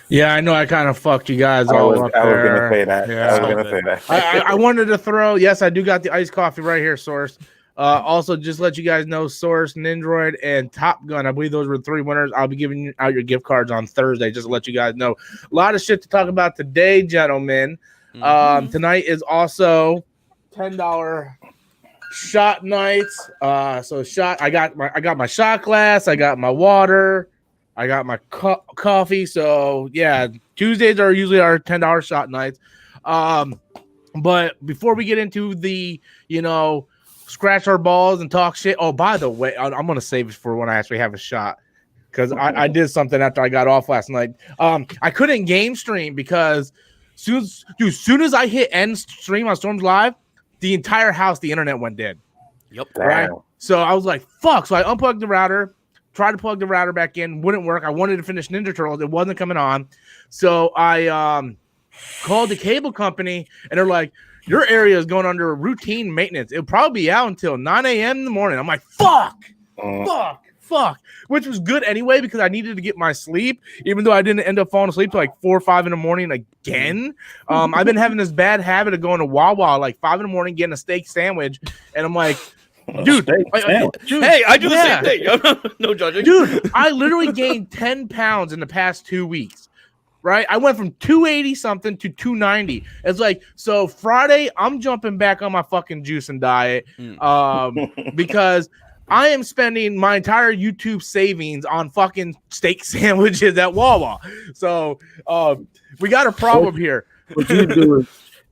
Yeah, I know. I kind of fucked you guys all up there. I was gonna say that. Yeah. I was gonna say that. I wanted to throw. Yes, I do got the iced coffee right here, Source. Also, just let you guys know, Source, Nindroid, and Top Gun. I believe those were 3 winners. I'll be giving out your gift cards on Thursday. Just to let you guys know. A lot of shit to talk about today, gentlemen. Tonight is also $10 shot nights. So shot. I got my shot glass. I got my water. I got my coffee. So yeah, Tuesdays are usually our $10 shot nights. But before we get into the, scratch our balls and talk shit. Oh, by the way, I'm gonna save it for when I actually have a shot because I did something after I got off last night. I couldn't game stream because soon as I hit end stream on Storms Live, the entire house, the internet went dead. Yep. Right. So I was like, fuck. So I unplugged the router. Tried to plug the router back in, wouldn't work. I wanted to finish Ninja Turtles. It wasn't coming on. So I called the cable company, and they're like, your area is going under routine maintenance. It'll probably be out until 9 a.m. in the morning. I'm like, fuck, which was good anyway because I needed to get my sleep, even though I didn't end up falling asleep till like 4 or 5 in the morning again. I've been having this bad habit of going to Wawa like 5 in the morning, getting a steak sandwich, and I'm like, dude, hey, I do the same thing. No judging. Dude, I literally gained 10 pounds in the past 2 weeks, right? I went from 280 something to 290. It's like, so Friday, I'm jumping back on my fucking juicing diet because I am spending my entire YouTube savings on fucking steak sandwiches at Wawa. So we got a problem here. What you do is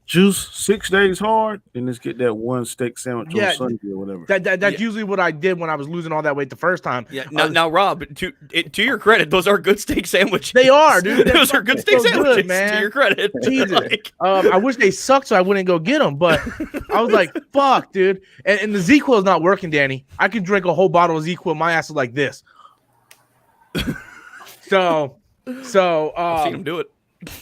juice 6 days hard and just get that one steak sandwich on Sunday or whatever. That's usually what I did when I was losing all that weight the first time. Yeah. Now, Rob, to your credit, those are good steak sandwiches. They are, dude. Those are good steak sandwiches. Good, man. To your credit. Jesus. I wish they sucked so I wouldn't go get them, but I was like, fuck, dude. And the ZQL is not working, Danny. I could drink a whole bottle of ZQL. My ass is like this. So I've seen him do it.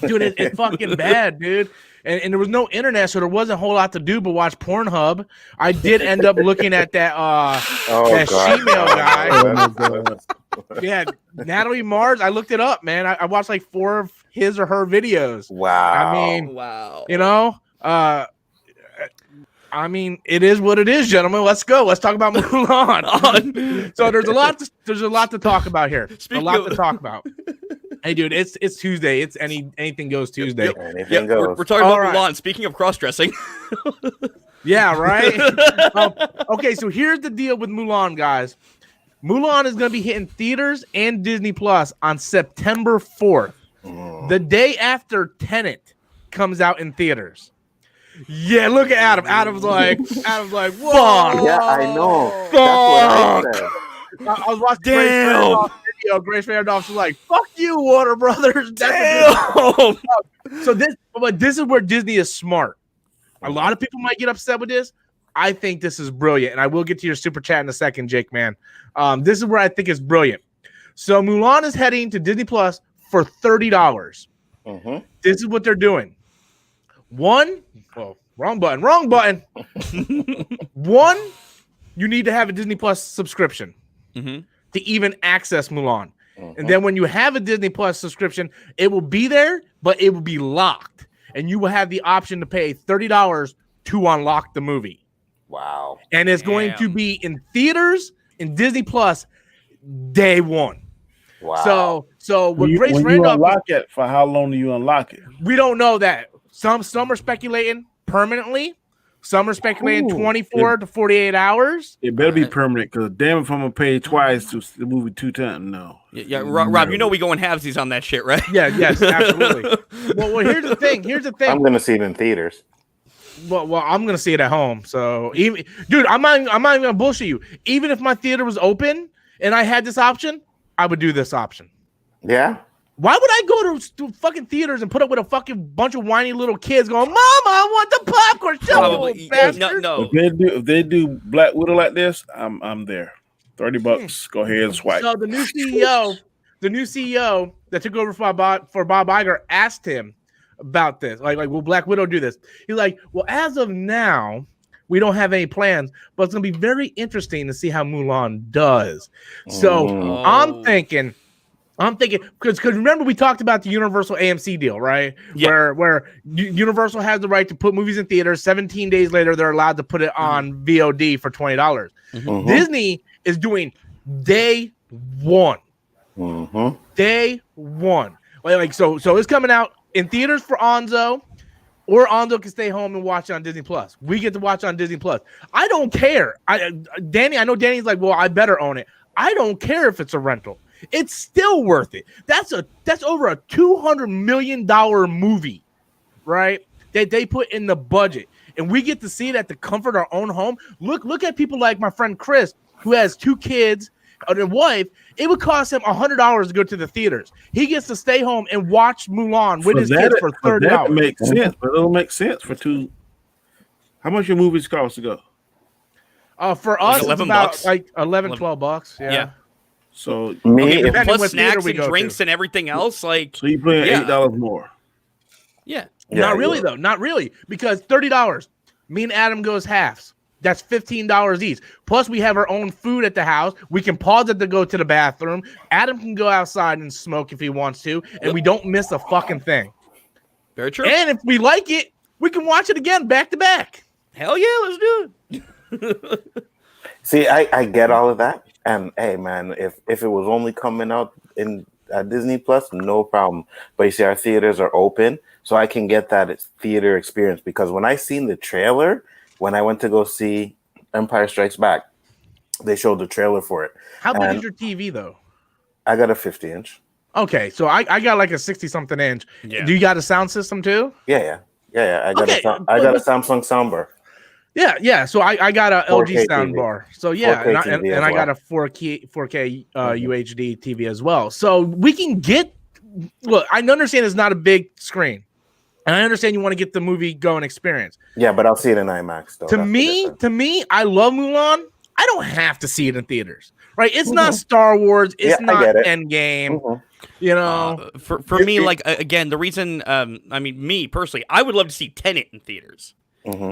Dude, it's fucking bad, dude. And there was no internet, so there wasn't a whole lot to do but watch Pornhub. I did end up looking at that Shemale guy. Yeah, Natalie Mars. I looked it up, man. I watched like 4 of his or her videos. Wow. I mean, it is what it is, gentlemen. Let's go. Let's talk about Mulan. So there's a lot to talk about here. To talk about. Hey, dude, it's Tuesday. It's anything goes Tuesday. Anything goes. We're talking about Mulan. Speaking of cross-dressing. Yeah, right? Okay, so here's the deal with Mulan, guys. Mulan is going to be hitting theaters and Disney Plus on September 4th. The day after Tenet comes out in theaters. Yeah, look at Adam. Adam's like, whoa. Yeah, I know. Fuck. That's what I said. I was watching Grace Randolph was like, fuck you, Warner Brothers. Damn. So this is where Disney is smart. A lot of people might get upset with this. I think this is brilliant. And I will get to your super chat in a second, Jake, man. This is where I think it's brilliant. So Mulan is heading to Disney Plus for $30. This is what they're doing. Wrong button. One, you need to have a Disney Plus subscription. To even access Mulan. And then when you have a Disney Plus subscription, it will be there, but it will be locked. And you will have the option to pay $30 to unlock the movie. Wow. And it's going to be in theaters in Disney Plus day one. Wow. So when you unlock it, for how long do you unlock it? We don't know that. Some are speculating permanently. Some are speculating 24 to 48 hours. It better be permanent because damn if I'm going to pay twice to the movie 2 times. No. Yeah, Rob, you know we go in halvesies on that shit, right? Yeah, yes, absolutely. well, here's the thing. I'm going to see it in theaters. Well, I'm going to see it at home. So, dude, I'm not even going to bullshit you. Even if my theater was open and I had this option, I would do this option. Yeah? Why would I go to fucking theaters and put up with a fucking bunch of whiny little kids going, Mama, I want the popcorn? No. If they do Black Widow like this, I'm there. $30. Go ahead and swipe. So the new CEO that took over for Bob Iger asked him about this. Like, will Black Widow do this? He's like, well, as of now, we don't have any plans, but it's gonna be very interesting to see how Mulan does. So I'm thinking I'm thinking because remember we talked about the Universal AMC deal, right? Yeah. Where Universal has the right to put movies in theaters. 17 days later, they're allowed to put it on VOD for $20. Mhm. Disney is doing day one. Mhm. Day one. Like so it's coming out in theaters for Onzo, or Onzo can stay home and watch it on Disney Plus. We get to watch it on Disney Plus. I don't care. I know Danny's like, well, I better own it. I don't care if it's a rental. It's still worth it. That's over a $200 million movie, right? That they put in the budget, and we get to see it at the comfort of our own home. Look at people like my friend Chris, who has 2 kids and a wife. It would cost him $100 to go to the theaters. He gets to stay home and watch Mulan with his kids for $30. That makes sense, but it'll make sense for 2. How much your movies cost to go? For us, it's about like $11-12. Yeah. So plus snacks and drinks and everything else, like so you paying $8 more. Yeah. Not really though. Not really, because $30. Me and Adam goes halves. That's $15 each. Plus, we have our own food at the house. We can pause it to go to the bathroom. Adam can go outside and smoke if he wants to, and we don't miss a fucking thing. Very true. And if we like it, we can watch it again back to back. Hell yeah, let's do it. See, I get all of that. And hey, man, if it was only coming out in Disney Plus, no problem. But you see, our theaters are open, so I can get that theater experience. Because when I seen the trailer, when I went to go see Empire Strikes Back, they showed the trailer for it. How big is your TV, though? I got a 50-inch. Okay, so I got like a 60-something inch. Yeah. Do you got a sound system too? Yeah. I got a Samsung soundbar. Yeah. So I got a LG soundbar. So yeah, and I got a 4K UHD TV as well. So we can get. Look, I understand it's not a big screen, and I understand you want to get the movie going experience. Yeah, but I'll see it in IMAX though. To me, I love Mulan. I don't have to see it in theaters, right? It's not Star Wars. It's not Endgame. You know, for me, like again, the reason, I mean, me personally, I would love to see Tenet in theaters.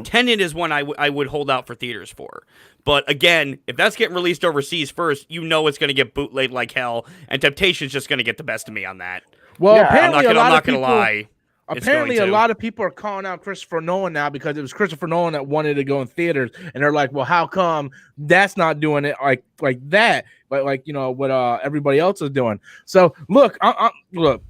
Tenet is one I would hold out for theaters for. But again, if that's getting released overseas first, you know it's going to get bootlegged like hell, and Temptation's just going to get the best of me on that. Well, apparently I'm not going to lie. Apparently, a lot of people are calling out Christopher Nolan now because it was Christopher Nolan that wanted to go in theaters, and they're like, "Well, how come that's not doing it like that? Like you know what everybody else is doing?" So look, look.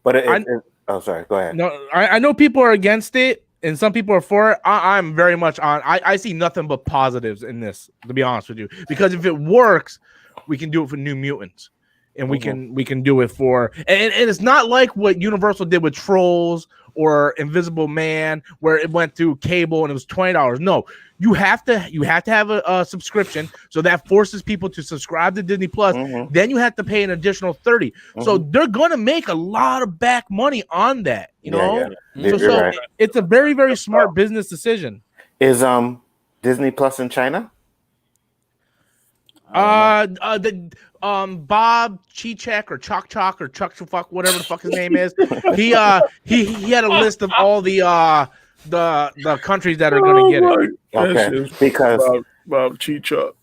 But oh, sorry. Go ahead. No, I know people are against it, and some people are for it. I'm very much on. I see nothing but positives in this, to be honest with you, because if it works, we can do it for New Mutants. And we can do it for and it's not like what Universal did with Trolls or Invisible Man, where it went through cable and it was $20. No, you have to have a subscription, so that forces people to subscribe to Disney Plus. Then you have to pay an additional $30. So they're gonna make a lot of back money on that, you know. Yeah. So right. It's a very, very smart business decision. Is Disney Plus in China? Bob Chichek or Chok or Chuck Fuck, whatever the fuck his name is. He had a list of all the countries that are going to get it. Okay, because Bob Chichek.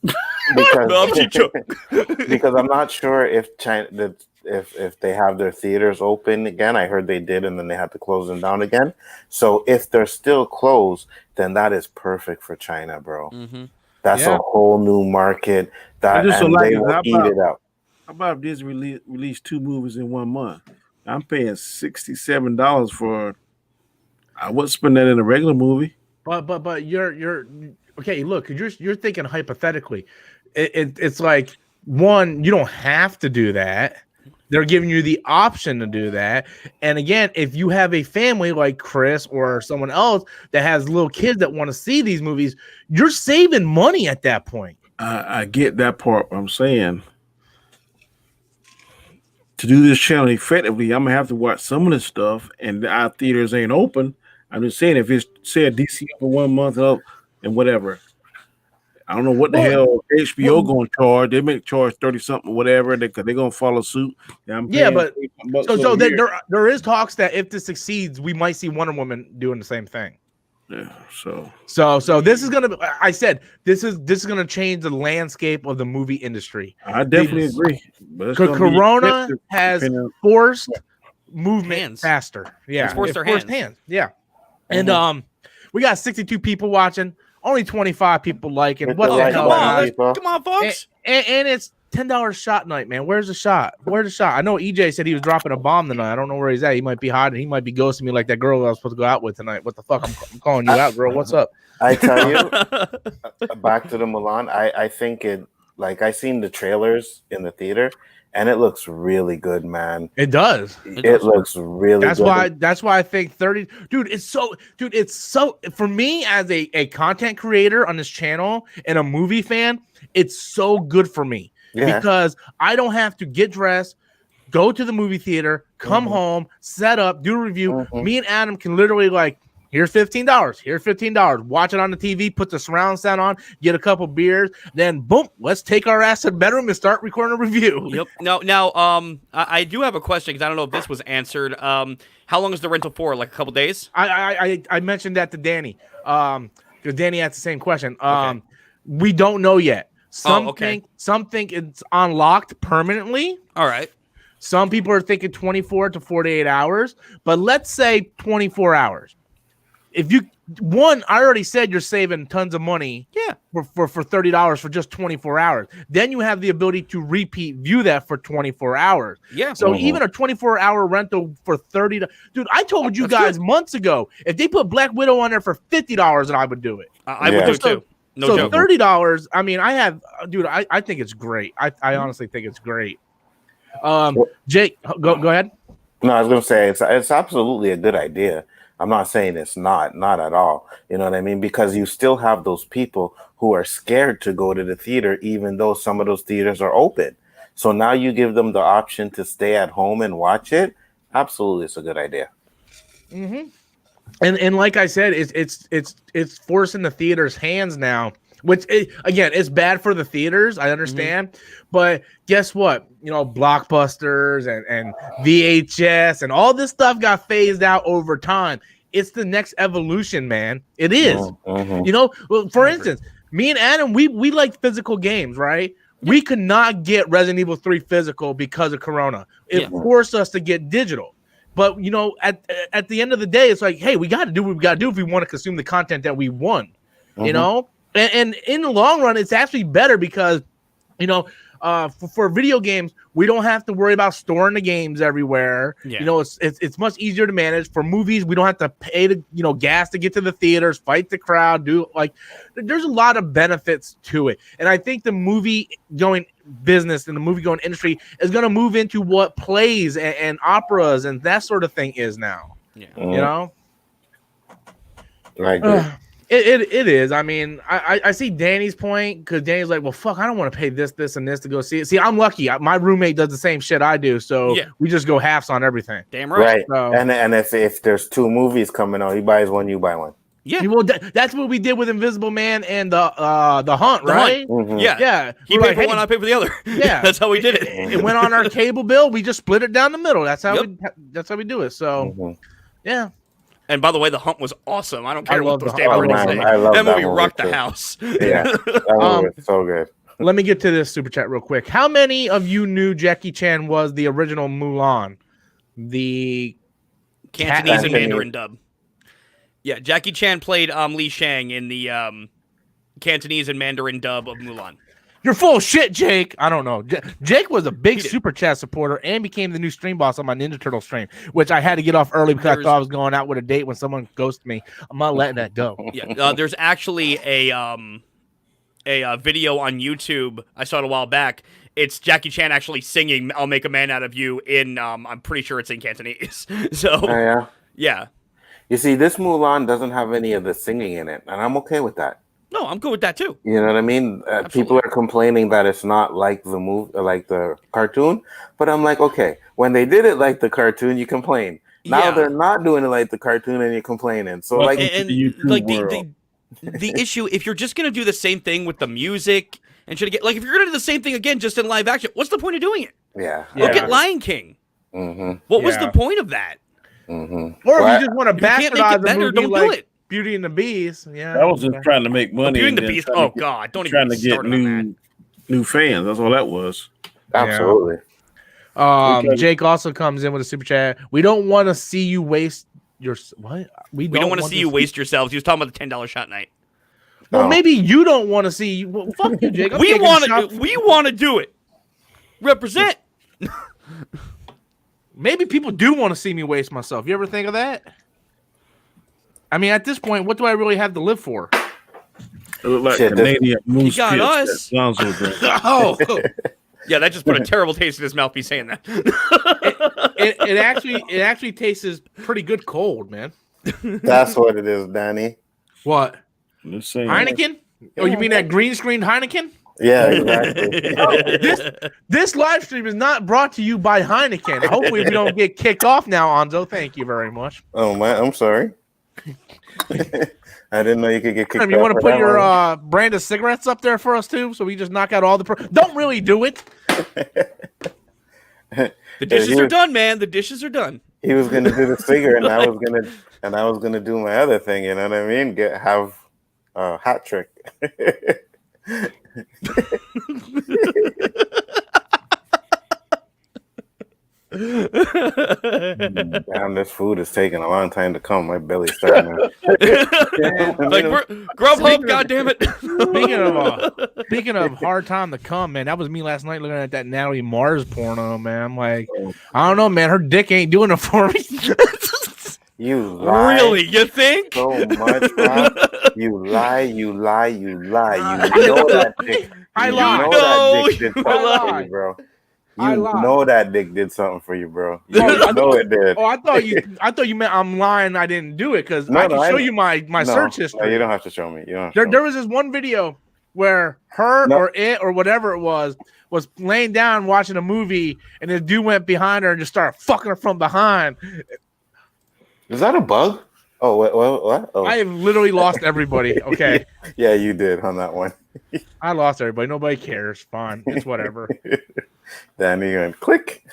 Because I'm not sure if China if they have their theaters open again. I heard they did, and then they had to close them down again. So if they're still closed, then that is perfect for China, bro. That's a whole new market that they will eat it up. How about if Disney release 2 movies in 1 month? I'm paying $67 for. I wouldn't spend that in a regular movie. But you're okay. Look, you're thinking hypothetically. It's like, one, you don't have to do that. They're giving you the option to do that. And again, if you have a family like Chris or someone else that has little kids that want to see these movies, you're saving money at that point. I get that part. I'm saying to do this channel effectively, I'm gonna have to watch some of this stuff, and our theaters ain't open. I'm just saying, if it's said DC for 1 month up and whatever, I don't know what the hell HBO going to charge. They may charge 30 something, whatever, because they're going to follow suit. But so there is talks that if this succeeds, we might see Wonder Woman doing the same thing. Yeah. So So this is gonna. I said this is gonna change the landscape of the movie industry. I definitely agree. But it's gonna be Corona expensive has depending on- forced movement Hands. faster. Yeah, It's forced their forced hands. Yeah, and we got 62 people watching. Only 25 people liking. Hit What the the like hell, button, guys? people. Come on, folks. And it's $10 shot night, man. Where's the shot? Where's the shot? I know EJ said he was dropping a bomb tonight. I don't know where he's at. He might be hiding. He might be ghosting me like that girl I was supposed to go out with tonight. What the fuck? I'm calling you out, girl. What's up? I tell you, back to the Mulan. I think it, like, I seen the trailers in the theater, and it looks really good, man. It does. It looks really good. That's why I think 30. Dude, it's so for me as a content creator on this channel and a movie fan, it's so good for me because I don't have to get dressed, go to the movie theater, come home, set up, do a review. Me and Adam can literally like, here's $15. Here's $15. Watch it on the TV. Put the surround sound on. Get a couple beers. Then boom, let's take our ass to the bedroom and start recording a review. Yep. Now, I do have a question because I don't know if this was answered. How long is the rental for? Like a couple days? I mentioned that to Danny. Because Danny asked the same question. We don't know yet. Some think it's unlocked permanently. All right. Some people are thinking 24 to 48 hours, but let's say 24 hours. If you I already said you're saving tons of money for $30 for just 24 hours. Then you have the ability to repeat view that for 24 hours. Yeah. So even a 24-hour rental for $30. Dude, I told you guys months ago, if they put Black Widow on there for $50, then I would do it. I would do it too. No joke. $30, I mean, I think it's great. I honestly think it's great. Jake, go ahead. No, I was going to say it's absolutely a good idea. I'm not saying it's not at all. You know what I mean? Because you still have those people who are scared to go to the theater, even though some of those theaters are open. So now you give them the option to stay at home and watch it. Absolutely, it's a good idea. Mm-hmm. And like I said, it's forcing the theater's hands now. Which again, it's bad for the theaters. I understand, but guess what? You know, Blockbusters and VHS and all this stuff got phased out over time. It's the next evolution, man. It is. You know, well, for instance, me and Adam, we like physical games, right? We could not get Resident Evil 3 physical because of Corona. It forced us to get digital. But you know, at the end of the day, it's like, hey, we got to do what we got to do if we want to consume the content that we want. You know. And in the long run, it's actually better because, you know, for video games, we don't have to worry about storing the games everywhere. Yeah. You know, it's much easier to manage. For movies, we don't have to pay gas to get to the theaters, fight the crowd, there's a lot of benefits to it. And I think the movie going business and the movie going industry is going to move into what plays and operas and that sort of thing is now. Yeah. You know? Right. It is. I mean, I see Danny's point because Danny's like, well, fuck, I don't want to pay this, and this to go see it. See, I'm lucky. My roommate does the same shit I do, so we just go halves on everything. Damn right. So, and if there's two movies coming out, he buys one, you buy one. Yeah. Well, that's what we did with Invisible Man and the Hunt, right? Mm-hmm. Yeah. Yeah. He paid for one, I paid for the other. Yeah. That's how we did it. It went on our cable bill. We just split it down the middle. That's how we do it. So, yeah. And by the way, The Hunt was awesome. I don't care what those damn say. That movie rocked the house. Yeah, that movie was so good. Let me get to this super chat real quick. How many of you knew Jackie Chan was the original Mulan? The Cantonese and Mandarin dub. Yeah, Jackie Chan played Li Shang in the Cantonese and Mandarin dub of Mulan. You're full of shit, Jake. I don't know. Jake was a big super chat supporter and became the new stream boss on my Ninja Turtle stream, which I had to get off early because I thought I was going out with a date when someone ghosted me. I'm not letting that go. Yeah, there's actually a video on YouTube I saw it a while back. It's Jackie Chan actually singing "I'll Make a Man Out of You" in I'm pretty sure it's in Cantonese. So yeah. You see, this Mulan doesn't have any of the singing in it, and I'm okay with that. No, I'm good with that too. You know what I mean? People are complaining that it's not like the movie, like the cartoon. But I'm like, okay, when they did it like the cartoon, you complain. Now they're not doing it like the cartoon, and you're complaining. So well, the issue, if you're just gonna do the same thing with the music and if you're gonna do the same thing again just in live action, what's the point of doing it? Look at Lion King. What was the point of that? Or if you just want to bastardize the movie, don't do it. Beauty and the Beast. Yeah, I was just trying to make money. Beauty and the then Beast. trying Oh to get- God, don't trying even to get start on that. new fans. That's all that was. Absolutely. Jake also comes in with a super chat. We don't want to see you waste your what? We don't want to see you waste yourselves. He was talking about the $10 shot night. Well, Oh. maybe you don't want to see. Well, fuck you, Jake. I'm We taking want shots- to. We want to do it. Represent. Maybe people do want to see me waste myself. You ever think of that? I mean, at this point, what do I really have to live for? It looked like Shit, Canadian moose got pits us. that Lonzo drank. Oh, Yeah, that just put a terrible taste in his mouth. Be saying that. it actually tastes pretty good cold, man. That's what it is, Danny. What? Just saying. Heineken? Oh, you mean that green screen Heineken? Yeah, exactly. This live stream is not brought to you by Heineken. Hopefully, we don't get kicked off now, Anzo. Thank you very much. Oh man, I'm sorry. I didn't know you could get kicked. You want to off for put that your one. brand of cigarettes up there for us too, so we just knock out all the. Don't really do it. The dishes are done, man. The dishes are done. He was gonna do the cigarette, and I was gonna do my other thing. You know what I mean? Have a hat trick. Damn, this food is taking a long time to come. My belly's starting to. Like Grubhub, goddammit. Speaking of hard time to come, man, that was me last night looking at that Natalie Mars porno, man. I'm like, I don't know, man, her dick ain't doing it for me. You lie Really? You think? so much, Rob. You lie. You know that dick. I You lie. know No, that dick did you something for lie. you, bro. I You lie. know that dick did something for you, bro. You Oh, know it did. Oh, I thought you meant I'm lying. I didn't do it because I can show you my search history. No, you don't have to show me. You don't have to show There was this one video where her No. or it or whatever it was laying down watching a movie, and this dude went behind her and just started fucking her from behind. me. Is that a bug? Oh, what? Oh, I have literally lost everybody. Okay, yeah, you did on that one. I lost everybody. Nobody cares. Fine, it's whatever. Then you going click.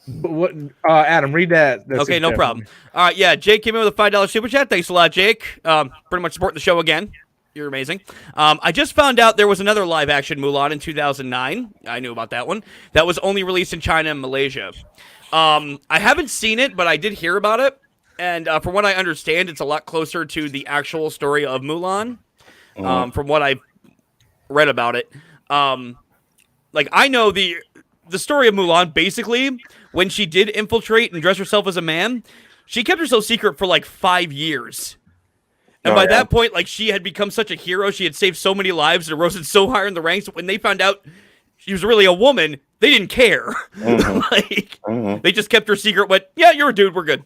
But what? Adam, read that. Okay, no problem. All right, yeah, Jake came in with a $5 super chat. Thanks a lot, Jake. Pretty much supporting the show again. You're amazing. I just found out there was another live action Mulan in 2009. I knew about that one. That was only released in China and Malaysia. I haven't seen it, but I did hear about it. And from what I understand, it's a lot closer to the actual story of Mulan. From what I've read about it. Like, I know the story of Mulan, basically, when she did infiltrate and dress herself as a man, she kept herself secret for like 5 years. And by that point, like, she had become such a hero. She had saved so many lives and rose so high in the ranks. When they found out she was really a woman, they didn't care. They just kept her secret. Went, yeah, you're a dude. We're good.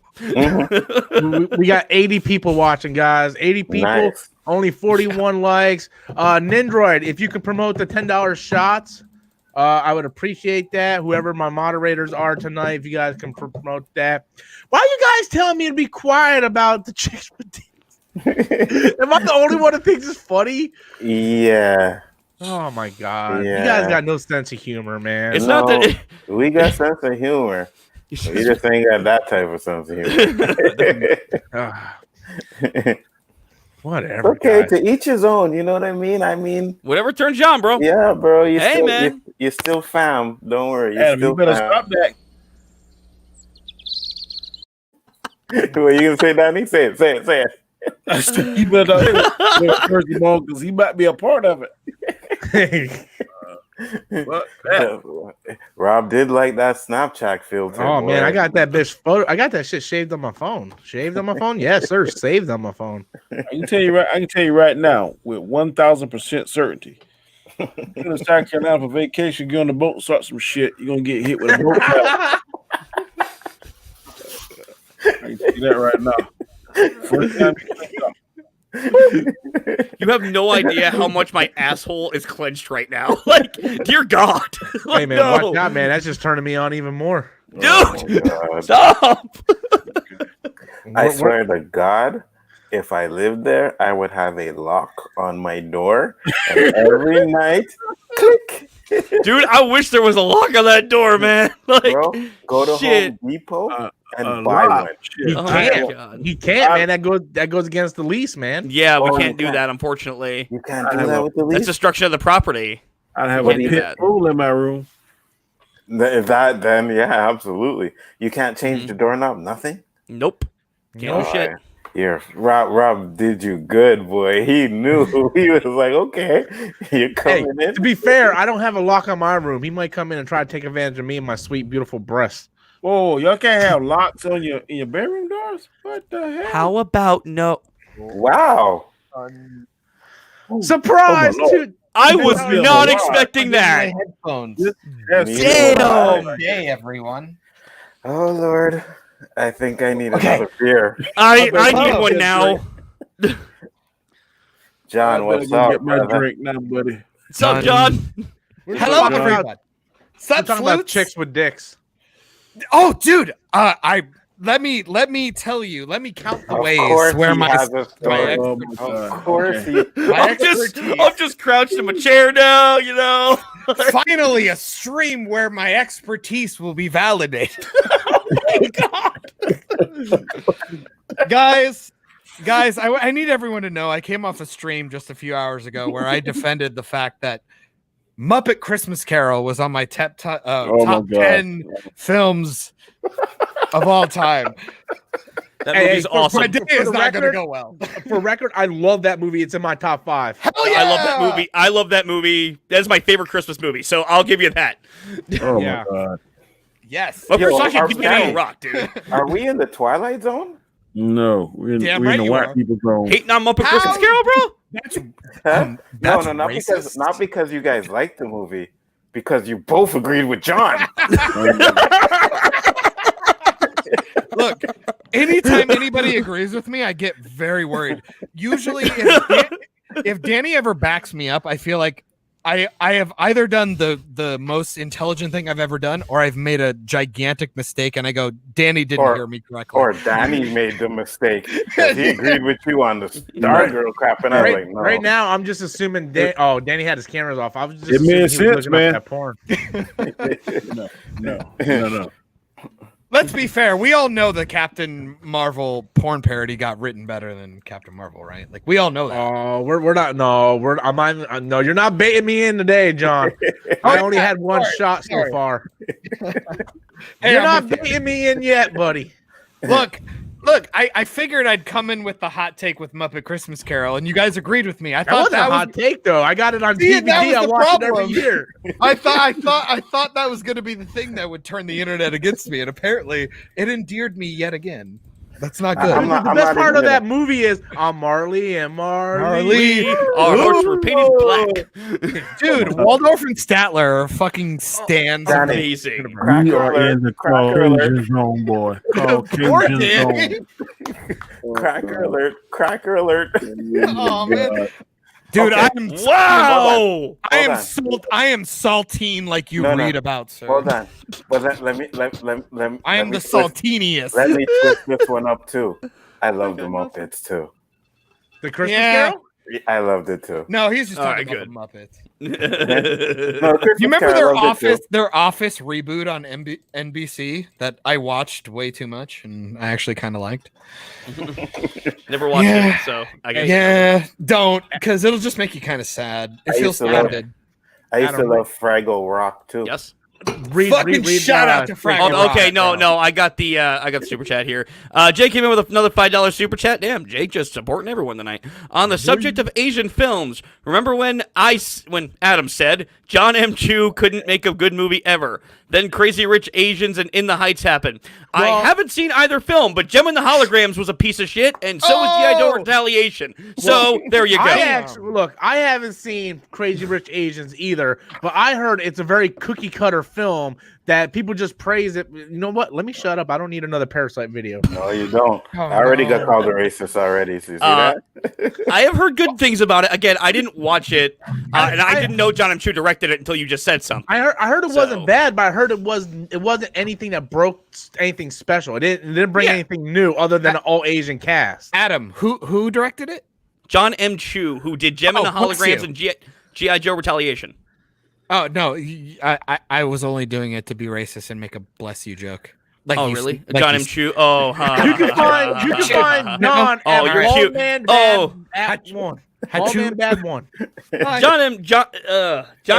We got 80 people watching, guys. 80 people. Nice. Only 41 likes. Nindroid, if you could promote the $10 shots, I would appreciate that. Whoever my moderators are tonight, if you guys can promote that. Why are you guys telling me to be quiet about the chicks with titties? Am I the only one that thinks it's funny? Yeah. Oh my god. Yeah. You guys got no sense of humor, man. It's not that. We got sense of humor. We just ain't got that type of sense of humor. Whatever. Okay, guys. to each his own. You know what I mean? I mean, Whatever turns you on, bro. yeah, bro. Hey, man. You're still fam. Don't worry. You're Adam, still you better fam. stop that. What you gonna say, Danny? Say it. I said you better because he might be a part of it. But, Rob did like that Snapchat filter. Oh man, boy. I got that bitch photo. I got that shit shaved on my phone. Shaved on my phone? Yes, sir. Saved on my phone. I can tell you right now with 1,000% certainty. Go to South Carolina for vacation, get on the boat, start some shit. You're gonna get hit with a boat. I can tell you that right now. First time You have no idea how much my asshole is clenched right now. Like, dear God. Hey man, No. watch out, man. That's just turning me on even more. Dude, God. stop. I swear to God, if I lived there, I would have a lock on my door, and every night, click. Dude, I wish there was a lock on that door, man. Like, Bro, go to shit. Home Depot. and buy lot. one. He Oh can't. my God. He can't, man. That goes against the lease, man. Yeah, we Oh, can't you do can't. that, unfortunately. You can't I do have that a- with the That's lease. destruction of the property. I'd have You a can't do pit that. bull in my room. If that, then yeah, absolutely. You can't change Mhm. the doorknob. Nothing. Nope. Can't do shit. Yeah, Rob did you good, boy. He knew. He was like, okay, you're Hey, coming in. to be fair, I don't have a lock on my room. He might come in and try to take advantage of me and my sweet, beautiful breasts. Whoa, y'all can't have locks on your bedroom doors? What the hell? How about no? Wow. Surprise! Oh, my Lord. I was How is not it? expecting that. My headphones. That's Neither Damn. was I. Good day, everyone. Oh Lord, I think I need Okay. another beer. I better need go one get now. John, I what's better go up, get my brother? drink now, buddy. What's up, John? We're Hello, talking John. about, everyone. we're Sup, talking about flutes? chicks with dicks. Oh, dude. Let me tell you. Let me count the Of ways course where he my has a story. Oh, my Of God. course Okay. my I'm just crouched in my chair now, you know. finally a stream where my expertise will be validated. guys, I need everyone to know I came off a stream just a few hours ago where I defended the fact that Muppet Christmas Carol was on my top my 10 God. films of all time. That Hey, movie's hey, awesome. My day For is the not going to record- go well. For record, I love that movie. It's in my top 5. Hell yeah! I love that movie. I love that movie. That's my favorite Christmas movie, so I'll give you that. Oh, Yeah. my God. Yes. But Yo, for such our a man- rock, dude. Are we in the Twilight Zone? No, we're in, Damn we're right in the you white are. people zone. Hating on Muppet How- Christmas Carol, bro? That's Huh? that's No, not racist. because you guys liked the movie, because you both agreed with John. Look, anytime anybody agrees with me, I get very worried. Usually, if Danny ever backs me up, I feel like I have either done the most intelligent thing I've ever done, or I've made a gigantic mistake, and I go, Danny didn't Or- hear me correctly. Or Danny made the mistake because he agreed with you on the Stargirl crap, and I was Right, like, no. right now, I'm just assuming. Danny had his cameras off. I was just It assuming made he sense, was looking man. up that porn. No. Let's be fair. We all know the Captain Marvel porn parody got written better than Captain Marvel, right? Like we all know that. Oh, we're not. No, no. You're not baiting me in today, John. I only had one shot so far. Hey, You're I'm not with you. baiting me in yet, buddy. Look, I figured I'd come in with the hot take with Muppet Christmas Carol, and you guys agreed with me. I That thought wasn't a that was hot take, though. I got it on See, DVD. that was I the watch it every problem. year. I thought that was going to be the thing that would turn the internet against me, and apparently it endeared me yet again. That's not good. I'm not- The best part even of that gonna- movie is I'm Marley and Marley. Marley. Our hearts were painted black. Dude, Waldorf and Statler are fucking stands. Danny. Amazing. We Cracker are alert, in the cracker alert. Caucasian zone, boy. Poor Caucasian Danny. zone. Cracker alert! Cracker alert! Oh, man. Dude, Okay. Wow. I am Hold I am saltine like you No, no. read about, sir. Hold on. Well, let me. I am the saltiniest. Let me twist this one up too. I love the Muppets too. The Christmas Yeah. Carol? I loved it too. No, he's just All talking right, about the Muppets. No, Christmas You remember Carol, I their loved it too. Their Office reboot on NBC that I watched way too much and I actually kind of liked? Never watched Yeah. it, so I guess. Yeah, don't, because it'll just make you kind of sad. It I feels used to love grounded. I used to Adam, love Fraggle Rock too. Yes. Fucking shout out to Frank. Oh, Rock, okay, no, bro. no, I got the super chat here. Jake came in with another $5 super chat. Damn, Jake just supporting everyone tonight. On the subject of Asian films, remember when Adam said John M. Chu couldn't make a good movie ever? Then Crazy Rich Asians and In the Heights happened. I Well- haven't seen either film, but Gem and the Holograms was a piece of shit, and so was G.I. Joe Oh! Retaliation. So there you go. I haven't seen Crazy Rich Asians either, but I heard it's a very cookie cutter film that people just praise it. You know what? Let me shut up. I don't need another Parasite video. No, you don't. Oh, I already no. got called a racist already. So you see that? I have heard good things about it. Again, I didn't watch it, and I didn't know John M. Chu directed it until you just said something. I heard it So- wasn't bad, but I heard it wasn't anything that broke anything special. It didn't bring Yeah. anything new other than an all Asian cast. Adam, who directed it? John M. Chu, who did Gem and the bless Holograms you. and G.I. Joe Retaliation. Oh no, I was only doing it to be racist and make a bless you joke. Like Oh, you really? see- like John you M. see- Chu. Oh, You can find John Oh, at you're Bald cute. Man Oh. Bad at one. Bald Man Bad one. John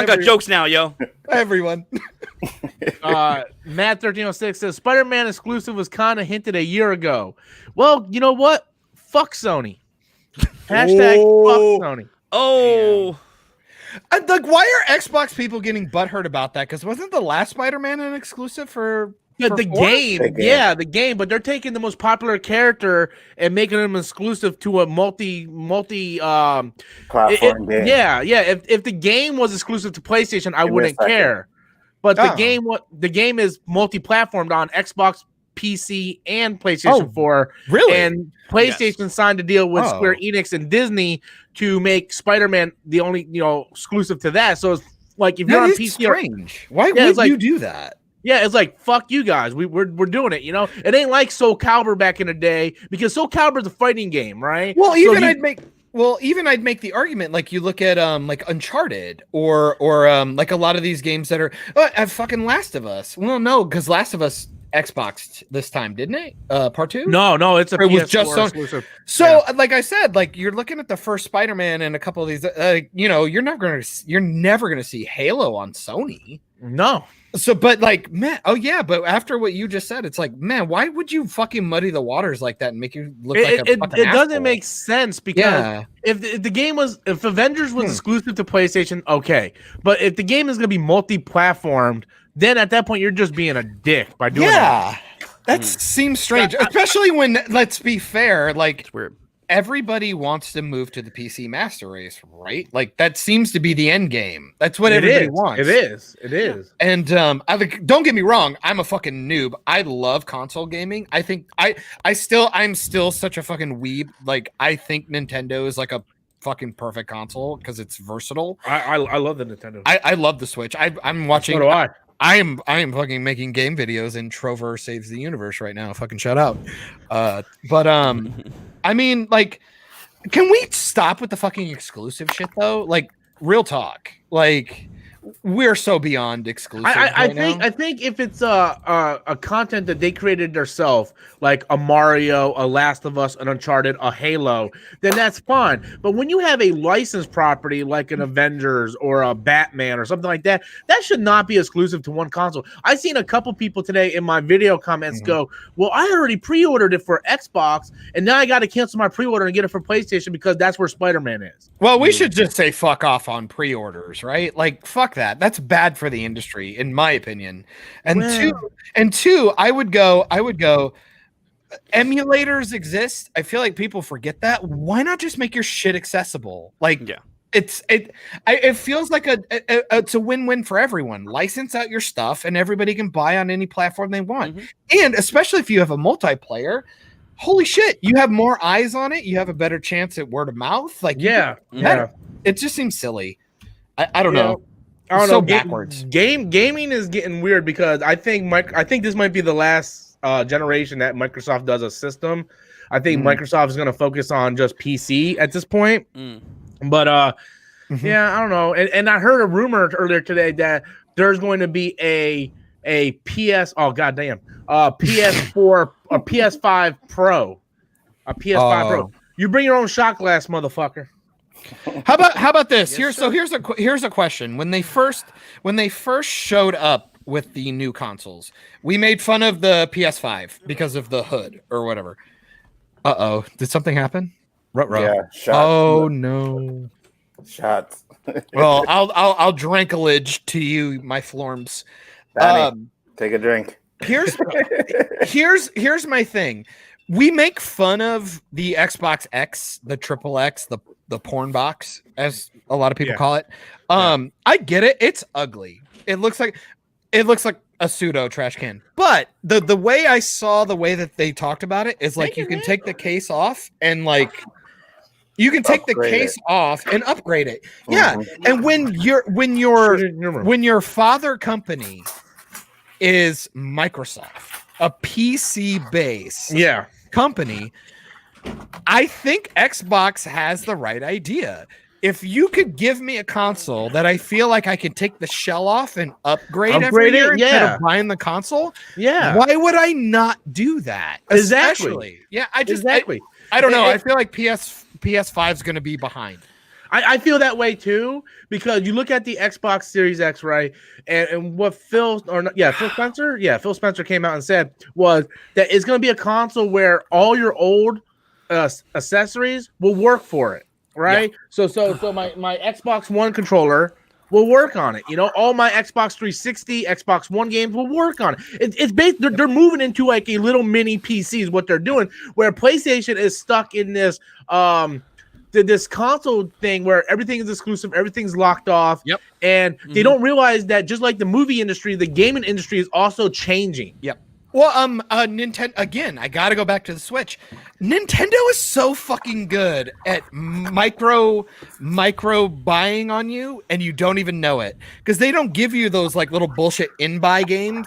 got jokes now, yo. Everyone. Matt 1306 says Spider-Man exclusive was kind of hinted a year ago. Well, you know what? Fuck Sony. Hashtag fuck Sony. Oh. Like, why are Xbox people getting butthurt about that? Because wasn't the last Spider-Man an exclusive for The four? game, yeah, the game, but they're taking the most popular character and making them exclusive to a multi Platform game. Yeah. If the game was exclusive to PlayStation, I wouldn't care. But the game is multi-platformed on Xbox, PC, and PlayStation 4. Really? And PlayStation signed a deal with Square Enix and Disney to make Spider-Man the only exclusive to that. So it's like if you're on PC, strange. Why would you do that? Yeah, it's like fuck you guys. We're doing it. It ain't like Soul Calibur back in the day because Soul Calibur is a fighting game, right? Well, even I'd make the argument, like you look at like Uncharted or like a lot of these games that are fucking Last of Us. Well, no, because Last of Us Xbox this time, didn't it? Part 2? No, it's a PS4 was just exclusive. So, like I said, like you're looking at the first Spider-Man and a couple of these, you're never gonna see Halo on Sony. No. So, but like, man, but after what you just said, it's like, man, why would you fucking muddy the waters like that and make you look like a fucking it doesn't asshole? make sense because if the game was if Avengers was exclusive to PlayStation, okay, but if the game is gonna be multi-platformed, then at that point you're just being a dick by doing that. That seems strange, especially when, let's be fair, like It's weird. everybody wants to move to the PC master race, right? Like that seems to be the end game. That's what everybody wants. It is. And don't get me wrong, I'm a fucking noob. I love console gaming. I think I'm still such a fucking weeb. Like I think Nintendo is like a fucking perfect console because it's versatile. I love the Nintendo. I love the Switch. I'm watching. So do I. I am fucking making game videos in Trover Saves the Universe right now. Fucking shout out. But I mean, like, can we stop with the fucking exclusive shit though? Like, real talk. Like, we're so beyond exclusive. I think if it's a content that they created themselves, like a Mario, a Last of Us, an Uncharted, a Halo, then that's fine. But when you have a licensed property like an Avengers or a Batman or something like that, that should not be exclusive to one console. I've seen a couple people today in my video comments go, "Well, I already pre-ordered it for Xbox, and now I got to cancel my pre-order and get it for PlayStation because that's where Spider-Man is." Well, we should just say fuck off on pre-orders, right? Like, fuck that. That's bad for the industry, in my opinion. And two, I would go. Emulators exist. I feel like people forget that. Why not just make your shit accessible? Like, it feels like it's a win-win for everyone. License out your stuff, and everybody can buy on any platform they want. And especially if you have a multiplayer. Holy shit, you have more eyes on it. You have a better chance at word of mouth. Like, it just seems silly. I don't know. I don't so know. Backwards. Gaming is getting weird because I think this might be the last generation that Microsoft does a system. I think Microsoft is going to focus on just PC at this point. But yeah, I don't know. And I heard a rumor earlier today that there's going to be a PS. Oh goddamn. PS4 or PS5 Pro. A PS5 Pro. You bring your own shot glass, motherfucker. How about this? Here's a question. When they first showed up with the new consoles, we made fun of the PS5 because of the hood or whatever. Did something happen? Yeah, shots. Oh no. Shots. Well, I'll drinklage to you, my florms. Danny, take a drink. Here's my thing. We make fun of the Xbox X, the Triple X, the porn box, as a lot of people call it. I get it. It's ugly. It looks like a pseudo trash can. But the way I saw the way that they talked about it is like you can take the case off and like you can take the case off and upgrade it. Yeah. And when your father company is Microsoft, a PC base company, I think Xbox has the right idea. if you could give me a console that I feel like I could take the shell off and upgrade every Upgrade it, year instead yeah. of buying the console, Yeah. why would I not do that? Exactly. Especially, yeah, I just Exactly. I don't know. It- I feel like PS5 is going to be behind. I feel that way too, because you look at the Xbox Series X, right? And what Phil Spencer came out and said was that it's going to be a console where all your old accessories will work for it, right? So my Xbox One controller will work on it. You know, all my Xbox 360, Xbox One games will work on it. It's based. They're moving into like a little mini PC is what they're doing, where PlayStation is stuck in this console thing where everything is exclusive, everything's locked off. Yep. And they don't realize that just like the movie industry, the gaming industry is also changing. Yep. Well, Nintendo again. I got to go back to the Switch. Nintendo is so fucking good at micro buying on you, and you don't even know it because they don't give you those like little bullshit in-buy game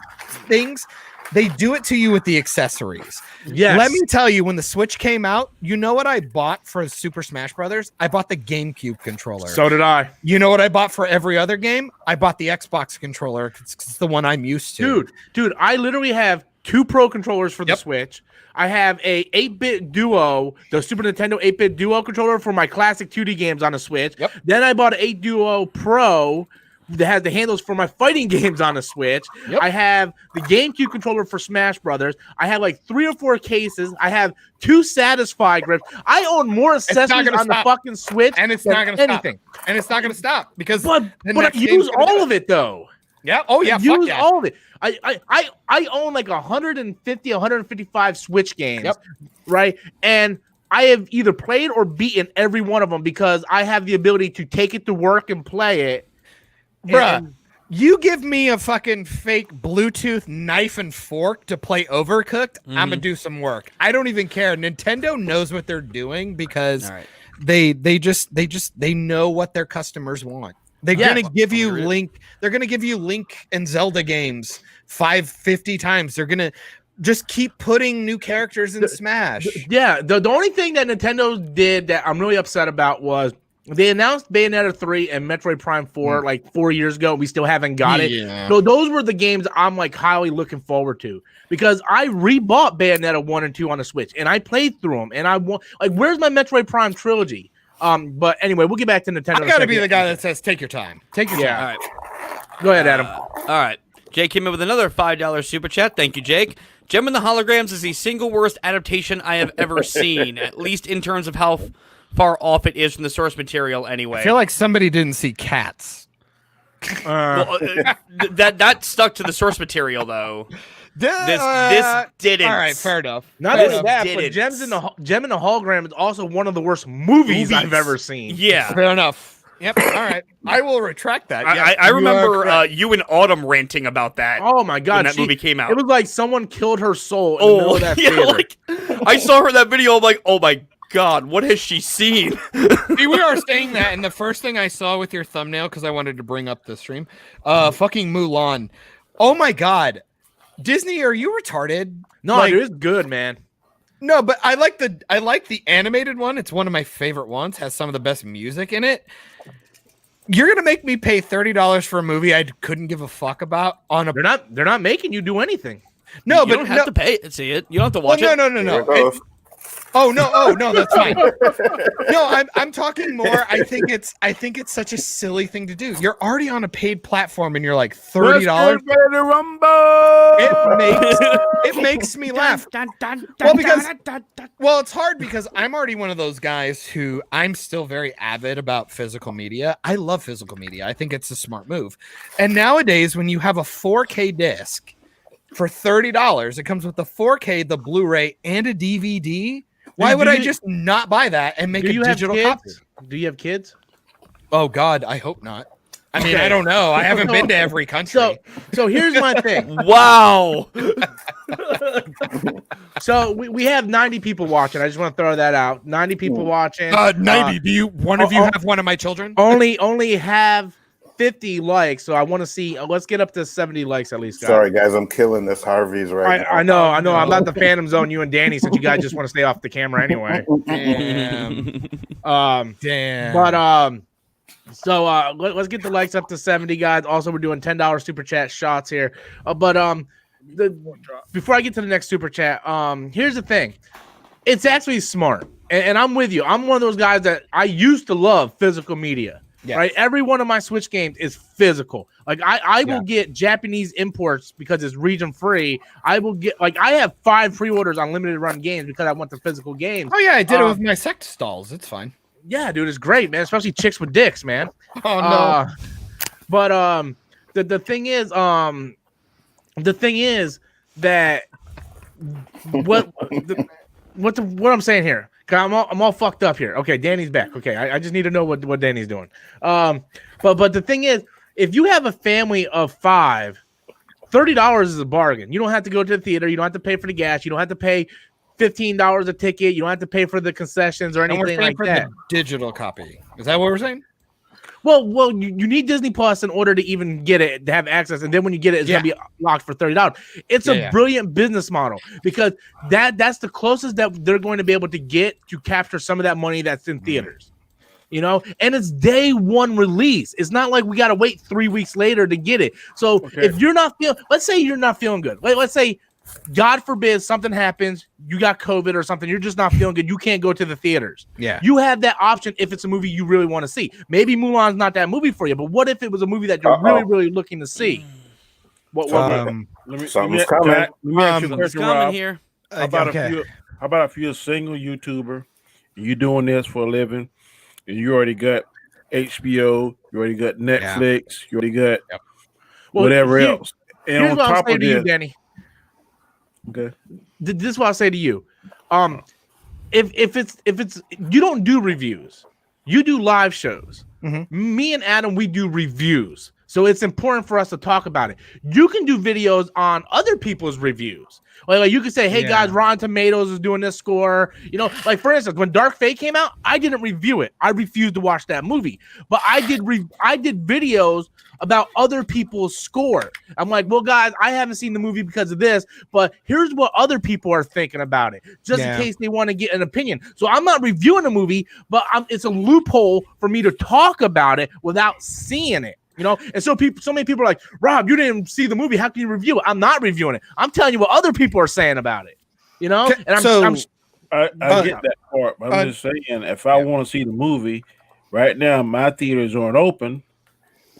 things. They do it to you with the accessories. Yes. Let me tell you, when the Switch came out, you know what I bought for Super Smash Brothers? I bought the GameCube controller. So did I. You know what I bought for every other game? I bought the Xbox controller. It's the one I'm used to. Dude, I literally have 2 Pro controllers for the Yep. Switch. I have a 8-bit Duo, the Super Nintendo 8-bit Duo controller for my classic 2D games on the Switch. Yep. Then I bought an 8 Duo Pro that has the handles for my fighting games on the Switch. Yep. I have the GameCube controller for Smash Brothers. I have like 3 or 4 cases. I have 2 Satisfy grips. I own more accessories on the fucking Switch, and it's than not going to anything. stop. And it's not going to stop because But the I next game's use gonna do all it. of it though. Yeah. Oh yeah. I Fuck use yeah. all of it. I own like 155 Switch games, Yep. right? And I have either played or beaten every one of them because I have the ability to take it to work and play it. Bruh, And- you give me a fucking fake Bluetooth knife and fork to play Overcooked, I'm gonna do some work. I don't even care. Nintendo knows what they're doing because All right. they know what their customers want. They're Yeah. gonna give you Agreed. Link. They're gonna give you Link and Zelda games 550 times. They're gonna just keep putting new characters in Smash. Yeah, the only thing that Nintendo did that I'm really upset about was they announced Bayonetta 3 and Metroid Prime 4 like 4 years ago. We still haven't got it. Yeah. So those were the games I'm like highly looking forward to because I rebought Bayonetta 1 and 2 on the Switch and I played through them and I want like where's my Metroid Prime trilogy? But anyway, we'll get back to Nintendo. I gotta be the guy that says, "Take your time. Take your Yeah. time." All right. Go ahead, Adam. All right. Jake came in with another $5 super chat. Thank you, Jake. Gem and the Holograms is the single worst adaptation I have ever seen, at least in terms of how far off it is from the source material anyway. I feel like somebody didn't see Cats. Well, that stuck to the source material, though. This didn't. All right, fair enough. Not This only that, didn't. but Gem and the Hologram is also one of the worst movies I've ever seen. Yeah. Fair enough. Yep. All right. I will retract that. Yeah, I you are remember correct. you and Autumn ranting about that Oh my god, when that movie came out. It was like someone killed her soul in the middle Oh, of that yeah, theater. like I saw her in that video. I'm like, oh my god, what has she seen? See, we are saying that, and the first thing I saw with your thumbnail, because I wanted to bring up the stream, fucking Mulan. Oh my god, Disney, are you retarded? No, Like- dude, it's good, man. No, but I like the animated one. It's one of my favorite ones. Has some of the best music in it. You're gonna make me pay $30 for a movie I couldn't give a fuck about on a They're not making you do anything. no, you but don't have to pay it. See it. You don't have to watch well, it. no. Here it goes. Oh no, that's fine. No, I'm talking more. I think it's such a silly thing to do. You're already on a paid platform and you're like $30. It makes me laugh. Well, it's hard because I'm already one of those guys who I'm still very avid about physical media. I love physical media. I think it's a smart move. And nowadays, when you have a 4K disc for $30, it comes with the 4K, the Blu-ray, and a DVD. Why Do would I you- just not buy that and make Do a you have digital kids? copy? Do you have kids? Oh God, I hope not. I mean, Okay. I don't know. I haven't been to every country. So here's my thing. Wow. So we have 90 people watching. I just want to throw that out. 90 people watching. 90. Do you? One of you oh, have one of my children? Only have 50 likes, so I want to see. Let's get up to 70 likes at least, guys. Sorry, guys, I'm killing this Harvey's right now. I know. I'm not the Phantom Zone. You and Danny, since you guys just want to stay off the camera anyway. Damn. Damn. But so let's get the likes up to 70, guys. Also, we're doing $10 super chat shots here. Before I get to the next super chat, here's the thing. It's actually smart, and I'm with you. I'm one of those guys that I used to love physical media. Yes. Right, every one of my Switch games is physical. Like I will get Japanese imports because it's region free. I will get I have 5 pre-orders on limited run games because I want the physical games. Oh yeah, I did it with my sect stalls. It's fine. Yeah, dude, it's great, man. Especially chicks with dicks, man. Oh no. But the thing is that what I'm saying here. I'm all fucked up here. Okay, Danny's back. Okay, I just need to know what Danny's doing. But the thing is, if you have a family of 5, $30 is a bargain. You don't have to go to the theater. You don't have to pay for the gas. You don't have to pay $15 a ticket. You don't have to pay for the concessions or anything like that. The digital copy. Is that what we're saying? Well, you need Disney Plus in order to even get it, to have access, and then when you get it, it's gonna be locked for $30. It's a brilliant business model because that's the closest that they're going to be able to get to capture some of that money that's in theaters, And it's day one release. It's not like we got to wait 3 weeks later to get it. So if you're not let's say you're not feeling good. Let's say, God forbid, something happens, you got COVID or something, you're just not feeling good, you can't go to the theaters. Yeah. You have that option if it's a movie you really want to see. Maybe Mulan's not that movie for you, but what if it was a movie that you're really, really looking to see? Something's coming. Something's coming here. How about if you're a single YouTuber, you're doing this for a living, and you already got HBO, you already got Netflix, you already got whatever else. And on top of this, Danny. Okay. This is what I'll say to you. If it's you don't do reviews, you do live shows. Mm-hmm. Me and Adam, we do reviews. So it's important for us to talk about it. You can do videos on other people's reviews. Like you can say, hey guys, Rotten Tomatoes is doing this score. Like for instance, when Dark Fate came out, I didn't review it. I refused to watch that movie. But I did videos about other people's score. I'm like, well, guys, I haven't seen the movie because of this, but here's what other people are thinking about it, just in case they want to get an opinion. So I'm not reviewing a movie, but it's a loophole for me to talk about it without seeing it. And so many people are like, Rob, you didn't see the movie. How can you review it? I'm not reviewing it. I'm telling you what other people are saying about it. And I get that part, but I'm just saying, if I want to see the movie right now, my theaters aren't open.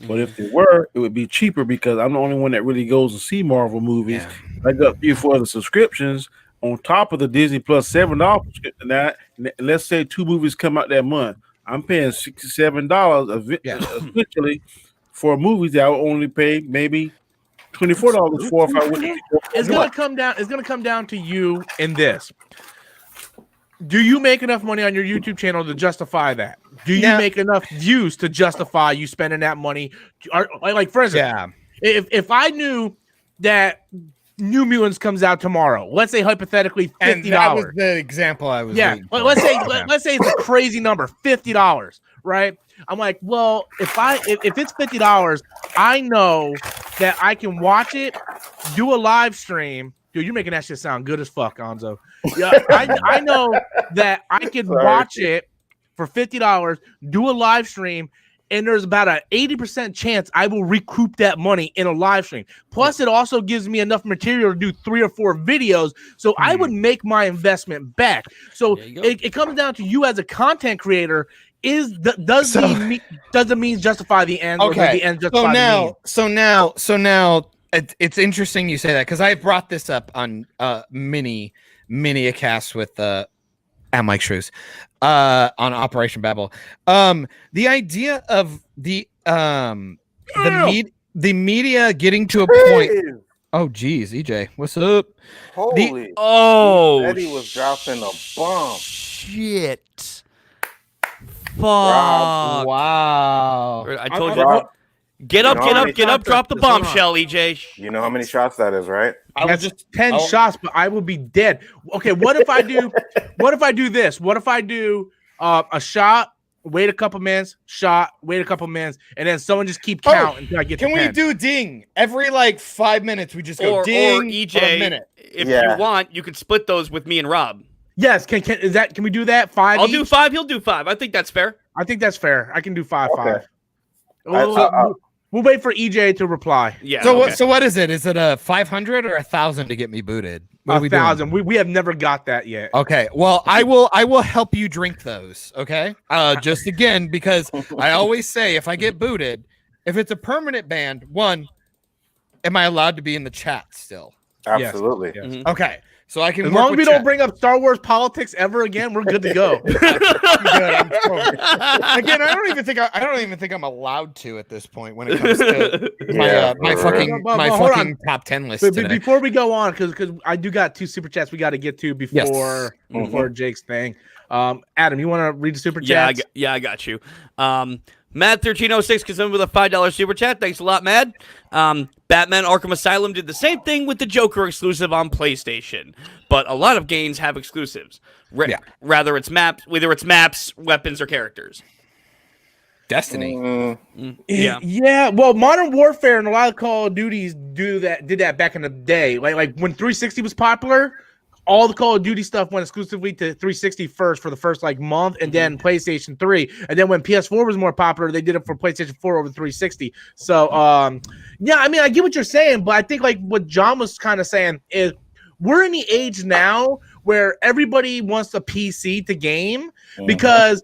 But if they were, it would be cheaper because I'm the only one that really goes to see Marvel movies. I got a few for the subscriptions on top of the Disney Plus $7 subscription. Now, let's say 2 movies come out that month. I'm paying $67 essentially for movies that I would only pay maybe $24 for if I went. It's gonna come down. It's gonna come down to you in this. Do you make enough money on your YouTube channel to justify that? Do you make enough views to justify you spending that money? Like for instance, if I knew that New Mutants comes out tomorrow, let's say hypothetically $50. And that was the example I was. Let's say it's a crazy number, $50, right? I'm like, well, if it's $50, I know that I can watch it, do a live stream. Dude, you're making that shit sound good as fuck, Anzo. Yeah, I know that I could watch it for $50, do a live stream, and there's about an 80% chance I will recoup that money in a live stream. Plus, it also gives me enough material to do 3 or 4 videos, so I would make my investment back. So it comes down to you as a content creator. Does the means justify the end? Okay. Or does the end justify the means? So now. It's interesting you say that because I brought this up on mini a cast with at Mike Shrews on Operation Babel. The idea of the media getting to a point. Oh geez, EJ, what's up? Eddie was dropping a bomb. Shit. Fuck. Wow. I told you. Get up, drop the bombshell, EJ. You know how many shots that is, right? That's just 10 shots, but I will be dead. Okay, what if I do this? What if I do a shot wait a couple minutes, shot, wait a couple minutes, and then someone just keep count until I get to Can we 10. do ding every like 5 minutes? We just go ding or for a EJ, minute. if Yeah. you want, you could split those with me and Rob. Yes, can we do that? 5 I'll each? do 5. He'll do 5. I think that's fair. I think that's fair. I can do 5. Okay. We'll wait for EJ to reply. Yeah. So okay. what is it? Is it a 500 or 1,000 to get me booted? What are we doing? 1,000. We have never got that yet. Okay. Well, I will help you drink those. Okay. Just again, because I always say if I get booted, if it's a permanent ban, one, am I allowed to be in the chat still? Absolutely. Yes. Mhm. Okay. So I can As work long as with we don't chat. bring up Star Wars politics ever again, we're good to go. Good, I'm totally- Again, I don't even think I'm allowed to at this point when it comes to my fucking top 10 list But today. before we go on, because I do got 2 super chats we got to get to before Jake's thing. Adam, you want to read the super chats? I got you. Mad1306 consumed with a $5 super chat. Thanks a lot, Mad. Batman Arkham Asylum did the same thing with the Joker exclusive on PlayStation, but a lot of games have exclusives. Whether it's maps, weapons, or characters. Destiny. Yeah. Well, Modern Warfare and a lot of Call of Duties did that back in the day. Like when 360 was popular, all the Call of Duty stuff went exclusively to 360 first for the first like month, and then PlayStation 3. And then when PS4 was more popular, they did it for PlayStation 4 over 360. So, yeah, I mean, I get what you're saying, but I think like what John was kind of saying is we're in the age now where everybody wants a PC to game because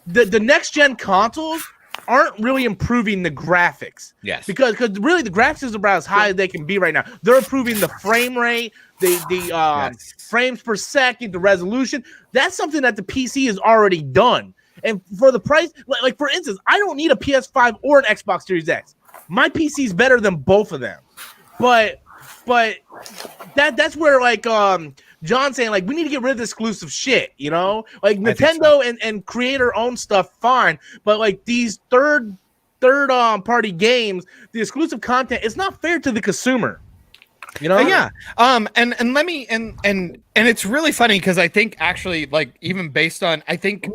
the next gen consoles aren't really improving the graphics. Yes. Because really the graphics is about as high as they can be right now. They're improving the frame rate, the frames per second, the resolution. That's something that the PC has already done. And for the price, like for instance, I don't need a PS5 or an Xbox Series X. My PC is better than both of them. But that's where like John's saying like we need to get rid of the exclusive shit, you know? Like Nintendo and creator own stuff, fine, but like these third party games, the exclusive content, it's not fair to the consumer. You know? Yeah. And let me and it's really funny because I think actually like even based on I think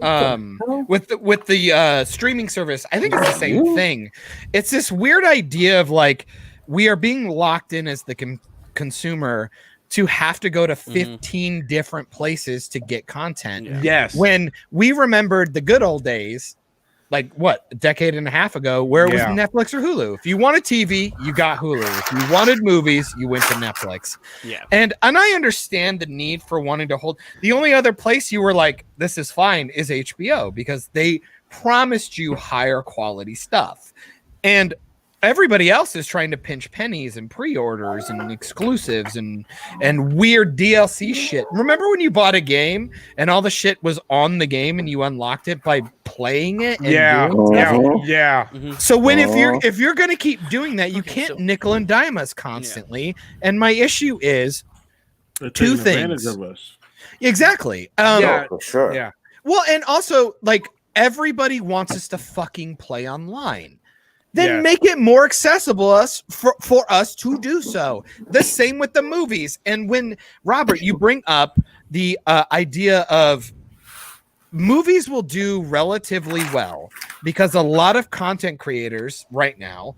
with the streaming service, I think it's the same thing. It's this weird idea of like we are being locked in as the consumer to have to go to 15 different places to get content. Yeah. Yes. When we remembered the good old days, like what, a decade and a half ago, where it was Netflix or Hulu. If you wanted TV, you got Hulu. If you wanted movies, you went to Netflix. Yeah. And I understand the need for wanting to hold. The only other place you were like, this is fine, is HBO because they promised you higher quality stuff. And everybody else is trying to pinch pennies and pre-orders and exclusives and weird DLC shit. Remember when you bought a game and all the shit was on the game and you unlocked it by playing it? And Yeah. So when if you're gonna keep doing that, you can't nickel and dime us constantly. Yeah. And my issue is two things. Of us. Exactly. For sure. Yeah. Well, and also like everybody wants us to fucking play online. Then make it more accessible for us to do so. The same with the movies. And when, Robert, you bring up the idea of movies will do relatively well because a lot of content creators right now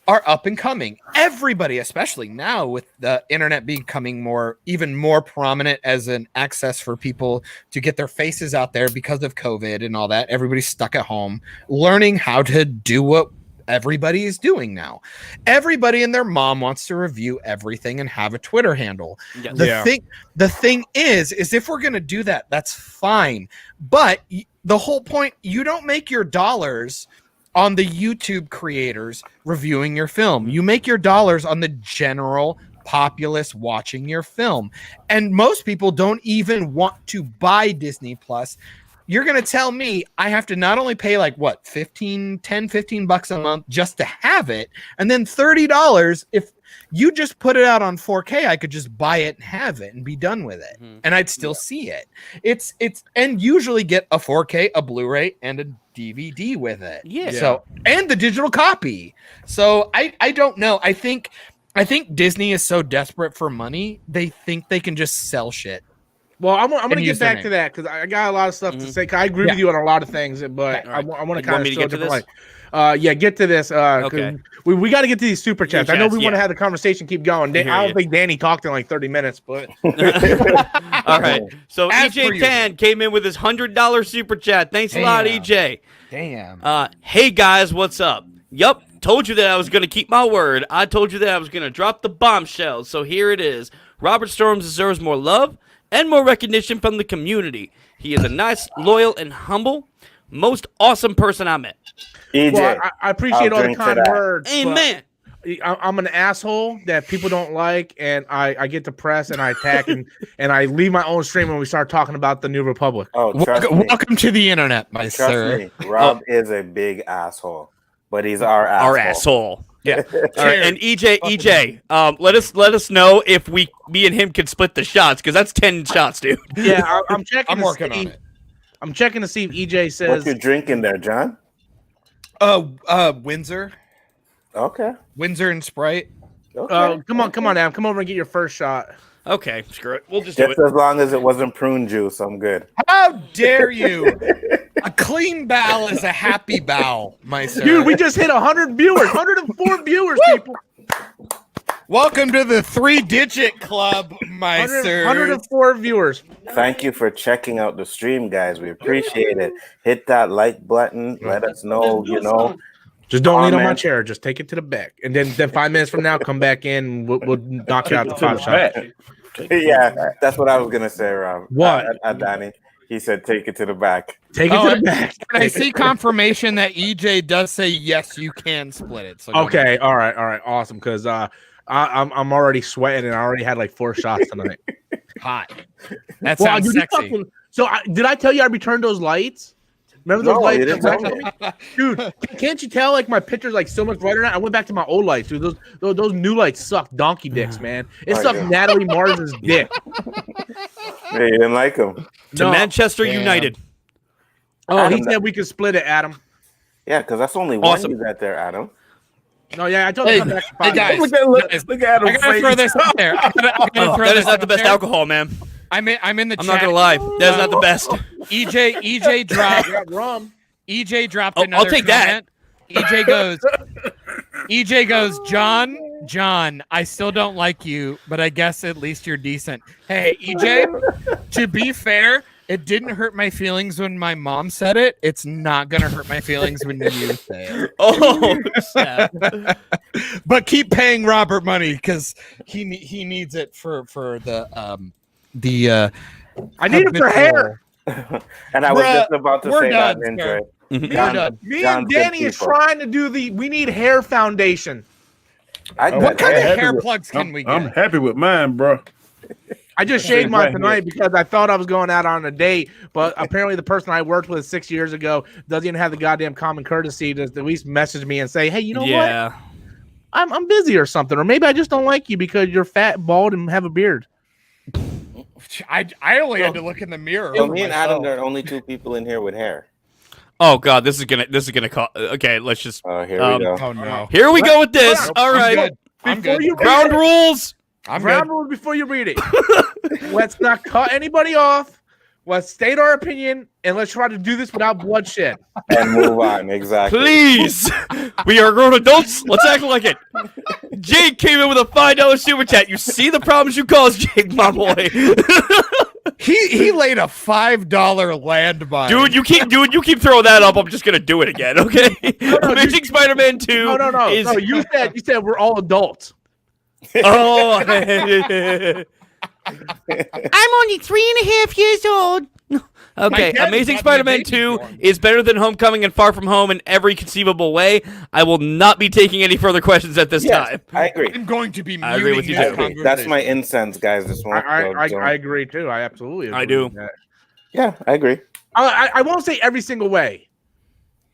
are up and coming. Everybody, especially now with the internet becoming even more prominent as an access for people to get their faces out there because of COVID and all that. Everybody's stuck at home learning how to do what everybody is doing now. Everybody and their mom wants to review everything and have a Twitter handle. The thing is if we're going to do that, that's fine. But the whole point, you don't make your dollars on the YouTube creators reviewing your film. You make your dollars on the general populace watching your film. And most people don't even want to buy Disney Plus. You're going to tell me I have to not only pay like what, $15 a month just to have it, and then $30 if you just put it out on 4K, I could just buy it and have it and be done with it. And I'd still see it. It's and usually get a 4K, a Blu-ray, and a DVD with it. Yeah. So and the digital copy. So I don't know. I think Disney is so desperate for money, they think they can just sell shit. Well, I'm gonna get back username. to that because I got a lot of stuff to say. 'Cause I agree with you on a lot of things, but I want to You kind want of me to still get to different this? light. Yeah, get to this. 'Cause Okay. we got to get to these super chats. I know chats, we want to yeah. have the conversation keep going. I hear I don't you. think Danny talked in like 30 minutes, but All right. So As per EJ Tan came in with his $100 super chat. Thanks a lot, Damn. EJ. Damn. Hey guys, what's up? Yup, told you that I was gonna keep my word. I told you that I was gonna drop the bombshell. So here it is. Robert Storms deserves more love and more recognition from the community. He is a nice, loyal, and humble, most awesome person I met. EJ, well, I appreciate I'll all the drink to kind that. words. but Amen. I'm an asshole that people don't like, and I get depressed and I attack and I leave my own stream when we start talking about the New Republic. Oh, trust me. Welcome to the internet, my Trust sir. me. Rob is a big asshole, but he's our asshole. Our asshole. Yeah. All right, and EJ, let us know if me and him can split the shots because that's 10 shots, dude. Yeah, I'm checking. I'm working on it. I'm checking to see if EJ What says. you drinking there, John? Windsor Okay. and Sprite. Okay. Come on, Adam. Come over and get your first shot. Okay, screw it. We'll just do Just it. as long as it wasn't prune juice, I'm good. How dare you? A clean bow is a happy bow, my sir. Dude, we just hit 100 viewers, 104 viewers, people. Welcome to the 3-digit club, my sir. 104 viewers. Thank you for checking out the stream, guys. We appreciate it. Hit that like button. Let us know, Just don't lean on my Comment. chair. Just take it to the back, and then 5 minutes from now, come back in. And we'll knock you out the 5 shot. Yeah, that's what I was gonna say, Rob. What? Danny? He said, "Take it to the back." Take it to the back. And I see confirmation that EJ does say yes, you can split it. So go Okay, all right, awesome. Because I'm already sweating, and I already had like 4 shots tonight. hot. That Well, sounds dude, you sexy. fucking- so did I tell you I returned those lights? Remember those No, lights? you didn't that tell wrecked me? Dude, can't you tell like my picture's like so much brighter now? I went back to my old lights, dude. Those new lights suck donkey dicks, man. It Oh, sucked yeah. Natalie Mars's dick. Hey, you didn't like him? To No. Manchester Damn. United. Oh, he Adam, said we could split it, Adam. Yeah, because that's only Awesome. one you got there, Adam. No, yeah, I told him Hey, to come back to hey, 5 guys. minutes. Look at him. I gotta throw this out there. I gotta throw That this is not the out best there. alcohol, man. I'm in the I'm chat. not gonna lie. That is not the best. EJ dropped. I got rum. EJ dropped Oh, I'll another take that. comment. EJ goes, John, I still don't like you, but I guess at least you're decent. Hey, EJ, to be fair, it didn't hurt my feelings when my mom said it. It's not gonna hurt my feelings when you say it. Oh, snap. But keep paying Robert money because he needs it for the I need it for hair. And I was Bruh, just about to we're say done, that, sir. Ninja. Mhm. John- Me John's and good Danny is people. trying to do we need hair foundation. I got What kind of hair. hair plugs can we I'm get? happy with mine, bro. I just That's shaved mine right here. tonight because I thought I was going out on a date, but apparently the person I worked with 6 years ago doesn't even have the goddamn common courtesy to at least message me and say, "Hey, you know what? Yeah. I'm busy or something, or maybe I just don't like you because you're fat, bald, and have a beard." I only had to look in the mirror. So for me and Adam myself. are the only 2 people in here with hair. Oh god, this is gonna call. Okay, let's just. Here Um, we go. Oh no. Here we go with this. Nope, All I'm right. good. I'm Before good. you Ground rules. I'm Ground good. rules before you read it. Let's not cut anybody off. Let's state our opinion, and let's try to do this without bloodshed. And move on. Exactly. Please. We are grown adults. Let's act like it. Jake came in with a $5 super chat. You see the problems you caused, Jake, my boy. He laid a $5 landmine. Dude, you keep throwing that up. I'm just gonna do it again, okay? Amazing Spider-Man 2 No. is No, you said we're all adults. Oh. I'm only 3.5 years old. Okay, dad Amazing got me a Spider-Man baby 2 born. is better than Homecoming and Far From Home in every conceivable way. I will not be taking any further questions at this Yes, time. I agree. I'm going to be I agree muting with you this too. conversation. That's my incense, guys. This one. I agree too. I absolutely agree I do. with that. Yeah, I agree. I won't say every single way.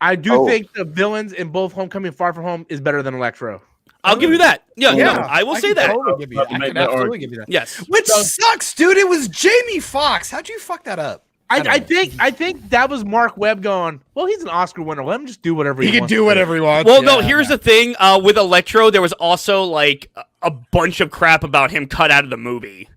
I do Oh. think the villains in both Homecoming and Far From Home is better than Electro. I'll give you that. Yeah, Yeah, no, I will say can that. totally give you that. I Make can that absolutely argument. give you that. Yes. Which sucks, dude. It was Jamie Foxx. How'd you fuck that up? I think that was Mark Webb going, well, he's an Oscar winner. Let him just do whatever he, He can wants do to whatever he wants. Well, no, Yeah. here's the thing. With Electro, there was also like a bunch of crap about him cut out of the movie.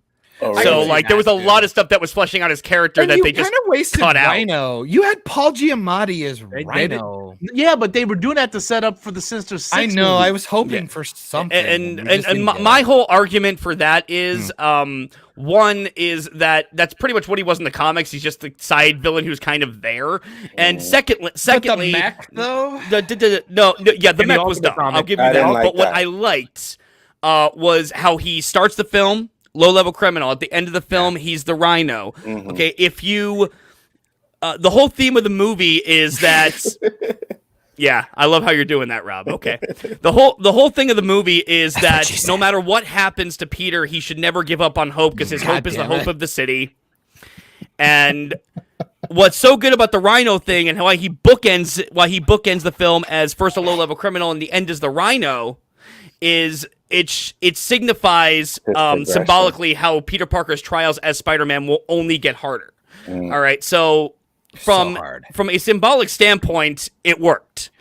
Oh, So really? like there was a lot of stuff that was fleshing out his character And that you they just kind of wasted cut out. Rhino. You had Paul Giamatti as They did. Rhino. Yeah, but they were doing that to set up for the Sinister Six. I know. movie. I was hoping Yeah. for something. And we just didn't get my it. whole argument for that is one is that's pretty much what he was in the comics. He's just the side villain who's kind of there. And secondly, But the mech, though? the In the mech was Ultimate dumb. comic, I'll give you I that. didn't like But what that. I liked was how he starts the film, low-level criminal. At the end of the film, he's the Rhino. Mhm. Okay, if you the whole theme of the movie is that yeah, I love how you're doing that, Rob. Okay. The whole thing of the movie is that no matter what happens to Peter, he should never give up on hope because his hope is the hope of the city. And what's so good about the Rhino thing and why he bookends the film as first a low-level criminal and the end is the Rhino is it signifies progression. symbolically how Peter Parker's trials as Spider-Man will only get harder. All right. So from a symbolic standpoint, it worked.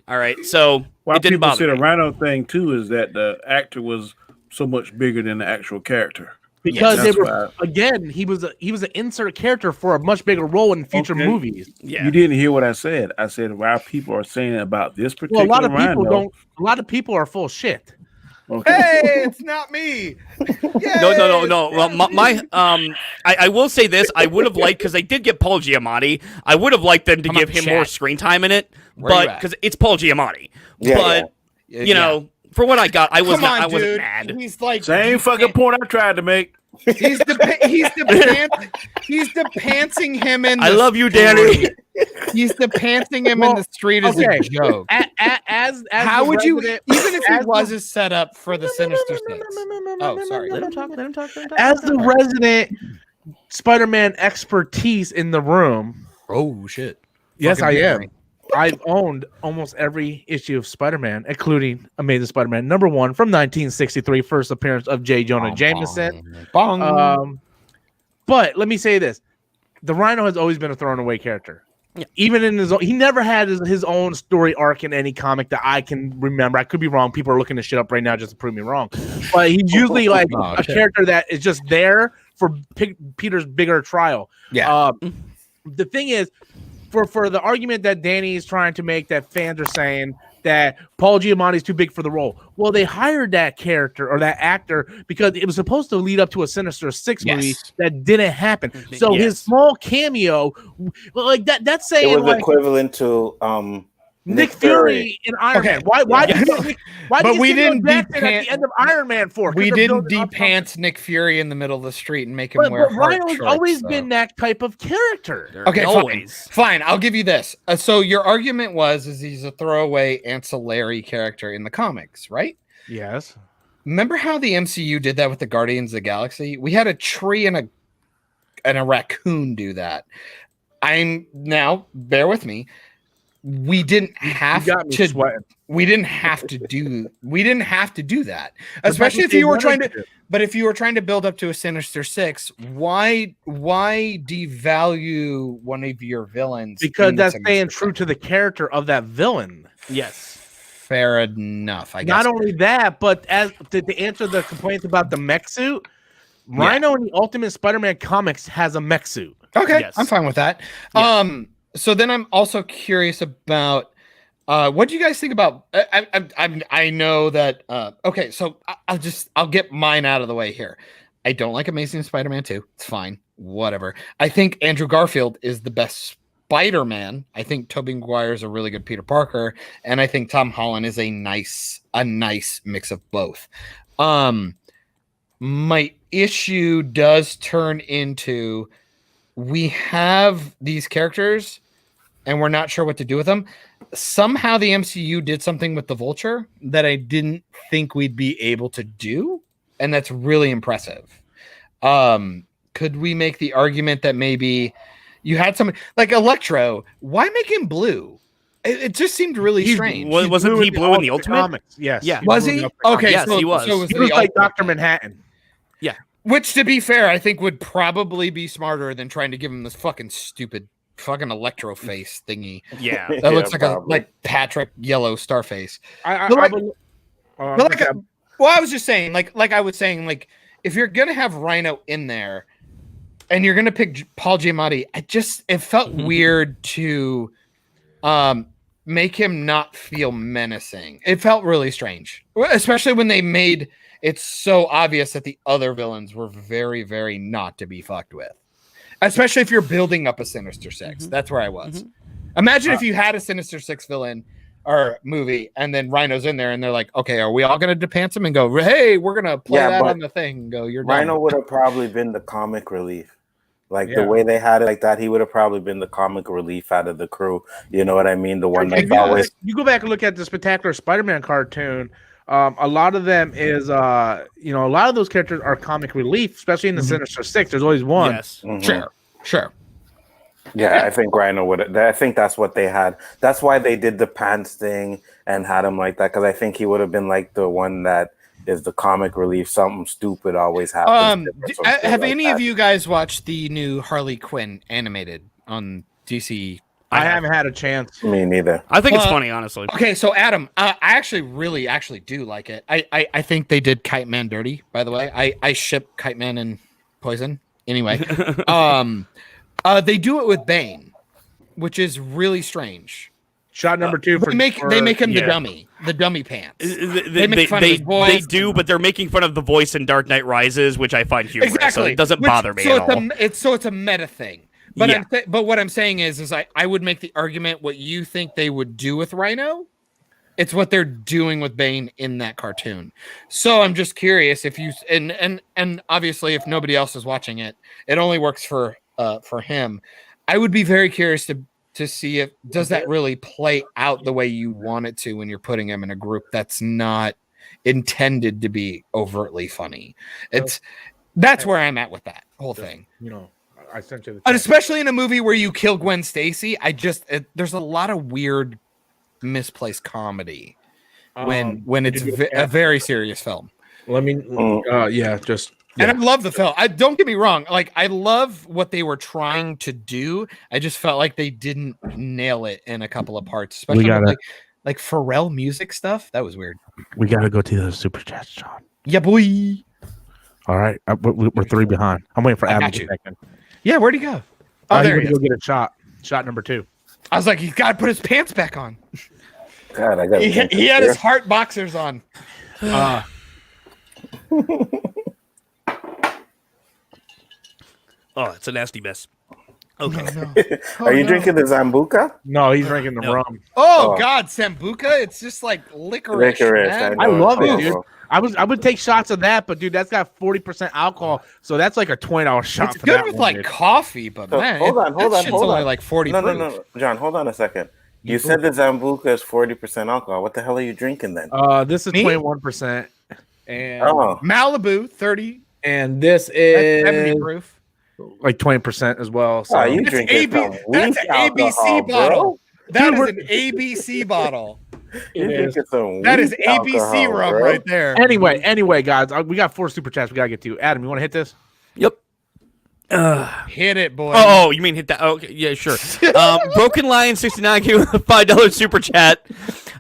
All right, so Why it didn't people bother say the me. Rhino thing too is that the actor was so much bigger than the actual character. because they That's were why- again he was an insert character for a much bigger role in future Okay. movies. Yeah, You didn't hear what I said. I said why people are saying about this Well, particular a lot of people Rhino. don't. A lot of people are full of shit. Okay. Hey, it's not me. no. Well, I will say this: I would have liked because they did get Paul Giamatti. I would have liked them to Come give on, him chat. more screen time in it, Where you but at? because it's Paul Giamatti. Yeah, but you know, for what I got, I Come on, wasn't dude. mad. He's like Same fucking point I tried to make. He's pantsing him in. I the love you, street. Danny. He's pantsing him in Well, the street as okay. a joke. As How the would you, resident- even if as it was the- a setup for the Sinister Six? Oh, sorry. Let him talk. Let him talk. as the resident Spider-Man expertise in the room? Oh shit! Yes, I Fucking am. memory. I've owned almost every issue of Spider-Man, including Amazing Spider-Man #1 from 1963, first appearance of J. Jonah Jameson. Bong. But let me say this: the Rhino has always been a thrown away character. Yeah. Even in his own, he never had his own story arc in any comic that I can remember. I could be wrong. People are looking this shit up right now just to prove me wrong. But he's usually like Oh, a shit. character that is just there for Peter's bigger trial. Yeah. The thing is, for the argument that Danny is trying to make, that fans are saying that Paul Giamatti is too big for the role. Well, they hired that character or that actor because it was supposed to lead up to a Sinister Six movie Yes. that didn't happen. So Yes. his small cameo, like that's It saying was like equivalent to Nick Fury in Iron Okay. Man. Why? Yeah. Did you, why But did we you didn't Jackson at depan- the end of Iron Man 4? We 'Cause they're didn't building up something. depants Nick Fury in the middle of the street and make him But wear heart Rhino's shorts, always though. been that type of character. Okay, always. Fine. I'll give you this. So your argument is he's a throwaway ancillary character in the comics, right? Yes. Remember how the MCU did that with the Guardians of the Galaxy? We had a tree and a raccoon do that. Bear with me. We didn't have You got me to. sweating. We didn't have to do. We didn't have to do that, especially if you were trying to. But if you were trying to build up to a Sinister Six, why devalue one of your villains? Because in the that's Sinister staying Six? true to the character of that villain. Yes. Fair enough. I guess. Not only that, but as to answer the complaints about the mech suit, Rhino in the Ultimate Spider-Man comics has a mech suit. Okay, Yes. I'm fine with that. Yeah. So then I'm also curious about what do you guys think about? I know that. Okay, so I'll get mine out of the way here. I don't like Amazing Spider-Man 2. It's fine, whatever. I think Andrew Garfield is the best Spider-Man. I think Tobey Maguire is a really good Peter Parker, and I think Tom Holland is a nice mix of both. My issue does turn into we have these characters and we're not sure what to do with them. Somehow the MCU did something with the Vulture that I didn't think we'd be able to do, and that's really impressive. Could we make the argument that maybe you had someone like Electro? Why make him blue? It just seemed really strange. Wasn't he blue in the Ultimate? Comics. Yes. Yeah. Was he? Okay, Yes, he was. So He the was like Ultimate. Dr. Manhattan. Which, to be fair, I think would probably be smarter than trying to give him this fucking stupid fucking Electro face thingy. Yeah. That looks like probably. like Patrick Yellow Starface. I But like- believe- But like, well, I was just saying, like I was saying, like if you're gonna have Rhino in there, and you're gonna pick Paul Giamatti, it felt weird to make him not feel menacing. It felt really strange, especially when they made it so obvious that the other villains were very, very not to be fucked with. Especially if you're building up a Sinister Six. That's where I was. Imagine if you had a Sinister Six villain or movie, and then Rhino's in there, and they're like, "Okay, are we all gonna depants him and go, hey, we're gonna play that on the thing?" And go, "You're done." Rhino would have probably been the comic relief. Like the way they had it like that, he would have probably been the comic relief out of the crew. You know what I mean? The one that's always. You go back and look at the Spectacular Spider-Man cartoon. A lot of them is, a lot of those characters are comic relief, especially in the Sinister Six. There's always one. Yes. Sure. Yeah, I think Rhino would. I think that's what they had. That's why they did the pants thing and had him like that, because I think he would have been like the one that is the comic relief. Something stupid always happens. Have any of you guys watched the new Harley Quinn animated on DC? I haven't had a chance. Me neither. I think it's funny, honestly. Okay, so Adam, I actually really do like it. I think they did Kite Man dirty, by the way. I ship Kite Man and Poison. Anyway, they do it with Bane, which is really strange. Shot number 2 they make him the dummy pants. They make fun of his voice. They do, but they're making fun of the voice in Dark Knight Rises, which I find humorous. Exactly. So it doesn't bother me at all. It's a meta thing. But but what I'm saying is I would make the argument what you think they would do with Rhino. It's what they're doing with Bane in that cartoon. So I'm just curious if you and obviously if nobody else is watching it, it only works for him. I would be very curious to see if does that really play out the way you want it to when you're putting him in a group that's not intended to be overtly funny. That's where I'm at with that whole thing. I sent you and especially in a movie where you kill Gwen Stacy, there's a lot of weird misplaced comedy when it's a very serious film. Let me And I love the film. Don't get me wrong. Like, I love what they were trying to do. I just felt like they didn't nail it in a couple of parts, especially with like Pharrell music stuff. That was weird. We gotta go to the super chats, John. Yeah, boy. All right, we're 3 behind. I'm waiting for Adam to second. Yeah, where'd he go? Oh, there he is. Go get a shot. Shot number 2. I was like, he's got to put his pants back on. God, I got. He had his heart boxers on. Oh, it's a nasty mess. Okay. No. Are you drinking the Zambuca? No, he's drinking the rum. Oh God, Sambuca! It's just like licorice. I love it, dude. I would take shots of that, but dude, that's got 40% alcohol, so that's like a $20 shot. It's good with like coffee, but man, hold on. Only like 40. No, John, hold on a second. You said the Zambuca is 40% alcohol. What the hell are you drinking then? This is 21%, and Malibu 30, and this is 70 proof, like 20% as well. So you drinking that's an ABC bottle. That is an ABC bottle. That is ABC rum right there. Anyway, guys, we got 4 super chats we gotta get to. Adam, you want to hit this? Yep. Hit it, boy. Oh, you mean hit that? Okay, yeah, sure. Broken Lion 69 gave a $5 super chat.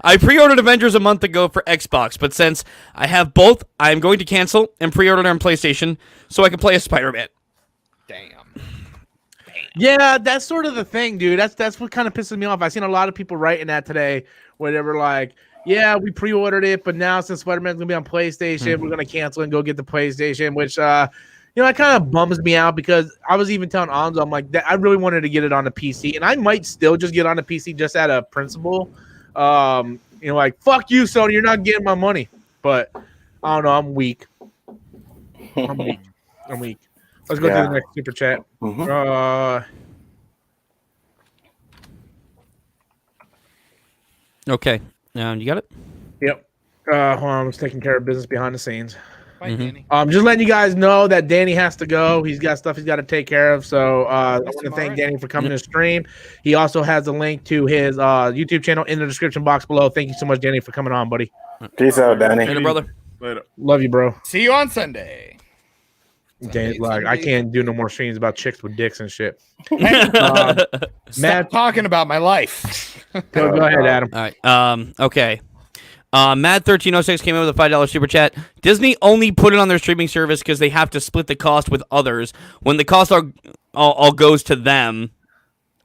I pre-ordered Avengers a month ago for Xbox, but since I have both, I'm going to cancel and pre-order it on PlayStation so I can play as Spider-Man. Damn. Yeah, that's sort of the thing, dude. That's what kind of pisses me off. I've seen a lot of people writing that today, where they were like, "Yeah, we pre-ordered it, but now since Spider-Man's gonna be on PlayStation, we're gonna cancel and go get the PlayStation." Which, it kind of bums me out because I was even telling Anzo, I'm like, I really wanted to get it on the PC, and I might still just get on the PC just out of principle. Like, fuck you, Sony, you're not getting my money. But I don't know, I'm weak. I'm weak. Let's go to the next super chat. Okay. You got it? Yep. Hold on, I was taking care of business behind the scenes. Bye, Danny. Just letting you guys know that Danny has to go. He's got stuff he's got to take care of. So I want to thank Danny for coming to stream. He also has a link to his YouTube channel in the description box below. Thank you so much, Danny, for coming on, buddy. Peace out, Danny. Later, brother. Later. Love you, bro. See you on Sunday. Danny's like, I can't do no more streams about chicks with dicks and shit. Stop talking about my life. Go ahead, Adam. All right. Okay. Mad1306 came in with a $5 super chat. Disney only put it on their streaming service because they have to split the cost with others. When the cost all goes to them,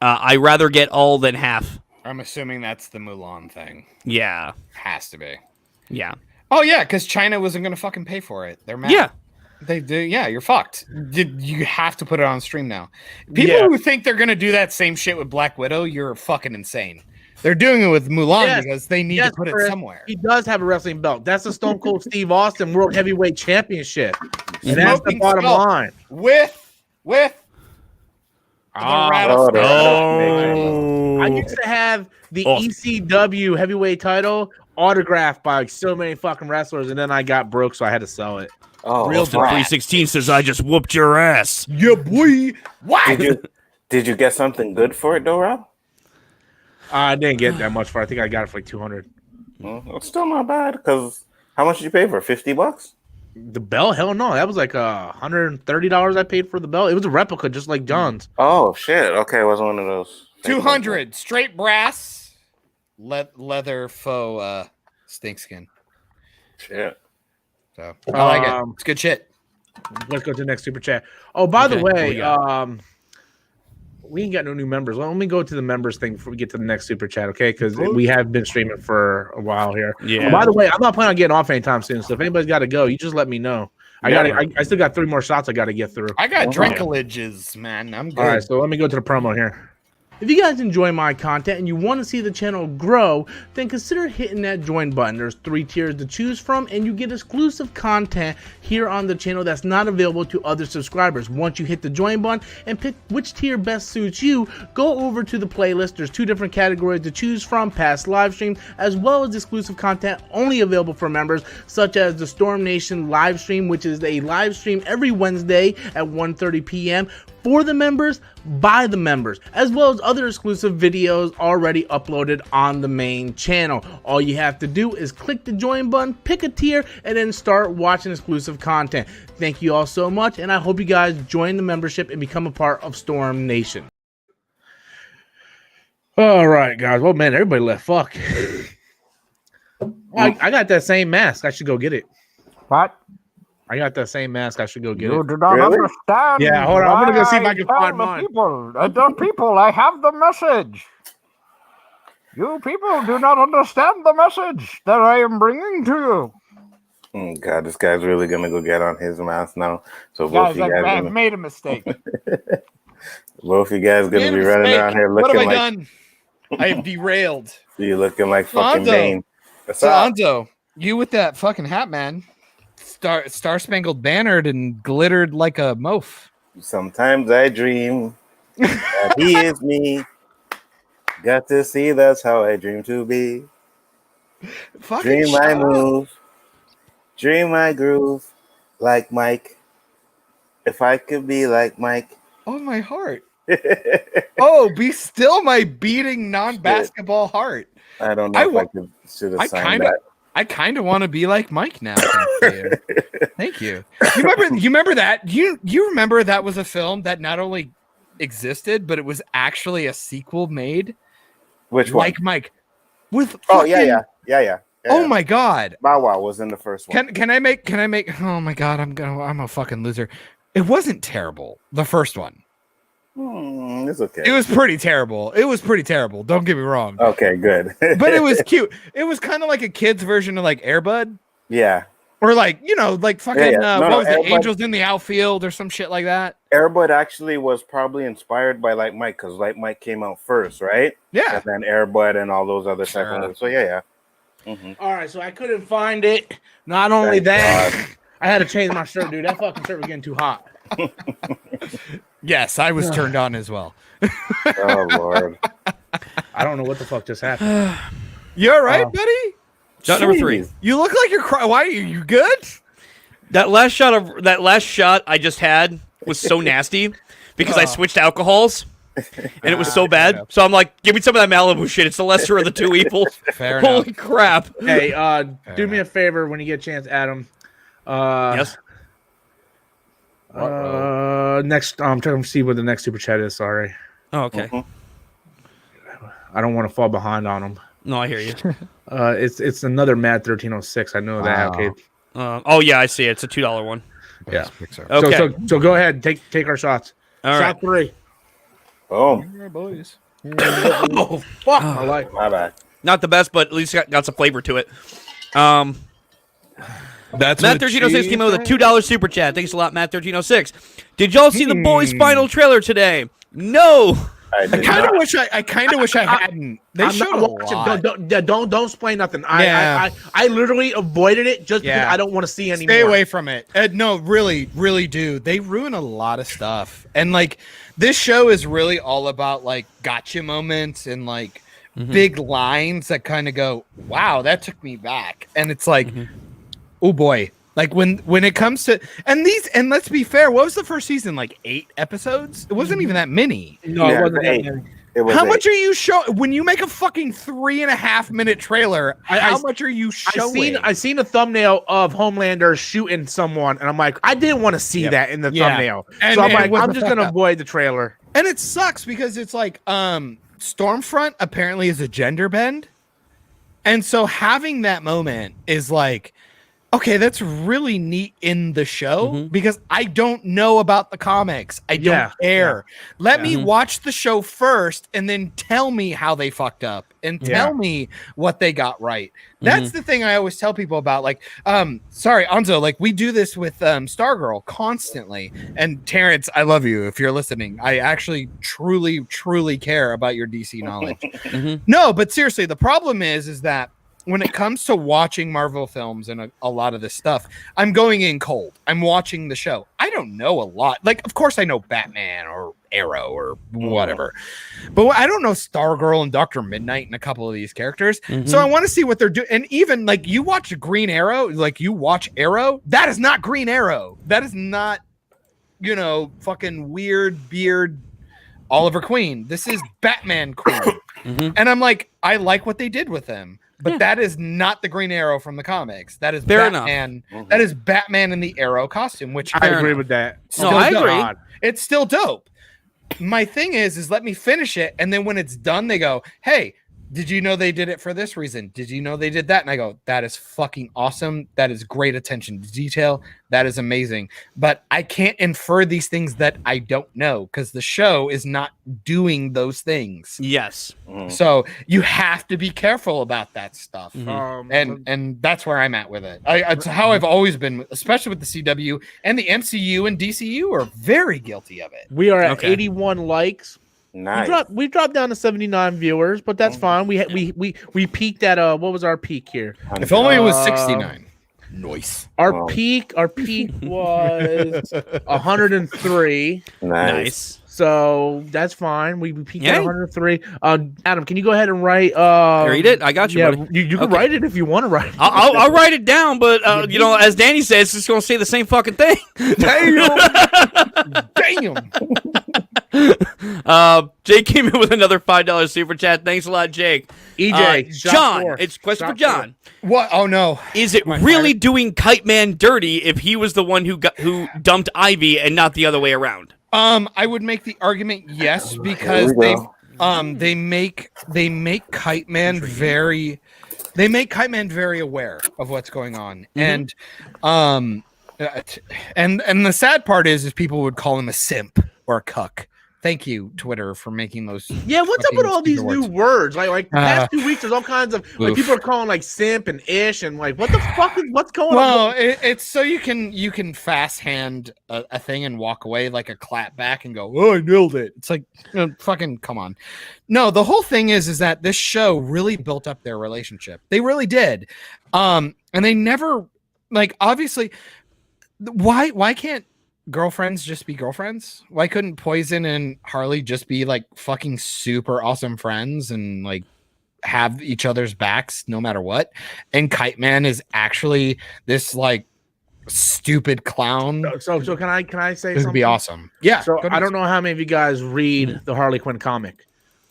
I rather get all than half. I'm assuming that's the Mulan thing. Yeah. Has to be. Yeah. Oh, yeah, because China wasn't going to fucking pay for it. They're mad. Yeah. They do. Yeah, you're fucked. You have to put it on stream now. People who think they're going to do that same shit with Black Widow, you're fucking insane. They're doing it with Mulan because they need to put it somewhere. He does have a wrestling belt. That's the Stone Cold Steve Austin World Heavyweight Championship. And that's the bottom line. With rattlesnake. I used to have the ECW heavyweight title autographed by so many fucking wrestlers, and then I got broke, so I had to sell it. Oh, Real 316 says I just whooped your ass. Yeah, boy. What? Did you get something good for it, though, Rob? I didn't get that much for it. I think I got it for like $200. Well, it's still not bad, because how much did you pay for it? $50? The belt? Hell no. That was like $130 I paid for the belt. It was a replica, just like John's. Oh, shit. Okay, it wasn't one of those. 200 straight brass, leather faux stink skin. Shit. So I like it. It's good shit. Let's go to the next super chat. Oh, by the way, we ain't got no new members. Well, let me go to the members thing before we get to the next super chat, okay? Because we have been streaming for a while here. Yeah. Oh, by the way, I'm not planning on getting off anytime soon. So if anybody's got to go, you just let me know. I still got 3 more shots I got to get through. I got drinkalages, man. I'm good. All right, so let me go to the promo here. If you guys enjoy my content and you want to see the channel grow, then consider hitting that join button. There's 3 tiers to choose from, and you get exclusive content here on the channel that's not available to other subscribers. Once you hit the join button and pick which tier best suits you, go over to the playlist. There's 2 different categories to choose from: past live streams as well as exclusive content only available for members, such as the Storm Nation live stream, which is a live stream every Wednesday at 1:30 p.m. for the members, by the members, as well as other exclusive videos already uploaded on the main channel. All you have to do is click the join button, pick a tier, and then start watching exclusive content. Thank you all so much, and I hope you guys join the membership and become a part of Storm Nation. All right, guys. Well, man, everybody left. Fuck. I got that same mask. I should go get it. What? I got that same mask. I should go get You it. do not understand. Yeah, hold on. I'm gonna go see if I can tell find the mine. The people, I have the message. You people do not understand the message that I am bringing to you. Oh, God, this guy's really gonna go get on his mask now. So both Guys, you guys, I've made a mistake. both you guys gonna be running around here What looking have I like done? I have derailed. you looking like fucking Lonzo. Bane. What's up? Alonzo, you with that fucking hat, man. Star Spangled Bannered and glittered like a moaf. Sometimes I dream that he is me. Got to see that's how I dream to be. Fucking Dream I shut up. move. Dream I groove like Mike. If I could be like Mike. Oh, my heart. Oh, be still my beating non-basketball heart. I don't know if I should have signed that. I kind of want to be like Mike now. Thank you. You remember that? You remember that was a film that not only existed, but it was actually a sequel made? Which one? Like Mike. With yeah. Oh my god. Bow Wow was in the first one. Can I make oh my god, I'm a fucking loser. It wasn't terrible, the first one. It's okay. It was pretty terrible. Don't get me wrong. Okay, good. But it was cute. It was kind of like a kid's version of like Air Bud. Yeah. Or like, like fucking Yeah. what was it? Air Bud- Angels in the Outfield or some shit like that. Air Bud actually was probably inspired by Like Mike, because Like Mike came out first, right? Yeah. And then Air Bud and all those other type of movies. So yeah. All right, so I couldn't find it. Not only that, I had to change my shirt, dude. That fucking shirt was getting too hot. Yes, I was turned on as well. Oh Lord. I don't know what the fuck just happened. You all right, buddy? Shot number 3. You look like you're crying. Why are you good? That last shot I just had was so nasty because I switched alcohols and it was so bad. So I'm like, give me some of that Malibu shit. It's the lesser of the 2 evils. Fair Holy enough. crap. Hey, do me a favor when you get a chance, Adam. Yes. Next, I'm trying to see what the next super chat is. Sorry, Oh, okay. I don't want to fall behind on them. No, I hear you. It's another Mad 1306. I know that. Wow. Okay. Oh yeah, I see it. It's a $2 one. Yeah. Pixar. Okay. So go ahead. Take our shots. All Shot 3. Boom. Yeah, boys. Oh fuck my life. My bad. Not the best, but at least got some flavor to it. That's Matt 1306 came out with a $2 super chat. Thanks a lot, Matt 1306. Did y'all see the boys' final trailer today? No. I I did kind of not. wish I hadn't. They I'm showed not a watching. lot. Don't explain nothing. Yeah. I literally avoided it just because Yeah. I don't want to see anymore. Stay away from it. No, really, really do. They ruin a lot of stuff. And like this show is really all about like gotcha moments and like big lines that kind of go, wow, that took me back. And it's like, oh boy. Like when it comes to and let's be fair, what was the first season? Like 8 episodes? It wasn't even that many. No, Yeah, it wasn't. eight. It was How eight. much are you showing when you make a fucking 3.5 minute trailer? How much are you showing? I seen a thumbnail of Homelander shooting someone, and I'm like, I didn't want to see that in the thumbnail. And- so I'm and like, what I'm the just fuck gonna up? avoid the trailer. And it sucks because it's like Stormfront apparently is a gender bend. And so having that moment is like, okay, that's really neat in the show because I don't know about the comics. I don't care. Let me watch the show first and then tell me how they fucked up and tell me what they got right. That's the thing I always tell people about. Like, sorry, Anzo, like we do this with Stargirl constantly. And Terrence, I love you if you're listening. I actually truly care about your DC knowledge. No, but seriously, the problem is that when it comes to watching Marvel films and a lot of this stuff, I'm going in cold. I'm watching the show. I don't know a lot. Like, of course, I know Batman or Arrow or whatever, but I don't know Stargirl and Dr. Midnight and a couple of these characters. So I want to see what they're doing. And even like you watch Green Arrow, like you watch Arrow, that is not Green Arrow. That is not, fucking weird beard Oliver Queen. This is Batman Queen. And I'm like, I like what they did with him. But that is not the Green Arrow from the comics. That is Fair Batman. That is Batman in the Arrow costume, which I agree with that. No, I agree. it's still dope. My thing is let me finish it, and then when it's done, they go, "Hey, did you know they did it for this reason? Did you know they did that?" And I go, "That is fucking awesome. That is great attention to detail. That is amazing." But I can't infer these things that I don't know because the show is not doing those things. Yes. So you have to be careful about that stuff. Mm-hmm. And that's where I'm at with it. It's how I've always been, especially with the CW and the MCU and DCU are very guilty of it. We are at Okay. 81 likes. Nice. We dropped down to 79 viewers, but that's fine. We peaked at what was our peak here? If only it was 69. Nice. Our peak was 103. Nice. So that's fine. We peaked Yay. at 103. Adam, can you go ahead and write? Read it. I got you. Yeah, buddy. you can Okay. write it if you want to write it. I'll write it down, but as Danny says, it's just gonna say the same fucking thing. Damn. Jake came in with another $5 super chat. Thanks a lot, Jake. EJ, shot John, 4. it's question for Shot John. What? Oh no. Is it My really doing Kite Man dirty if he was the one who dumped Ivy and not the other way around? I would make the argument yes because Here we they make Kite Man very aware of what's going on. And and the sad part is people would call him a simp or a cuck. Thank you, Twitter, for making those. Yeah, what's up with all these stupid new words? Like past 2 weeks, there's all kinds of Oof. people are calling like simp and ish and like what the fuck is what's going Well, on? it's so you can fast hand a thing and walk away like a clap back and go, "Oh, I nailed it." It's like, fucking come on. No, the whole thing is that this show really built up their relationship. They really did, and they never obviously. Why can't girlfriends just be girlfriends? Why couldn't Poison and Harley just be like fucking super awesome friends and like have each other's backs no matter what? And Kite Man is actually this like stupid clown. So can I say This would something? be awesome. Yeah. So go I don't know how many of you guys read the Harley Quinn comic.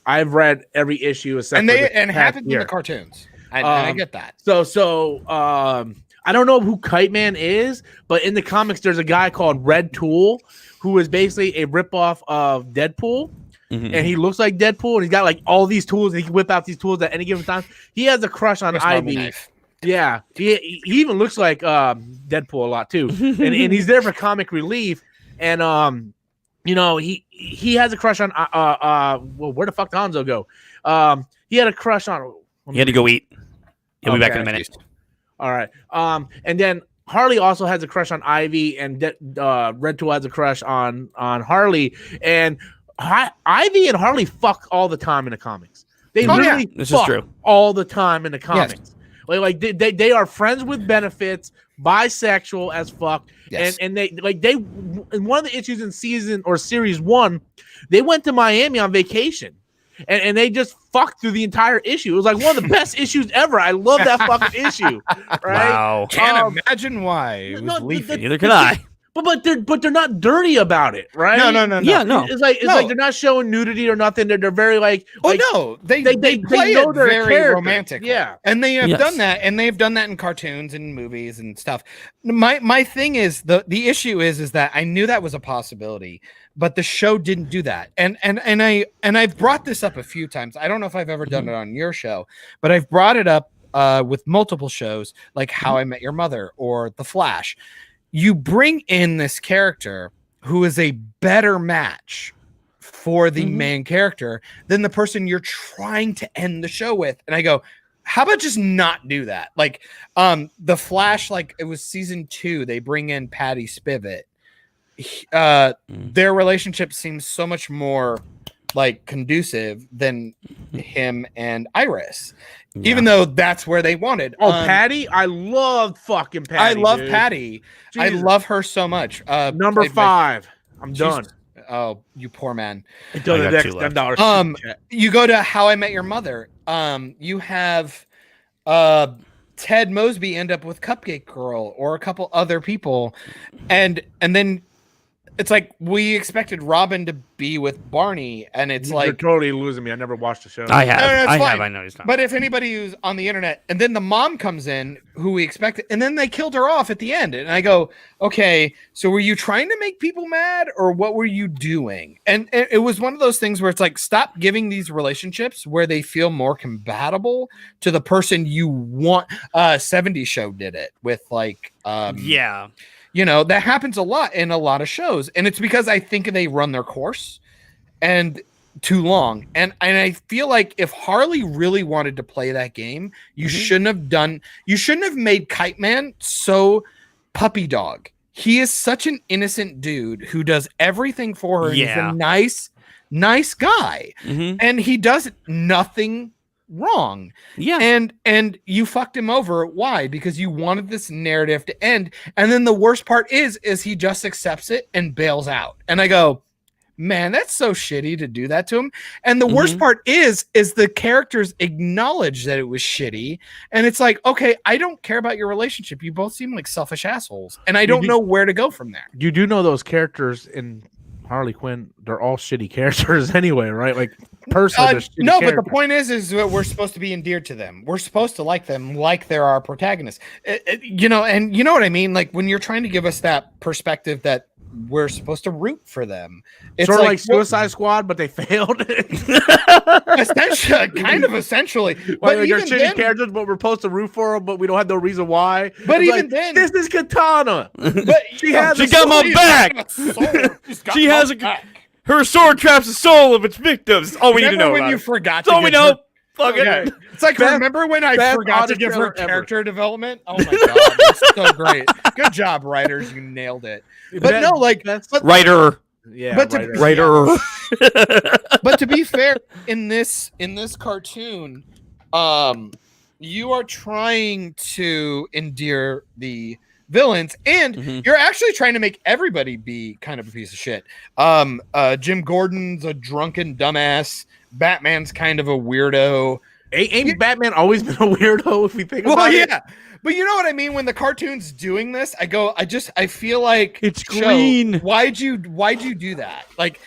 I've read every issue except and for they the and have past it in year. the cartoons. And I get that. So I don't know who Kite Man is, but in the comics there's a guy called Red Tool who is basically a ripoff of Deadpool. and he looks like Deadpool, and he's got like all these tools, and he can whip out these tools at any given time. He has a crush on Ivy. Yeah, he even looks like Deadpool a lot too, and he's there for comic relief, and you know he has a crush on well, where the fuck did Hanzo go? He had a crush on. He had to go eat. He'll be back in a minute. All right, and then Harley also has a crush on Ivy, and Red Tool has a crush on Harley, and Ivy and Harley fuck all the time in the comics. They literally this fuck is true. all the time in the comics. Yes. Like they are friends with benefits, bisexual as fuck, and they in one of the issues in series 1, they went to Miami on vacation, and they just fucked through the entire issue. It was like one of the best issues ever. I love that fucking issue. Right? Wow. Can't imagine why. It was leafy. Neither can I. But they're not dirty about it, right? No. Yeah, no. It's like they're not showing nudity or nothing. They're very like. No, they play know it their very character. romantic. Yeah, and they have done that, and they've done that in cartoons and movies and stuff. My thing is the issue is that I knew that was a possibility, but the show didn't do that. And I've brought this up a few times. I don't know if I've ever done it on your show, but I've brought it up with multiple shows like How I Met Your Mother or The Flash. You bring in this character who is a better match for the main character than the person you're trying to end the show with. And I go, how about just not do that? Like The Flash, like it was season 2, they bring in Patty Spivot. Their relationship seems so much more like conducive than him and Iris, even though that's where they wanted. Patty, I love fucking Patty. I love dude. Patty. Jesus. I love her so much. Number 5. I'm done. Oh, you poor man. Until the next $10. You go to How I Met Your Mother. You have Ted Mosby end up with Cupcake Girl or a couple other people, and then it's like we expected Robin to be with Barney, and it's You're like totally losing me. I never watched the show. I have. No, it's fine. I know he's not. But if anybody who's on the internet, and then the mom comes in, who we expected, and then they killed her off at the end, and I go, okay, so were you trying to make people mad, or what were you doing? And it was one of those things where it's like, stop giving these relationships where they feel more compatible to the person you want. 70s Show did it with like, yeah. You know, that happens a lot in a lot of shows. And it's because I think they run their course and too long. And I feel like if Harley really wanted to play that game, you shouldn't have made Kite Man so puppy dog. He is such an innocent dude who does everything for her. Yeah. He's a nice guy. And he does nothing wrong. Yeah. And you fucked him over. Why? Because you wanted this narrative to end. And then the worst part is he just accepts it and bails out. And I go, man, that's so shitty to do that to him. And the worst part is the characters acknowledge that it was shitty. And it's like, okay, I don't care about your relationship. You both seem like selfish assholes. And I don't know where to go from there. You do know those characters in Harley Quinn, they're all shitty characters anyway, right? Like personally, no, but the point is that we're supposed to be endeared to them. We're supposed to like them like they're our protagonists. You know, and you know what I mean? Like when you're trying to give us that perspective that we're supposed to root for them. It's sort of like Suicide Squad, but they failed. essentially. But But they're even shitty then, characters, but we're supposed to root for them, but we don't have no reason why. But It's even like, then- this is Katana. but She has She a got my sword. back. She has her sword traps the soul of its victims. All we need to remember know. when about you it. forgot That's all to we give know. her- Fuck it. Yeah. It's like, Best- remember when I best forgot to honest give her trailer ever. character development? Oh my god, that's so great. Good job, writers. You nailed it. But no, like that's Writer. yeah, but to- writer. Writer. but to be fair, in this cartoon, you are trying to endear the villains, and you're actually trying to make everybody be kind of a piece of shit. Jim Gordon's a drunken dumbass. Batman's kind of a weirdo. Ain't Batman always been a weirdo if we think Well, about it? yeah. But you know what I mean? When the cartoon's doing this, I feel like It's show, green. Why'd you do that? Like,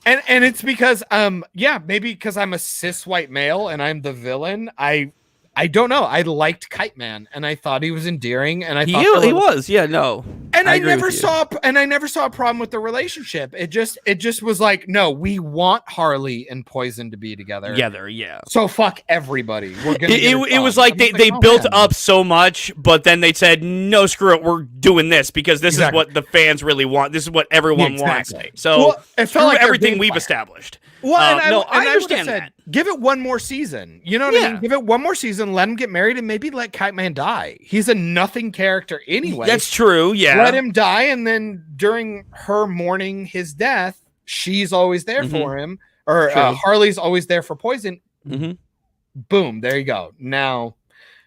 and it's because maybe because I'm a cis white male and I'm the villain. I I don't know. I liked Kite Man, and I thought he was endearing, and I He thought was. Yeah, no. and I agree never with you. saw a problem with the relationship. It just was like, no, we want Harley and Poison to be together. Yeah. So fuck everybody. We're gonna. It was like they built up so much, but then they said, no, screw it, we're doing this because this is what the fans really want. This is what everyone wants. So it felt like everything we've established. Well, I would've understand said, that. Give it one more season. You know what I mean? Give it one more season. Let him get married, and maybe let Kite Man die. He's a nothing character anyway. That's true. Yeah. Let him die, and then during her mourning his death, she's always there for him, or Harley's always there for Poison. Boom. There you go. Now,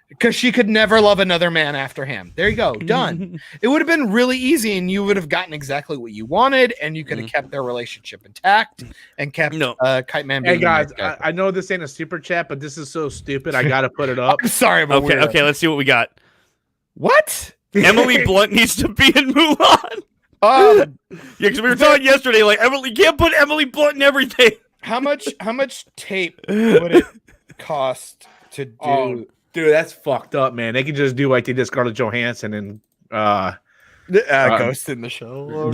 because she could never love another man after him. There you go. Done. It would have been really easy, and you would have gotten exactly what you wanted, and you could have kept their relationship intact and kept Kite Man. Hey guys, I know this ain't a super chat, but this is so stupid. I gotta put it up. I'm sorry, but okay. Let's see what we got. What? Emily Blunt needs to be in Mulan. Yeah, because we were talking yesterday. Like you can't put Emily Blunt in everything. How much tape would it cost to do? Oh, dude, that's fucked up, man. They can just do like they did Scarlett Johansson and Ghost in the Shell.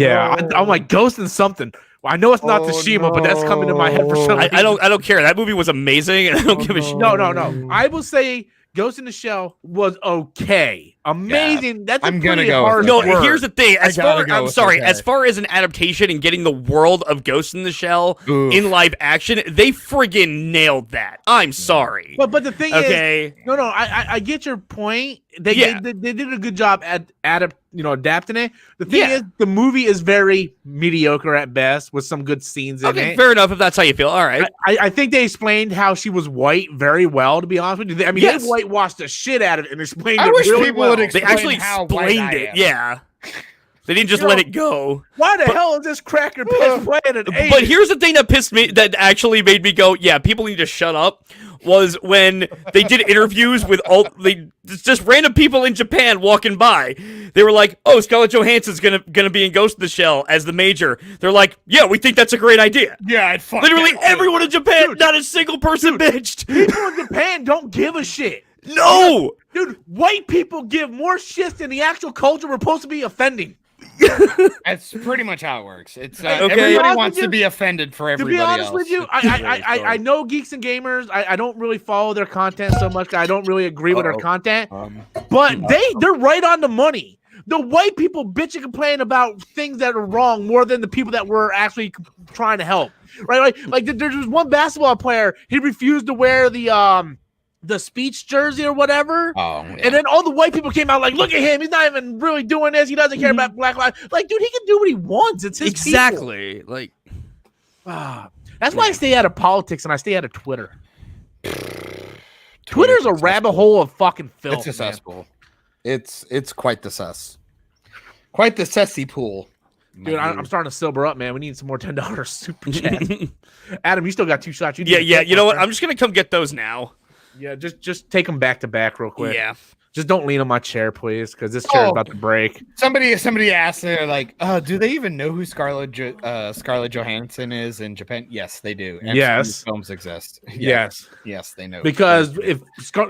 I'm like Ghost in something. Well, I know it's not Tsushima, but that's coming to my head for some reason. I don't care. That movie was amazing, and I don't give a shit. No. I will say Ghost in the Shell was okay. Amazing. That's I'm gonna go hard No, word. here's the thing. As far as an adaptation and getting the world of Ghost in the Shell in live action, they friggin' nailed that. I'm sorry. But the thing is, I get your point. They did a good job at adapting it. The thing is, the movie is very mediocre at best with some good scenes in it. Okay, fair enough if that's how you feel. All right. I think they explained how she was white very well, to be honest with you. I mean, they whitewashed the shit out of it and explained it really well. They actually explained it. Yeah. They didn't just let it go. Why the hell is this cracker piss playing at 80? But here's the thing that actually made me go, yeah, people need to shut up, was when they did interviews with just random people in Japan walking by. They were like, oh, Scarlett Johansson's gonna be in Ghost in the Shell as the major. They're like, yeah, we think that's a great idea. Yeah, literally everyone in Japan, not a single person bitched. People in Japan don't give a shit. No! Dude, white people give more shits than the actual culture we're supposed to be offending. That's pretty much how it works. It's Okay. everybody wants to be offended for everybody else. To be honest else. with you, I know Geeks and Gamers. I don't really follow their content so much. I don't really agree with their content. But they're right on the money. The white people bitch and complain about things that are wrong more than the people that were actually trying to help. Right? Like there's one basketball player. He refused to wear the speech jersey or whatever. And then all the white people came out like, look at him. He's not even really doing this. He doesn't care about Black lives. Like, dude, he can do what he wants. It's his exactly. People. Like, that's why I stay out of politics and I stay out of Twitter. Twitter's a rabbit hole of fucking filth. It's a cesspool. It's quite the cess. Quite the cessy pool. Dude, I'm starting to sober up, man. We need some more $10 super chat. Adam, you still got 2 shots. Yeah. You know what? I'm just gonna come get those now. Yeah, just take them back to back real quick. Yeah. Just don't lean on my chair, please, because this chair is about to break. Somebody asked, they're like, do they even know who Scarlett Johansson is in Japan? Yes, they do. And yes. Films exist. Yes, they know. Because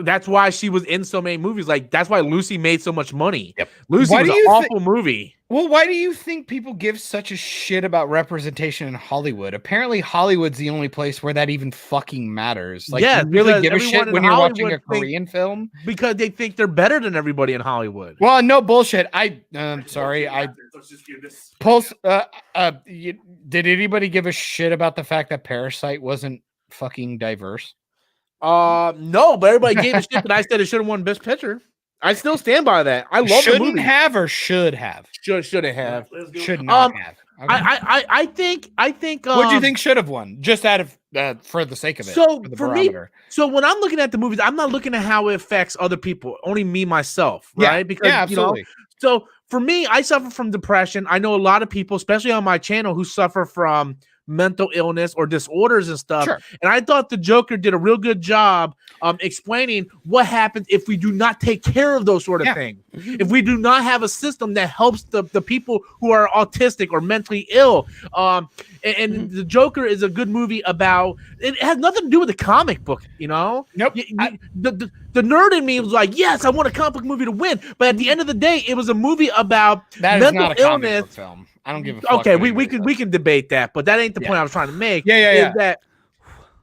that's why she was in so many movies. Like, that's why Lucy made so much money. Yep. Lucy was an awful movie. Well, why do you think people give such a shit about representation in Hollywood? Apparently, Hollywood's the only place where that even fucking matters. Like, you really give a shit when you're watching a Korean film? Because they think they're better than everybody in Hollywood. Well, no bullshit. Sorry. Pulse. Did anybody give a shit about the fact that Parasite wasn't fucking diverse? No, but everybody gave a shit that I said it should have won Best Picture. I still stand by that. I love the movie. Shouldn't have or should have? Shouldn't have. Should not have. Okay. I think. What do you think should have won? Just out of for the sake of it. So for me, when I'm looking at the movies, I'm not looking at how it affects other people. Only me myself, right? Because absolutely. So for me, I suffer from depression. I know a lot of people, especially on my channel, who suffer from mental illness or disorders and stuff. Sure. And I thought the Joker did a real good job explaining what happens if we do not take care of those sort of things. If we do not have a system that helps the people who are autistic or mentally ill. And the Joker is a good movie about, it has nothing to do with the comic book, you know? Nope. The nerd in me was like, yes, I want a comic book movie to win. But at the end of the day, it was a movie about that mental is not a illness. comic book film. I don't give a fuck. Okay, we can debate that, but that ain't the point I was trying to make. Yeah. Is that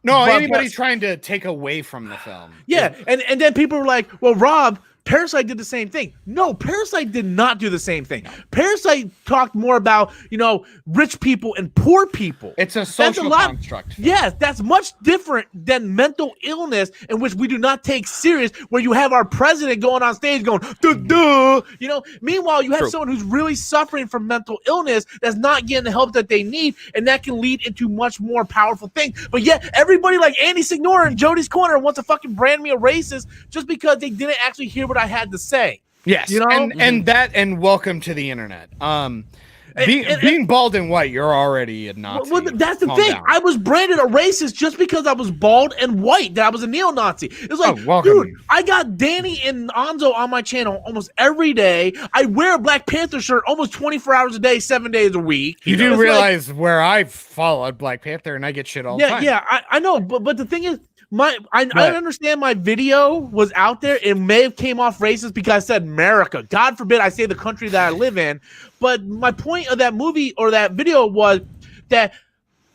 No, But- anybody trying to take away from the film. yeah, and then people were like, well, Rob, Parasite did the same thing. No, Parasite did not do the same thing. Parasite talked more about, rich people and poor people. It's a social construct. Yes, that's much different than mental illness, in which we do not take serious, where you have our president going on stage going, duh. Meanwhile, you have someone who's really suffering from mental illness that's not getting the help that they need, and that can lead into much more powerful things. But yet, everybody like Andy Signora and Jody's Corner wants to fucking brand me a racist just because they didn't actually hear what I had to say. Yes, and welcome to the internet. Being bald and white, you're already a Nazi. Well, that's the Calm thing. down. I was branded a racist just because I was bald and white, that I was a neo-Nazi. It's like, welcome. dude, I got Danny and Anzo on my channel almost every day. I wear a Black Panther shirt almost 24 hours a day, 7 days a week. You do It's realize where I followed Black Panther and I get shit all the time. Yeah, I know, but the thing is, I understand my video was out there. It may have came off racist because I said America. God forbid I say the country that I live in. But my point of that movie or that video was that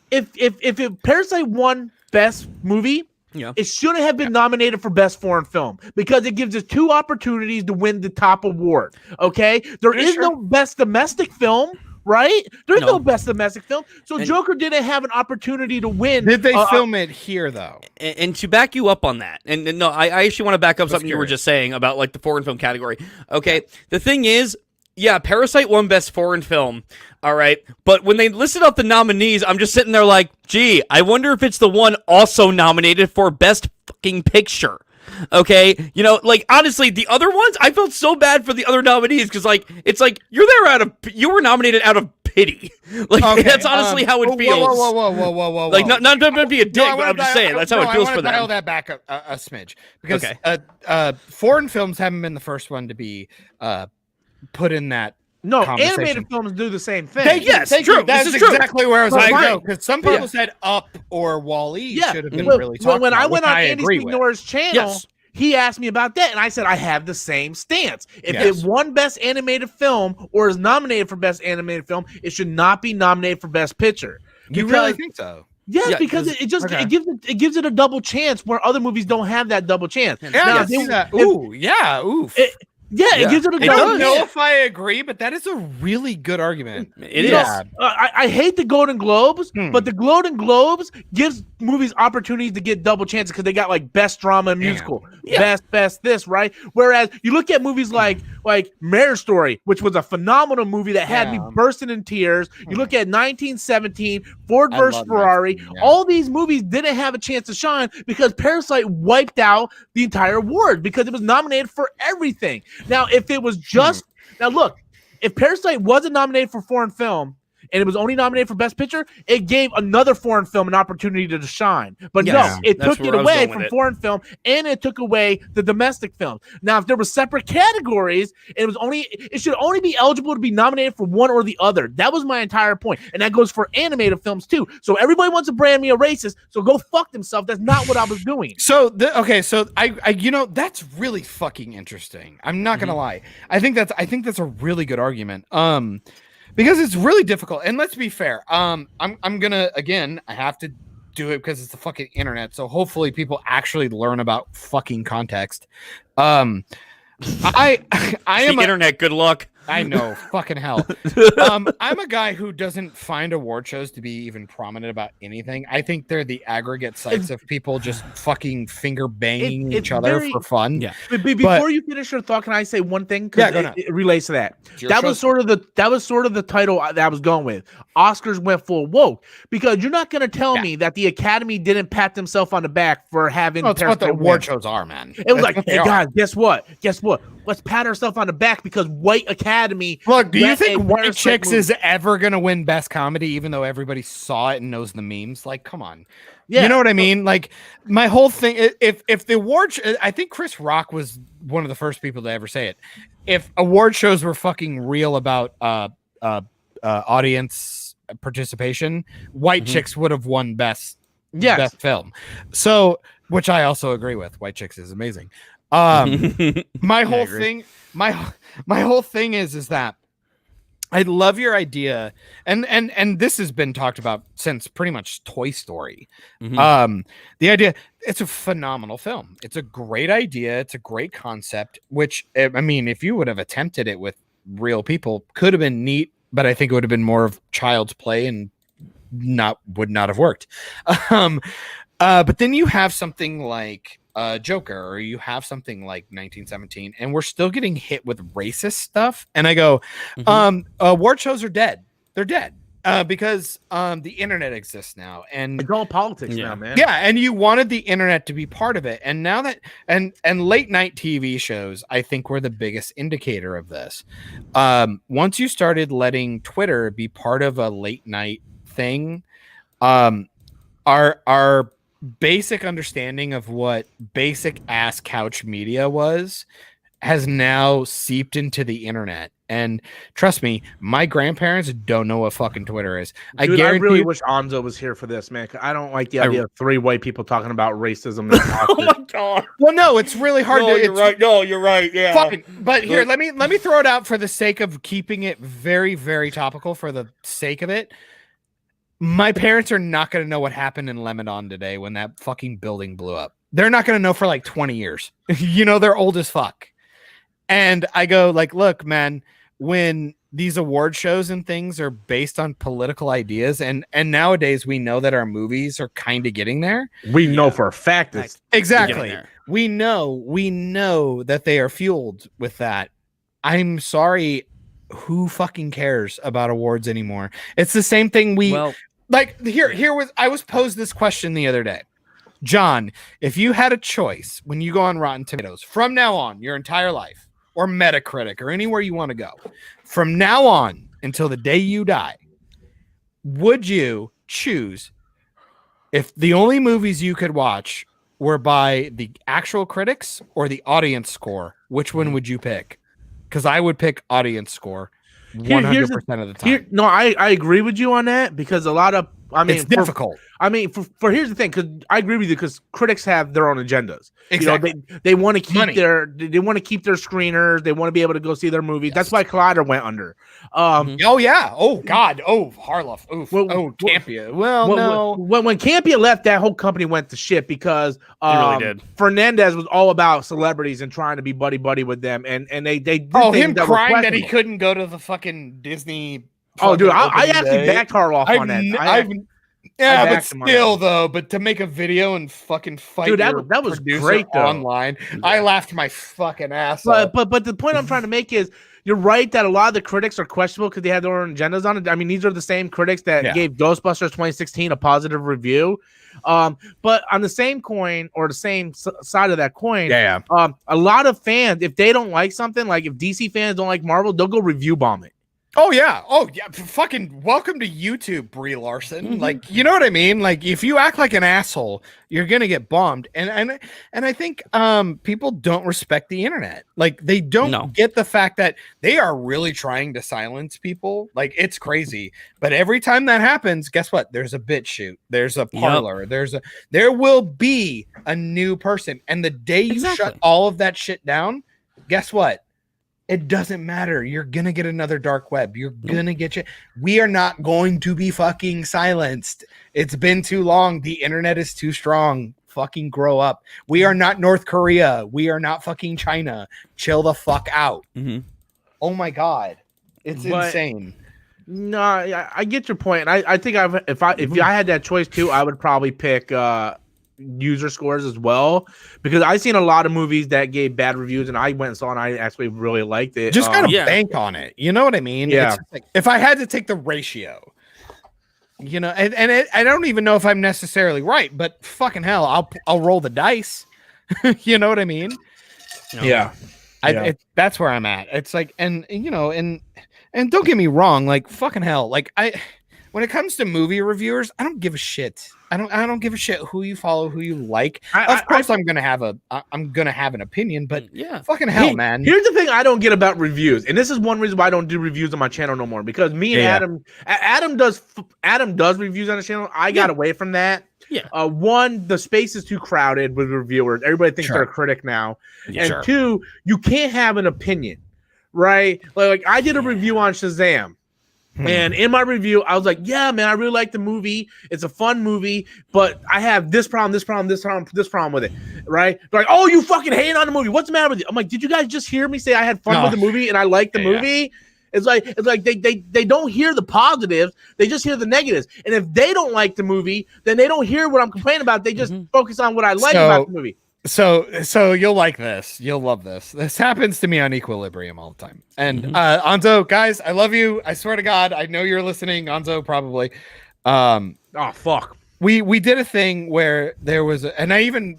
if Parasite won Best Movie, it shouldn't have been nominated for Best Foreign Film because it gives us two opportunities to win the top award. Okay, there is no Best Domestic Film. Right? There's no Best Domestic Film. So Joker didn't have an opportunity to win. Did they film it here, though? And to back you up on that, and no, I actually want to back up something you were just saying about like the foreign film category. Okay, the thing is, Parasite won Best Foreign Film. All right, but when they listed out the nominees, I'm just sitting there like, gee, I wonder if it's the one also nominated for Best Fucking Picture. Okay, honestly, the other ones, I felt so bad for the other nominees because, it's like you were nominated out of pity. That's honestly how it feels. Whoa! Like, not to be a dick, but I'm just saying that's how it feels for them. I want to dial that back a smidge because foreign films haven't been the first one to be put in that. No, animated films do the same thing. True. That's exactly where I was going to go. Because some people said Up or Wall-E should have been really talked about. When I went on Andy Signora's channel, he asked me about that, and I said I have the same stance. If it won Best Animated Film or is nominated for Best Animated Film, it should not be nominated for Best Picture. You really think so? Yes, because it gives it a double chance where other movies don't have that double chance. It gives it a double I don't know if I agree, but that is a really good argument. It is. I hate the Golden Globes, but the Golden Globes gives movies opportunities to get double chances because they got like Best Drama and Musical, Best this, right? Whereas you look at movies like Marriage Story, which was a phenomenal movie that had me bursting in tears. You look at 1917, Ford vs. Ferrari. All these movies didn't have a chance to shine because Parasite wiped out the entire award because it was nominated for everything. Now, if it was just now, look, if Parasite wasn't nominated for foreign film and it was only nominated for Best Picture, it gave another foreign film an opportunity to shine. But no, it took it away from foreign film and it took away the domestic film. Now, if there were separate categories, it should only be eligible to be nominated for one or the other. That was my entire point, and that goes for animated films too. So everybody wants to brand me a racist, so go fuck themselves. That's not what I was doing. So I that's really fucking interesting. I'm not gonna lie. I think that's a really good argument. Because it's really difficult. And let's be fair. I'm gonna I have to do it because it's the fucking internet. So hopefully people actually learn about fucking context. I am internet. Good luck. I know, fucking hell. I'm a guy who doesn't find award shows to be even prominent about anything. I think they're the aggregate sites of people just fucking finger banging each other for fun. Yeah. Before you finish your thought, can I say one thing? Yeah, it relates to that. That was sort of the title that I was going with. Oscars went full woke because you're not going to tell me that the Academy didn't pat themselves on the back for having. That's what the award shows are, man. It was like, hey guys, guess what? let's pat ourselves on the back because White Academy. Look, do you let think a White Parasite Chicks movie- is ever gonna win Best Comedy, even though everybody saw it and knows the memes? Like, come on. Yeah. You know what I mean? Like, my whole thing. If the award, I think Chris Rock was one of the first people to ever say it. If award shows were fucking real about audience participation, White Chicks would have won best film. So, which I also agree with. White Chicks is amazing. My whole thing, my whole thing is that I love your idea, and this has been talked about since pretty much Toy Story. The idea, it's a phenomenal film. It's a great idea. It's a great concept. Which, I mean, if you would have attempted it with real people, could have been neat. But I think it would have been more of child's play and would not have worked. But then you have something like Joker, or you have something like 1917, and we're still getting hit with racist stuff. And I go, award shows are dead. They're dead because the internet exists now, and It's all politics now, man. yeah, and you wanted the internet to be part of it, and now that and late night TV shows, I think, were the biggest indicator of this. Once you started letting Twitter be part of a late night thing, our basic understanding of what basic ass couch media was has now seeped into the internet. And trust me, my grandparents don't know what fucking Twitter is. Dude, I guarantee really you- wish Anzo was here for this, man. 'Cause I don't like the idea of 3 white people talking about racism. And Oh my god. well, no, it's really hard. No, to, you're it's right. No, you're right. Yeah. Fine. But here, let me throw it out for the sake of keeping it very, very topical. For the sake of it, my parents are not going to know what happened in Lebanon today when that fucking building blew up. They're not going to know for like 20 years. You know, they're old as fuck. And I go like, look, man, when these award shows and things are based on political ideas, and nowadays we know that our movies are kind of getting there. we know for a fact it's Exactly. there. We know that they are fueled with that. I'm sorry, who fucking cares about awards anymore? It's the same thing I was posed this question the other day. John, if you had a choice when you go on Rotten Tomatoes from now on, your entire life, or Metacritic, or anywhere you want to go, from now on until the day you die, would you choose, if the only movies you could watch were by the actual critics or the audience score, which one would you pick? Because I would pick audience score 100% of the time. no, I agree with you on that because a lot of It's difficult. For here's the thing, because I agree with you because critics have their own agendas. Exactly. You know, they want to keep Money. their screeners. They want to be able to go see their movies. Yes. That's why Collider went under. Oh yeah. Oh God. Oh Harloff. Oof. Campia. Well, no. When Campia left, that whole company went to shit because really did. Fernandez was all about celebrities and trying to be buddy with them, and they did Oh, things him that were crying that he questionable. couldn't go to the fucking Disney. Oh, dude, I opening actually day. backed Harloff on that. Yeah, but backed him on still, though, but to make a video and fucking fight, Dude, your that was producer great, though. online. I laughed my fucking ass off. But the point I'm trying to make is you're right that a lot of the critics are questionable because they have their own agendas on it. I mean, these are the same critics that gave Ghostbusters 2016 a positive review. But on the same coin or the same side of that coin, a lot of fans, if they don't like something, like if DC fans don't like Marvel, they'll go review bomb it. Oh yeah. Fucking welcome to YouTube, Brie Larson. Like, you know what I mean? Like, if you act like an asshole, you're gonna get bombed. And I think people don't respect the internet. Like, they don't get the fact that they are really trying to silence people. Like, it's crazy. But every time that happens, guess what? There's a BitChute. There's a Parlor. There will be a new person. And the day you shut all of that shit down, guess what? It doesn't matter. You're going to get another dark web. You're going to get you. We are not going to be fucking silenced. It's been too long. The internet is too strong. Fucking grow up. We are not North Korea. We are not fucking China. Chill the fuck out. Oh my God. It's insane. No, I get your point. And I think if I had that choice too, I would probably pick user scores as well, because I've seen a lot of movies that gave bad reviews and I went and saw and I actually really liked it. Just gotta bank on it. You know what I mean? Yeah. It's like, if I had to take the ratio, you know, I don't even know if I'm necessarily right, but fucking hell, I'll roll the dice. You know what I mean? Yeah. That's where I'm at. It's like, and don't get me wrong, like fucking hell, like when it comes to movie reviewers, I don't give a shit. I don't give a shit who you follow, who you like. Of course, I'm gonna have an opinion, but fucking hell, man. Here's the thing I don't get about reviews, and this is one reason why I don't do reviews on my channel no more. Because me and Adam does reviews on the channel. I got away from that. Yeah. One, the space is too crowded with reviewers. Everybody thinks they're a critic now. And two, you can't have an opinion, right? Like I did a review on Shazam. And in my review, I was like, yeah, man, I really like the movie. It's a fun movie, but I have this problem with it, right? They're like, oh, you fucking hate on the movie. What's the matter with you? I'm like, did you guys just hear me say I had fun with the movie and I like the movie? It's like they don't hear the positives, they just hear the negatives. And if they don't like the movie, then they don't hear what I'm complaining about. They just focus on what I like about the movie. So you'll like this. You'll love this. This happens to me on Equilibrium all the time. And Anzo, guys, I love you. I swear to God, I know you're listening. Anzo, probably. Oh fuck. We did a thing where there was, and I even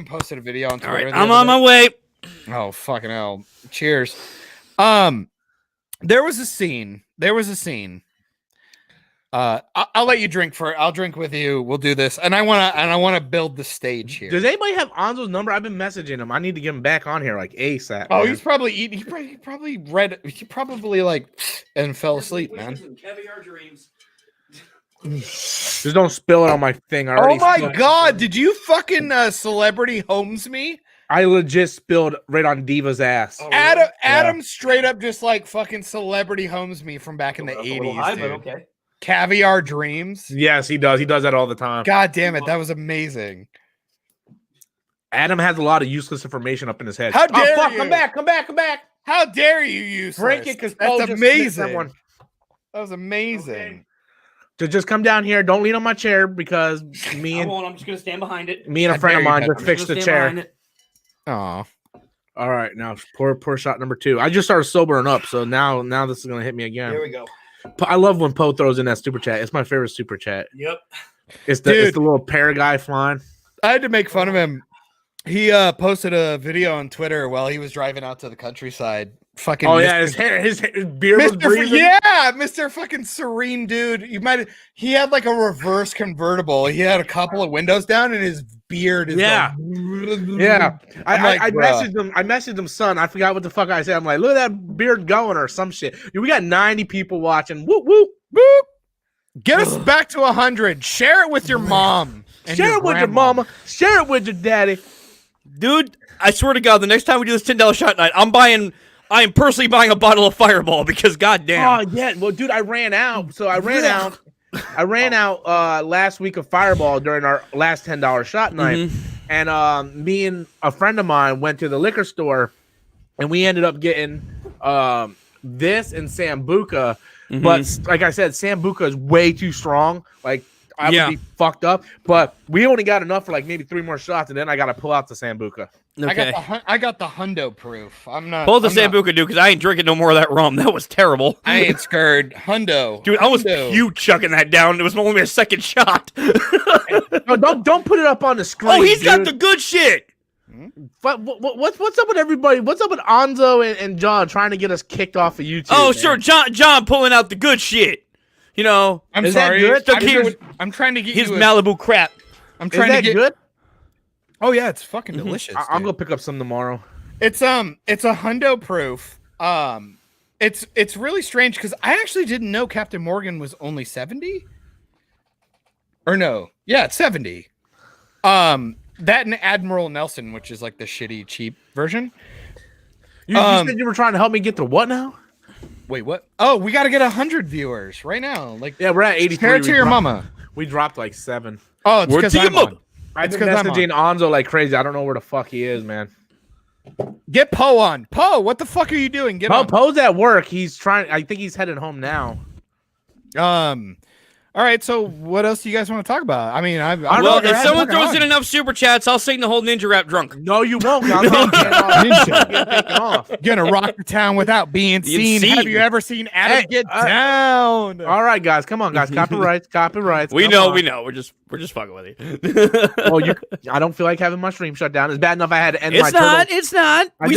posted a video on Twitter. All right, I'm on my way. Oh fucking hell! Cheers. There was a scene. I'll let you drink for it. I'll drink with you. We'll do this. And I want to build the stage here. Does anybody have Anzo's number? I've been messaging him. I need to get him back on here like ASAP. Oh, man. he's probably eating. He probably like and fell asleep, man. Caviar dreams. Just don't spill it on my thing. Oh my God. Did you fucking celebrity homes me? I legit spilled right on Diva's ass. Oh, really? Adam straight up just like fucking celebrity homes me from back in the 80s, dude. Okay. Caviar dreams. Yes, he does. He does that all the time. God damn it, that was amazing. Adam has a lot of useless information up in his head. How dare you? Come back. How dare you use Drink it because that's amazing. That was amazing. Okay. To just come down here. Don't lean on my chair because I'm just gonna stand behind it. Me and a friend of mine just fixed the chair. Aw. All right, now pour shot number 2. I just started sobering up, so now this is gonna hit me again. Here we go. I love when Poe throws in that super chat. It's my favorite super chat. Yep. It's the little pear guy flying. I had to make fun of him. He posted a video on Twitter while he was driving out to the countryside. Fucking his beard was breathing. Mr. fucking serene dude. He had like a reverse convertible. He had a couple of windows down and his beard is I messaged him, son. I forgot what the fuck I said. I'm like, look at that beard going or some shit. We got 90 people watching. Whoop whoop boop. Get us back to 100. Share it with your mom. Share it with your mama. Share it with your daddy. Dude, I swear to God, the next time we do this $10 shot night, I am personally buying a bottle of Fireball because goddamn. Oh yeah, well, dude, I ran out. So I ran out last week of Fireball during our last $10 shot night, and me and a friend of mine went to the liquor store, and we ended up getting this and Sambuca. But like I said, Sambuca is way too strong. Like I would be fucked up. But we only got enough for like maybe 3 more shots, and then I got to pull out the Sambuca. Okay. I got the hundo proof. I'm not. Pull the Sambuca, dude, because I ain't drinking no more of that rum. That was terrible. I ain't scared. Hundo, dude. I was puke chucking that down. It was only a second shot. No, don't put it up on the screen. Oh, he's got the good shit. What's up with everybody? What's up with Anzo and John trying to get us kicked off of YouTube? Oh, man? Sure, John pulling out the good shit. You know, I'm sorry. I'm trying to get his Malibu crap. I'm trying to get good. Oh yeah, it's fucking delicious. I'm gonna pick up some tomorrow. It's a hundo proof. It's really strange because I actually didn't know Captain Morgan was only 70. Or no, yeah, it's 70. That and Admiral Nelson, which is like the shitty cheap version. You said you were trying to help me get to what now? Wait, what? Oh, we got to get 100 viewers right now. Like, yeah, we're at 83. Share it to your mama. We dropped like 7. Oh, it's because I'm on. I've been messaging Anzo like crazy. I don't know where the fuck he is, man. Get Poe on. Poe, what the fuck are you doing? Poe's at work. He's trying. I think he's headed home now. All All right, so what else do you guys want to talk about? I mean, Well, if someone throws in enough super chats, I'll sing the whole ninja rap drunk. No, you won't. I'm getting taken off. Gonna rock the town without being seen. Have you ever seen Adam get down? All right, guys, come on, guys. Copyrights. We know. We're just fucking with you. Well, I don't feel like having my stream shut down. It's bad enough I had to end my It's not. We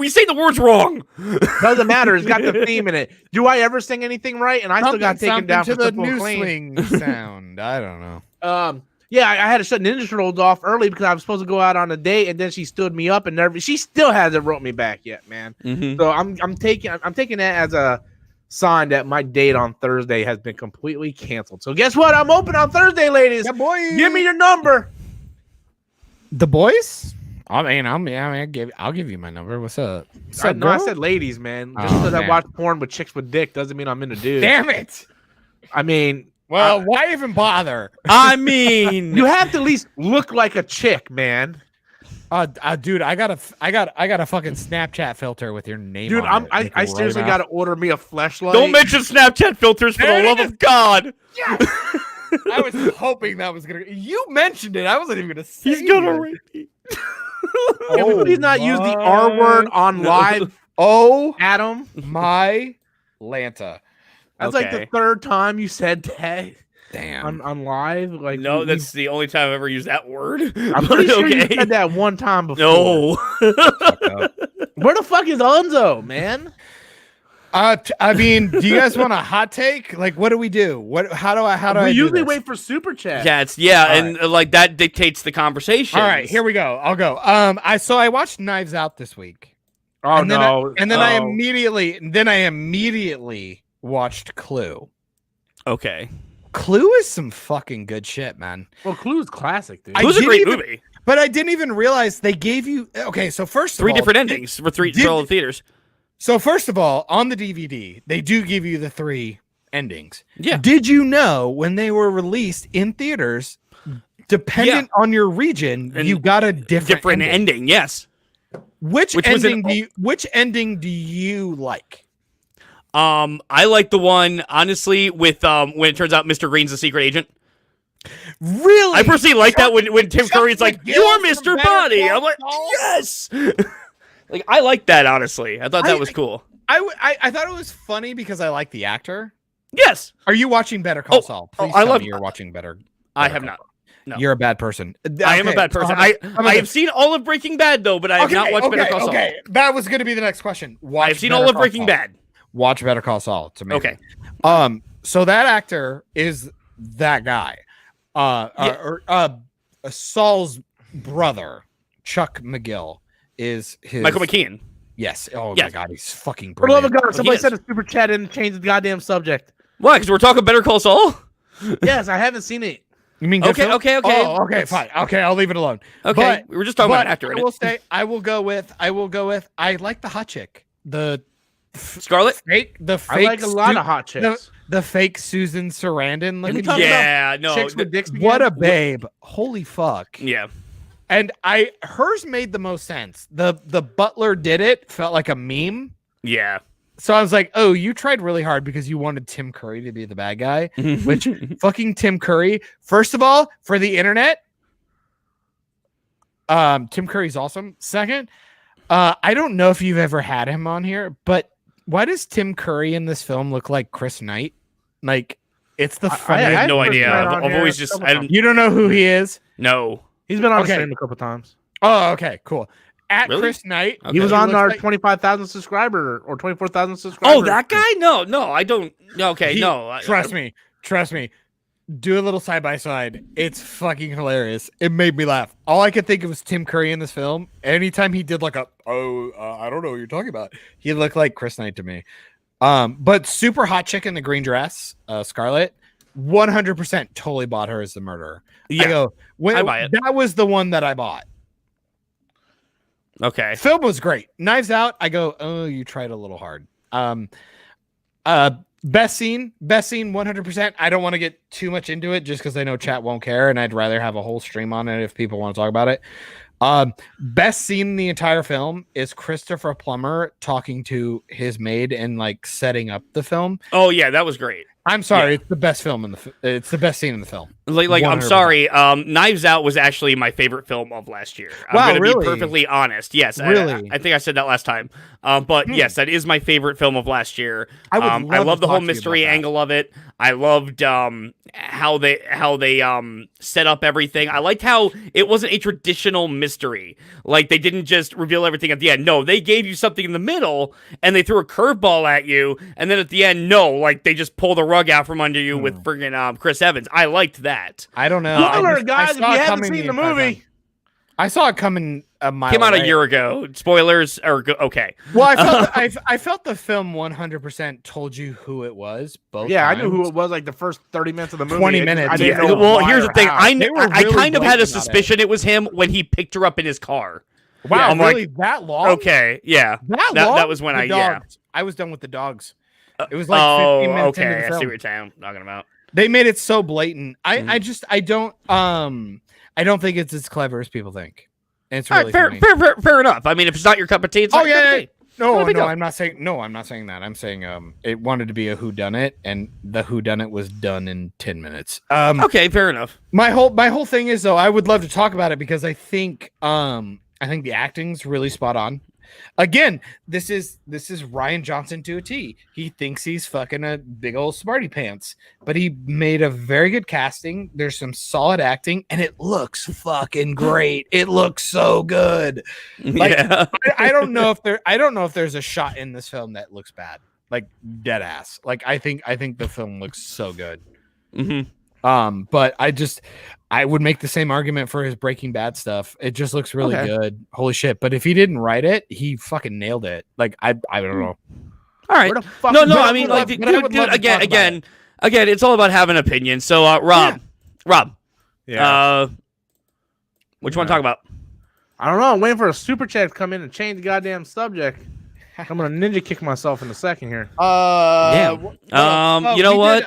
say the words wrong. Doesn't matter. It's got the theme in it. Do I ever sing anything right? And I still got taken down to for the simple new claim. swing sound. I don't know. Yeah, I had to shut Ninja Turtles off early because I was supposed to go out on a date, and then she stood me up, and she still hasn't wrote me back yet, man. Mm-hmm. So I'm taking that as a sign that my date on Thursday has been completely canceled. So guess what? I'm open on Thursday, ladies. Yeah, boy. Give me your number. The boys? I'll give you my number. What's up? I said ladies, man. Just because I watch porn with chicks with dick doesn't mean I'm into dudes. Damn it. I mean, well, why even bother? I mean, you have to at least look like a chick, man. Dude, I got a fucking Snapchat filter with your name. Dude, on it. I seriously got to order me a fleshlight. Don't mention Snapchat filters for the love of God. Yes! I was hoping that was gonna. You mentioned it. I wasn't even gonna say. He's gonna rape me. Can we please not use the R word on live? Oh, Adam, my Lanta. That's like the third time you said that. Damn. On live, like no, that's the only time I've ever used that word. I'm pretty sure you said that one time before. No. Where the fuck is Onzo, man? I mean, do you guys want a hot take? Like, what do we do? How do I? We do usually this? wait for super chat. And like that dictates the conversation. All right, here we go. I'll go. I watched Knives Out this week. Oh and no! Then I immediately watched Clue. Okay. Clue is some fucking good shit, man. Well, Clue's classic, dude. Clue's a great movie. But I didn't even realize they gave you. Okay, so first of all, three different endings for all the theaters. So first of all, on the DVD, they do give you the 3 endings. Yeah. Did you know when they were released in theaters, dependent on your region, you got a different ending? Yes. Which ending do you like? I like the one honestly with when it turns out Mr. Green's a secret agent. Really? I personally like that when Tim Curry's like, "You're Mr. Body." I'm like, yes. Like I like that honestly. I thought that was cool. I thought it was funny because I like the actor. Yes. Are you watching Better Call Saul? Please tell me you're watching Better. I have not. No. You're a bad person. I am a bad person. I have seen all of Breaking Bad though, but I have not watched Better Call Saul. Okay, that was going to be the next question. I've seen all of Breaking Bad. Watch Better Call Saul. It's amazing. Okay. So that actor is that guy. Saul's brother, Chuck McGill, is his Michael McKean. Yes. Oh yes. my God, he's fucking For the love brilliant. of God, somebody sent a super chat in and changed the goddamn subject. Why? Because we're talking Better Call Saul. Yes, I haven't seen it. You mean okay? Oh, okay, fine. Okay, I'll leave it alone. Okay, we were just talking about an actor. I will say, I will go with. I like the hot chick, the Scarlet. Fake. I like a lot of hot chicks. The fake Susan Sarandon looking. Yeah, no. Chicks with dicks What a babe! Holy fuck. Yeah. And hers made the most sense. The butler did it, felt like a meme. Yeah. So I was like, oh, you tried really hard because you wanted Tim Curry to be the bad guy, which fucking Tim Curry, first of all, for the internet, Tim Curry's awesome. Second, I don't know if you've ever had him on here, but why does Tim Curry in this film look like Chris Knight? Like, it's the funny. I have no idea. I've always just. You don't know who he is? No. He's been on the stream a couple times. Oh, okay, cool. At Really? Chris Knight. He was on our 25,000 subscriber or 24,000 subscriber. Oh, that guy? No, I don't. Okay, no. Trust me. Do a little side by side. It's fucking hilarious. It made me laugh. All I could think of was Tim Curry in this film. Anytime he did like I don't know what you're talking about. He looked like Chris Knight to me. But super hot chick in the green dress, Scarlett, 100% totally bought her as the murderer. Yeah, I buy it. That was the one that I bought. Okay. Film was great. Knives Out, I go, oh, you tried a little hard. Best scene, 100%. I don't want to get too much into it just because I know chat won't care, and I'd rather have a whole stream on it if people want to talk about it. Best scene in the entire film is Christopher Plummer talking to his maid and like setting up the film. Oh yeah, that was great. I'm sorry, it's the best film in the. It's the best scene in the film. Like I'm 100%. sorry. Knives Out was actually my favorite film of last year. I'm Wow, gonna really? be perfectly honest. Yes, Really? I think I said that last time. But yes, that is my favorite film of last year. I would I love love to the whole talk to you mystery about that. angle of it. I loved how they set up everything. I liked how it wasn't a traditional mystery. Like they didn't just reveal everything at the end. No, they gave you something in the middle and they threw a curveball at you, and then at the end, no, like they just pulled the rug out from under you with friggin' Chris Evans. I liked that. I don't know. Spoiler, guys, if you haven't seen the movie. I saw it coming a mile. Came out away. a year ago. Spoilers are okay. Well, I felt the film 100% told you who it was. Both Yeah, times. I knew who it was like the first 30 minutes of the movie. 20 It just- minutes. I didn't Yeah, know Well, why here's or the thing. how. I They were kind really of had a blatant about suspicion it was him when he picked her up in his car. Wow, I'm like, really that long? Okay, yeah. That long? That was when The yeah. dogs. I was done with the dogs. It was like 15 minutes into okay. the I film. see what you're talking about. They made it so blatant. I don't think it's as clever as people think. And it's All really right, funny. fair enough. I mean, if it's not your cup of tea, it's Oh not your cup yeah, of yeah. tea. No, Not a big deal. I'm not saying that. I'm saying it wanted to be a whodunit, and the whodunit was done in 10 minutes. Okay, fair enough. My whole thing is though, I would love to talk about it because I think the acting's really spot on. Again, this is Ryan Johnson to a T. He thinks he's fucking a big old smarty pants, but he made a very good casting. There's some solid acting, and it looks fucking great. It looks so good. Like, Yeah. I don't know if there's a shot in this film that looks bad, like dead ass. Like I think the film looks so good. Mm-hmm. But I would make the same argument for his Breaking Bad stuff. It just looks really good. Holy shit! But if he didn't write it, he fucking nailed it. Like I don't know. All right. Where the fuck No, is I that? mean, But I like, would dude, love to talk about again, it's all about having an opinion. So, Rob, Yeah. what you want to talk about? I don't know. I'm waiting for a super chat to come in and change the goddamn subject. I'm gonna ninja kick myself in a second here. You know what?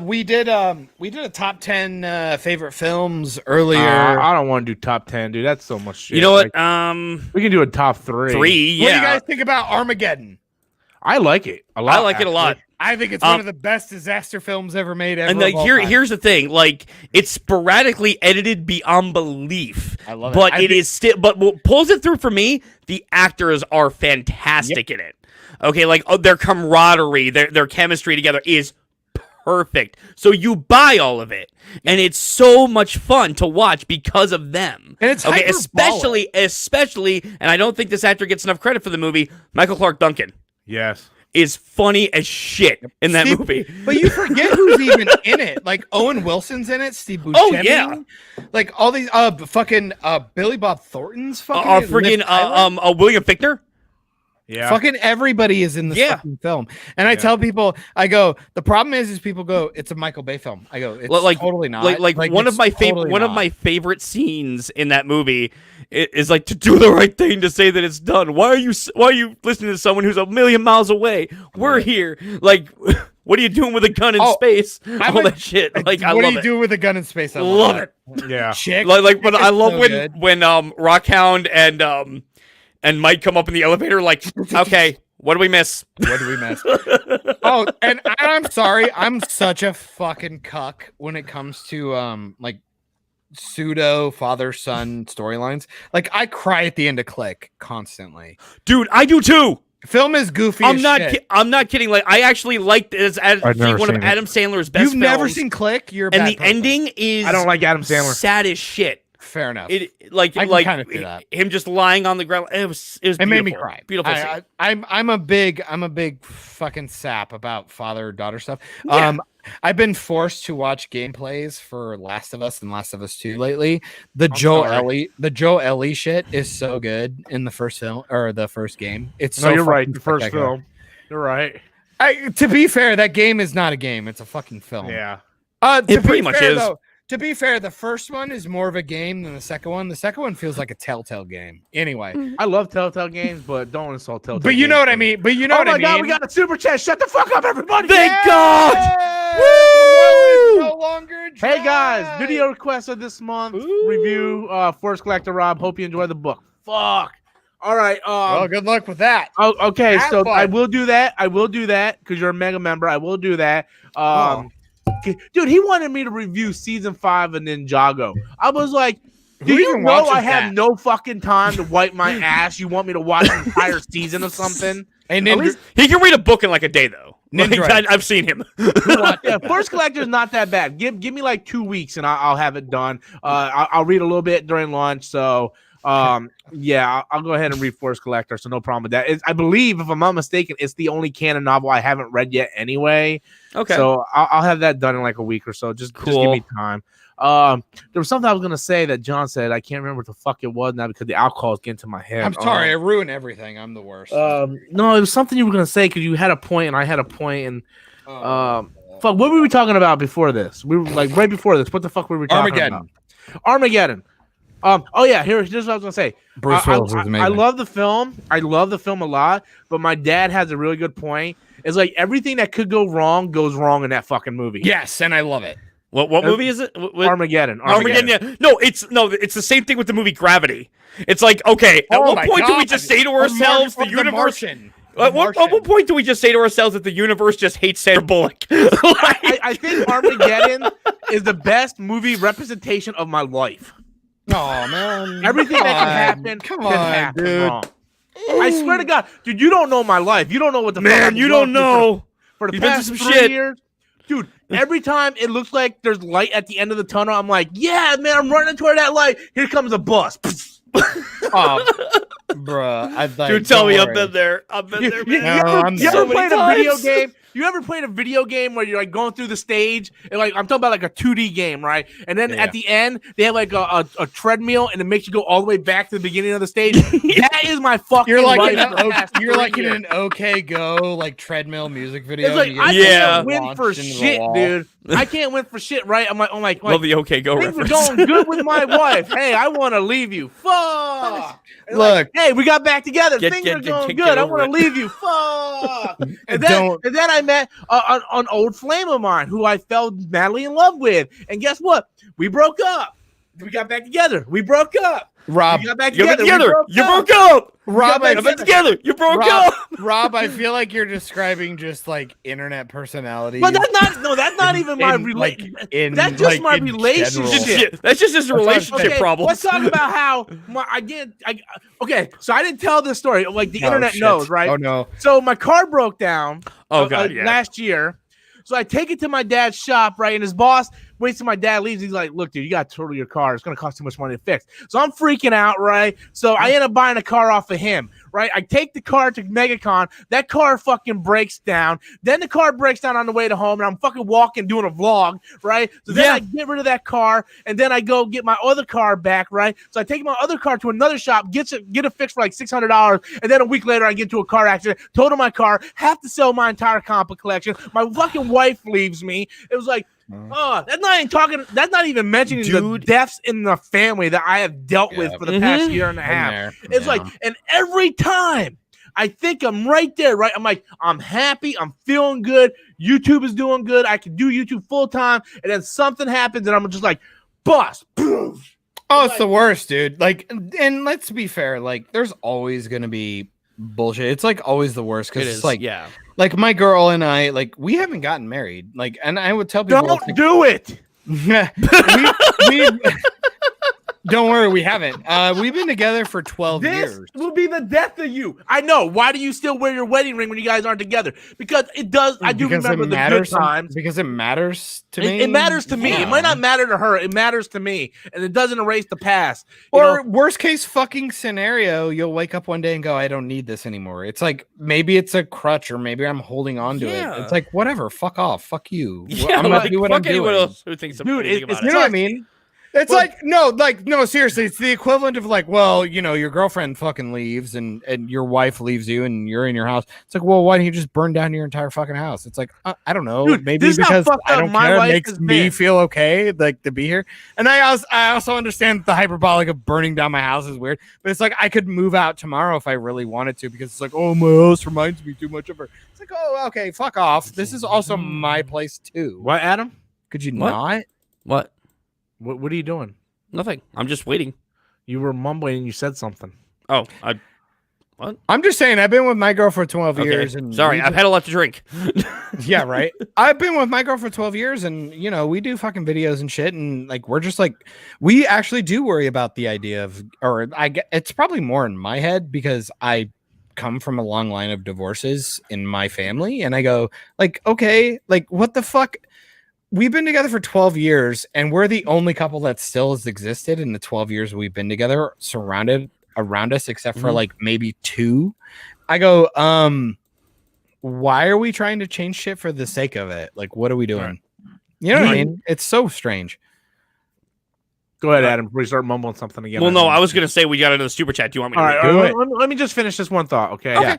We did a top 10 favorite films earlier. I don't want to do top 10, dude. That's so much shit. You know what? Like, we can do a top 3. 3. Yeah. What do you guys think about Armageddon? I like it a lot. I like it a lot. I think it's one of the best disaster films ever made. Ever And like, of all time. here's the thing: like, it's sporadically edited beyond belief. I love it. But I it think- is still. But what pulls it through for me, the actors are fantastic in it. Okay, like their camaraderie, their chemistry together is perfect. So you buy all of it, and it's so much fun to watch because of them. And it's okay, hyperbolic. especially, and I don't think this actor gets enough credit for the movie. Michael Clark Duncan Yes. is funny as shit in that See, movie. But you forget who's even in it. Like Owen Wilson's in it, Steve Buscemi. Oh, yeah. Like all these fucking Billy Bob Thornton's fucking Friggin' Liv Tyler. William Fichtner. Yeah. Fucking everybody is in this Yeah. fucking film. And I tell people, I go, the problem is people go, it's a Michael Bay film. I go, it's Like totally not. Like one of it's my favorite totally one of not. my favorite scenes in that movie is like to do the right thing to say that it's done. Why are you listening to someone who's a million miles away? We're here. Like, what are you doing with a gun in space? All that shit. Like, I what love do you it. do with a gun in space? I Love that. it. Yeah. Chick. But I It's love so when good. Rockhound and Mike come up in the elevator. Like, okay, what do we miss? What do we miss? Oh, and I'm sorry, I'm such a fucking cuck when it comes to like pseudo father-son storylines. Like I cry at the end of Click constantly. Dude, I do too. Film is goofy. I'm as not. shit. I'm not kidding. Like, I actually liked this as I've never one of seen it. Adam Sandler's best. You've never films. seen Click? You're a And bad the person. ending is I don't like Adam Sandler. sad as shit. Fair enough. It like I can like kinda see that. him just lying on the ground. It was It made me beautiful. cry. Beautiful scene. I'm a big fucking sap about father-daughter stuff. Yeah. I've been forced to watch gameplays for Last of Us and Last of Us 2 lately. The Joe Ellie shit is so good in the first film or the first game. It's No, so you're right. fucking The first spectacular. film. You're right. To be fair, that game is not a game. It's a fucking film. Yeah. To It be pretty much fair, is. Though, to be fair, the first one is more of a game than the second one. The second one feels like a Telltale game. Anyway, I love Telltale games, but don't insult Telltale. but you know games. what I mean. But you know Oh what I my mean. god, we got a super chat. Shut the fuck up, everybody. Thank Yay! God. The world is no longer Hey guys, dry. video request of this month. Ooh. Review Force Collector Rob. Hope you enjoy the book. Fuck. All right. Well, good luck with that. Oh, okay, Have so fun. I will do that. I will do that because you're a mega member. I will do that. Dude, he wanted me to review season 5 of Ninjago. I was like, do you even know watches I have that? no fucking time to wipe my ass? You want me to watch an entire season of something? And At least he can read a book in like a day, though. Like, Ninja. I've seen him. Yeah, First Collector is not that bad. Give me like 2 weeks and I'll have it done. I'll read a little bit during lunch. So yeah, I'll go ahead and read Force Collector. So no problem with that. I believe, if I'm not mistaken, it's the only canon novel I haven't read yet anyway. Okay. So I'll have that done in like a week or so. Just give me time. There was something I was gonna say that John said. I can't remember what the fuck it was now because the alcohol is getting to my head. I'm sorry, I ruined everything. I'm the worst. No, it was something you were gonna say because you had a point and I had a point and fuck. What were we talking about before this? We were like right before this. What the fuck were we talking about? Armageddon. Oh yeah, here's what I was gonna say. Bruce Willis is amazing. I love the film. I love the film a lot. But my dad has a really good point. It's like everything that could go wrong goes wrong in that fucking movie. Yes, and I love it. What movie is it? Armageddon. Yeah. No, it's the same thing with the movie Gravity. It's like, okay, at what point do we just say to ourselves the universe? At what point do we just say to ourselves that the universe just hates Sandra Bullock? I think Armageddon is the best movie representation of my life. Oh man, everything that can happen can happen wrong. I swear to God, dude, you don't know my life. You don't know what the man. You don't know for the You've past been through some 3 shit. years, dude. Every time it looks like there's light at the end of the tunnel, I'm like, yeah, man, I'm running toward that light. Here comes a bus. Bruh, I'd like. Dude, tell me I've been there. I've been there, man. You ever played a video game? You ever played a video game where you're like going through the stage and like I'm talking about like a 2D game, right? And then at the end they have like a treadmill and it makes you go all the way back to the beginning of the stage. That is my fucking. You're like life in an OK Go like treadmill music video. It's like I can't win for shit, dude. I can't win for shit, right? I'm like love the OK Go things reference. are going good with my wife. Hey, I want to leave you. Fuck. Look, like, hey, we got back together. Things are going good. I want to leave you. Fuck. And then I met an old flame of mine who I fell madly in love with. And guess what? We broke up. We got back together. We broke up. Rob, we got back You together. broke up. Rob, got back together. You broke up. Rob, I feel like you're describing just like internet personality. But that's not even my relationship. That's just my relationship. That's just his relationship problem. Let's talk about how okay, so I didn't tell this story. Like the internet knows, right? Oh no. So my car broke down yeah. last year. So I take it to my dad's shop, right? And his boss waits till my dad leaves. He's like, look, dude, you got to total your car. It's going to cost too much money to fix. So I'm freaking out, right? So I end up buying a car off of him, right? I take the car to MegaCon. That car fucking breaks down. Then the car breaks down on the way to home, and I'm fucking walking, doing a vlog, right? So then I get rid of that car, and then I go get my other car back, right? So I take my other car to another shop, get it fixed for like $600, and then a week later I get into a car accident, total my car, have to sell my entire comic collection. My fucking wife leaves me. It was like, that's not even mentioning the deaths in the family that I have dealt with for the past year and a half. It's like, and every time I think I'm right there, right? I'm like, I'm happy, I'm feeling good, YouTube is doing good, I can do YouTube full time, and then something happens and I'm just like, bust. Oh, it's the worst, dude. Like, and let's be fair, like, there's always gonna be bullshit. It's like always the worst because it's like, like my girl and I, like, we haven't gotten married. Like, and I would tell people, don't do it. we don't worry, we haven't. We've been together for 12 years. This will be the death of you. I know. Why do you still wear your wedding ring when you guys aren't together? Because it does. I do remember the good times. Because it matters to me. It matters to me. It might not matter to her. It matters to me, and it doesn't erase the past. Or worst case fucking scenario, you'll wake up one day and go, "I don't need this anymore." It's like maybe it's a crutch, or maybe I'm holding on to it. It's like whatever. Fuck off. Fuck you. Yeah, I'm gonna do what I'm doing. Anyone else who thinks Dude, anything about you know what I mean? It's no, seriously, it's the equivalent of like, well, you know, your girlfriend fucking leaves and your wife leaves you and you're in your house. It's like, well, why don't you just burn down your entire fucking house? It's like, I don't know. Dude, maybe because I don't care. It makes me feel okay, like, to be here. And I also understand the hyperbolic of burning down my house is weird, but it's like I could move out tomorrow if I really wanted to because it's like, oh, my house reminds me too much of her. It's like, oh, okay, fuck off. This is also my place too. What, Adam? Could you not? What? What are you doing? Nothing. I'm just waiting. You were mumbling and you said something. Oh, What? I'm just saying, I've been with my girl for 12 Okay. years. And Sorry, I've had a lot to drink. yeah, right. I've been with my girl for 12 years, and we do fucking videos and shit, and like we're just like, we actually do worry about the idea of, or it's probably more in my head because I come from a long line of divorces in my family, and I go like, okay, like what the fuck? We've been together for 12 years, and we're the only couple that still has existed in the 12 years we've been together, surrounded around us, except for like maybe 2. I go, why are we trying to change shit for the sake of it? Like, what are we doing? You know what I mean? It's so strange. Go ahead, Adam. We start mumbling something again. Well, no, I was gonna say we got another super chat. Do you want me to? All read it? right, let me just finish this one thought, okay? Okay. Yeah.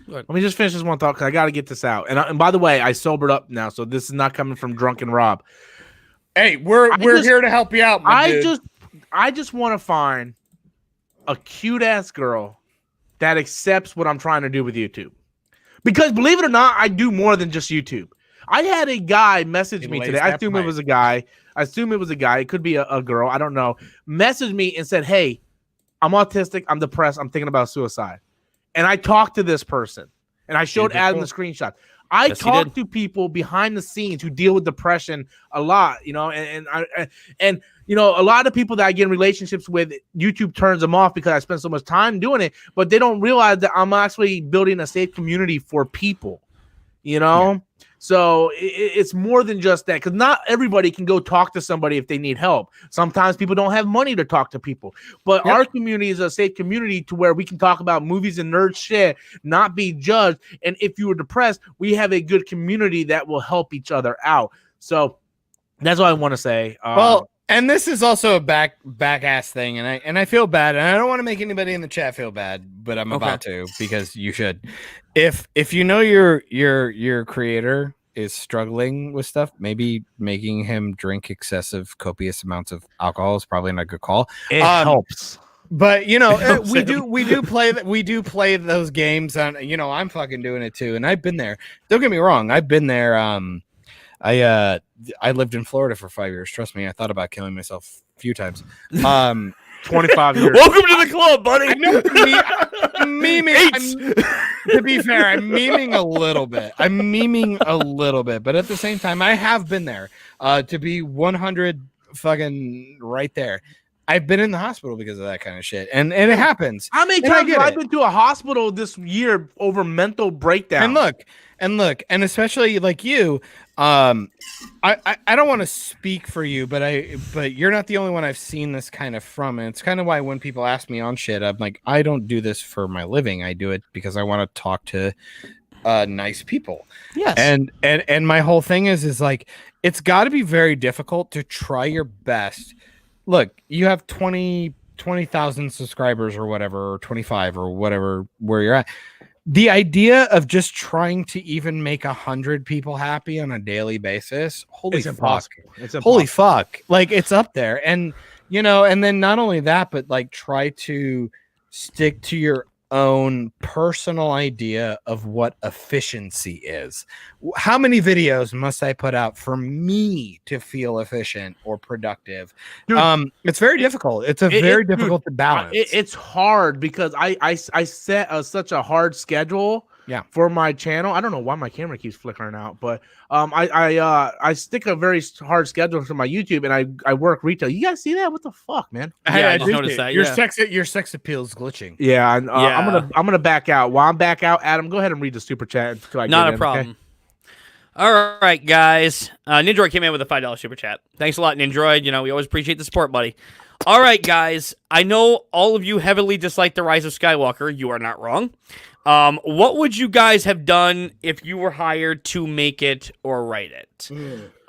Let me just finish this one thought because I got to get this out. And by the way, I sobered up now, so this is not coming from drunken Rob. Hey, we're here to help you out. I just want to find a cute ass girl that accepts what I'm trying to do with YouTube. Because believe it or not, I do more than just YouTube. I had a guy message me today. I assume it was a guy. It could be a girl. I don't know. Messaged me and said, "Hey, I'm autistic. I'm depressed. I'm thinking about suicide." And I talked to this person, and I showed Adam the screenshot. I talk to people behind the scenes who deal with depression a lot, and a lot of people that I get in relationships with, YouTube turns them off because I spend so much time doing it, but they don't realize that I'm actually building a safe community for people, Yeah. So it's more than just that, because not everybody can go talk to somebody if they need help. Sometimes people don't have money to talk to people, but our community is a safe community to where we can talk about movies and nerd shit, not be judged. And if you were depressed, we have a good community that will help each other out. So that's what I want to say. And this is also a back ass thing, and I feel bad, and I don't want to make anybody in the chat feel bad, but I'm about to, because you should. If your creator is struggling with stuff, maybe making him drink excessive, copious amounts of alcohol is probably not a good call. It helps. But we do play those games on. I'm fucking doing it too, and I've been there. Don't get me wrong, I've been there. I lived in Florida for 5 years. Trust me, I thought about killing myself a few times. 25 years. Welcome to the club, buddy. I know, I'm memeing. To be fair, I'm memeing a little bit. But at the same time, I have been there. To be 100 fucking right there. I've been in the hospital because of that kind of shit, and it happens. How many times have I been to a hospital this year over mental breakdown? And look, and especially like you, I don't want to speak for you, but you're not the only one I've seen this kind of from, and it's kind of why when people ask me on shit, I'm like, I don't do this for my living. I do it because I want to talk to nice people. Yes. And my whole thing is like, it's got to be very difficult to try your best. Look, you have 20,000 subscribers or whatever, or 25 or whatever, where you're at. The idea of just trying to even make 100 people happy on a daily basis, holy fuck. Holy fuck. Like, it's up there. And, and then not only that, but like try to stick to your own personal idea of what efficiency is. How many videos must I put out for me to feel efficient or productive? Dude, it's very difficult. It's very difficult to balance. It's hard because I set such a hard schedule for my channel. I don't know why my camera keeps flickering out, but I stick a very hard schedule for my YouTube, and I work retail. You guys see that? What the fuck, man? Yeah, I just noticed that. Your sex appeal is glitching. Yeah, I'm gonna back out. While I'm back out, Adam, go ahead and read the super chat. Not a problem. Okay? All right, guys. Nindroid came in with a $5 super chat. Thanks a lot, Nindroid. We always appreciate the support, buddy. All right, guys. I know all of you heavily dislike The Rise of Skywalker. You are not wrong. What would you guys have done if you were hired to make it or write it?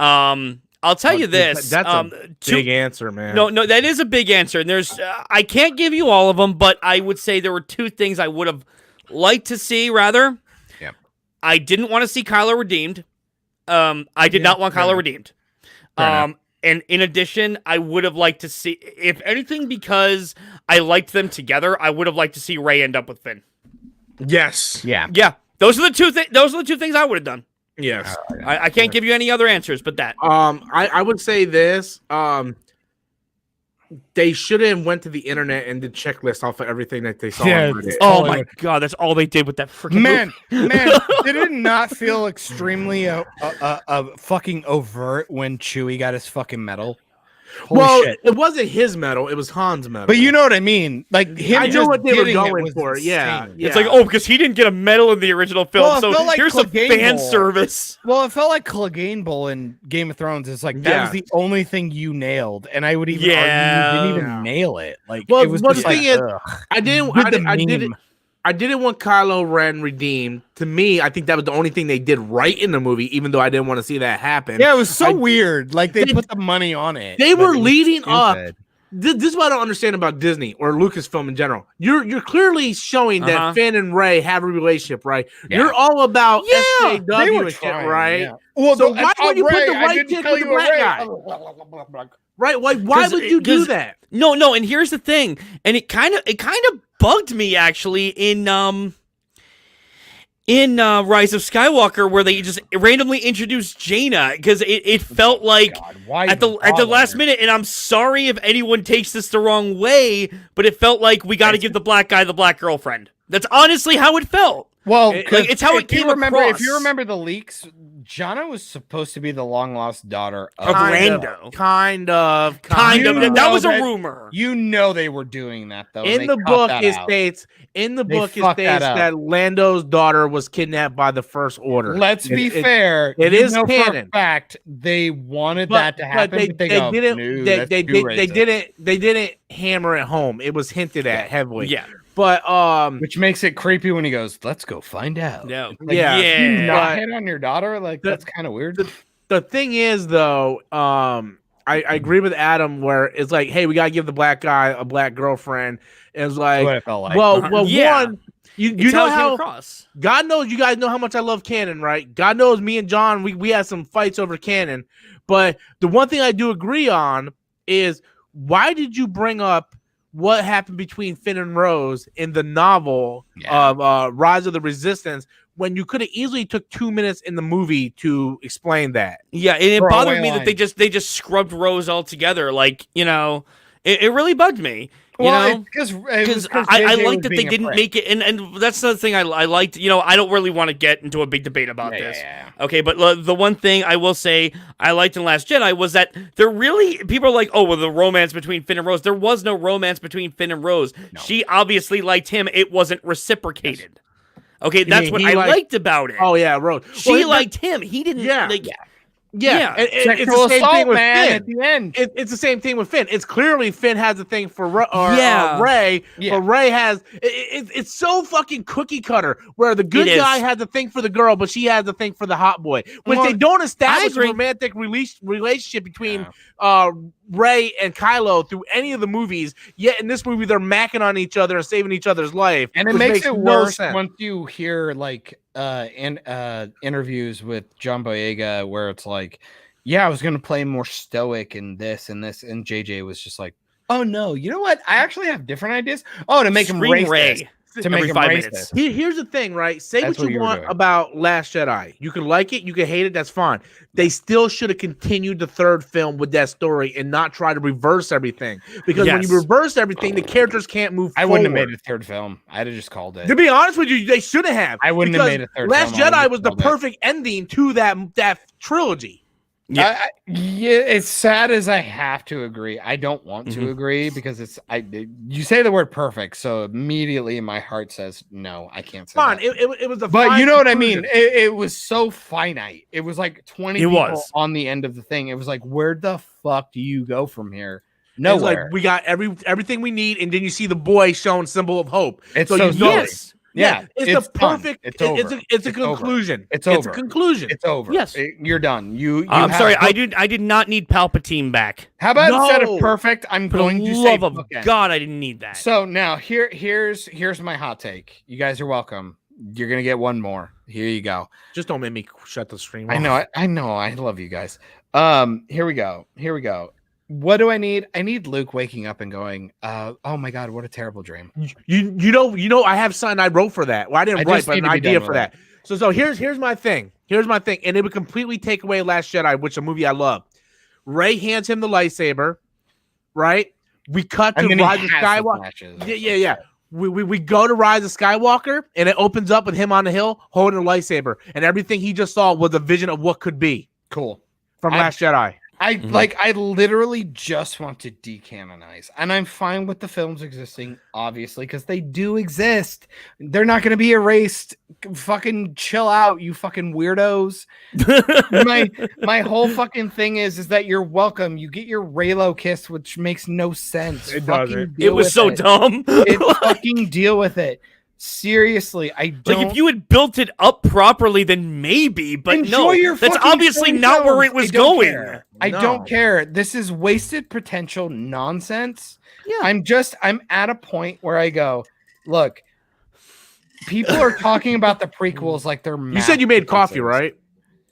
I'll tell you this. That's a big answer, man. No, that is a big answer. And there's, I can't give you all of them, but I would say there were 2 things I would have liked to see. Rather, I didn't want to see Kylo redeemed. I did not want Kylo redeemed. And in addition, I would have liked to see, if anything, because I liked them together, I would have liked to see Rey end up with Finn. Yes. Yeah. Those are the 2 things. Those are the 2 things I would have done. Yes. I can't give you any other answers but that. I would say this. They should have went to the internet and did checklists off of everything that they saw. Yeah, on Reddit. Oh my god, that's all they did with that freaking Man, did it not feel extremely fucking overt when Chewie got his fucking medal? Holy shit. It wasn't his medal; it was Han's medal. But you know what I mean? Like him, I know just what they were getting it going was for. Yeah, insane. It's like, oh, because he didn't get a medal in the original film, Well, it so felt like here's some Clegane fan Bowl. service. Well, it felt like Clegane Bowl in Game of Thrones. It's like that was the only thing you nailed, and I would even argue you didn't even nail it. Like, well, it was the just thing like, is, I didn't want Kylo Ren redeemed. To me, I think that was the only thing they did right in the movie, even though I didn't want to see that happen. Yeah, it was so weird. Like they put the money on it. They were leading stupid. up. This is what I don't understand about Disney or Lucasfilm in general. You're clearly showing that Finn and Rey have a relationship, right? Yeah. You're all about they SJW were and shit, trying, right? yeah. Well, so why would you put the white kid with the black guy? Right? Why would you do that? No, and here's the thing, and it kind of bugged me actually in Rise of Skywalker, where they just randomly introduced Jaina, because it felt like at the last minute, and I'm sorry if anyone takes this the wrong way, but it felt like we got to give the black guy the black girlfriend. That's honestly how it felt. Well, it's how it came If across. you remember the leaks, Jana was supposed to be the long lost daughter of Rando. Kind of. That was a rumor. You know they were doing that though. In the book, it states that Lando's daughter was kidnapped by the First Order. Let's be fair. It is canon. For a fact, they wanted that to happen. But they didn't hammer it home. It was hinted at heavily. Yeah. But which makes it creepy when he goes, "Let's go find out." Yeah, like, you not hit on your daughter. Like that's kind of weird. The thing is, though, I agree with Adam where it's like, hey, we gotta give the black guy a black girlfriend. It's like, what it felt like. One, you know how God knows you guys know how much I love canon, right? God knows me and John, we had some fights over canon. But the one thing I do agree on is why did you bring up what happened between Finn and Rose in the novel of Rise of the Resistance when you could have easily took 2 minutes in the movie to explain that? Yeah, and it bothered me that they just scrubbed Rose altogether. Like, it really bugged me. Because I liked that they didn't make it, and that's the thing I liked. I don't really want to get into a big debate about this. Yeah. Okay, but the one thing I will say I liked in Last Jedi was that people are like, oh, well, the romance between Finn and Rose. There was no romance between Finn and Rose. No. She obviously liked him. It wasn't reciprocated. Yes. Okay, that's what I liked about it. Oh yeah, Rose. She liked him. He didn't. Yeah. It's the same thing with Finn. At the end. It's the same thing with Finn. It's clearly Finn has a thing for Rey, but Rey has it's so fucking cookie cutter where the good guy has a thing for the girl, but she has a thing for the hot boy. Which they don't establish a romantic relationship between Rey and Kylo through any of the movies. Yet in this movie, they're macking on each other and saving each other's life. And it makes it worse once you hear like interviews with John Boyega where it's like, I was gonna play more stoic in this and this, and JJ was just like, oh no, you know what? I actually have different ideas. Oh, to make him racist. To make him racist. Here's the thing, right? Say what you want about Last Jedi. You can like it, you can hate it, that's fine. They still should have continued the third film with that story and not try to reverse everything. Because when you reverse everything, the characters can't move forward. I wouldn't have made a third film. I'd have just called it. To be honest with you, they shouldn't have. I wouldn't have made a third Last film. Last Jedi was the perfect ending to that trilogy. Yeah, it's sad as I have to agree. I don't want to agree because you say the word perfect, so immediately my heart says no. I can't say fine. That. It was a but you know what I mean. It was so finite. It was like 20 people on the end of the thing. It was like, where the fuck do you go from here? Nowhere. Like we got everything we need, and then you see the boy showing symbol of hope. It's so yes. Yeah, it's the perfect. It's over. It's a conclusion. It's over. It's a conclusion. It's over. Yes, you're done. I'm sorry. I did not need Palpatine back. How about instead of perfect, I'm going to say love of God, I didn't need that. So now here's my hot take. You guys are welcome. You're gonna get one more. Here you go. Just don't make me shut the stream off. I know. I love you guys. Here we go. What do I need? I need Luke waking up and going, oh my God, what a terrible dream. You know, I have something I wrote for that. Well, I didn't write, but an idea for that. So here's my thing. And it would completely take away Last Jedi, which is a movie I love. Rey hands him the lightsaber, right? We cut to And then he Rise of has the Skywalker. flashes. Yeah. We go to Rise of Skywalker, and it opens up with him on the hill holding a lightsaber, and everything he just saw was a vision of what could be Cool. from Last Jedi. I literally just want to decanonize, and I'm fine with the films existing, obviously, because they do exist. They're not going to be erased. Fucking chill out, you fucking weirdos. my whole fucking thing is that you're welcome. You get your Raylo kiss, which makes no sense. It Fucking doesn't. deal It was with so dumb. Fucking deal with it. Seriously, I don't. Like if you had built it up properly, then maybe. But Enjoy no, your that's fucking obviously silly not where films. it was I don't going. care. I No. don't care. This is wasted potential nonsense. Yeah. I'm at a point where I go, look, people are talking about the prequels like they're You said you made coffee, masterpieces.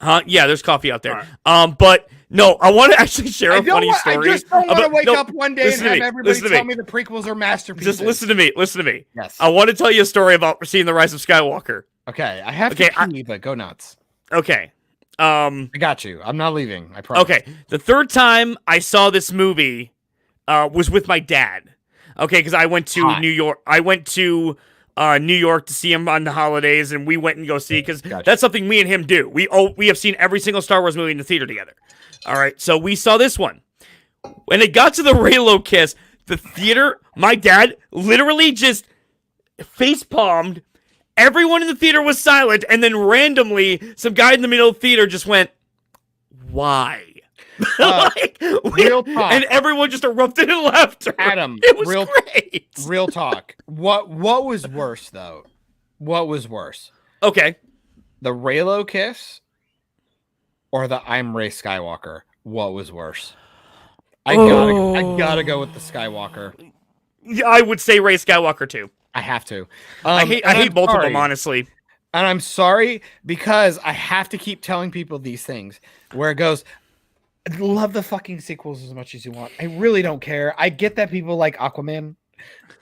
Huh? Yeah, there's coffee out there. But no, I want to actually share a funny I story. just don't want to about- wake no, up one day and listen to have me, everybody listen to tell me. me the prequels are masterpieces. Just listen to me. Listen to me. Yes. I want to tell you a story about seeing the Rise of Skywalker. Okay, I have Okay, to pee, but go nuts. Okay. I got you. I'm not leaving. I promise. Okay. The third time I saw this movie was with my dad. Okay, because I went to Hot. New York. I went to New York to see him on the holidays, and we went and go see because Gotcha. that's something me and him do. We have seen every single Star Wars movie in the theater together. All right, so we saw this one. When it got to the Raylo kiss, the theater, my dad literally just face palmed. Everyone in the theater was silent, and then randomly, some guy in the middle of the theater just went, "Why?" Real talk. And everyone just erupted in laughter. Adam, It was real- great. Real talk. What was worse though? What was worse? Okay. The Raylo kiss or the I'm Rey Skywalker? What was worse? I gotta go with the Skywalker. Yeah, I would say Rey Skywalker too. I have to. I hate and I'm both of them, sorry. honestly. And I'm sorry because I have to keep telling people these things where it goes, I love the fucking sequels as much as you want. I really don't care. I get that people like Aquaman.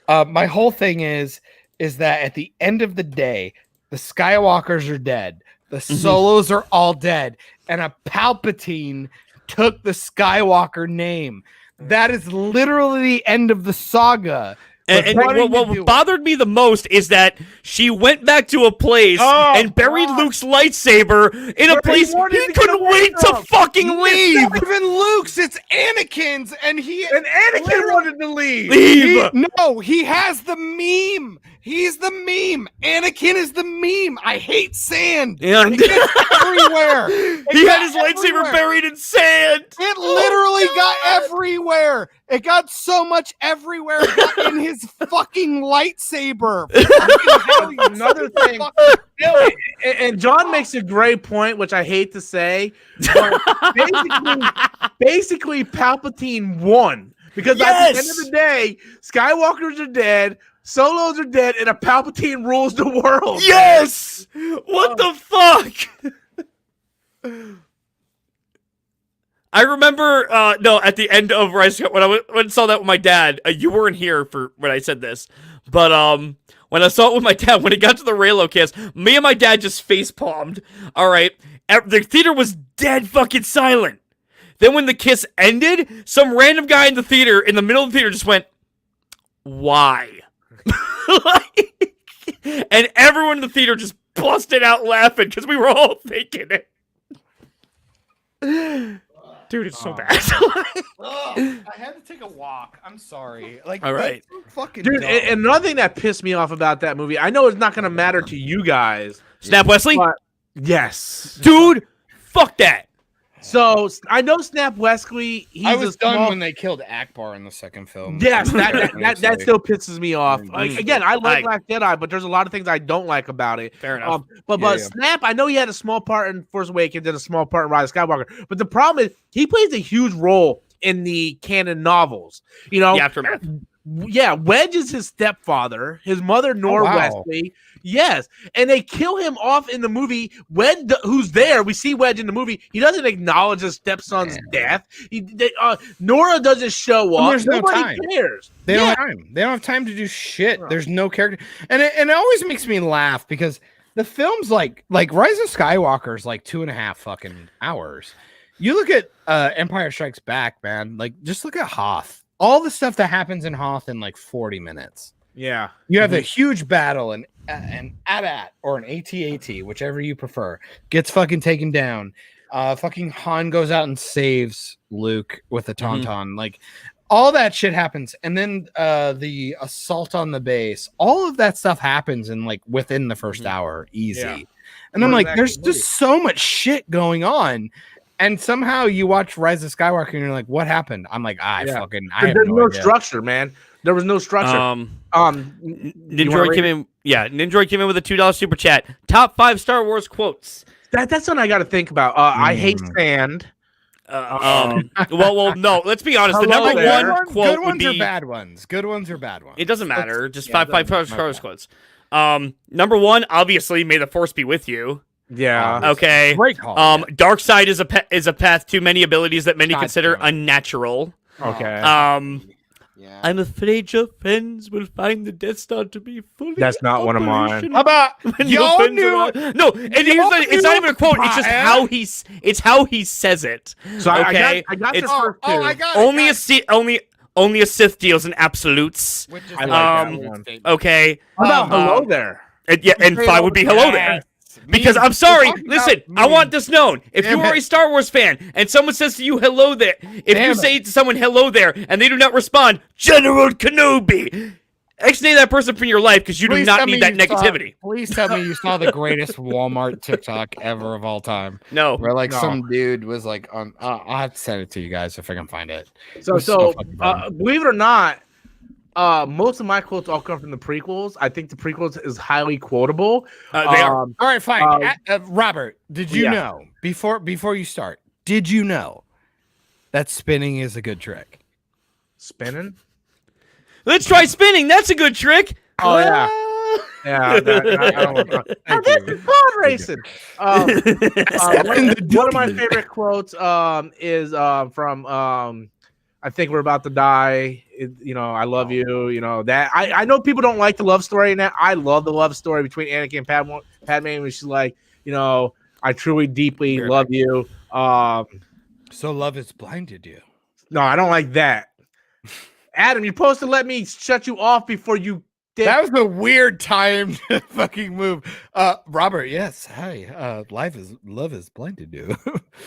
My whole thing is that at the end of the day, the Skywalkers are dead. The Solos are all dead. And a Palpatine took the Skywalker name. That is literally the end of the saga. And But what what do you do? bothered me the most is that she went back to a place and buried Luke's lightsaber in a Where he place wanted he to get couldn't away wait to from. fucking It's leave. not even Luke's, it's Anakin's, and Anakin wanted to leave. Leave. he has the meme. He's the meme. Anakin is the meme. I hate sand. And It's everywhere. It he got had his lightsaber everywhere. buried in sand. It literally got everywhere. It got so much everywhere. It got in his fucking lightsaber. Another thing, and John makes a great point, which I hate to say, but basically Palpatine won because at the end of the day, Skywalkers are dead, Solos are dead, and a Palpatine rules the world. Yes. What the fuck? I remember, at the end of Rise, when I saw that with my dad, you weren't here for when I said this, but when I saw it with my dad, when it got to the Raylo kiss, me and my dad just face palmed. All right, the theater was dead fucking silent. Then when the kiss ended, some random guy in the middle of the theater, just went, "Why?" And everyone in the theater just busted out laughing because we were all thinking it. Dude, it's so bad. I had to take a walk. I'm sorry. Like, All right. that's so fucking Dude, dumb. and another thing that pissed me off about that movie, I know it's not going to matter to you guys. Snap Wesley? But yes. Dude, fuck that. So I know Snap Wesley. He's I was a small, done when they killed Akbar in the second film. Yes, that still pisses me off. Like, again, I like I- Last Jedi, but there's a lot of things I don't like about it. Fair enough. But Yeah. Snap, I know he had a small part in Force Awakens and a small part in Rise of Skywalker. But the problem is he plays a huge role in the canon novels. You know, The aftermath. yeah, Wedge is his stepfather. His mother, Nora wow. Wesley. Yes, and they kill him off in the movie. Wedge, who's there? We see Wedge in the movie. He doesn't acknowledge his stepson's death. Nora doesn't show And up. there's no Nobody time. cares. They don't Yeah. have time. They don't have time to do shit. There's no character, and it always makes me laugh because the film's like Rise of Skywalker is like 2.5 fucking hours. You look at Empire Strikes Back, man. Like, just look at Hoth. all the stuff that happens in Hoth in like 40 minutes. Yeah. You have a huge battle, and an AT-AT or an AT-AT, whichever you prefer, gets fucking taken down. Fucking Han goes out and saves Luke with a tauntaun. Like, all that shit happens, and then the assault on the base. All of that stuff happens in like within the first hour, easy. Yeah. And I'm like, there's just so much shit going on. And somehow you watch Rise of Skywalker and you're like, what happened? I'm like, I have There's no idea. structure, man. There was no structure. Nindroid came in. Yeah, Nindroid came in with a $2 super chat. Top 5 Star Wars quotes. That's something I got to think about. I hate sand. Well, no. Let's be honest. The Hello number there. one quote Good would ones be or bad ones. Good ones or bad ones. It doesn't matter. Just yeah, five Star Wars quotes. Number 1, obviously, may the Force be with you. Yeah. Okay. Great call. Dark side is a path to many abilities that many God consider damn it. unnatural. Okay. Yeah. I'm afraid your friends will find the Death Star to be fully. That's not one of mine. operational How about when your y'all friends knew? are no, it's not even a quote. It's just how he says it. So okay, I got it's this first two. I got it. only a Sith deals in absolutes. Which is I like that one. Okay, How about hello there? and 5 would be hello there. Because I'm sorry, listen, I want this known. If you are a Star Wars fan and someone says to you hello there, if you say to someone hello there and they do not respond, General Kenobi, exnate that person from your life because you do not need that negativity. Please tell me you saw the greatest Walmart TikTok ever of all time. No. Where like some dude was like on I'll have to send it to you guys if I can find it. So believe it or not, most of my quotes all come from the prequels. I think the prequels is highly quotable. They are. All right, fine. Robert, did you know before you start? Did you know that spinning is a good trick? Spinning? Let's try spinning. That's a good trick. Oh yeah, yeah. I don't want to. This is pod racing. One of my favorite quotes is from I think we're about to die. I love you. You know that. I know people don't like the love story, and that I love the love story between Anakin and Padme. When she's like, I truly, deeply love you. So love has blinded you. No, I don't like that. Adam, you're supposed to let me shut you off before you did. That was a weird timed fucking move. Robert, yes. Hi. Love has blinded you.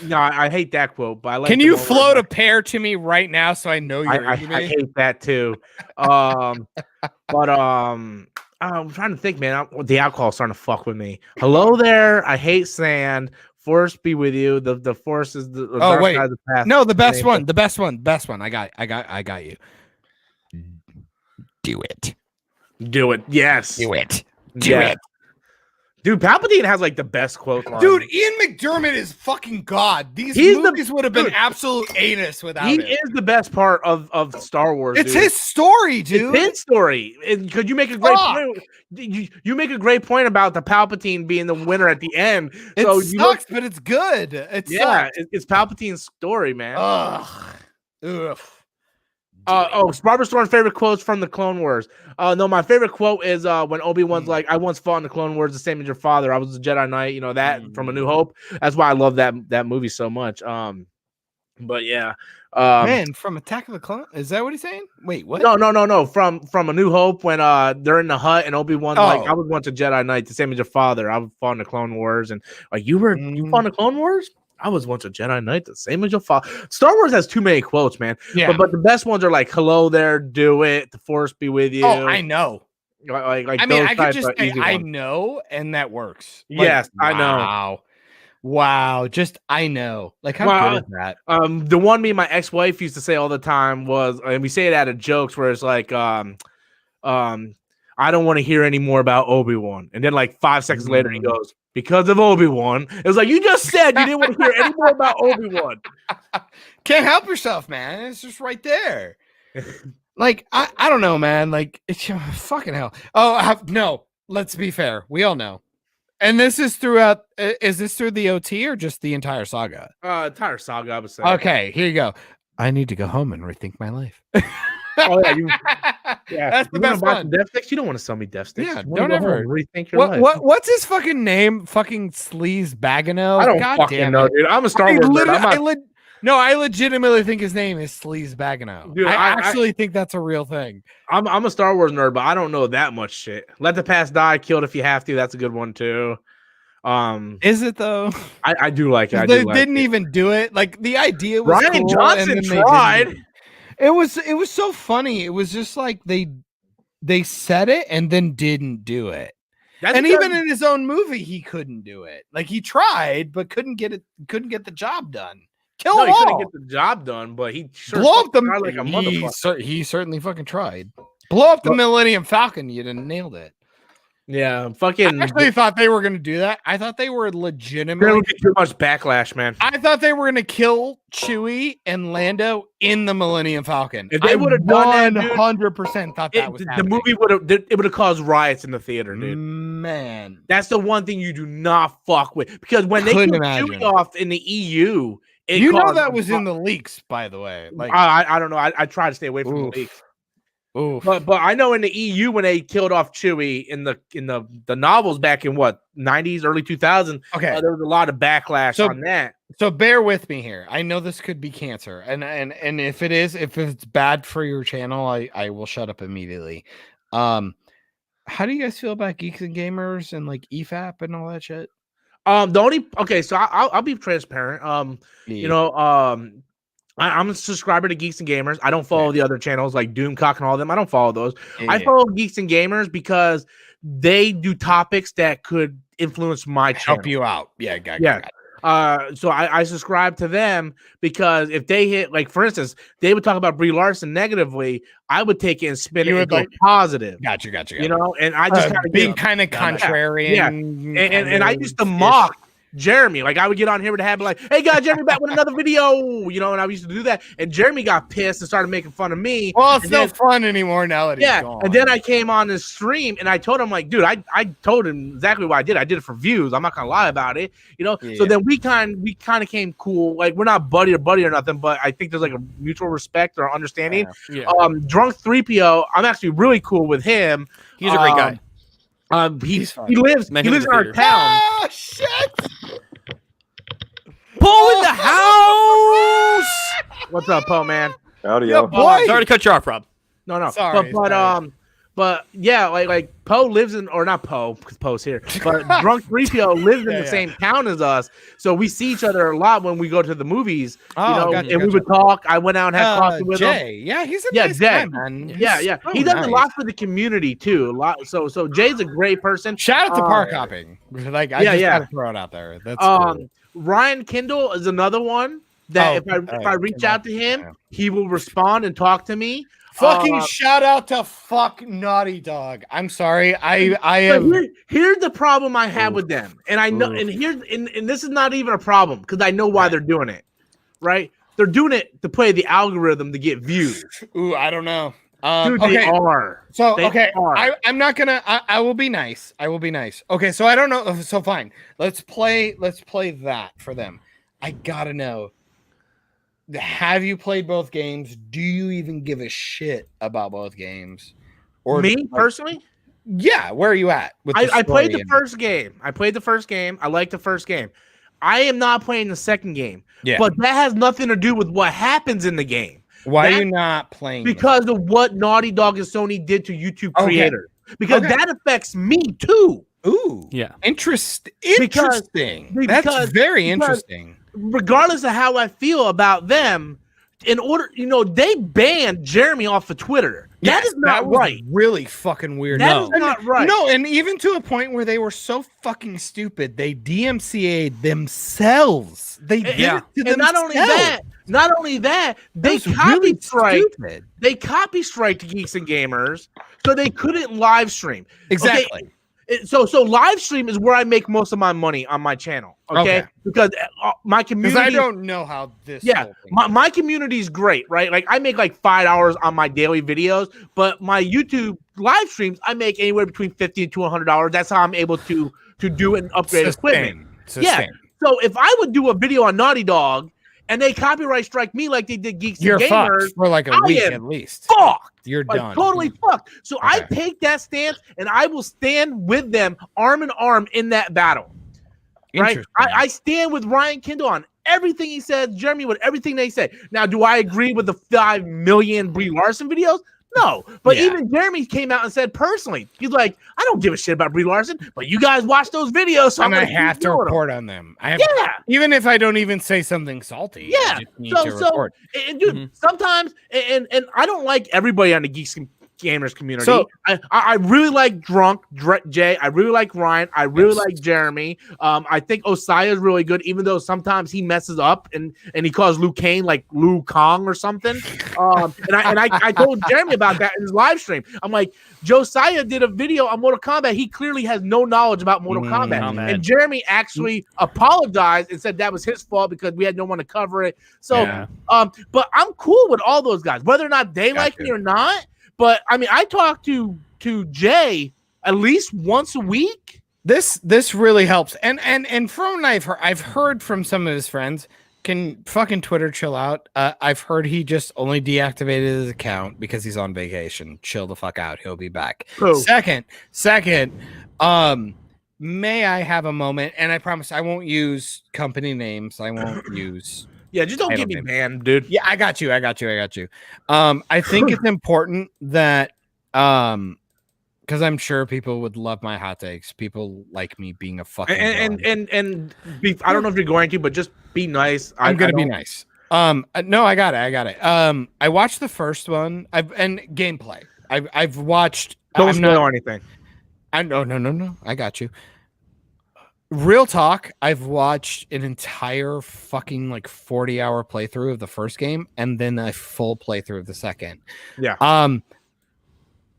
No, I hate that quote, but I like. Can you float a pair to me right now so I know you're I hate that too. I'm trying to think, man. The alcohol's starting to fuck with me. Hello there. I hate sand. Force be with you. The force is the dark side of the path. No, the best one. The best one. I got you. Do it. Yes. Do it. Dude, Palpatine has like the best quote line. Dude, Ian McDermott is fucking god. These movies would have been absolute anus without him. He is the best part of Star Wars. It's his story, dude. It's his story. Could you make a great point? You make a great point about the Palpatine being the winner at the end. It sucks, but it's good. It's Palpatine's story, man. Ugh. Barbara Storm's favorite quotes from the Clone Wars. No, my favorite quote is when Obi-Wan's like, "I once fought in the Clone Wars the same as your father. I was a Jedi Knight." That from A New Hope. That's why I love that movie so much. But yeah, man, from Attack of the Clone, is that what he's saying? Wait, what? No. From A New Hope when they're in the hut and Obi-Wan's like, "I was once a Jedi Knight the same as your father. I fought in the Clone Wars," and like you fought in the Clone Wars. I was once a Jedi Knight, the same as your father. Star Wars has too many quotes, man. Yeah. But the best ones are like, "Hello there, do it. The Force be with you." Oh, I know. Like I mean, I could just say, "I know," and that works. Yes, I know. Wow. Just I know. Like how good is that? The one me and my ex-wife used to say all the time was, and we say it out of jokes, where it's like, I don't want to hear any more about Obi-Wan. And then like 5 seconds later, he goes, "Because of Obi-Wan." It was like, you just said you didn't want to hear any more about Obi-Wan. Can't help yourself, man. It's just right there. Like, I don't know, man. Like, it's fucking hell. No, let's be fair. We all know. And this is throughout. Is this through the OT or just the entire saga? Entire saga, I would say. Okay, here you go. I need to go home and rethink my life. That's the best one. Death sticks? You don't want to sell me death sticks. Yeah, don't ever rethink your life. What's his fucking name? Fucking Sleaze Bagano. I don't fucking know, dude. I'm a Star Wars nerd. No, I legitimately think his name is Sleaze Bagano. Dude, I I actually think that's a real thing. I'm a Star Wars nerd, but I don't know that much shit. Let the Past Die, Killed If You Have To. That's a good one too. Is it though? I do like it. I They do like didn't it. even do it. Like the idea was Ryan cool, Johnson and then they tried. didn't. It was so funny. It was just like they said it and then didn't do it. That's And because- even in his own movie, he couldn't do it. Like he tried, but couldn't get the job done. Kill no, them he couldn't all. get the job done, but he sure Blow up the tried like a motherfucker. he certainly fucking tried. Blow up the Millennium Falcon. You didn't nailed it. Yeah, fucking. I actually thought they were going to do that. I thought they were There legitimately. would be too much backlash, man. I thought they were going to kill Chewie and Lando in the Millennium Falcon. If they would've done that, dude, 100% thought that was The happening. movie would have caused riots in the theater, dude. Man, That's the one thing you do not fuck with, because when they Couldn't killed imagine. Chewie off in the EU, you know that was in the leaks, by the way. Like, I don't know. I try to stay away from the leaks. Oof. But I know in the EU when they killed off Chewie in the novels back in what 90s, early 2000s, Okay. there was a lot of backlash So- on that. So bear with me here. I know this could be cancer, and if if it's bad for your channel, I will shut up immediately. How do you guys feel about Geeks and Gamers and like EFAP and all that shit? So I'll be transparent. You know, I'm a subscriber to Geeks and Gamers. I don't follow the other channels like Doomcock and all of them. I don't follow those. I follow Geeks and Gamers because they do topics that could influence my channel. help you out. Yeah, got So I subscribe to them because if they hit, like, for instance, they would talk about Brie Larson negatively, I would take it and spin You it would and go like- positive. Gotcha. You know, and I just kind of being kind of contrarian. Yeah. And I used to mock Jeremy. Like, I would get on here with a habit like, hey guys, Jeremy back with another video, you know, and I used to do that. And Jeremy got pissed and started making fun of me. Well, it's And no then- fun anymore now that he's gone. and then I came on this stream and I told him, like, dude, I told him exactly what I did. I did it for views. I'm not gonna lie about it, you know. So then we kind of came cool. Like, we're not buddy or nothing, but I think there's like a mutual respect or understanding. Yeah. Drunk 3PO, I'm actually really cool with him. He's a great guy. He lives Met him in in the our theater. town. Oh shit! Paul in the house. What's up, Poe, man? Howdy, Yeah, yo. boy. Sorry to cut you off, Rob. No. Sorry, But yeah, like Poe lives in, or not Poe, because Poe's here, but Drunk 3PO lives in the same town as us. So we see each other a lot when we go to the movies. Oh, you know, gotcha, and we gotcha. would talk. I went out and had coffee with him. Jay. Yeah, he's a Yeah, nice Jay. guy, man. Yeah. He's He so does a lot for the community too. A lot. So Jay's a great person. Shout out to park hopping. Like, I just gotta throw it out there. That's cool. Ryan Kindle is another one that if I reach out to him, he will respond and talk to me. Fucking shout out to fuck Naughty Dog. I'm sorry. I have. Here's the problem I have with them, and I know, and this is not even a problem because I know why they're doing it. Right? They're doing it to play the algorithm to get views. Ooh, I don't know. Dude, okay. they are. So They okay, are. I'm not gonna. I will be nice. I will be nice. Okay, so I don't know. So fine. Let's play that for them. I gotta know. Have you played both games? Do you even give a shit about both games? Or Me like, personally, yeah. Where are you at? With I played the story first game. I played the first game. I liked the first game. I am not playing the second game. Yeah. But that has nothing to do with what happens in the game. Why are that- you not playing? Because of what Naughty Dog and Sony did to YouTube Okay. creators. Because Okay. that affects me too. Ooh, Yeah. interesting. Because- That's because- very because- interesting. Regardless of how I feel about them, in order, they banned Jeremy off of Twitter. That is not was right. Really fucking weird. That is not right. No, and even to a point where they were so fucking stupid, they DMCA'd themselves. They did Yeah. it to And not only that, they That was copy really strike. stupid. They copy strike Geeks and Gamers, so they couldn't live stream. Exactly. Okay, so live stream is where I make most of my money on my channel. Okay, because my Because community. I don't know how this. Yeah, whole thing my community is great, right? Like, I make like $5 on my daily videos, but my YouTube live streams I make anywhere between $50 to $100. That's how I'm able to do it and upgrade equipment. Yeah. So if I would do a video on Naughty Dog and they copyright strike me like they did Geeks You're and Gamers, fucked for like a I week am at least. fucked. You're Like, done. totally fucked. So I Okay. take that stance and I will stand with them arm in arm in that battle. Right? Interesting. I stand with Ryan Kindle on everything he said. Jeremy with everything they say. Now, do I agree with the 5 million Brie Larson videos? No, but even Jeremy came out and said personally, he's like, I don't give a shit about Brie Larson, but you guys watch those videos, so and I'm I have to report on them. I have, even if I don't even say something salty. Yeah, report. And dude, sometimes, and I don't like everybody on the Geeks Gamers community. So I really like Jay. I really like Ryan. I really like Jeremy. I think Osaya is really good, even though sometimes he messes up and he calls Liu Kang like Liu Kong or something. And I told Jeremy about that in his live stream. I'm like, Josiah did a video on Mortal Kombat. He clearly has no knowledge about Mortal Kombat. And Jeremy actually apologized and said that was his fault because we had no one to cover it. So, but I'm cool with all those guys, whether or not they like me or not. But I mean, I talk to Jay at least once a week. This really helps. And from I've heard from some of his friends. Can fucking Twitter chill out? I've heard he just only deactivated his account because he's on vacation. Chill the fuck out. He'll be back. Oh. Second, may I have a moment? And I promise I won't use company names. I won't use. Yeah, just don't get me banned, dude. Yeah, I got you. I think it's important that because I'm sure people would love my hot takes. People like me being a fucking and I don't know if you're going to, but just be nice. I'm gonna be nice. No, I got it. I watched the first one. And gameplay. I've watched. Don't spoil anything. No. I got you. Real talk, I've watched an entire fucking 40-hour playthrough of the first game and then a full playthrough of the second. Yeah.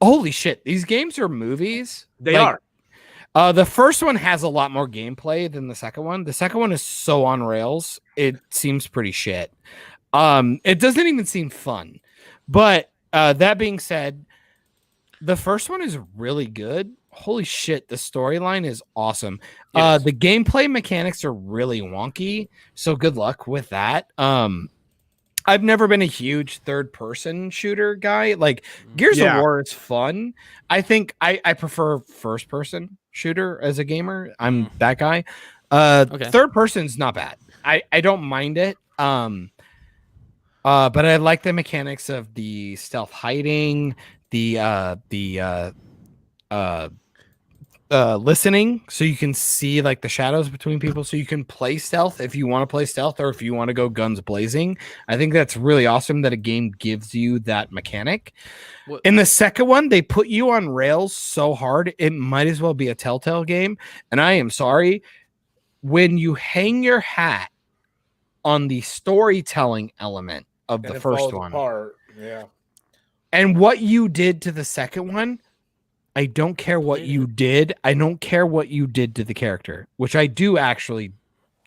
Holy shit, these games are movies. They are. The first one has a lot more gameplay than the second one. The second one is so on rails, it seems pretty shit. It doesn't even seem fun. But that being said, the first one is really good. Holy shit, the storyline is awesome. Yes. The gameplay mechanics are really wonky, so good luck with that. I've never been a huge third-person shooter guy. Like Gears of War is fun. I think I prefer first-person shooter as a gamer. I'm that guy. Third person's not bad. I don't mind it. But I like the mechanics of the stealth hiding, the listening, so you can see the shadows between people, so you can play stealth if you want to play stealth or if you want to go guns blazing. I think that's really awesome that a game gives you that mechanic. In the second one, they put you on rails so hard it might as well be a Telltale game. And I am sorry, when you hang your hat on the storytelling element of the first one, and what you did to the second one, I don't care what you did. I don't care what you did to the character, which I do actually.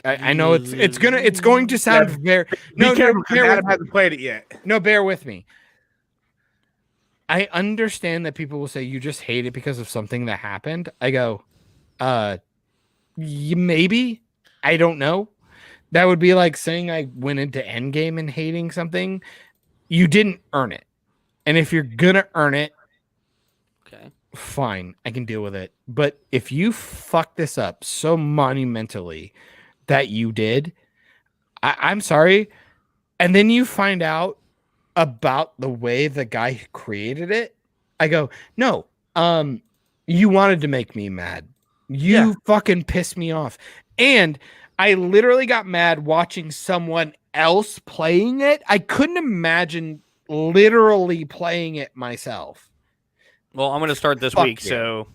I know it's going to sound very. No, Adam hasn't played it yet. No, bear with me. I understand that people will say you just hate it because of something that happened. I go, maybe. I don't know. That would be like saying I went into Endgame and hating something. You didn't earn it, and if you're gonna earn it, okay. Fine, I can deal with it. But if you fuck this up so monumentally that you did, I'm sorry. And then you find out about the way the guy who created it. I go, no, you wanted to make me mad. You fucking pissed me off. And I literally got mad watching someone else playing it. I couldn't imagine literally playing it myself. Well, I'm going to start this week, so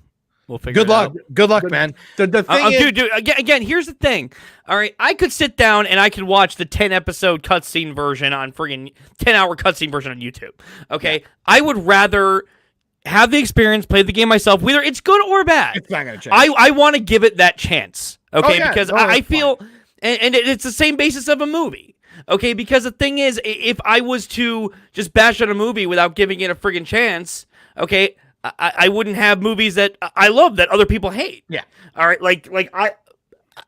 we'll figure it out. Good luck, man. The thing dude, again, here's the thing. All right, I could sit down and I could watch the 10-episode cutscene version on friggin' 10-hour cutscene version on YouTube. Okay? Yeah. I would rather have the experience, play the game myself, whether it's good or bad. It's not going to change. I want to give it that chance. Okay? Because I feel, fine. and it's the same basis of a movie. Okay? Because the thing is, if I was to just bash on a movie without giving it a friggin' chance, okay, I wouldn't have movies that I love that other people hate. Yeah. All right. Like I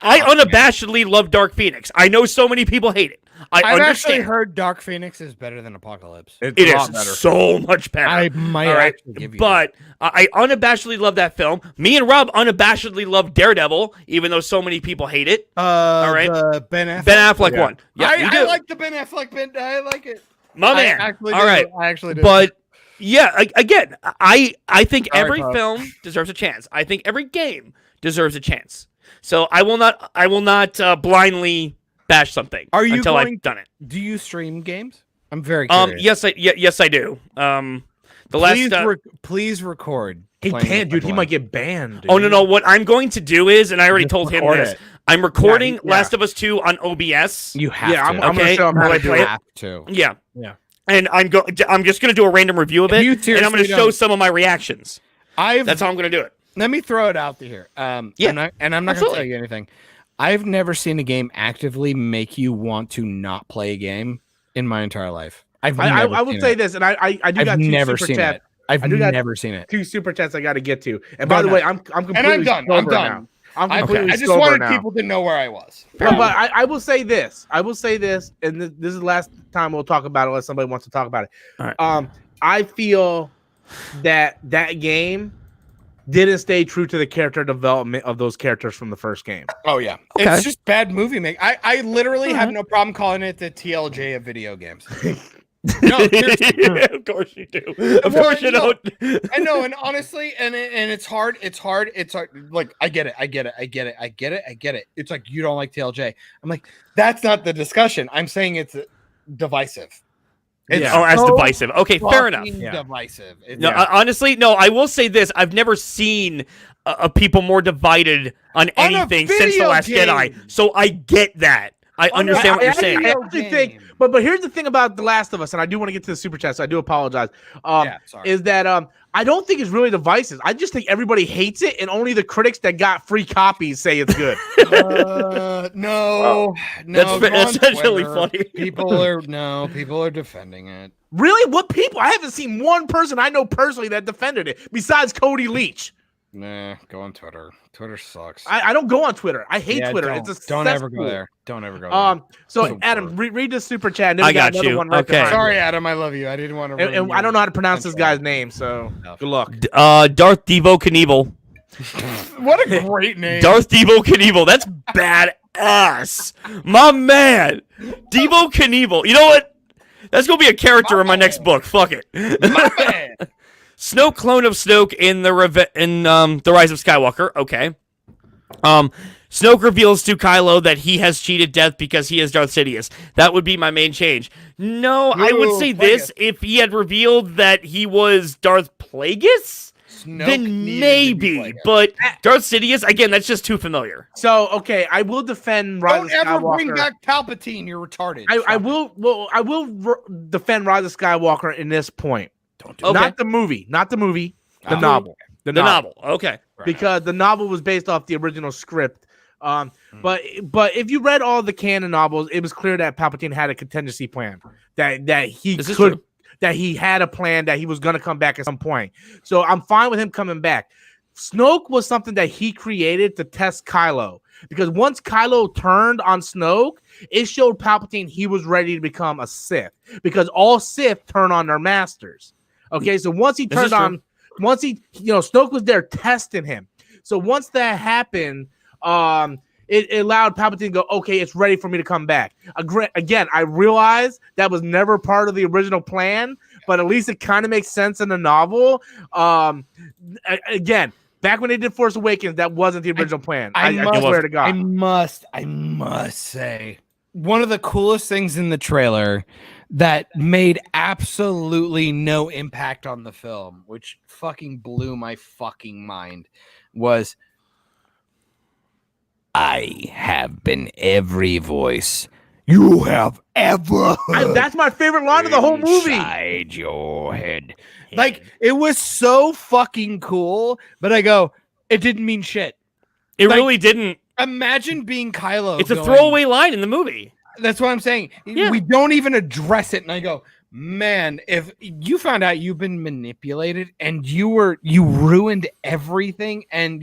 unabashedly love Dark Phoenix. I know so many people hate it. I've actually understand. heard Dark Phoenix is better than Apocalypse. It's It a lot is better. so much better. I might All right, actually give you but I unabashedly love that film. Me and Rob unabashedly love Daredevil, even though so many people hate it. All right. the Ben Affleck. Ben Affleck Yeah. one. Yeah, we I do. like the Ben Affleck. I like it. My man. I actually All do. right. I actually do. But yeah, again, I think All right, every Bob. film deserves a chance. I think every game deserves a chance. So I will not blindly bash something Are you until going- I've done it. do you stream games? I'm very curious. Yes I do. Please record. He playing can't, with dude. He one. might get banned. Dude. Oh no. What I'm going to do is, and I already Just told him record this. it. I'm recording Yeah. Last of Us 2 on OBS. You have Yeah, to. I'm gonna Okay, show him how will I to do play it. it? have to. Yeah. Yeah. And I'm just gonna do a random review of If it, you and I'm seriously gonna show don't- some of my reactions. That's how I'm gonna do it. Let me throw it out there. Yeah, I'm not going to absolutely. tell you anything. I've never seen a game actively make you want to not play a game in my entire life. I would say this, and I do I've got two never super seen chats. it. I've I do got- never seen it. 2 super chats I got to get to. And Go by the way, nuts. I'm completely done. sober I'm done. now. I'm I completely just sober wanted now. people to know where I was. But I will say this. I will say this, and this is the last time we'll talk about it unless somebody wants to talk about it. All right. I feel that game didn't stay true to the character development of those characters from the first game. Oh yeah, Okay. it's just bad movie making. I literally have no problem calling it the TLJ of video games. No, seriously. Yeah, of course you do. Of Well, course you no. don't. I know, and honestly, and it's hard. It's hard. Like I get it. It's like you don't like TLJ. I'm like, that's not the discussion. I'm saying it's divisive. It's Yeah. Oh, as so divisive. Okay, fair enough. fucking Yeah. Divisive. It's- No, honestly, no. I will say this: I've never seen people more divided on On a anything since the video Last game. Jedi. So I get that. I understand what you're saying. I actually think, but here's the thing about The Last of Us, and I do want to get to the super chat, so I do apologize. Yeah, sorry. Is that I don't think it's really divisive. I just think everybody hates it, and only the critics that got free copies say it's good. No, That's go that's on actually Twitter. funny. People are defending it. Really? What people? I haven't seen one person I know personally that defended it besides Cody Leach. Nah, go on Twitter. Twitter sucks. I don't go on Twitter. I hate Yeah, Twitter. Don't, It's a don't ever cesspool. go there. Don't ever go there. So So Adam, bored. read the super chat. And then I we got got another you. one right Okay. behind you. Sorry, Adam. I love you. I didn't want to. And I don't know how to pronounce this guy's name, so No. good luck. Darth Devo Knievel. What a great name. Darth Devo Knievel. That's badass. My man. Devo Knievel. You know what? That's going to be a character in my next book. Fuck it. My man. Snoke, clone of Snoke in the Rise of Skywalker. Okay. Snoke reveals to Kylo that he has cheated death because he is Darth Sidious. That would be my main change. No, I would say this: if he had revealed that he was Darth Plagueis, Snoke then needed to be maybe. Plagueis. But Darth Sidious, again, that's just too familiar. So okay, I will defend Rise Don't of ever Skywalker. bring back Palpatine. You're retarded. I Stop it. will. Well, I will defend Rise of Skywalker in this point. Don't do Okay. Not the movie. Not the movie. The Oh. novel. The novel. Okay. Right. Because the novel was based off the original script. But if you read all the canon novels, it was clear that Palpatine had a contingency plan. That he This is could. true. That he had a plan that he was going to come back at some point. So I'm fine with him coming back. Snoke was something that he created to test Kylo. Because once Kylo turned on Snoke, it showed Palpatine he was ready to become a Sith. Because all Sith turn on their masters. Okay, so once he This is turned on, true. once he, Snoke was there testing him. So once that happened, it allowed Palpatine to go, okay, it's ready for me to come back. Again, I realize that was never part of the original plan, but at least it kind of makes sense in the novel. Again, back when they did Force Awakens, that wasn't the original plan. I swear to God. I must say, one of the coolest things in the trailer that made absolutely no impact on the film, which fucking blew my fucking mind, was I have been every voice you have ever heard. That's my favorite line of the whole movie. Inside your head. Like, it was so fucking cool, but I go, it didn't mean shit. It Like- really didn't. Imagine being Kylo. It's a going, throwaway line in the movie. That's what I'm saying. Yeah. We don't even address it. And I go, man, if you found out you've been manipulated and you ruined everything and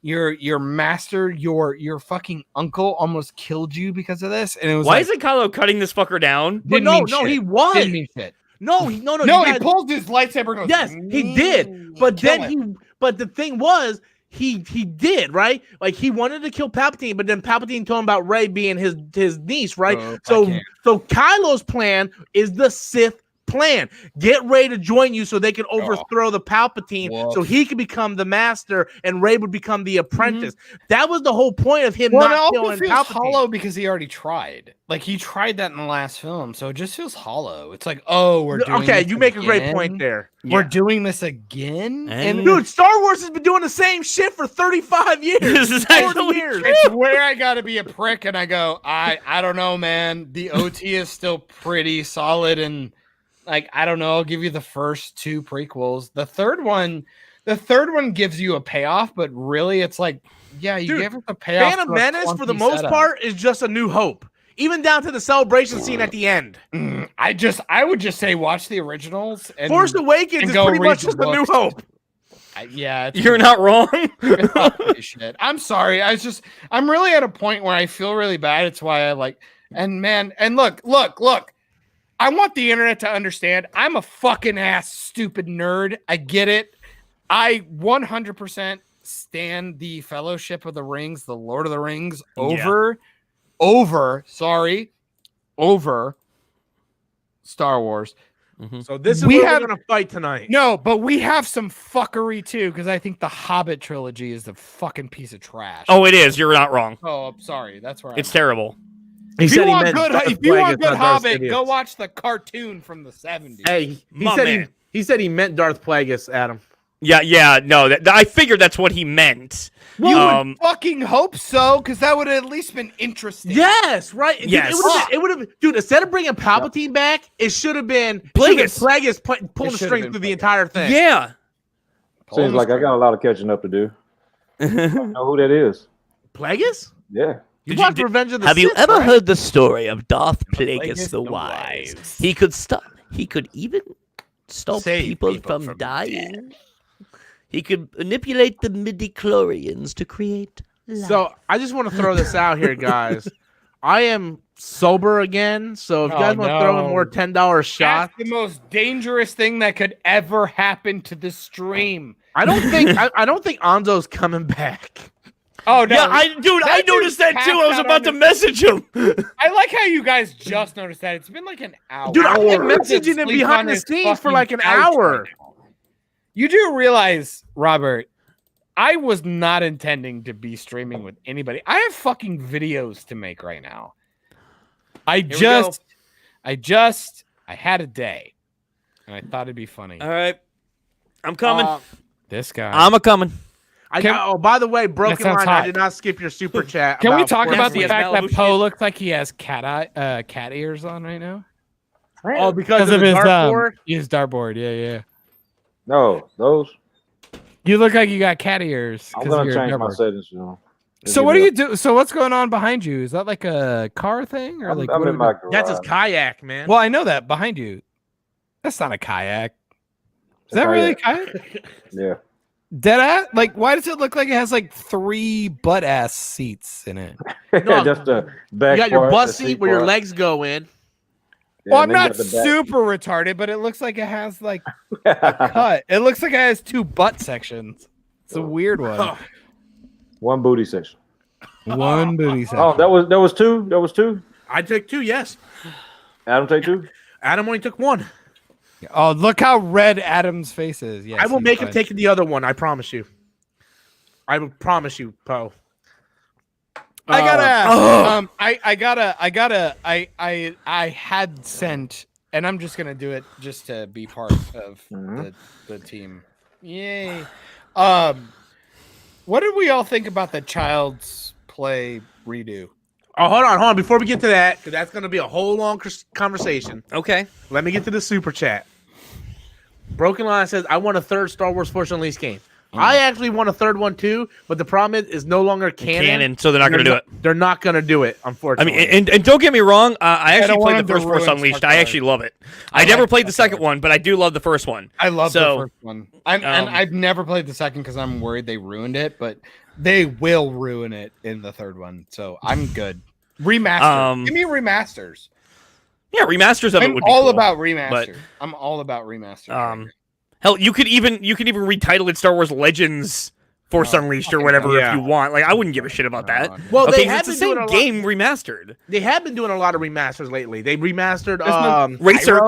your master, your fucking uncle almost killed you because of this, and it was Why like, isn't Kylo cutting this fucker down? But didn't mean no, shit. he was. Didn't mean shit. No, you No, he guys- pulled his lightsaber. And goes, Yes, he did. But kill then him. but the thing was, he did, right? Like he wanted to kill Palpatine, but then Palpatine told him about Rey being his niece, right? Oh, I so can't. Kylo's plan is the Sith plan. Get Rey to join you so they can overthrow the Palpatine, Woof. so he could become the master and Rey would become the apprentice. That was the whole point of him Well, it not also killing feels Palpatine. hollow because he already tried. Like he tried that in the last film, so it just feels hollow. It's like, oh, we're doing Okay, this you make a great again? point there. We're doing this again, And- Dude, Star Wars has been doing the same shit for 35 years. This is 40 actually years. it's where I gotta be a prick, and I go, I don't know, man. The OT is still pretty solid, and like I don't know. I'll give you the first 2 prequels. The third one gives you a payoff, but really, it's like, yeah, you Dude, gave us a payoff. Phantom for a Menace, for the clunky most setup. part, is just a New Hope. Even down to the celebration scene at the end. I would just say watch the originals. And Force Awakens and is go pretty read much the just a New books. Hope. Yeah, it's You're not wrong. shit. I'm sorry. I'm really at a point where I feel really bad. It's why I like, and look. I want the internet to understand I'm a fucking ass stupid nerd. I get it. I 100% stand the Fellowship of the Rings, the Lord of the Rings over Star Wars. So this is We where have- we're going to fight tonight. No, but we have some fuckery too, because I think the Hobbit trilogy is the fucking piece of trash. Oh, it is. You're not wrong. Oh, I'm sorry. That's where It's terrible. He If you want good, Darth if you want Plagueis, good not Darth Hobbit, Sidious. go watch the cartoon from the 70s. Hey, he My said man. he said he meant Darth Plagueis, Adam. Yeah. No, I figured that's what he meant. You would fucking hope so, because that would have at least been interesting. Yes, right. Dude, Yes. it would have. Dude, instead of bringing Palpatine back, it should have been Plagueis. pulling the should've string been through the Plagueis. entire thing. Yeah. Seems like I got a lot of catching up to do. I don't know who that is. Plagueis? Yeah. You Did watched you- Revenge of the Have Sith, you ever right? heard the story of Darth Plagueis Plagueis the the Wise? Wise. He could stop. He could even stop Save people, people from from dying. He could manipulate the midi-chlorians to create life. So I just want to throw this out here, guys. I am sober again, so if you Oh, guys want to throw in no. more $10 shots, That's the most dangerous thing that could ever happen to this stream. I don't think I don't think Anzo's coming back. Oh, no. Yeah, I That noticed dude that too. I was passed out about on to his- message him. I like how you guys just noticed that. It's been like an hour. Dude, I've been Hour. messaging him Sleep behind on the his scenes for fucking like an couch hour. right now. You do realize, Robert, I was not intending to be streaming with anybody. I have fucking videos to make right now. I had a day, and I thought it'd be funny. All right. I'm coming. This guy. I'm a coming. Oh, by the way, Broken That sounds Line, hot. I did not skip your super chat. Can we about talk Force about the Yes, fact that Malibu Poe shit. looks like he has cat ears on right now? Oh, because of his his dartboard? his dartboard. Yeah. No, those. You look like you got cat ears. I'm 'cause gonna of your change my dartboard. settings. You know. So what do you do? So what's going on behind you? Is that like a car thing or I'm, like? I'm what in are my we garage. That's his kayak, man. Well, I know that behind you. That's not a kayak. Is that really a kayak? Yeah. Dead ass? Like, why does it look like it has like 3 butt ass seats in it? No. Just a back. You got your part, bus the seat where your part. legs go in. Yeah, Well, and I'm then not you got the back. super retarded, but it looks like it has like a cut. It looks like it has 2 butt sections. It's a weird one. One booty section. One booty section. Oh, that was two. That was 2. I took 2, yes. Adam take 2. Adam only took 1. Oh, look how red Adam's face is. Yes, I will he's make him red. take the other one. I promise you. I will promise you, Poe. I gotta Oh. ask. I had sent, and I'm just gonna do it just to be part of the team. Yay. What did we all think about the Child's Play redo? Oh, hold on. Before we get to that, because that's going to be a whole long conversation. Okay. Let me get to the super chat. Broken Line says, I want a third Star Wars Force Unleashed game. I actually want a third one too, but the problem is it's no longer canon. So they're not going to do it. They're not going to do it, I unfortunately. mean, and don't get me wrong. I actually don't played want the them first to Force ruin Unleashed. Star I Wars. actually love it. I like never played the Star second one, but I do love the first one. I love So, the first one. And I've never played the second because I'm worried they ruined it. But they will ruin it in the third one. So I'm good. Remaster. Give me remasters. Yeah, remasters of it I'm would be all cool, about but, remaster. I'm all about remaster. hell, you could even retitle it Star Wars Legends Force Unleashed or whatever if you want. Like, I wouldn't give a shit about that. Well, okay, they have it's the been same doing a game remastered. They have been doing a lot of remasters lately. They remastered Racer,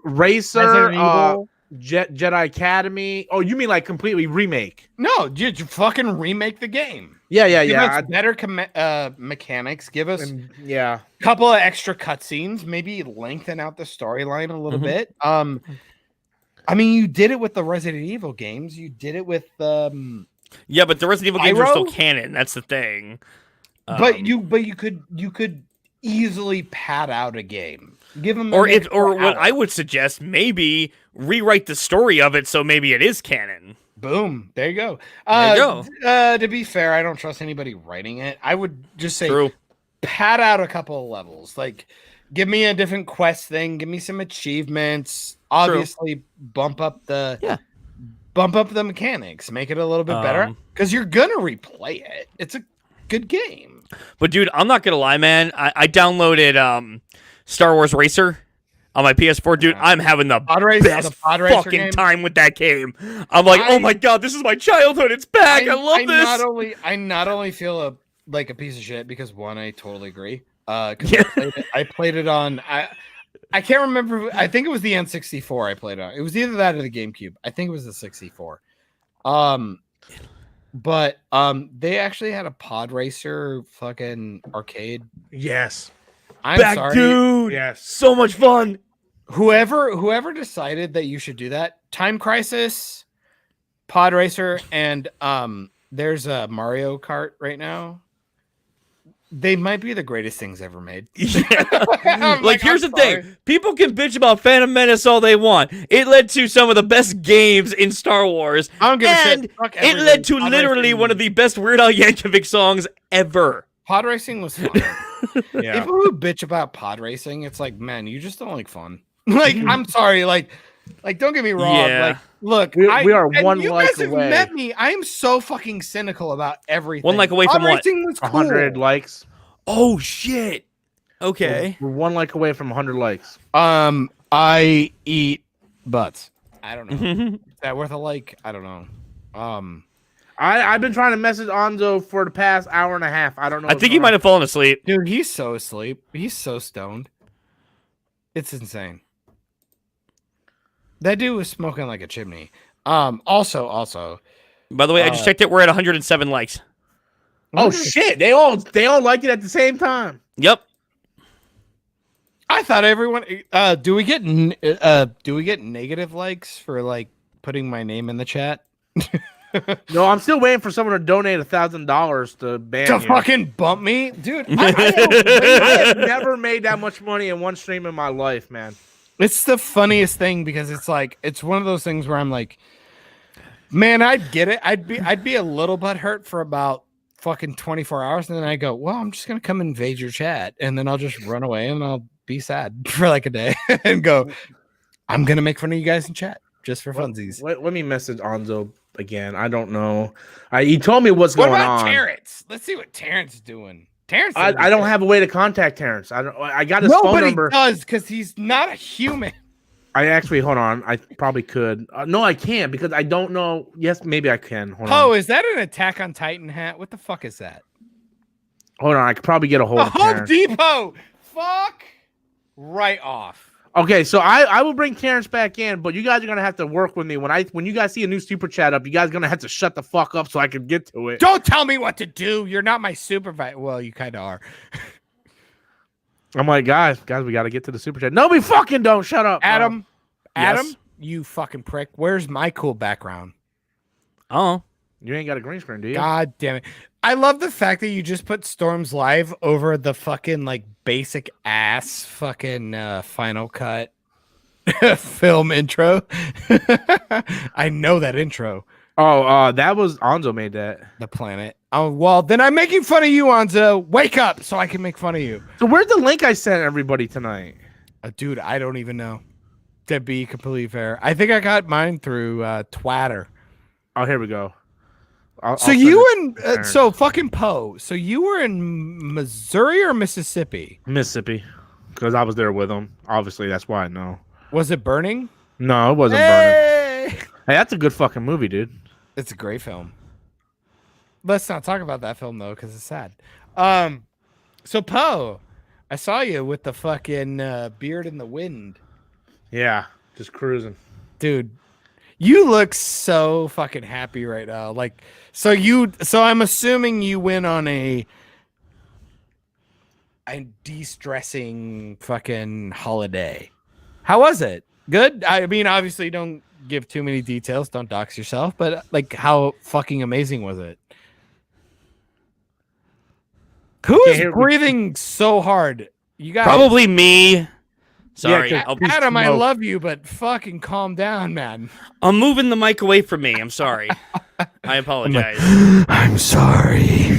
Resident Evil, Jedi Academy. Oh, you mean like completely remake? No, you fucking remake the game. Yeah. Give us better mechanics. Give us a couple of extra cutscenes. Maybe lengthen out the storyline a little bit. I mean, you did it with the Resident Evil games. You did it with yeah, but the Resident Evil games are still canon. That's the thing. But you could easily pad out a game. Give them or what I would suggest, maybe rewrite the story of it so maybe it is canon. Boom. There you go. There you go. To be fair, I don't trust anybody writing it. I would just say pad out a couple of levels. Like, give me a different quest thing. Give me some achievements. Obviously, bump up the mechanics. Make it a little bit better because you're gonna replay it. It's a good game. But dude, I'm not gonna lie, man. I downloaded Star Wars Racer on my PS4, dude. I'm having the best fucking time with that game. I'm like, oh my god, this is my childhood. It's back. I love this. I not only feel like a piece of shit because one, I totally agree. Because I played it on. I can't remember. I think it was the N64 I played on. It was either that or the GameCube. I think it was the 64. But they actually had a pod racer fucking arcade. Yes. I'm sorry, dude. Yes. So much fun. Whoever decided that you should do that, Time Crisis, Pod Racer, and there's a Mario Kart right now. They might be the greatest things ever made. Like, here's the thing. People can bitch about Phantom Menace all they want. It led to some of the best games in Star Wars. I don't give a shit. It led to literally one of the best Weird Al Yankovic songs ever. Pod racing was fun. People who bitch about pod racing, it's like, man, you just don't like fun. Like, I'm sorry. Like, don't get me wrong. Yeah. Like, look, we are one you like guys have away. met me. I am so fucking cynical about everything. One like away pod from what? racing was cool. 100 likes. Oh shit. Okay. We're one like away from 100 likes. I eat butts. I don't know. Is that worth a like? I don't know. I've been trying to message Anzo for the past hour and a half. I don't know. I think he might have fallen asleep. Dude, he's so asleep. He's so stoned. It's insane. That dude was smoking like a chimney. Also. By the way, I just checked it. We're at 107 likes. Oh shit! They all like it at the same time. Yep. I thought everyone. Do we get negative likes for like putting my name in the chat? No, I'm still waiting for someone to donate $1,000 to ban you. Fucking bump me, dude. I have never made that much money in one stream in my life, man. It's the funniest thing because it's like it's one of those things where I'm like, man, I'd get it. I'd be a little butthurt for about fucking 24 hours, and then I go, well, I'm just gonna come invade your chat, and then I'll just run away and I'll be sad for like a day and go, I'm gonna make fun of you guys in chat just for funsies. Let me message Anzo again. I don't know. He told me what's going on. What about Terrence? Let's see what Terrence is doing. Terrence, I don't have a way to contact Terrence. I got his phone number. Nobody does because he's not a human. I actually hold on. I probably could. No, I can't because I don't know. Yes, maybe I can. Hold on. Is that an Attack on Titan hat? What the fuck is that? Hold on. I could probably get a hold of Home Terrence. Depot. Fuck right off. Okay, so I will bring Terrence back in, but you guys are gonna have to work with me when you guys see a new super chat up. You guys are gonna have to shut the fuck up so I can get to it. Don't tell me what to do. You're not my supervisor. Well, you kind of are. I'm like, guys, we got to get to the super chat. No, we fucking don't. Shut up, Adam. Adam, Yes. you fucking prick. Where's my cool background? Oh, You ain't got a green screen, do you? God damn it. I love the fact that you just put Storm's Live over the fucking like basic ass fucking Final Cut film intro. I know that intro. Oh, that was Anzo made that. The planet. Oh, well, then I'm making fun of you, Anzo. Wake up so I can make fun of you. So where's the link I sent everybody tonight? Dude, I don't even know. To be completely fair. I think I got mine through Twitter. Oh, here we go. I'll So send you it and to parents. so fucking Poe. So you were in Missouri or Mississippi? Mississippi, because I was there with him. Obviously, that's why I know. Was it burning? No, it wasn't burning. Hey! Hey, that's a good fucking movie, dude. It's a great film. Let's not talk about that film though, because it's sad. So Poe, I saw you with the fucking beard in the wind, Yeah, just cruising. dude. You look so fucking happy right now. Like, so I'm assuming you went on a de-stressing fucking holiday. How was it? Good? I mean, obviously don't give too many details, don't dox yourself, but like how fucking amazing was it? Who Can't is hear- breathing so hard? You got Probably me. Sorry, 'cause- I'll- Adam, I smoke. love you, but fucking calm down, man. I'm moving the mic away from me. I'm sorry. I apologize. I'm sorry.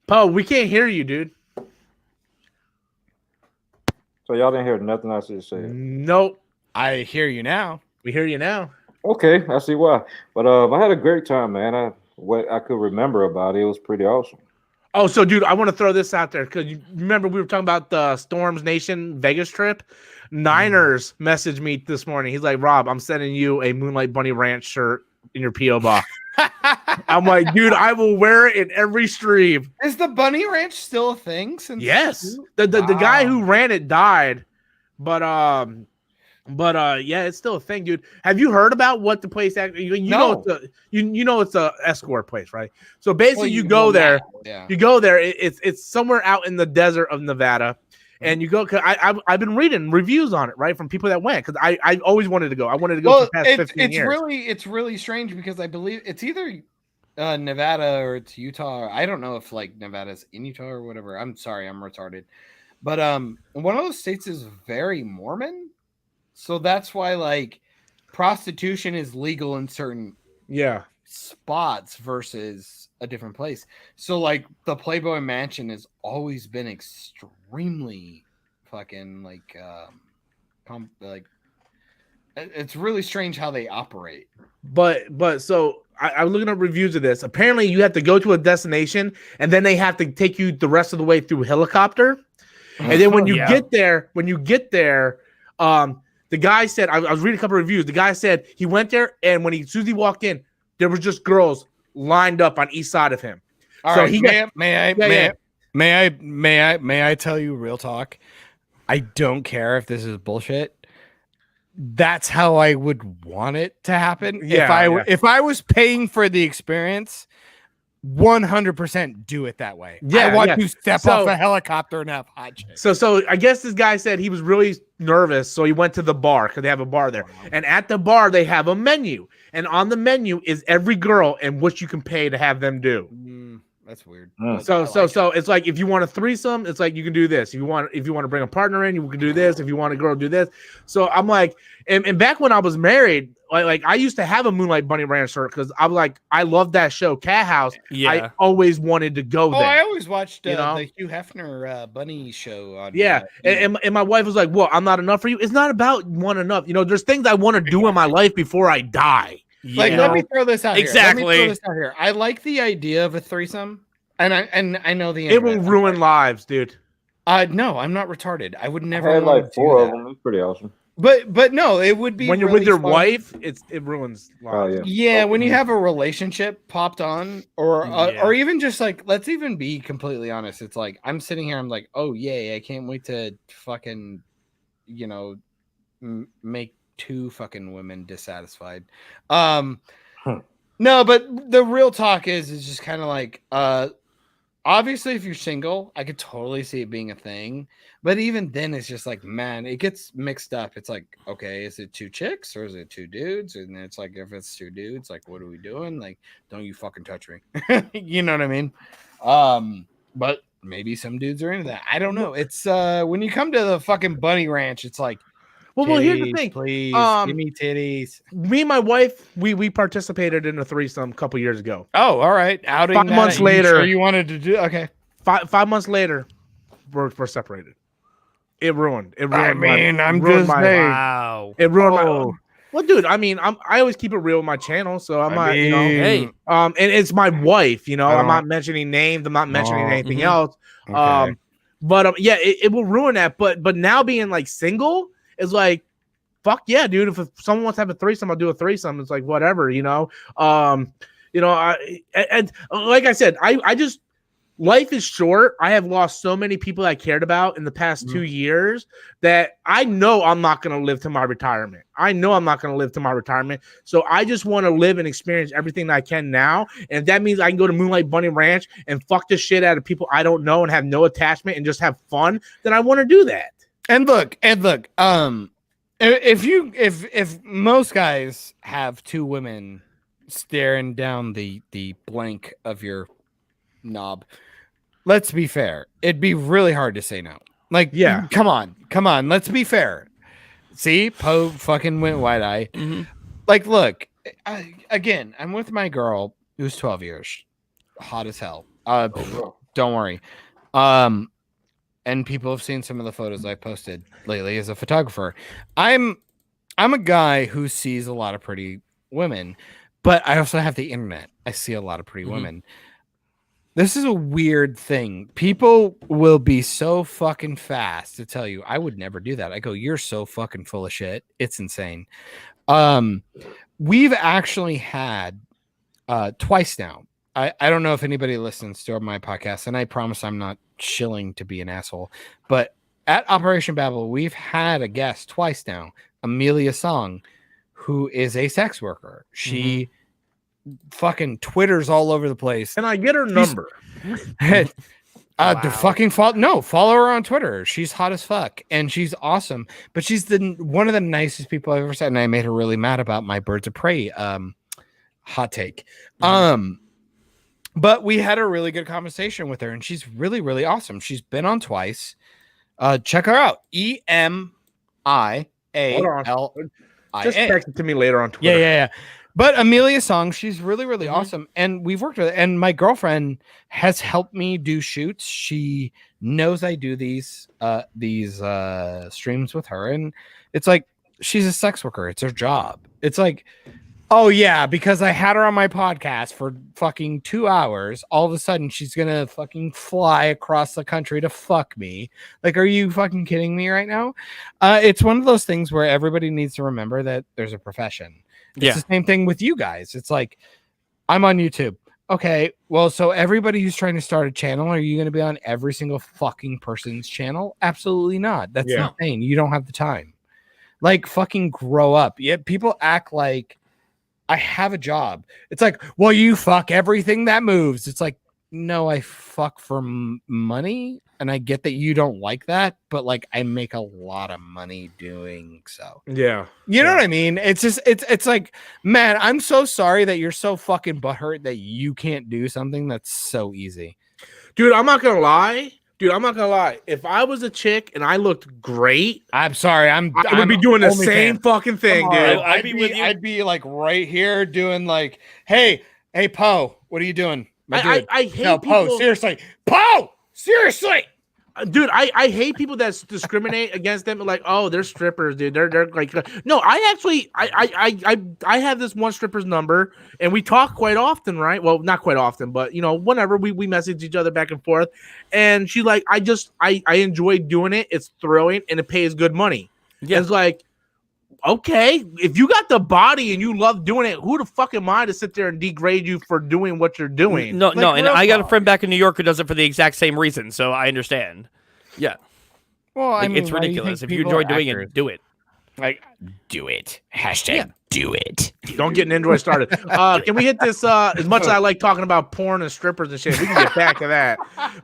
Poe, we can't hear you, dude. So y'all didn't hear nothing I just said. Nope. I hear you now. We hear you now. Okay, I see why. But I had a great time, man. What I could remember about it was pretty awesome. Oh, so dude, I want to throw this out there because you remember we were talking about the Storms Nation Vegas trip. Niners messaged me this morning. He's like, Rob, I'm sending you a Moonlight Bunny Ranch shirt in your P.O. box. I'm like, dude, I will wear it in every stream. Is the Bunny Ranch still a thing? Since Yes. The guy who ran it died, but yeah, it's still a thing, dude. Have you heard about what the place actually? You No. know, you know it's a escort place, right? So basically, you go there. Yeah. You go there. It's somewhere out in the desert of Nevada, and you go. Cause I've been reading reviews on it, right, from people that went. Because I always wanted to go. I wanted to go for the past 15 years. It's really strange because I believe it's either Nevada or it's Utah. I don't know if like Nevada's in Utah or whatever. I'm sorry, I'm retarded. But one of those states is very Mormon, so that's why like prostitution is legal in certain Yeah. spots versus a different place. So like the Playboy Mansion has always been extremely fucking like it's really strange how they operate. But so I was looking up reviews of this. Apparently, you have to go to a destination, and then they have to take you the rest of the way through helicopter. And then when you get there, the guy said, I was reading a couple of reviews. The guy said he went there, and when as soon as he walked in, there was just girls lined up on each side of him. All So right, he may I tell you real talk? I don't care if this is bullshit. That's how I would want it to happen. If I was paying for the experience, 100% do it that way. Yeah, I want yeah. to step So- off a helicopter and have hot chicks. So I guess this guy said he was really nervous, so he went to the bar because they have a bar there. And at the bar, they have a menu. And on the menu is every girl and what you can pay to have them do. That's weird. So it's like if you want a threesome, it's like you can do this. If you want to bring a partner in, you can do this. If you want a girl, do this. So I'm like, and back when I was married, like I used to have a Moonlight Bunny Ranch shirt because I'm like, I love that show, Cat House. Yeah. I always wanted to go there. I always watched You know? the Hugh Hefner bunny show on Yeah, and my wife was like, "Well, I'm not enough for you." It's not about one enough. You know, there's things I want to do in my life before I die. Like, Yeah. let me throw this out Exactly. here. Let me throw this out here. I like the idea of a threesome, and I know the It will internet. ruin lives, dude. No, I'm not retarded. I would I never had want like to 4 do of that. them. It was pretty awesome. But no, it would be When you're really with your fun. wife, it ruins Oh lives. yeah. Yeah, when you have a relationship popped on, or even just like, let's even be completely honest. It's like I'm sitting here, I'm like, oh yay, I can't wait to fucking, make 2 fucking women dissatisfied. No, but the real talk is just kind of like, obviously, if you're single, I could totally see it being a thing. But even then, it's just like, man, it gets mixed up. It's like, okay, is it 2 chicks or is it 2 dudes? And it's like, if it's 2 dudes, like, what are we doing? Like, don't you fucking touch me. You know what I mean? But maybe some dudes are into that. I don't know. It's when you come to the fucking bunny ranch, it's like, Well, here's the titties, thing. please give me titties. Me and my wife, we participated in a threesome a couple years ago. Oh, all right. Outing 5 that. months You later- sure you wanted to do okay. 5 months later, we're separated. It ruined. I mean, I'm ruined just my saying. Wow. It ruined Oh. my. Well, dude, I mean, I always keep it real with my channel, so I'm not, you know, Hey. and it's my wife, you know, I I'm don't- not mentioning names, I'm not mentioning anything Mhm. else. Okay. But yeah, it will ruin that. But now being like single is like, fuck yeah, dude. If someone wants to have a threesome, I'll do a threesome. It's like whatever, you know. And like I said, I just life is short. I have lost so many people I cared about in the past 2 years that I know I'm not going to live to my retirement. I know I'm not going to live to my retirement. So I just want to live and experience everything that I can now. And if that means I can go to Moonlight Bunny Ranch and fuck the shit out of people I don't know and have no attachment and just have fun, then I want to do that. And look, if most guys have two women staring down the blank of your knob, let's be fair. It'd be really hard to say no. Like, Yeah. come on. Let's be fair. See, Poe fucking went wide eye. Mhm. Like, look, again, I'm with my girl who's 12 years, hot as hell. Don't worry. And people have seen some of the photos I posted lately as a photographer. I'm a guy who sees a lot of pretty women, but I also have the internet. I see a lot of pretty women. This is a weird thing. People will be so fucking fast to tell you, I would never do that. I go, you're so fucking full of shit. It's insane. We've actually had twice now. I don't know if anybody listens to my podcast, and I promise I'm not shilling to be an asshole, but at Operation Babel, we've had a guest twice now, Amelia Song, who is a sex worker. She fucking Twitters all over the place. And I get her number. To fucking follow her on Twitter. She's hot as fuck and she's awesome. But she's one of the nicest people I've ever said, and I made her really mad about my Birds of Prey hot take. But we had a really good conversation with her, and she's really, really awesome. She's been on twice. Check her out. EMIALIA. Just text it to me later on Twitter. Yeah. But Amelia Song, she's really, really awesome. And we've worked with her. And my girlfriend has helped me do shoots. She knows I do these streams with her. And it's like, she's a sex worker. It's her job. It's like, oh yeah, because I had her on my podcast for fucking 2 hours. All of a sudden she's going to fucking fly across the country to fuck me. Like, are you fucking kidding me right now? It's one of those things where everybody needs to remember that there's a profession. It's the same thing with you guys. It's like, I'm on YouTube. Okay, well, so everybody who's trying to start a channel, are you going to be on every single fucking person's channel? Absolutely not. That's insane. You don't have the time. Like, fucking grow up. Yeah, people act like I have a job. It's like, well, you fuck everything that moves. It's like, no, I fuck for money. And I get that you don't like that, but like, I make a lot of money doing so. Yeah. You know what I mean? It's just, it's like, man, I'm so sorry that you're so fucking butthurt that you can't do something that's so easy. Dude, I'm not going to lie. If I was a chick and I looked great, I'm sorry. I would be doing the same fucking thing, dude. I'd be with you. I'd be like right here doing like, hey, Poe, what are you doing? I hate people. Poe, seriously. Poe, seriously. Dude, I hate people that discriminate against them. Like, oh, they're strippers, dude. They're like, no. I actually, I have this one stripper's number, and we talk quite often, right? Well, not quite often, but you know, whenever we message each other back and forth. And she's like, I enjoy doing it. It's thrilling, and it pays good money. Yeah. It's like, okay, if you got the body and you love doing it, who the fuck am I to sit there and degrade you for doing what you're doing? No, and I got a friend back in New York who does it for the exact same reason, so I understand. Yeah. Well, I mean, it's ridiculous. If you enjoy doing it, do it. Like, do it. Hashtag do it. Don't get an Android started. Can we hit this? As much as I like talking about porn and strippers and shit, we can get back to that.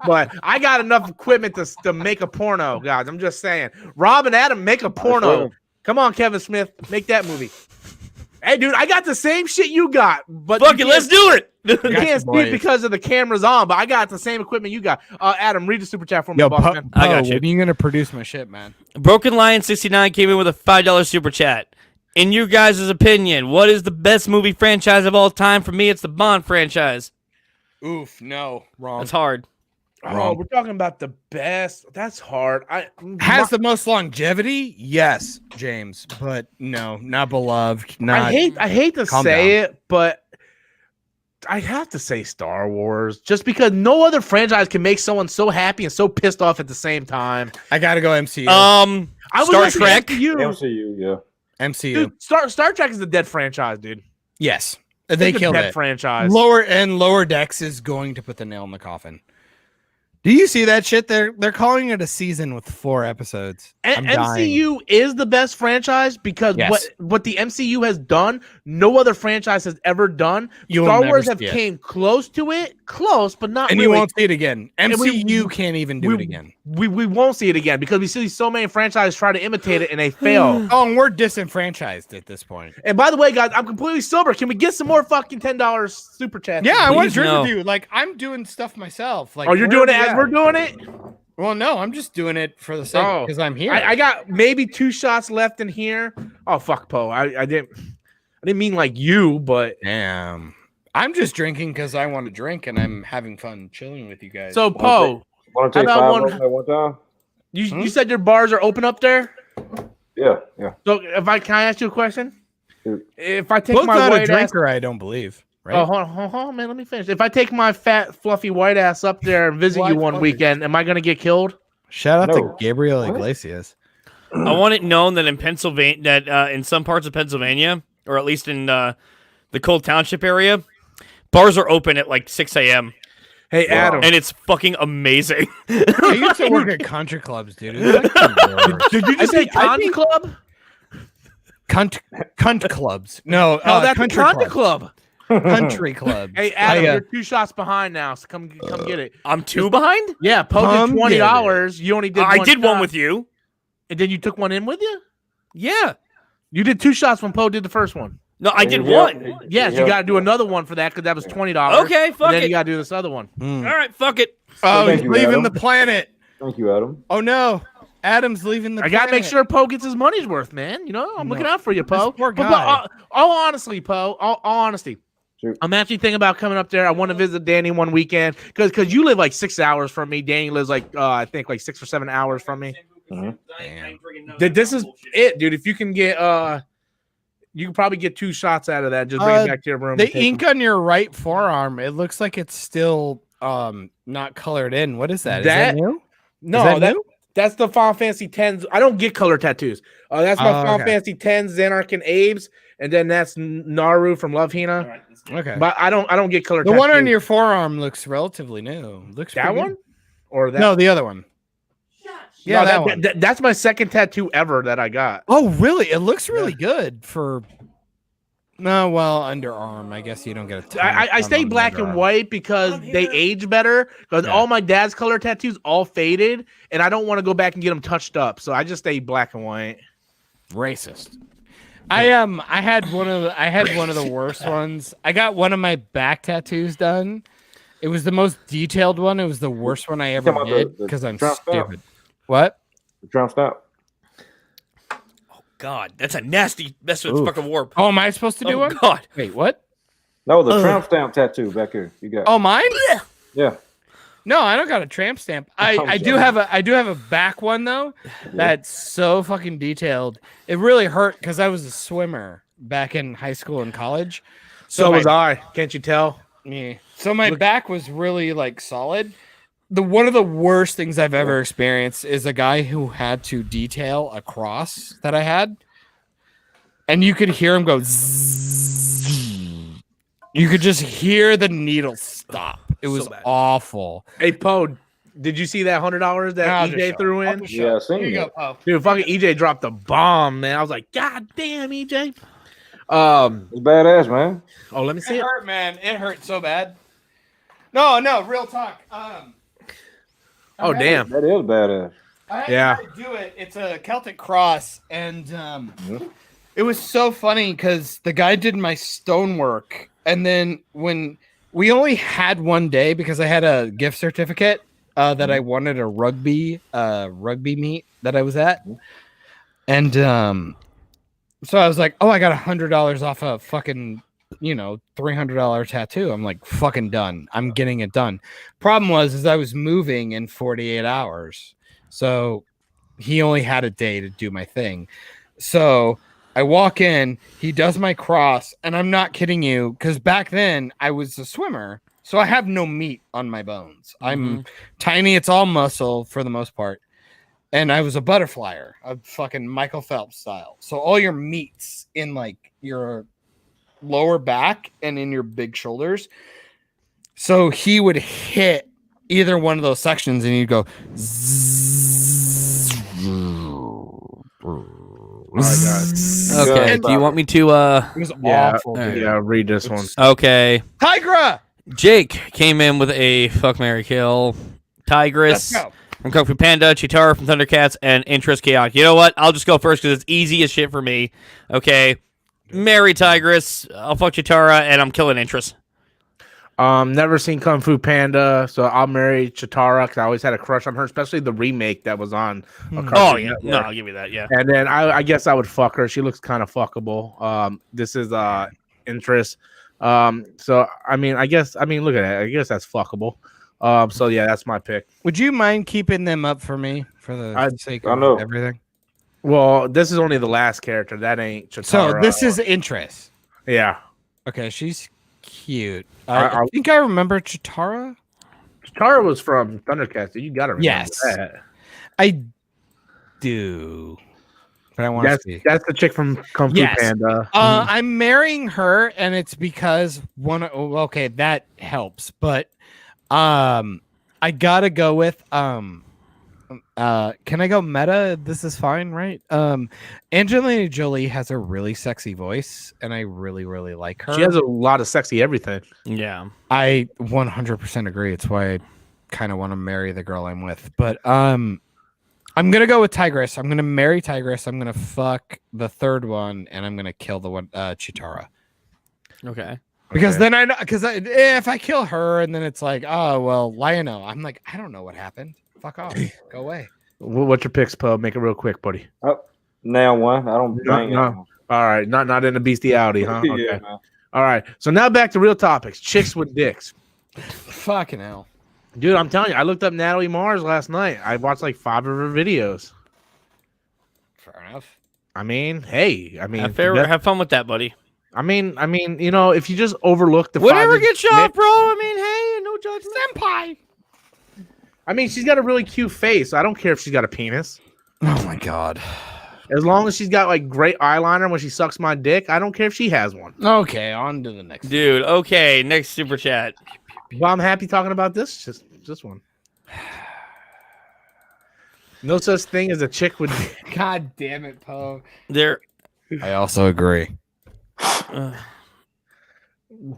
But I got enough equipment to make a porno, guys. I'm just saying. Rob and Adam, make a porno. Come on, Kevin Smith, make that movie. Hey, dude, I got the same shit you got, but fuck it, let's do it. You can't see it because of the cameras on, but I got the same equipment you got. Adam, read the super chat for me, boss, man. I got you. When are you gonna produce my shit, man? Broken Lion 69 came in with a $5 super chat. In your guys' opinion, what is the best movie franchise of all time? For me, it's the Bond franchise. Oof, no, wrong. That's hard. Oh, we're talking about the best. That's hard. Has the most longevity? Yes, James, but no, not beloved. Not. I hate to say it, but I have to say Star Wars just because no other franchise can make someone so happy and so pissed off at the same time. I gotta go MCU. I Star Trek. MCU, yeah. MCU. Dude, Star Trek is a dead franchise, dude. Yes, they killed dead it. franchise. Lower Decks is going to put the nail in the coffin. Do you see that shit? They're calling it a season with 4 episodes. MCU is the best franchise because what the MCU has done, no other franchise has ever done. Star Wars have came close to it, but not. And really. you won't see it again. MCU can't even do it again. We won't see it again because we see so many franchises try to imitate it and they fail. Oh, and we're disenfranchised at this point. And by the way, guys, I'm completely sober. Can we get some more fucking $10 super chat? Yeah, I want to drink with you. Like I'm doing stuff myself. Like, you're doing it as we're doing it? Well, no, I'm just doing it for the sake because I'm here. I got maybe 2 shots left in here. Oh fuck, Poe. I didn't mean like you, but damn. I'm just drinking because I want to drink and I'm having fun chilling with you guys. So Poe, want to take 5 at one time? You said your bars are open up there? Yeah. So can I ask you a question? If I take Both my not white a drinker, I don't believe. Right? Oh, hold on, man. Let me finish. If I take my fat, fluffy white ass up there and visit you one weekend, am I going to get killed? Shout out to Gabriel Iglesias. I want it known that in Pennsylvania, that in some parts of Pennsylvania, or at least in the Cole Township area, bars are open at like 6 a.m. Hey, Adam. And it's fucking amazing. I used to work at country clubs, dude. Did you just say country club? Cunt clubs. No, that's country country club. Country club. Hey, Adam, you're 2 shots behind now, so come get it. I'm 2 behind? Yeah, Poe did $20. You only did I one did shot. one with you. And then you took one in with you? Yeah. You did 2 shots when Poe did the first one. No, I did one. Yes, you got to do another one for that because that was $20. Okay, fuck and then it. you got to do this other one. All right, fuck it. Oh, he's you, leaving Adam. the planet. Thank you, Adam. Oh, no. Adam's leaving the I planet. got to make sure Poe gets his money's worth, man. You know, I'm looking out for you, Poe. Poor But guy. all honestly, Poe, all honesty, Sure. I'm actually thinking about coming up there. I want to visit Danny one weekend because you live like 6 hours from me. Danny lives like I think like 6 or 7 hours from me. This is it, dude. If you can get you can probably get 2 shots out of that. Just bring it back to your room. The ink on your right forearm, it looks like it's still not colored in. What is that? Is that new? No, that's the Final Fantasy 10s. I don't get color tattoos. That's my Final Fantasy 10s, Xanark and Abe's, and then that's Naru from Love Hina. Okay. But I don't get color The tattoos. one on your forearm looks relatively new. Looks that pretty one? good. Or that? No, the other one. Yeah, No, that one. that's my second tattoo ever that I got. Oh, really? It looks really good for. No, well, underarm. I guess you don't get a ton I of stay on black underarm. and white because they age better. Because all my dad's color tattoos all faded, and I don't want to go back and get them touched up. So I just stay black and white. Racist. I had one of the worst ones. I got one of my back tattoos done. It was the most detailed one. It was the worst one I ever Come on, did the because I'm Trump stupid. What? Trump stop. God, that's a nasty. That's a fucking warp. Oh, am I supposed to do Oh one? God. Wait, what? No, the Trump stamp tattoo back here. You got. Oh, mine? Yeah. No, I don't got a tramp stamp. I do have a back one though. That's so fucking detailed. It really hurt because I was a swimmer back in high school and college. So was I. Can't you tell? Yeah. So my back was really like solid. One of the worst things I've ever experienced is a guy who had to detail a cross that I had, and you could hear him go. Zzz. You could just hear the needle stop. It was bad. awful. Hey, Poe, did you see that $100 that EJ threw in? Yeah, I seen Here you that. go, Poe. Dude, fucking EJ dropped a bomb, man. I was like, God damn, EJ. It's badass, man. Oh, let me see It it. hurt, man. It hurt so bad. No, real talk. Oh, damn. That is badass. I had Yeah. to do it. It's a Celtic cross, and it was so funny because the guy did my stonework, and then when we only had one day because I had a gift certificate that I wanted a rugby meet that I was at, and so I was like, oh, I got $100 off a fucking $300 tattoo. I'm like, fucking done. I'm getting it done. Problem was I was moving in 48 hours. So he only had a day to do my thing. So I walk in, he does my cross, and I'm not kidding you, because back then I was a swimmer, so I have no meat on my bones. I'm tiny, it's all muscle for the most part. And I was a butterflyer, a fucking Michael Phelps style. So all your meat's in like your lower back and in your big shoulders. So he would hit either one of those sections and he'd go Okay, do you want me to it was awful, dude. Yeah, read this one. Okay. Tigra! Jake came in with a fuck, marry, kill. Tigress Let's go. from Kung Fu Panda, Chitara from Thundercats, and Interest Chaotic. You know what? I'll just go first because it's easy as shit for me. Okay. Marry Tigress. I'll fuck Chitara, and I'm killing Interest. Never seen Kung Fu Panda, so I'll marry Chitara because I always had a crush on her, especially the remake that was on. Oh, yeah. No, I'll give you that, yeah. And then I guess I would fuck her. She looks kind of fuckable. This is Interest. So I mean, look at it. I guess that's fuckable. So yeah, that's my pick. Would you mind keeping them up for me for the sake of everything? Well, this is only the last character. That ain't Chitara. So this is Interest. Yeah. Okay, she's cute. I think I remember Chitara. Chitara was from Thundercats. You gotta remember that. I do. But I want to see. That's the chick from Kung Fu Panda. I'm marrying her, and it's because that helps. But I gotta go with can I go meta? This is fine, right? Angelina Jolie has a really sexy voice, and I really, really like her. She has a lot of sexy everything. Yeah. I 100% agree. It's why I kind of want to marry the girl I'm with. But I'm gonna go with Tigress. I'm gonna marry Tigress. I'm gonna fuck the third one, and I'm gonna kill the one Chitara. Okay. Because then I know, if I kill her and then it's like, oh well, Lionel, I'm like, I don't know what happened. Fuck off, go away. What's your picks, Poe? Make it real quick, buddy. Oh, nail one. I don't. No. All right, not in the bestiality, huh? Okay. Yeah, man. All right. So now back to real topics. Chicks with dicks. Fucking hell, dude! I'm telling you, I looked up Natalie Mars last night. I watched like 5 of her videos. Fair enough. I mean, hey, have fun with that, buddy. I mean, you know, if you just overlook the whatever gets shot, bro. I mean, hey, no judgment. Senpai. I mean, she's got a really cute face. I don't care if she's got a penis. Oh my god. As long as she's got like great eyeliner when she sucks my dick, I don't care if she has one. Okay, on to the next. Dude, okay, next super chat. Well, I'm happy talking about this. Just this one. No such thing as a chick with. God damn it, Poe. I also agree.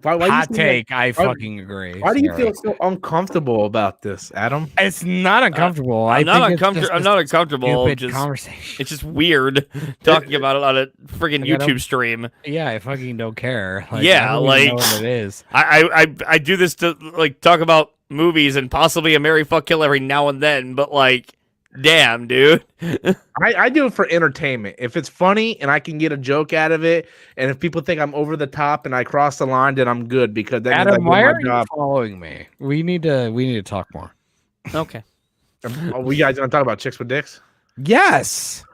Hot take. I fucking agree. Why do you feel so uncomfortable about this, Adam? It's not uncomfortable. I'm not uncomfortable. Conversation. It's just weird talking about it on a freaking YouTube stream. Yeah, I fucking don't care. I don't know what it is. I do this to like talk about movies and possibly a marry, fuck, kill every now and then, but like. Damn, dude. I do it for entertainment. If it's funny and I can get a joke out of it, and if people think I'm over the top and I cross the line, then I'm good because that Adam, means I why do are my you job. following me? We need to talk more. Okay. Are we guys gonna talk about chicks with dicks? Yes,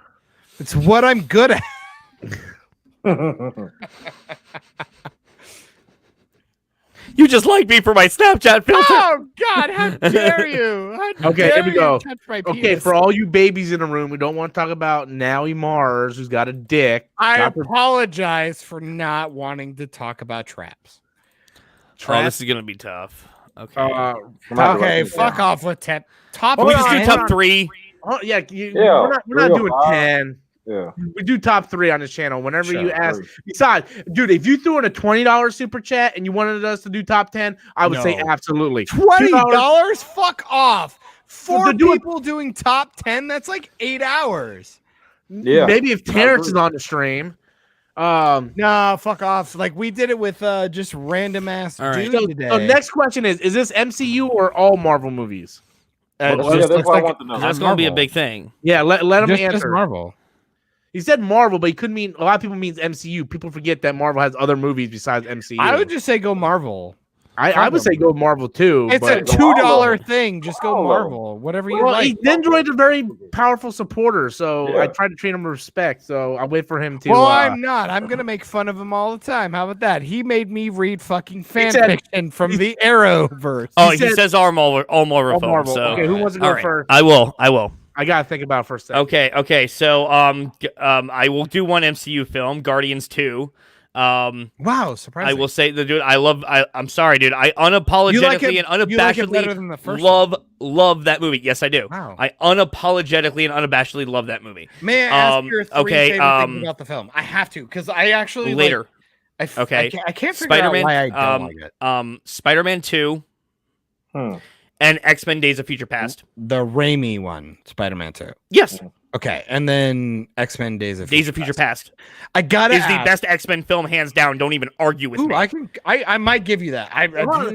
it's what I'm good at. You just like me for my Snapchat filter. Oh God! How dare you? Okay, here we go. Okay, for all you babies in the room who don't want to talk about Natalie Mars, who's got a dick. I apologize for not wanting to talk about traps. Oh, this is gonna be tough. Okay. Okay, fuck off with top. We just do top 3. Oh yeah, we're not doing 10. Yeah, we do top 3 on this channel. Whenever you ask, besides, dude, if you threw in a $20 super chat and you wanted us to do top 10, I would say absolutely. $20? Fuck off. 4 people doing top 10. That's like 8 hours. Yeah, maybe if Terrence is on the stream. No, fuck off. Like we did it with just random ass dude today. So next question is this MCU or all Marvel movies? That's what I want to know. That's going to be a big thing. Yeah, let him answer. Just Marvel. He said Marvel, but he couldn't mean. A lot of people means MCU. People forget that Marvel has other movies besides MCU. I would just say go Marvel. I would say go Marvel too. It's a but $2 thing. Just go Marvel. Whatever you like. Nindroid's a very powerful supporter, so Yeah. I try to treat him with respect. So I'll wait for him to. Well, I'm not. I'm gonna make fun of him all the time. How about that? He made me read fucking fan fiction from the Arrowverse. Oh, he says all Marvel films. So. Okay, who wants to go All right. first? I will. I gotta think about it for a second. Okay. So I will do one MCU film, Guardians 2. Wow, surprising. I will say the dude. I'm sorry, dude. I unapologetically and unabashedly love that movie. Yes, I do. Wow. I unapologetically and unabashedly love that movie. May I ask your three favorite things about the film? I have to because I actually later. I can't figure out why I don't like it. Spider-Man 2 and X-Men: Days of Future Past. The Raimi one, Spider-Man 2. Yes. Okay, and then X-Men: Days of Future Past. I gotta is the best X-Men film, hands down. Don't even argue with me. I might give you that.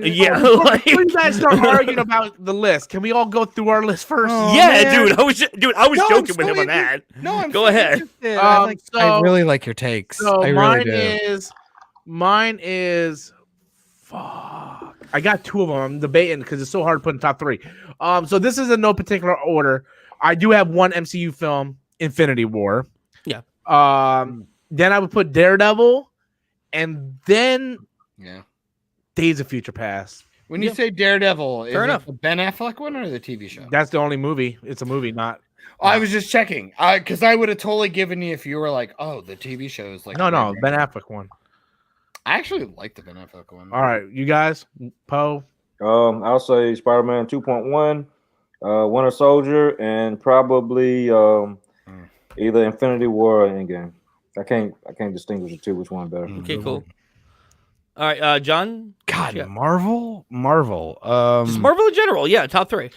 Yeah. Before you guys start arguing about the list, can we all go through our list first? Dude. I was joking with him on that. No, I'm go ahead. I really like your takes. So I really do. Mine is. Fuck. I got two of them. I'm debating because it's so hard to put in top three. So this is in no particular order. I do have one MCU film, Infinity War. Yeah. Then I would put Daredevil, and then Days of Future Past. When you say Daredevil, is Fair enough. it the Ben Affleck one or the TV show? That's the only movie. It's a movie, not. I was just checking because I would have totally given you if you were like, "Oh, the TV show is like." No, Ben Affleck one. I actually like the Ben Affleck one. All right, you guys, Poe. I'll say Spider-Man 2.1, Winter Soldier, and probably either Infinity War or Endgame. I can't distinguish the two. Which one better? Okay, cool. All right, John. God, Marvel. Just Marvel in general. Yeah, top three.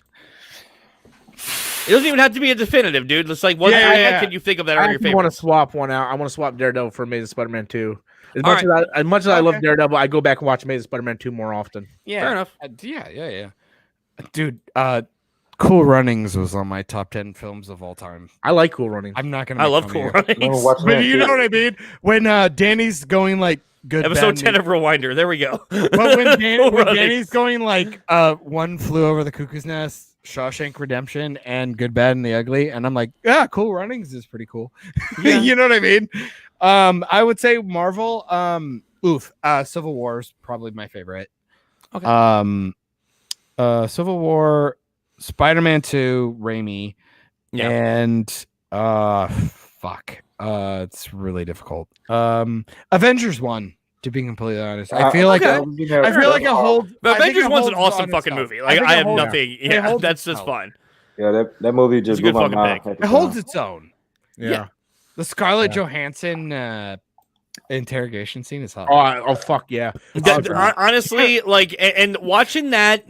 It doesn't even have to be a definitive, dude. It's like what can you think of that are your favorites? I want to swap one out. I want to swap Daredevil for Amazing Spider-Man 2. As much as I love Daredevil, I go back and watch Amazing Spider-Man 2 more often. Yeah, fair enough. Yeah. Dude, Cool Runnings was on my top 10 films of all time. I like Cool Runnings. I'm not gonna. I love Cool Runnings. But you know what I mean? When Danny's going like good. Episode 10 of Rewinder. There we go. But when Danny's going like One Flew Over the Cuckoo's Nest, Shawshank Redemption, and Good, Bad, and the Ugly, and I'm like, yeah, Cool Runnings is pretty cool. Yeah. You know what I mean? I would say Marvel. Civil War is probably my favorite. Okay. Civil War, Spider-Man 2, Raimi, and it's really difficult. Avengers 1. To be completely honest, I feel like it holds. But Avengers 1's an awesome fucking movie. Like I have nothing. Yeah, that's just fun. Yeah, that movie just blew my mind. It holds its own. Yeah. The Scarlett Johansson interrogation scene is hot. Oh fuck yeah! Honestly, like, and watching that,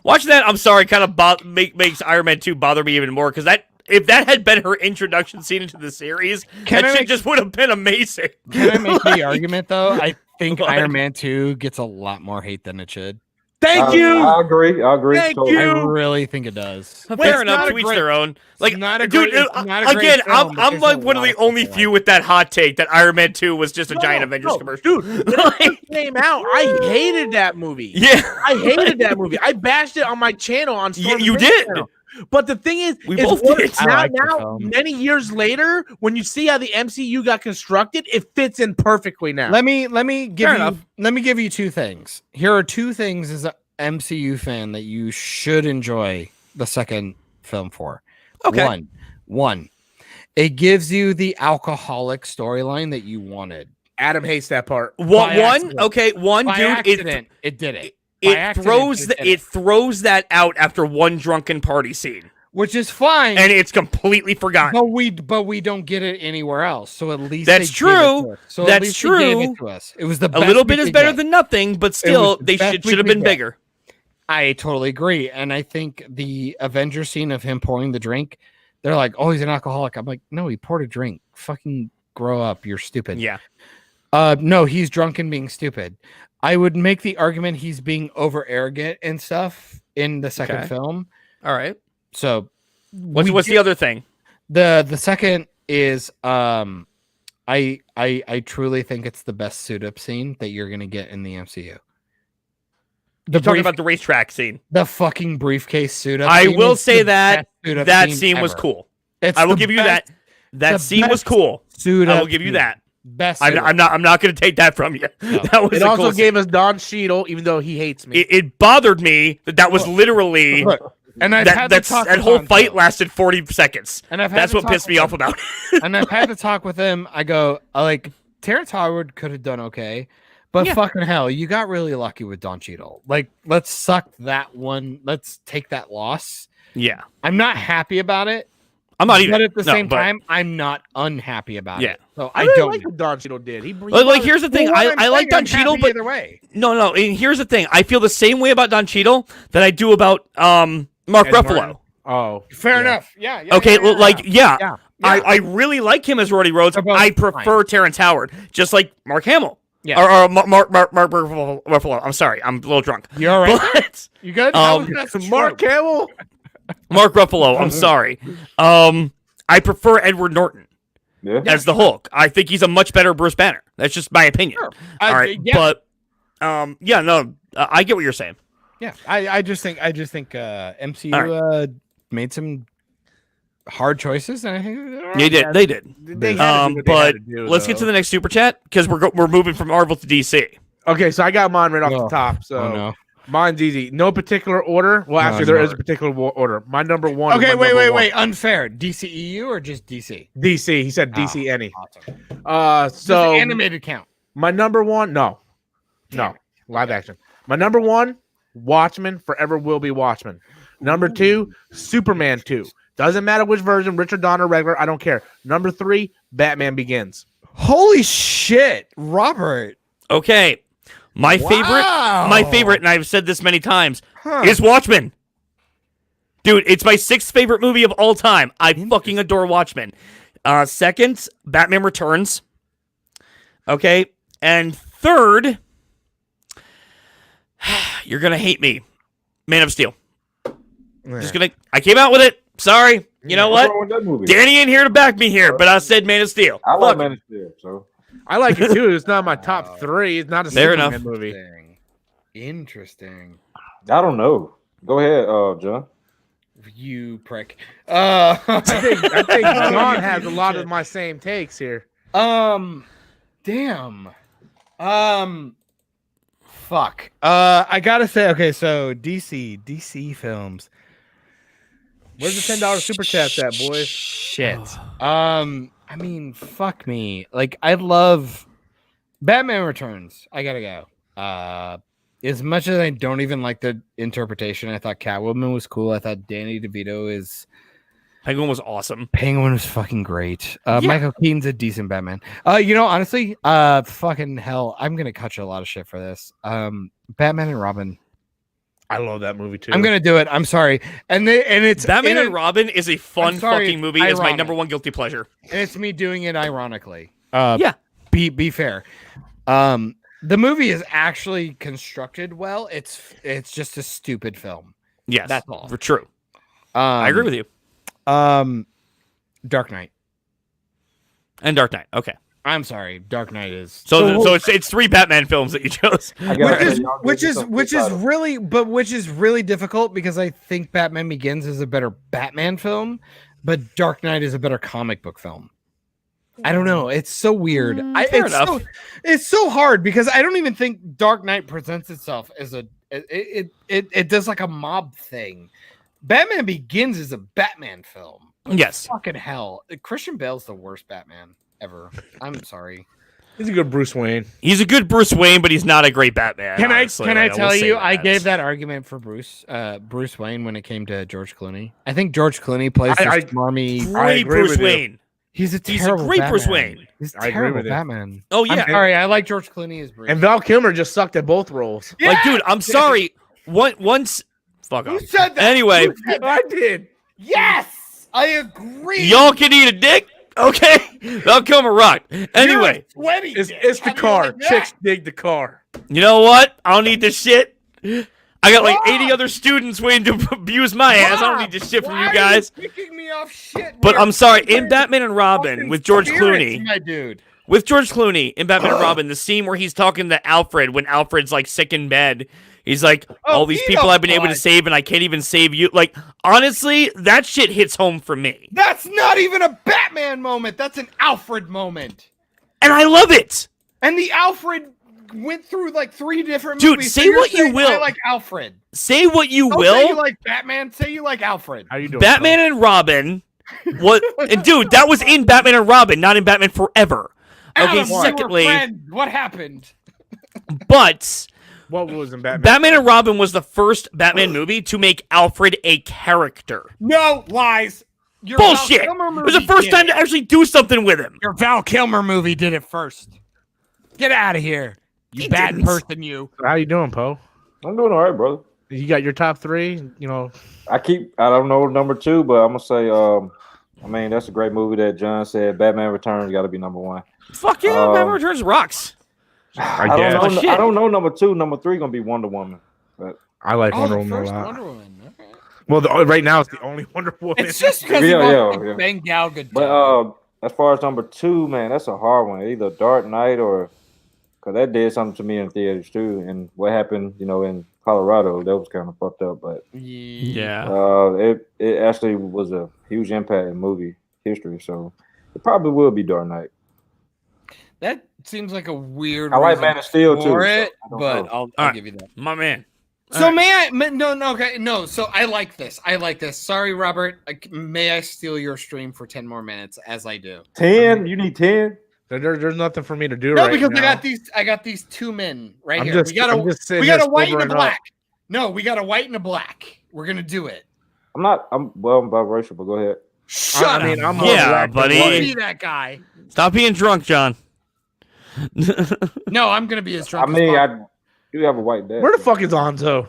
I'm sorry, kind of makes Iron Man 2 bother me even more because if that had been her introduction scene into the series, that shit just would have been amazing. Can I make the argument though? I think Iron Man 2 gets a lot more hate than it should. Thank you. I agree. Thank totally. you. I really think it does. Fair enough. To each their own. Like, dude, again, I'm like one of the only few with that hot take that Iron Man 2 was just a giant Avengers commercial. Dude, when it came out, I hated that movie. Yeah, I hated that movie. I bashed it on my channel on. Yeah, you did. Channel. But the thing is, we both did. Now, many years later, when you see how the MCU got constructed, it fits in perfectly now. Let me give you two things. Here are two things as an MCU fan that you should enjoy the second film for. Okay. One, it gives you the alcoholic storyline that you wanted. Adam hates that part. One, By dude, accident, it did it. It throws that out after one drunken party scene, which is fine, and it's completely forgotten. But we don't get it anywhere else. So at least that's true. That's true. They gave it to us. It was the best a little bit is better than nothing, but still, they should have been bigger. I totally agree, and I think the Avengers scene of him pouring the drink, they're like, "Oh, he's an alcoholic." I'm like, "No, he poured a drink. Fucking grow up. You're stupid." Yeah. No, he's drunk and being stupid. I would make the argument he's being over arrogant and stuff in the second film. All right. So what's the other thing? The second is I truly think it's the best suit up scene that you're gonna get in the MCU. You're talking about the racetrack scene. The fucking briefcase suit up. I will say that scene was cool. I will give you that. That scene was cool. I will give you that. Best. I'm not going to take that from you. No. That was it also gave us Don Cheadle, even though he hates me. It bothered me that was literally. And I've had that whole fight lasted 40 seconds. And that's what pissed me off about it. And I've had to talk with him. I go, like, Terrence Howard could have done okay, but fucking hell, you got really lucky with Don Cheadle. Like, let's suck that one. Let's take that loss. Yeah. I'm not happy about it. I'm not either. But at the same time, I'm not unhappy about it. So I don't like what Don Cheadle did. Like, here's the thing. I like Don Cheadle, but either way. No. And here's the thing. I feel the same way about Don Cheadle that I do about Mark Ruffalo. Martin. Oh, fair enough. Yeah. Okay. I really like him as Roddy Rhodes. I prefer Terrence Howard, just like Mark Hamill. Yeah. Or Mark Ruffalo. I'm sorry. I'm a little drunk. You're all right. But, You good? Mark Hamill. Mark Ruffalo. I'm sorry. I prefer Edward Norton as the Hulk. I think he's a much better Bruce Banner. That's just my opinion. Sure. All right. But I get what you're saying. Yeah. I just think MCU made some hard choices, and I think they did. But let's get to the the next super chat because we're moving from Marvel to DC. Okay, so I got mine right off the top. So mine's easy. No particular order. Well, actually, there is a particular order. My number one. Okay, wait. Unfair. DCEU or just DC? DC. He said DC any. Awesome. So animated count. My number one. No, live action. My number one. Watchmen. Forever will be Watchmen. Number 2. Superman 2. Doesn't matter which version, Richard Donner, regular. I don't care. Number 3. Batman Begins. Holy shit, Robert. Okay. My favorite, and I've said this many times, is Watchmen. Dude, it's my 6th favorite movie of all time. I fucking adore Watchmen. Second, Batman Returns. Okay. And third, you're going to hate me, Man of Steel. I came out with it. Sorry. You know what? Danny ain't here to back me here, but I said Man of Steel. I like Man of Steel, so. I like it too. It's not my top 3. It's not a Superman movie. Interesting. I don't know. Go ahead, John. You prick. I think John has a lot of my same takes here. Damn. Fuck. I gotta say, okay, so DC films. Where's the $10 super chat at, boys? Shit. I mean, fuck me. Like, I love Batman Returns. I gotta go. As much as I don't even like the interpretation, I thought Catwoman was cool. I thought Danny DeVito is. Penguin was awesome. Penguin was fucking great. Michael Keaton's a decent Batman. Honestly, fucking hell, I'm gonna cut you a lot of shit for this. Batman and Robin. I love that movie too. I'm gonna do it. I'm sorry. And it's Batman and Robin is a fun fucking movie. It's my number one guilty pleasure. And it's me doing it ironically. Be fair. The movie is actually constructed well. It's just a stupid film. Yes, that's all. For true. I agree with you. Dark Knight. And Dark Knight. Okay. I'm sorry. Dark Knight is so it's 3 Batman films that you chose. Which is really difficult because I think Batman Begins is a better Batman film, but Dark Knight is a better comic book film. I don't know. It's so weird. It's so hard because I don't even think Dark Knight presents itself as it does like a mob thing. Batman Begins is a Batman film. Yes. Fucking hell. Christian Bale's the worst Batman ever. I'm sorry. He's a good Bruce Wayne. He's a good Bruce Wayne, but he's not a great Batman. Can I tell you? I gave that argument for Bruce Wayne when it came to George Clooney. I think George Clooney plays this smarmy. Great Bruce Wayne. He's a great Batman. Bruce Wayne. He's a terrible Batman. Oh yeah. I'm sorry. I like George Clooney as Bruce. And Val Kilmer just sucked at both roles. Yeah! Like, dude, I'm sorry. Once. Fuck off. You said that. Anyway, I did. Yes, I agree. Y'all can eat a dick. Okay, Val Kilmer rock. Anyway, it's the car. Chicks dig the car. You know what? I don't need this shit. I I got like 80 other students waiting to abuse my ass. I don't need this shit from you guys. Kicking me off shit. But I'm sorry, in Batman and Robin with George Clooney, my dude. with George Clooney in Batman and Robin, the scene where he's talking to Alfred when Alfred's like sick in bed, he's like, all these people I've been able to save and I can't even save you. Like, honestly, that shit hits home for me. That's not even a Batman moment. That's an Alfred moment. And I love it. And the Alfred went through like 3 different Dude, movies. say what you will. I like Alfred. Say what you Don't will. say you like Batman. Say you like Alfred. How you doing? Batman and Robin. What? And dude, that was in Batman and Robin, not in Batman Forever. Okay, Adam, secondly, what happened? but What was in Batman? Batman and Robin was the first Batman movie to make Alfred a character. No lies. Your Bullshit. Val Kilmer It was the movie first did time it. to actually do something with him. Your Val Kilmer movie did it first. Get out of here, you He bad didn't. person, you. How you doing, Poe? I'm doing all right, brother. You got your top 3. You know, I don't know number 2, but I'm gonna say, I mean, that's a great movie that John said. Batman Returns got to be number 1. Fuck yeah, Batman Returns rocks. I guess. don't know. Shit. I don't know number 2. Number 3 gonna be Wonder Woman. But I like Oh, Wonder the Woman a first lot. Wonder Woman. Okay. Well, right now it's the only Wonder Woman. It's just because Yeah. Ben Gal Gadot. But as far as number 2, man, that's a hard one. Either Dark Knight or because that did something to me in theaters too. And what happened, in Colorado, that was kind of fucked up. But Yeah. it actually was a huge impact in movie history. So it probably will be Dark Knight. That seems like a weird. I like reason Man of Steel too. for so it, I don't but know. I'll right. give you that. My man. So So I like this. Sorry, Robert. May I steal your stream for 10 more minutes? As I do. 10? You need 10? There's nothing for me to do No, right because now. I got these 2 men right I'm here. just- we got I'm just sitting we got here a white and a sobering up. black. No, we got a white and a black. We're gonna do it. I'm biracial, but go ahead. Shut up. I mean, I'm more Yeah, black than buddy. Don't white. be that guy. Stop being drunk, John. No, I'm gonna be as drunk. I mean, as I do have a white dad. Where the fuck is Anzo?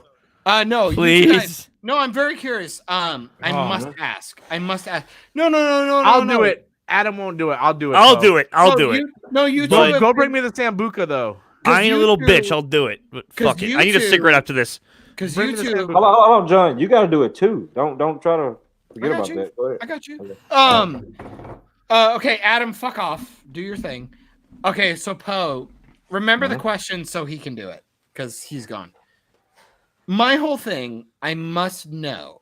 no, you Please. guys- no, I'm very curious. I must ask. No. I'll do it. Adam won't do it. I'll do it. I'll Poe. do it. I'll do it. You But- two Go have- bring me the Sambuca though. I ain't a you little two- bitch. I'll do it. But 'cause fuck it. you I need a two- cigarette after this. Because Bring you me the two. Sambuca. Hold on, John. You got to do it too. Don't try to forget I got about you. that. Go ahead. I got you. Okay. Okay, Adam, fuck off. Do your thing. Okay, so Poe, remember the question so he can do it because he's gone. My whole thing, I must know.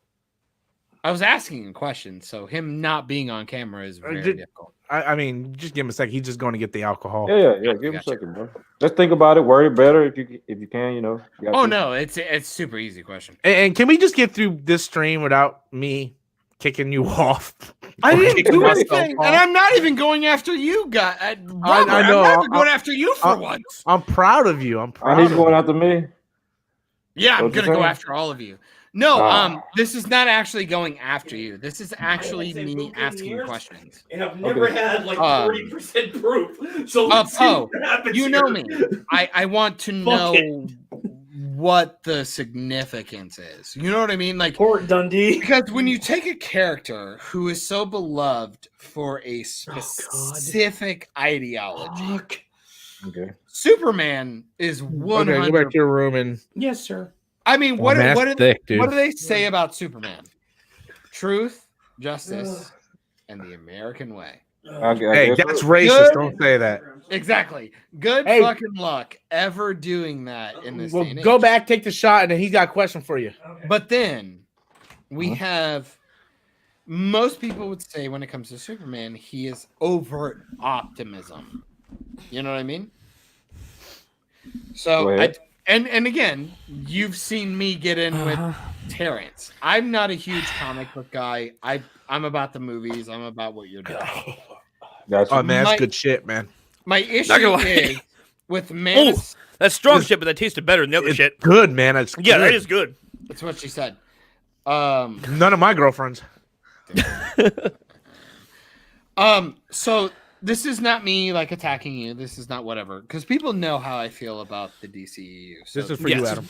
I was asking a question, so him not being on camera is very difficult. I mean, just give him a sec. He's just going to get the alcohol. Yeah. Give him a second, bro. Just think about it. Word it better if you can. You got Oh to. no, it's super easy question. And can we just get through this stream without me kicking you off? I Or didn't kicking do myself anything, off? and I'm not even going after you, guys. I I'm know. not even going after you for once. I'm proud of you. I'm proud. He's of going you. after me. Yeah, I'm What you gonna go saying? after all of you. No, Ah. this is not actually going after you. This is actually me asking questions. And I've never had like 40% proof. So Poe, you know me. I want to know what the significance is. You know what I mean? Like Port Dundee. because when you take a character who is so beloved for a specific ideology, Okay. Superman is Okay, go back 100. to your room and Yes, sir. I mean, what man, what that's do thick, dude. what do they say about Superman? Truth, justice, and the American way. hey, guess that's so. racist. Good. Don't say that. Exactly. Good Hey. fucking luck ever doing that in this Well, day and go age. back, take the shot, and then he's got a question for you. But then we have most people would say when it comes to Superman, he is overt optimism. You know what I mean? So Go ahead. and again, you've seen me get in with Terrence. I'm not a huge comic book guy. I'm about the movies. I'm about what you're doing. Gotcha. Oh man, My- that's good shit, man. My Not issue gonna lie. is with Man. Oh, that's strong shit, but that tasted better than the other It's shit. good, man. It's Yeah, that good. is good. That's what she said. None of my girlfriends. So this is not me like attacking you. This is not whatever because people know how I feel about the DCEU. So This is for you, Yes. Adam.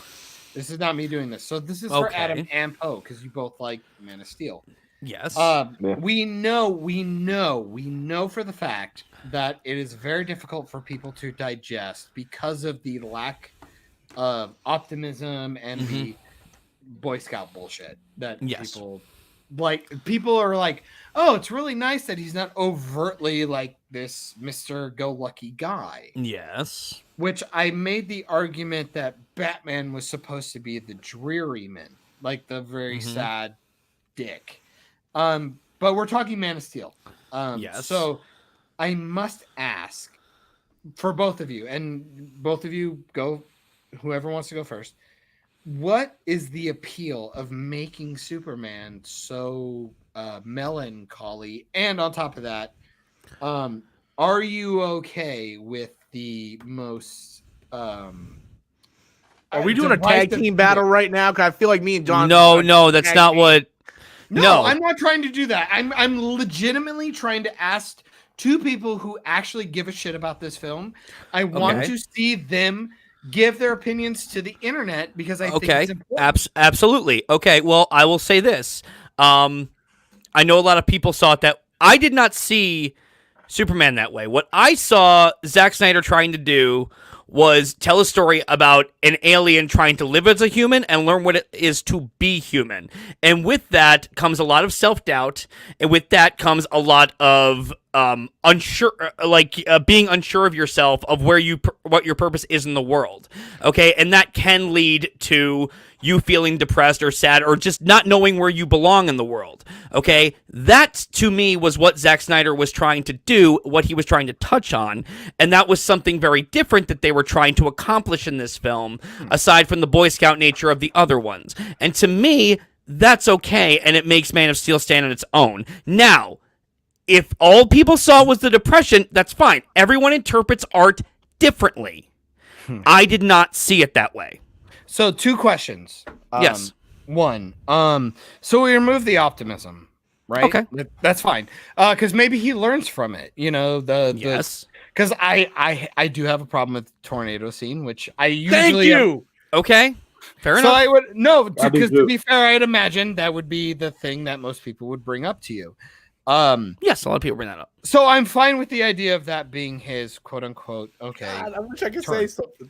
this is not me doing this. So this is for Okay. Adam and Poe because you both like Man of Steel. Yes. Yeah. We know for the fact that it is very difficult for people to digest because of the lack of optimism and the Boy Scout bullshit that Yes. people are like, oh, it's really nice that he's not overtly like this Mr. Go Lucky guy. Yes. Which I made the argument that Batman was supposed to be the dreary man, like the very sad dick. But we're talking Man of Steel. Yes. So I must ask for both of you, and both of you go, whoever wants to go first. What is the appeal of making Superman so melancholy? And on top of that, are you okay with the most Are we doing a tag team battle right now? Because I feel like me and John. No, that's not what. No, I'm not trying to do that. I'm legitimately trying to ask two people who actually give a shit about this film. I want to see them give their opinions to the internet because I think it's important. Absolutely. Okay, well, I will say this. I know a lot of people saw it that I did not see Superman that way. What I saw Zack Snyder trying to do was tell a story about an alien trying to live as a human and learn what it is to be human. And with that comes a lot of self-doubt, and with that comes a lot of being unsure of yourself, of what your purpose is in the world. Okay, and that can lead to you feeling depressed or sad or just not knowing where you belong in the world. Okay, that to me was what Zack Snyder was trying to do, what he was trying to touch on, and that was something very different that they were trying to accomplish in this film, aside from the Boy Scout nature of the other ones. And to me, that's okay, and it makes Man of Steel stand on its own. Now, if all people saw was the depression, that's fine. Everyone interprets art differently. I did not see it that way. So 2 questions. Yes. One. So we remove the optimism, right? Okay. That's fine. Because maybe he learns from it. You know, Yes. Because I do have a problem with the tornado scene, which I usually. Thank you. Okay. Fair So enough. I would because to do. be fair, I'd imagine that would be the thing that most people would bring up to you. Yes, a lot of people bring that up. So I'm fine with the idea of that being his quote unquote. Okay. God, I wish I could Turn. say something.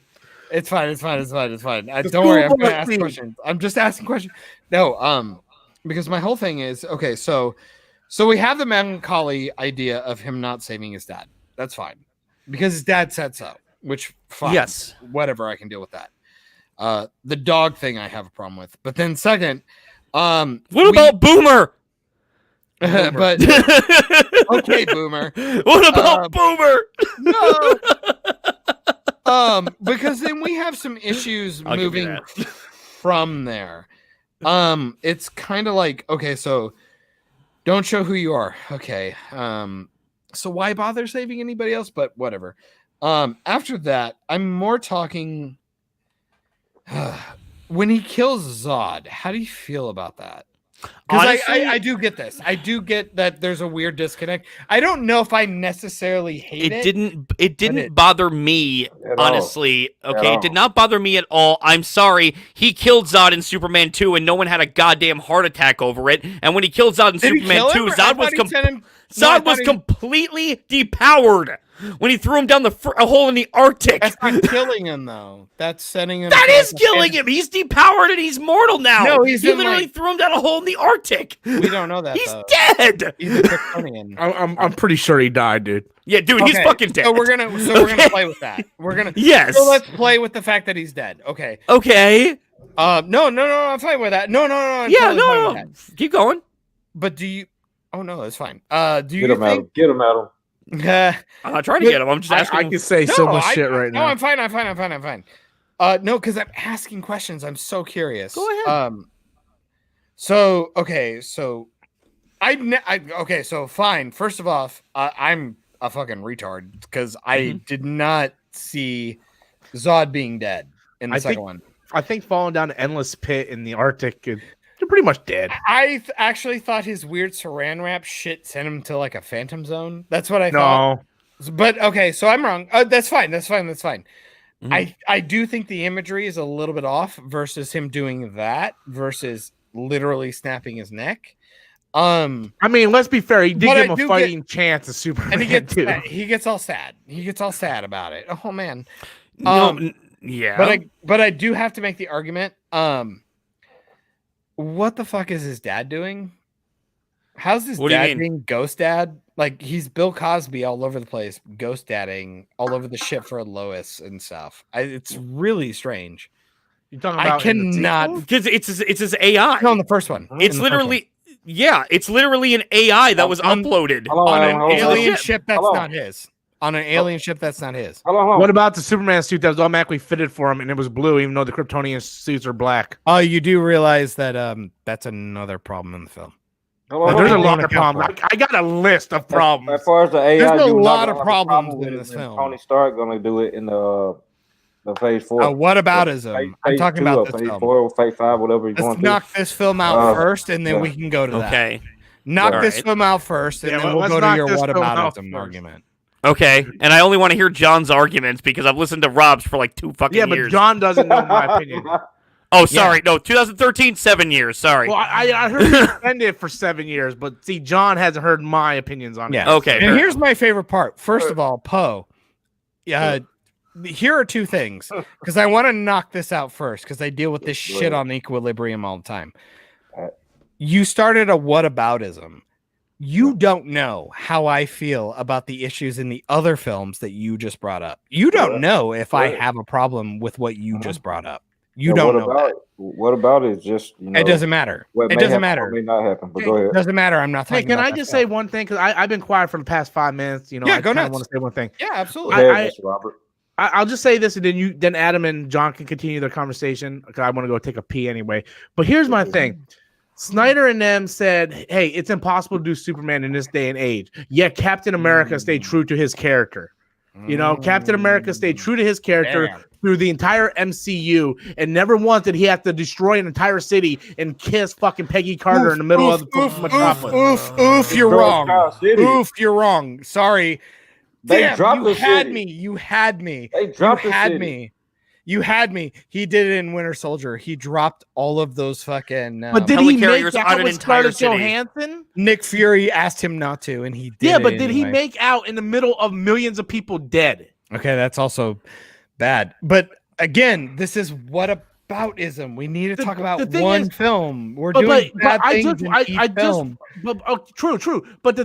It's fine. Don't worry. I'm school gonna board ask scene. questions. I'm just asking questions. No, because my whole thing is okay. So we have the melancholy idea of him not saving his dad. That's fine because his dad said so. Which fine. Yes. Whatever. I can deal with that. The dog thing I have a problem with. But then second, What about Boomer? but okay, Boomer. What about Boomer? No. Because then we have some issues I'll give you moving that. from there. It's kind of like, okay, so don't show who you are. Okay. So why bother saving anybody else? But whatever. After that, I'm more talking when he kills Zod, how do you feel about that? Because I do get this. I do get that there's a weird disconnect. I don't know if I necessarily hate it. It didn't bother me, At all. honestly. Okay, At it did not bother me at all. I'm sorry. He killed Zod in Superman 2 and no one had a goddamn heart attack over it. And when he killed Zod in Did he Superman kill 2, him? I Zod thought was he sent him- No, I Zod thought was he- completely depowered when he threw him down a hole in the Arctic. That's not killing him though. That's setting him. That is killing him. He's depowered and he's mortal now. No, he's he in, literally like- through him down a hole in the Arctic. We don't know that. He's though. dead. He's a Kryptonian. I'm pretty sure he died, dude. Yeah, dude, he's Okay, fucking dead. So we're gonna Okay. play with that. We're gonna Yes. So let's play with the fact that he's dead. Okay. Okay. No, I'm fine with that. No, I'm Yeah, totally fine with no. that. Keep going. But do you? Oh no, that's fine. Do Get you him at him. think? Get him at him. I'm not trying to get him. I'm just asking. I can say so much shit right no, now. I'm fine. No, because I'm asking questions. I'm so curious. Go ahead. So okay, so okay, so fine. First of all, I'm a fucking retard because I did not see Zod being dead in the second one. I think falling down an endless pit in the Arctic, you're pretty much dead. I actually thought his weird saran wrap shit sent him to like a phantom zone. That's what I thought. No, But okay, so I'm wrong. That's fine. Mhm. I do think the imagery is a little bit off versus him doing that versus literally snapping his neck. I mean, let's be fair. He did But give I him a do fighting chance of Superman and too. he gets all sad. He gets all sad about it. Oh man. No, yeah. But I do have to make the argument. What the fuck is his dad doing? How's his What do you dad mean? being ghost dad? Like he's Bill Cosby all over the place, ghost dadding all over the ship for Lois and stuff. It's really strange. You talking I about in the cannot. sequel? Because it's his AI. No, on the first one. It's In the first one. literally it's literally an AI that was On- uploaded. Hold on on, an hold on. alien ship that's Hold on. not his. On an alien ship that's not his. Hold on. What about the Superman suit that was automatically fitted for him and it was blue, even though the Kryptonian suits are black? Oh, you do realize that that's another problem in the film. Hold on, There's a hold on. lot of problems. I got a list of problems. As far as the AI, There's a you're not lot gonna of have a problems problem with in it this when film. Tony Stark gonna do it in the phase 4. What aboutism? I'm talking about this phase film. 4 or phase 5, whatever you're Let's going knock this film out first, and then yeah. we can go to that. Okay. Knock All this right. film out first, and Yeah, then we'll let's go to knock your this film out whataboutism first. argument. Okay. And I only want to hear John's arguments because I've listened to Rob's for like 2 fucking Yeah, but years. John doesn't know my opinion. Oh, sorry. No, 2013, 7 years. Sorry. Well, I heard he defended for 7 years, but see, John hasn't heard my opinions on it. Yeah. Okay. And fair here's enough. my favorite part. First of all, Poe. Yeah. Here are two things because I want to knock this out first because I deal with this shit on Equilibrium all the time. You started a whataboutism. You don't know how I feel about the issues in the other films that you just brought up. You don't know if I have a problem with what you just brought up. You don't know that. What about it? Just It doesn't matter. What It may doesn't happen, matter. what may not happen. But It go ahead. doesn't matter. I'm not Hey, talking can about I that just film. say one thing? Because I've been quiet for the past 5 minutes. You know, Yeah, I go kind of nuts. want to say one thing. Yeah, absolutely. Yes, Robert. I'll just say this, and then Adam and John can continue their conversation. Because I want to go take a pee anyway. But here's my thing: Snyder and them said, "Hey, it's impossible to do Superman in this day and age." Yet Captain America stayed true to his character. You know, Captain America stayed true to his character through the entire MCU, and never once did he have to destroy an entire city and kiss fucking Peggy Carter in the middle of the metropolis. Oof, you're wrong. Oof, you're wrong. Sorry. They Damn, dropped you the had city. me. You had me. They dropped you the had city. me. You had me. He did it in Winter Soldier. He dropped all of those fucking. But did he make helicarriers that on an with entire Scarlett city. Johansson? Nick Fury asked him not to, and he did. Yeah, but it did he anyway. make out in the middle of millions of people dead? Okay, that's also bad. But again, this is whataboutism. We need to talk about the thing one is- film. We're doing bad things in each film. True. But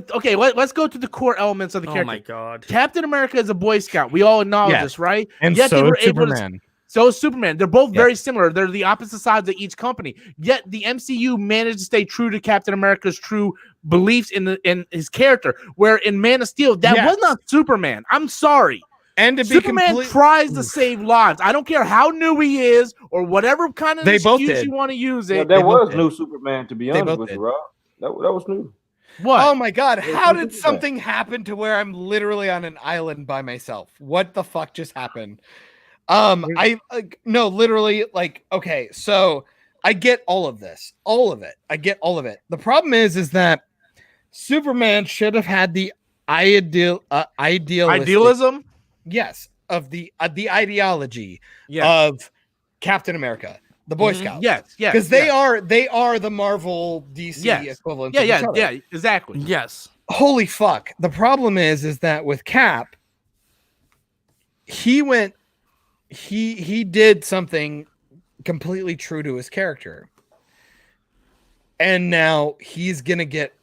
let's go to the core elements of the Oh character. my god. Captain America is a Boy Scout. We all acknowledge Yes. this, right? And Yet they so were is able to- Superman. So is Superman. They're both Yes. very similar. They're the opposite sides of each company. Yet the MCU managed to stay true to Captain America's true beliefs in his character. Where in Man of Steel, that Yes. was not Superman. I'm sorry. And to be Superman tries to save lives. I don't care how new he is or whatever kind of They both excuse did. you want to use Yeah, it. there was both new Superman, to be They honest both with did. you, Rob. That was new. What? Oh my god, how did that. something happen to where I'm literally on an island by myself? What the fuck just happened? No, literally, like, okay, so I get all of this, all of it. I get all of it. The problem is that Superman should have had the Idealism? yes, of the ideology Yes. of Captain America, the Boy Scouts. Yes. because they are the Marvel DC equivalent. of each other. Yeah, exactly. Yes. Holy fuck. The problem is that with Cap, he did something completely true to his character. And now he's gonna get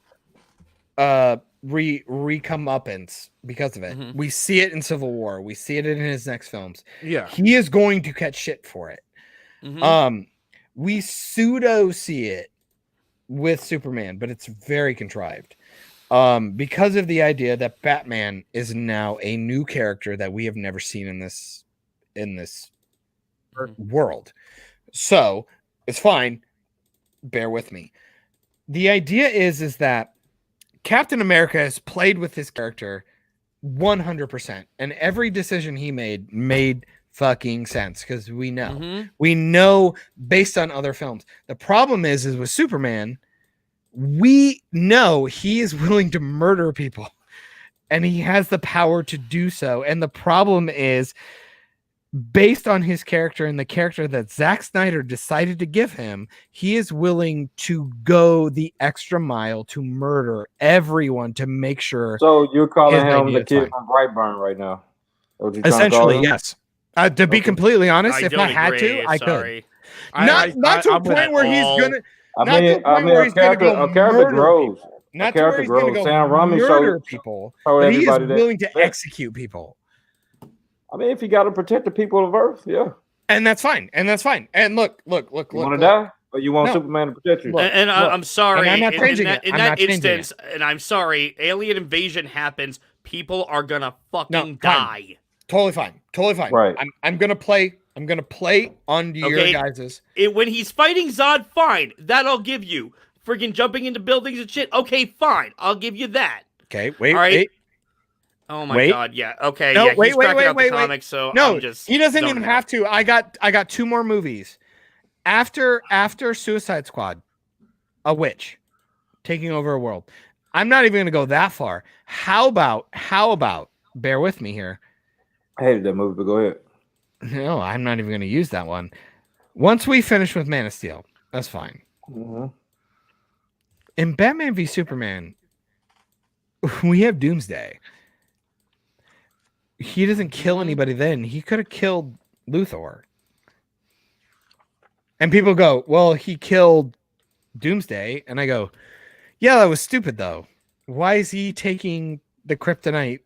recomeuppance because of it. We see it in Civil War. We see it in his next films. Yeah. He is going to catch shit for it. We pseudo see it with Superman, but it's very contrived. Because of the idea that Batman is now a new character that we have never seen in this world. So it's fine. Bear with me. The idea is that Captain America has played with his character 100%, and every decision he made fucking sense because we know based on other films. The problem is with Superman, we know he is willing to murder people and he has the power to do so. And the problem is based on his character and the character that Zack Snyder decided to give him, he is willing to go the extra mile to murder everyone to make sure. So you're calling his him idea the is kid fine. from Brightburn right now? What you trying to call Essentially, him? yes. To be completely honest, if don't I had agree, to, I sorry. could. Not to a I'm with point where he's all. gonna. I Not to mean, the point where he's going to go a character murder grows. people. A Not to where character he's going to grows. go Sam Raimi murder people, showed but he is everybody that. willing to Yeah. execute people. I mean, if you got to protect the people of Earth, yeah. And that's fine. And look. You want to die, or you want No. Superman to protect you? Look, And I'm sorry. And I'm not in changing that, it. in I'm that not changing instance, and I'm sorry, alien invasion happens. People are gonna fucking die. Totally fine. Right. I'm gonna play on your guys's. When he's fighting Zod, fine. That I'll give you. Freaking jumping into buildings and shit. Okay, fine. I'll give you that. Okay, wait, all right. wait. Oh my god, yeah. Okay, no, yeah. Wait, he's cracking out the wait. comics, so no, I'm just he doesn't don't even know. have to. I got 2 more movies after Suicide Squad. A witch taking over a world. I'm not even gonna go that far. How about? Bear with me here. I hated that movie, but go ahead. No, I'm not even gonna use that one. Once we finish with Man of Steel, that's fine. Mm-hmm. In Batman v Superman, we have Doomsday. He doesn't kill anybody then. He could have killed Luthor. And people go, well, he killed Doomsday. And I go, yeah, that was stupid, though. Why is he taking the kryptonite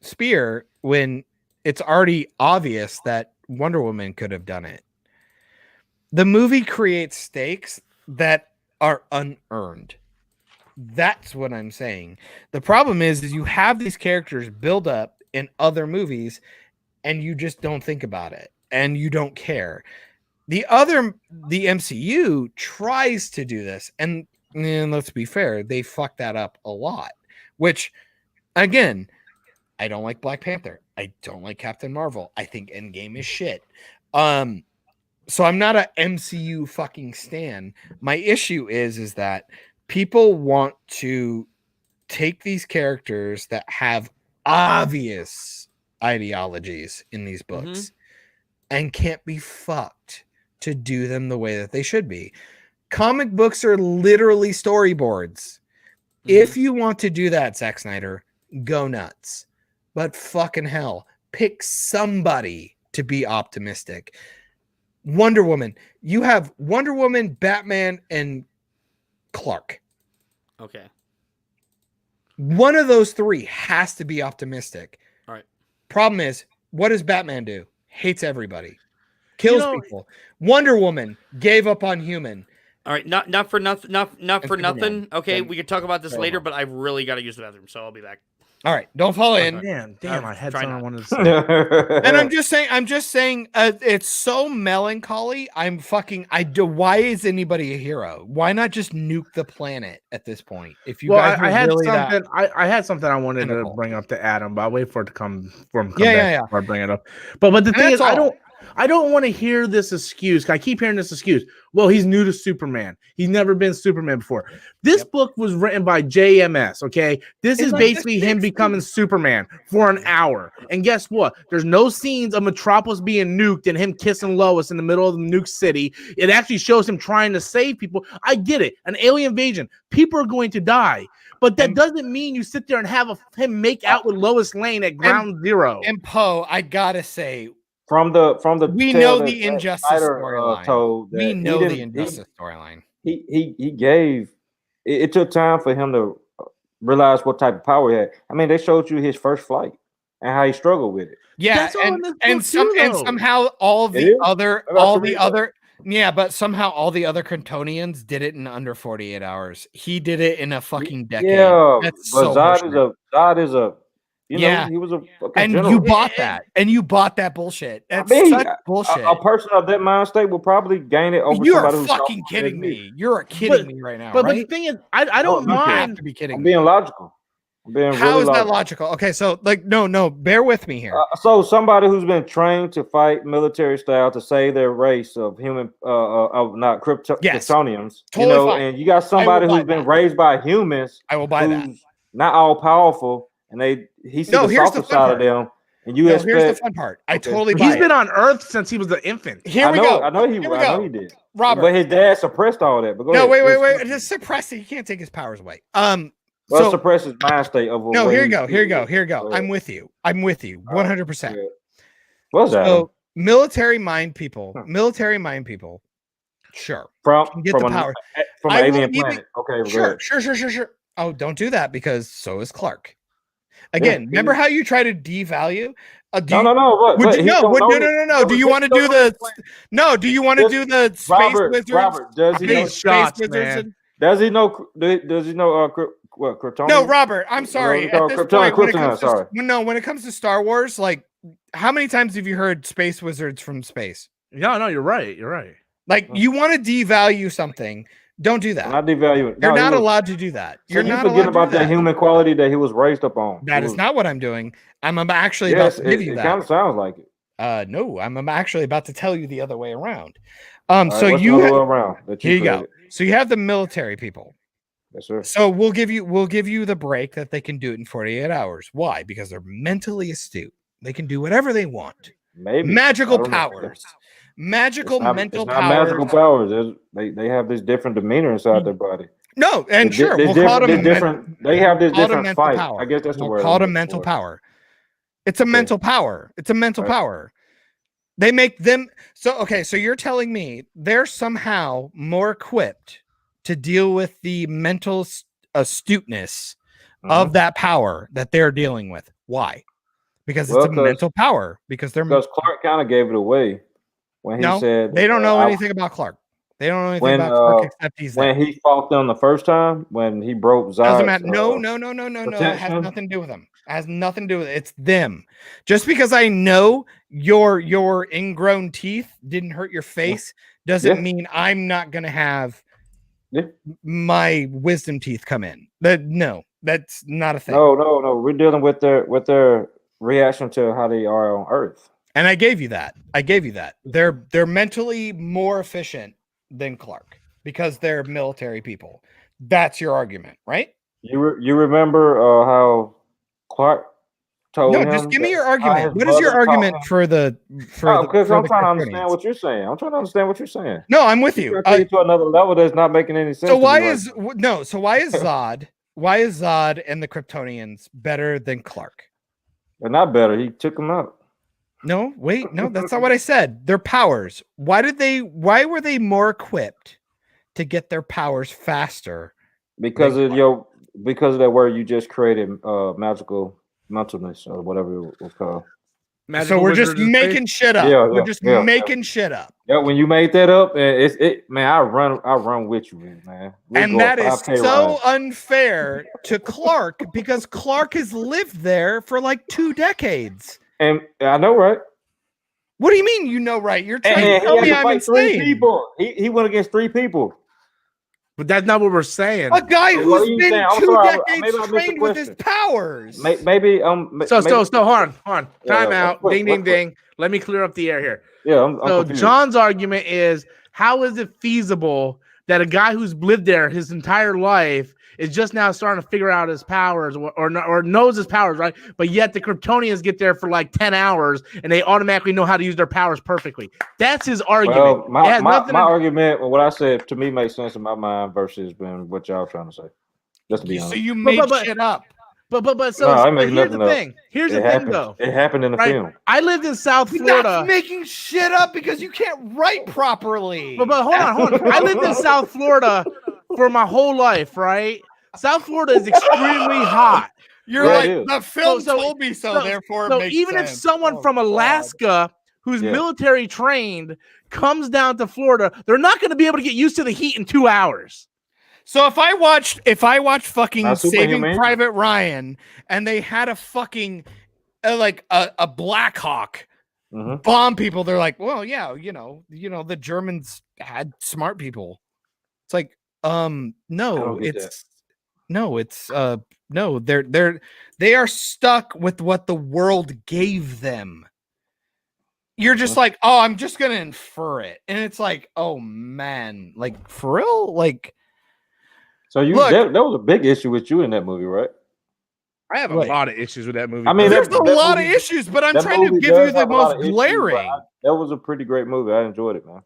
spear when it's already obvious that Wonder Woman could have done it? The movie creates stakes that are unearned. That's what I'm saying. The problem is you have these characters build up in other movies and you just don't think about it and you don't care. The MCU tries to do this, and let's be fair, they fuck that up a lot, which again, I don't like Black Panther. I don't like Captain Marvel. I think Endgame is shit. So I'm not a MCU fucking stan. My issue is that people want to take these characters that have obvious ideologies in these books and can't be fucked to do them the way that they should be. Comic books are literally storyboards. If you want to do that, Zack Snyder, go nuts. But fucking hell, pick somebody to be optimistic. Wonder Woman. You have Wonder Woman, Batman, and Clark. Okay. One of those 3 has to be optimistic. All right. Problem is, what does Batman do? Hates everybody. Kills people. Wonder Woman gave up on human. All right, not for nothing. Not for nothing. Okay, Then- we can talk about this later, but I've really got to use the bathroom, so I'll be back. All right, don't fall in. Damn, I had try something I not. wanted to say. And I'm just saying, it's so melancholy. Why is anybody a hero? Why not just nuke the planet at this point? If you guys were I had really something. I had something I wanted to cynical. bring up to Adam, but I'll wait for it to come back Yeah. before I bring it up. But the thing that's is, all. I don't want to hear this excuse. I keep hearing this excuse. Well, he's new to Superman. He's never been Superman before. This book was written by JMS, okay? This is basically him becoming Superman for an hour. And guess what? There's no scenes of Metropolis being nuked and him kissing Lois in the middle of the nuke city. It actually shows him trying to save people. I get it. An alien invasion. People are going to die. But that doesn't mean you sit there and have him make out with Lois Lane at ground zero. And Poe, I gotta say, From the we tale know that the Injustice Snyder, storyline. told that We he know didn't- the Injustice storyline. He gave it took time for him to realize what type of power he had. I mean, they showed you his first flight and how he struggled with it. Yeah, That's all in this book and too, though. somehow all It the is? other I got all to the read other but somehow all the other Kryptonians did it in under 48 hours. He did it in a fucking decade. Yeah, That's but so Zod is a you Yeah. know, he was a fucking and general. you bought that. And you bought that bullshit. That's I mean, such bullshit. a person of that mind state will probably gain it over You're somebody who's fucking softer than kidding me. me. You're kidding me right now, But right? the thing is, I don't No, you You have mind. to be kidding I'm me. being logical. I'm being How really is that logical. logical? Okay, so no, bear with me here. So somebody who's been trained to fight military style to save their race of human of not Yes. Kryptonians, Totally you know, fine. and you got somebody buy who's been that. raised by humans I will buy that. who's not all powerful, and he see No, the here's the softer fun side of part. them, and you No, expect. here's the fun part. I Okay. totally buy He's it. been on Earth since he was the infant. Here I we know, go. I know he Here we I know go. he did. Robert. But his dad suppressed all that. But go No, ahead. wait. Just suppress it. You can't take his powers away. Well, So suppress his mind state of no, what here he- you go. Here you go. Go ahead. I'm with you. 100%. Yeah. What's that? So military mind people Sure. from Get the power. from I an will alien even- planet. Okay, Sure, good. sure. Oh, don't do that because so is Clark. Again, remember how you try to devalue? No. Would you he don't know no? Do you want to do the no? Do you want to do the space wizards? Robert, does he know? These shots, man. Does he know? Does he know? What Kryptonian? No, Robert. I'm sorry. At this point, when it comes to Star Wars, like, how many times have you heard space wizards from space? No, you're right. You're right. Like, you want to devalue something. Don't do that. Not devalue it. You're not allowed to do that. You're not forgetting allowed about that human quality that he was raised up on. That is not what I'm doing. I'm actually about to give you that. It kind of sounds like it. No, I'm actually about to tell you the other way around. Right, so what's you the other way around that here you go. So you have the military people. Yes, sir. So we'll give you the break that they can do it in 48 hours. Why? Because they're mentally astute. They can do whatever they want. Maybe magical powers. Magical mental powers. Magical powers. They have this different demeanor inside their body. No, and sure, we'll call them different. They have this different fight. Power. I guess that's the word. Call it a mental power. It's a mental power. It's a mental power. They make them so okay. So you're telling me they're somehow more equipped to deal with the mental astuteness of that power that they're dealing with. Why? Because it's a mental power. Because Clark kind of gave it away when he said they don't know anything about Clark. They don't know anything about Clark except he's when he fought them the first time when he broke Zod's. Doesn't matter. No. It has nothing to do with them. It has nothing to do with it. It's them. Just because I know your ingrown teeth didn't hurt your face doesn't mean I'm not gonna have my wisdom teeth come in. No, that's not a thing. No. We're dealing with their reaction to how they are on Earth. And I gave you that. They're mentally more efficient than Clark because they're military people. That's your argument, right? You remember how Clark told him? No, just give me your argument. What is your argument for the? Because I'm trying to understand what you're saying. No, I'm with you. To another level that's not making any sense. So why is Zod? Why is Zod and the Kryptonians better than Clark? They're not better. He took them out. No, wait, no, that's not what I said. Their powers. Why were they more equipped to get their powers faster? Because of that word you just created, magical mentalness or whatever it was called. So we're just making shit up. We're just making shit up. Yeah, when you made that up, man, I run with you, man. And that is so unfair to Clark because Clark has lived there for like 2 decades. And I know, right? What do you mean you know, right? You're trying to tell me I'm insane. 3 people. He went against 3 people. But that's not what we're saying. A guy who's been 2 decades trained with his powers. Maybe So hold on. Time out. Ding. Let me clear up the air here. Yeah, I'm so confused. John's argument is, how is it feasible that a guy who's lived there his entire life is just now starting to figure out his powers or knows his powers, right? But yet the Kryptonians get there for like 10 hours and they automatically know how to use their powers perfectly. That's his argument. Well, my argument, what I said to me makes sense in my mind versus what y'all trying to say. Just to be honest. So you made shit up. But here's the thing. Here's the thing, though. It happened in the film. I lived in South Florida. That's making shit up because you can't write properly. But hold on. I lived in South Florida for my whole life, right? South Florida is extremely hot. You're like, the film told me so, therefore it makes even sense. If someone from Alaska who's military trained comes down to Florida, they're not going to be able to get used to the heat in 2 hours. So if I watched fucking Saving Private Ryan and they had a fucking a Black Hawk bomb people, they're like, well, yeah, you know, the Germans had smart people. It's like, they are stuck with what the world gave them. You're just like, oh, I'm just gonna infer it, and it's like, oh man, like for real, like. So that was a big issue with you in that movie, right? I have a lot of issues with that movie. I mean, there's a lot of issues, but I'm trying to give you the most glaring. That was a pretty great movie. I enjoyed it, man.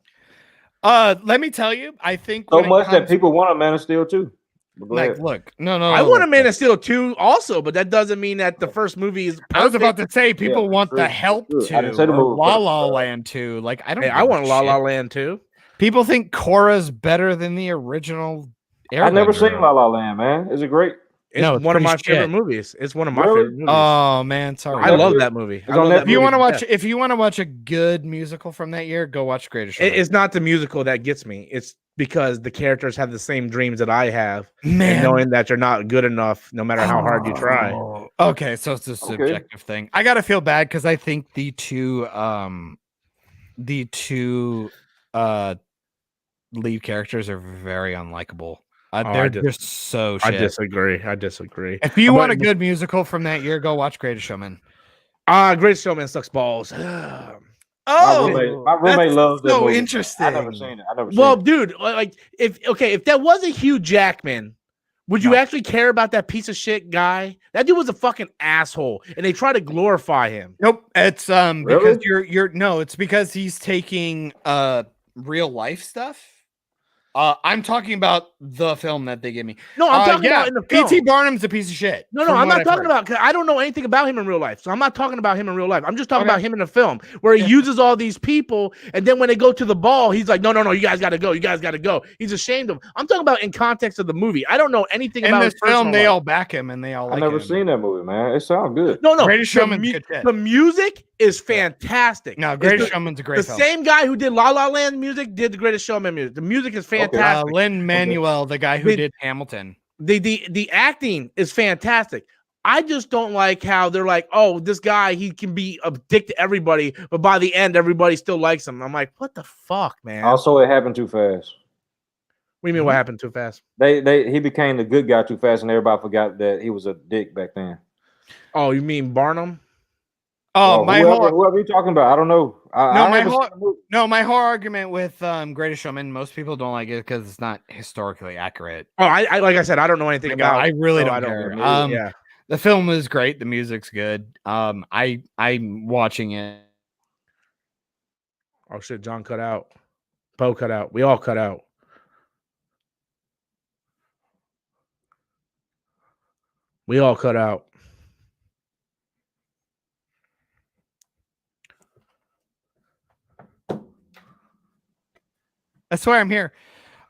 Let me tell you, I think so much that people want a Man of Steel too. Like, look, no. I want a Man of Steel 2 also, but that doesn't mean that the first movie is perfect. I was about to say people want the Help 2, La La Land 2. Like, I want La La Land 2. People think Korra's better than the original. I never Airbender. seen La La Land, man. Is it great? It's No, it's one of pretty my favorite shit. movies. It's one of my Really? favorite movies. Oh man, sorry. I love that movie. It's I on love that If you movie want to to watch, death. if you want to watch a good musical from that year, go watch Greatest Showman. It's not the musical that gets me. It's because the characters have the same dreams that I have, and Man. knowing that you're not good enough, no matter how hard you try. Oh, okay, so it's a subjective thing. I gotta feel bad because I think the two lead characters are very unlikable. They're just so shit. I disagree. If you want a But- good musical from that year, go watch Greatest Showman. Greatest Showman sucks balls. My roommate loves that so movie. interesting. I never seen it. Well, dude, like if that wasn't Hugh Jackman, would you actually care about that piece of shit guy? That dude was a fucking asshole, and they try to glorify him. Nope, it's Really? because you're no, it's because he's taking real life stuff. I'm talking about the film that they gave me. No, I'm talking about in the film. P.T. Barnum's a piece of shit. No, from I'm what not I've talking heard. about because I don't know anything about him in real life. So I'm not talking about him in real life. I'm just talking about him in the film where he uses all these people, and then when they go to the ball, he's like, no, you guys got to go. You guys got to go. He's ashamed of him. I'm talking about in context of the movie. I don't know anything In about this his film. personal They life. all back him, and they all. I like never him. seen that movie, man. It sounds good. No. Greatest Showman's good shit. The music is fantastic. No, It's Greatest the- Showman's a great The film. same guy who did La La Land music did the Greatest Showman music. The music is fantastic. Lin-Manuel, the guy who did Hamilton. The acting is fantastic. I just don't like how they're like, oh, this guy, he can be a dick to everybody, but by the end, everybody still likes him. I'm like, what the fuck, man? Also, it happened too fast. What do you mean? What happened too fast? He became the good guy too fast, and everybody forgot that he was a dick back then. Oh, you mean Barnum? Oh, whoever you talking about, I don't know. My whole argument with Greatest Showman, most people don't like it because it's not historically accurate. Oh, I like I said, I don't know anything about. I really so don't I care. yeah. The film is great. The music's good. I'm watching it. Oh shit, John cut out. Poe cut out. We all cut out. We all cut out. I swear I'm here.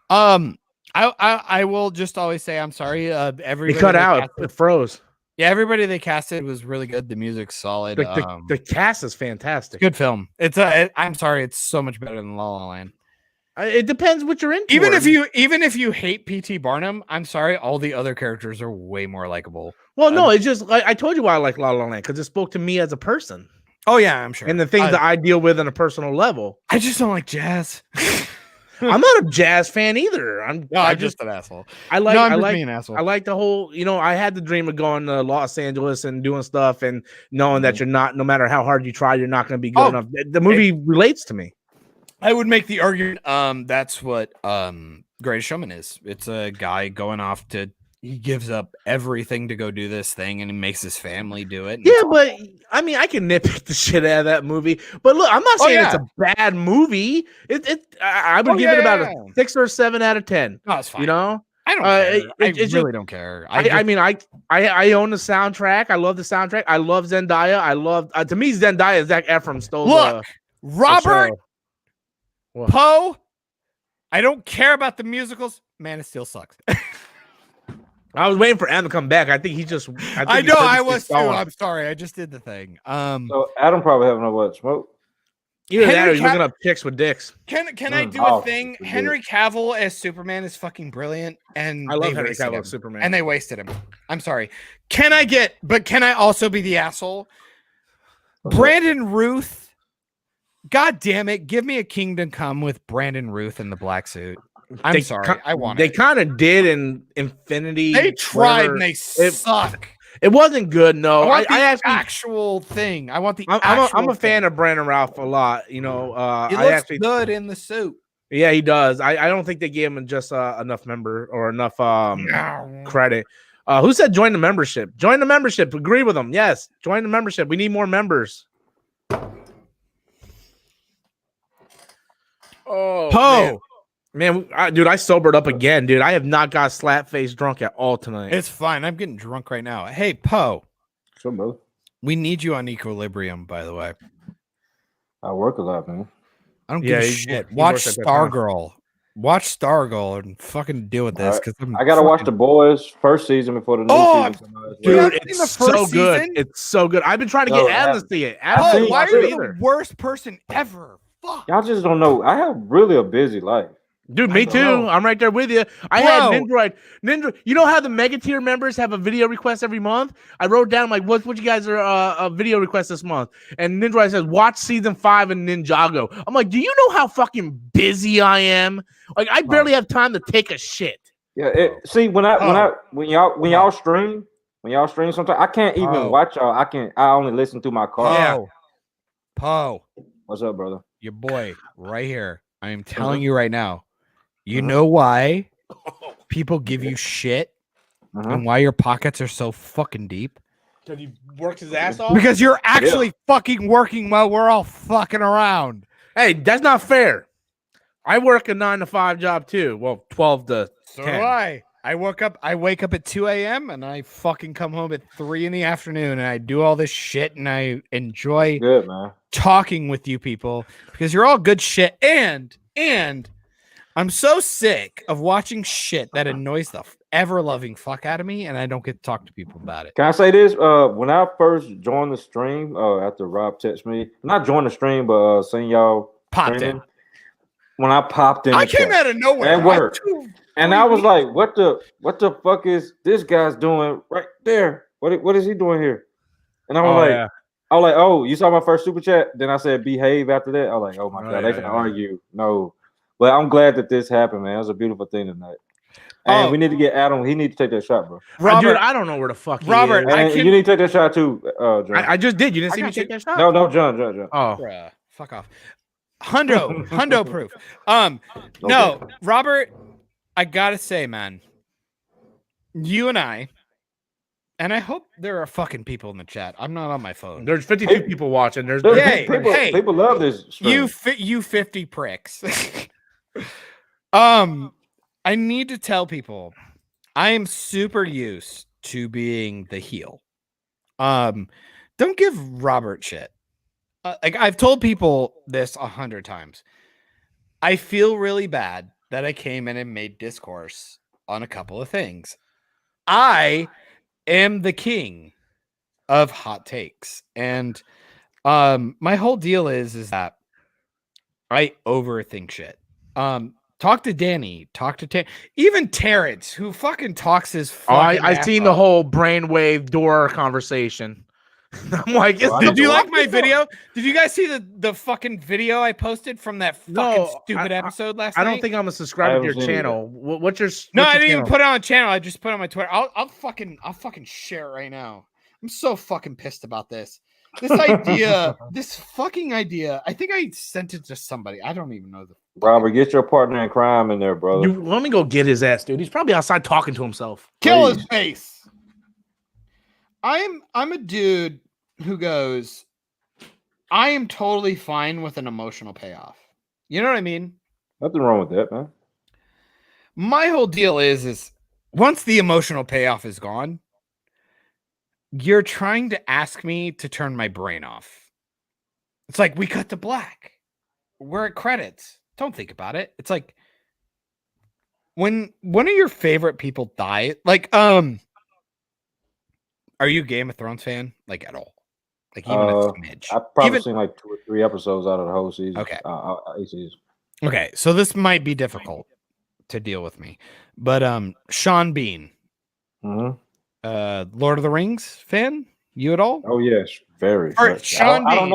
I will just always say I'm sorry. Everybody It cut they out. casted- It froze. Yeah, everybody they casted was really good. The music's solid. The cast is fantastic. Good film. I'm sorry, it's so much better than La La Land. It depends what you're into. Even if you hate P.T. Barnum, I'm sorry, all the other characters are way more likable. Well, no, it's just like I told you why I like La La Land because it spoke to me as a person. Oh yeah, I'm sure. And the things that I deal with on a personal level. I just don't like jazz. I'm not a jazz fan either. I'm just an asshole. I like I'm I just like being an asshole. I like the whole, I had the dream of going to Los Angeles and doing stuff and knowing that you're not, no matter how hard you try, you're not going to be good enough. The movie relates to me. I would make the argument that's what Greatest Showman is. It's a guy going off he gives up everything to go do this thing and he makes his family do it. Yeah, but I mean, I can nitpick the shit out of that movie. But look, I'm not saying it's a bad movie. I would give it about a 6 or 7 out of 10. No, it's fine. I don't care. I really don't care. I mean, I own the soundtrack. I love the soundtrack. I love Zendaya. I love to me Zendaya. Zac Efron stole. Look, Robert What? Poe. I don't care about the musicals. Man, it still sucks. I was waiting for Adam to come back. I think he just. I know I was too. I'm sorry. I just did the thing. So Adam probably having a smoke. Either that or he's looking up chicks with dicks. Can I do a thing? Henry Cavill as Superman is fucking brilliant, and I love Henry Cavill as Superman, and they wasted him. I'm sorry. Can I also be the asshole? Brandon Ruth. God damn it! Give me a Kingdom Come with Brandon Ruth in the black suit. I'm sorry. I want They it. kind of did in Infinity. They tried and they suck. It wasn't good. No, I want the actually, actual thing. I want the. I'm a fan of Brandon Routh a lot. He I looks actually good in the suit. Yeah, he does. I don't think they gave him just enough credit. Who said join the membership? Join the membership. Agree with them. Yes, join the membership. We need more members. Oh, Poe. Man, dude, I sobered up again, dude. I have not got slap face drunk at all tonight. It's fine. I'm getting drunk right now. Hey, Poe. Sure, bro. We need you on Equilibrium, by the way. I work a lot, man. I don't Yeah, give a he shit. he Watch works at that time. Stargirl. Watch Stargirl and fucking deal with this. Alright. Because I gotta watch The Boys first season before the new Oh, season comes out. as You Dude, well. haven't seen it's the so first good. season? It's so good. I've been trying to No, get I Adam to haven't. see it. I've Adam Paul, hasn't seen why watched are it you shit. either. the worst person ever? Fuck. Y'all just don't know. I have really a busy life. Dude, I me know. too. I'm right there with you. I had Bro. Nindroid. You know how the mega tier members have a video request every month? I wrote down like what you guys are a video request this month, and Nindroid says watch season 5 of Ninjago. I'm like, do you know how fucking busy I am? Like, I barely have time to take a shit. Yeah. See, when y'all stream sometimes I can't even Oh. watch y'all. I only listen through my car. Yeah. Poe, What's up, brother? your boy, right here. I am Mm-hmm. telling you right now. You know why people give you shit Mhm. and why your pockets are so fucking deep? Because he worked his ass off. Because you're actually fucking working while we're all fucking around. Hey, that's not fair. I work a 9 to 5 job too. Well, 12 to So 10. do I. I wake up at 2 a.m. and I fucking come home at 3 in the afternoon and I do all this shit and I enjoy Good, man. talking with you people because you're all good shit. And I'm so sick of watching shit that annoys the ever loving fuck out of me and I don't get to talk to people about it. Can I say this? When I first joined the stream, after Rob texted me, not joined the stream, but seen y'all Popped streaming. in. When I popped in, I the came chat, out of nowhere. At work. And I was like, what the fuck is this guy's doing right there? What is he doing here? And I was like, oh, you saw my first super chat? Then I said behave after that. I was like, oh my god, they can argue. No. But I'm glad that this happened, man. It was a beautiful thing tonight. And we need to get Adam. He need to take that shot, bro. Robert, dude, I don't know where the fuck he Robert, is. And you need to take that shot too, John. I just did. You didn't I see me got you. take that shot? No, John. Oh. Bruh, fuck off. Hundo proof. No, Robert, I gotta say, man, you and I hope there are fucking people in the chat. I'm not on my phone. There's 52 people watching. There's Hey, people love this stream. You 50 pricks. I need to tell people I am super used to being the heel. Don't give Robert shit. Like I've told people this 100 times. I feel really bad that I came in and made discourse on a couple of things. I am the king of hot takes. And my whole deal is that I overthink shit. Talk to Danny, talk to even Terrence, who fucking talks his fucking I seen the whole brainwave door conversation. I'm like, did you like my video? Did you guys see the fucking video I posted from that fucking stupid episode last night? I don't think I'm a subscriber to your channel. What's your I didn't even put it on a channel. I just put it on my Twitter. I'll fucking share it right now. I'm so fucking pissed about this. This idea, this fucking idea. I think I sent it to somebody. I don't even know the Robert, get your partner in crime in there, brother. Let me go get his ass, dude. He's probably outside talking to himself. Kill his face. I'm a dude who goes, I am totally fine with an emotional payoff. You know what I mean? Nothing wrong with that, man. My whole deal is once the emotional payoff is gone, you're trying to ask me to turn my brain off. It's like we cut to black. We're at credits. Don't think about it. It's like when one of your favorite people die, like are you a Game of Thrones fan? Like at all? Like even a smidge. I've probably seen like 2 or 3 episodes out of the whole season. Okay. Season. Okay, so this might be difficult to deal with me, but Sean Bean, Lord of the Rings fan, you at all? Oh yes, very. Sean Bean. I don't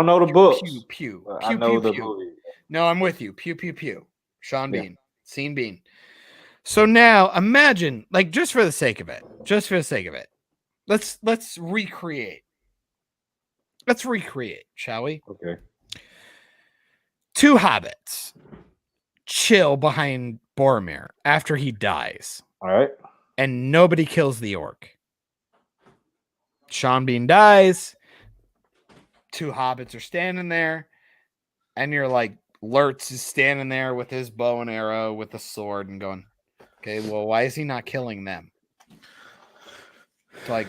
know the books. Pew. I know the movie. No, I'm with you. Pew. Sean Bean, Scene Bean. So now imagine, like, just for the sake of it, let's recreate. Let's recreate, shall we? Okay. 2 hobbits chill behind Boromir after he dies. All right. And nobody kills the orc. Sean Bean dies. 2 hobbits are standing there. And you're like, Lurtz is standing there with his bow and arrow with a sword and going, okay, well, why is he not killing them? It's like,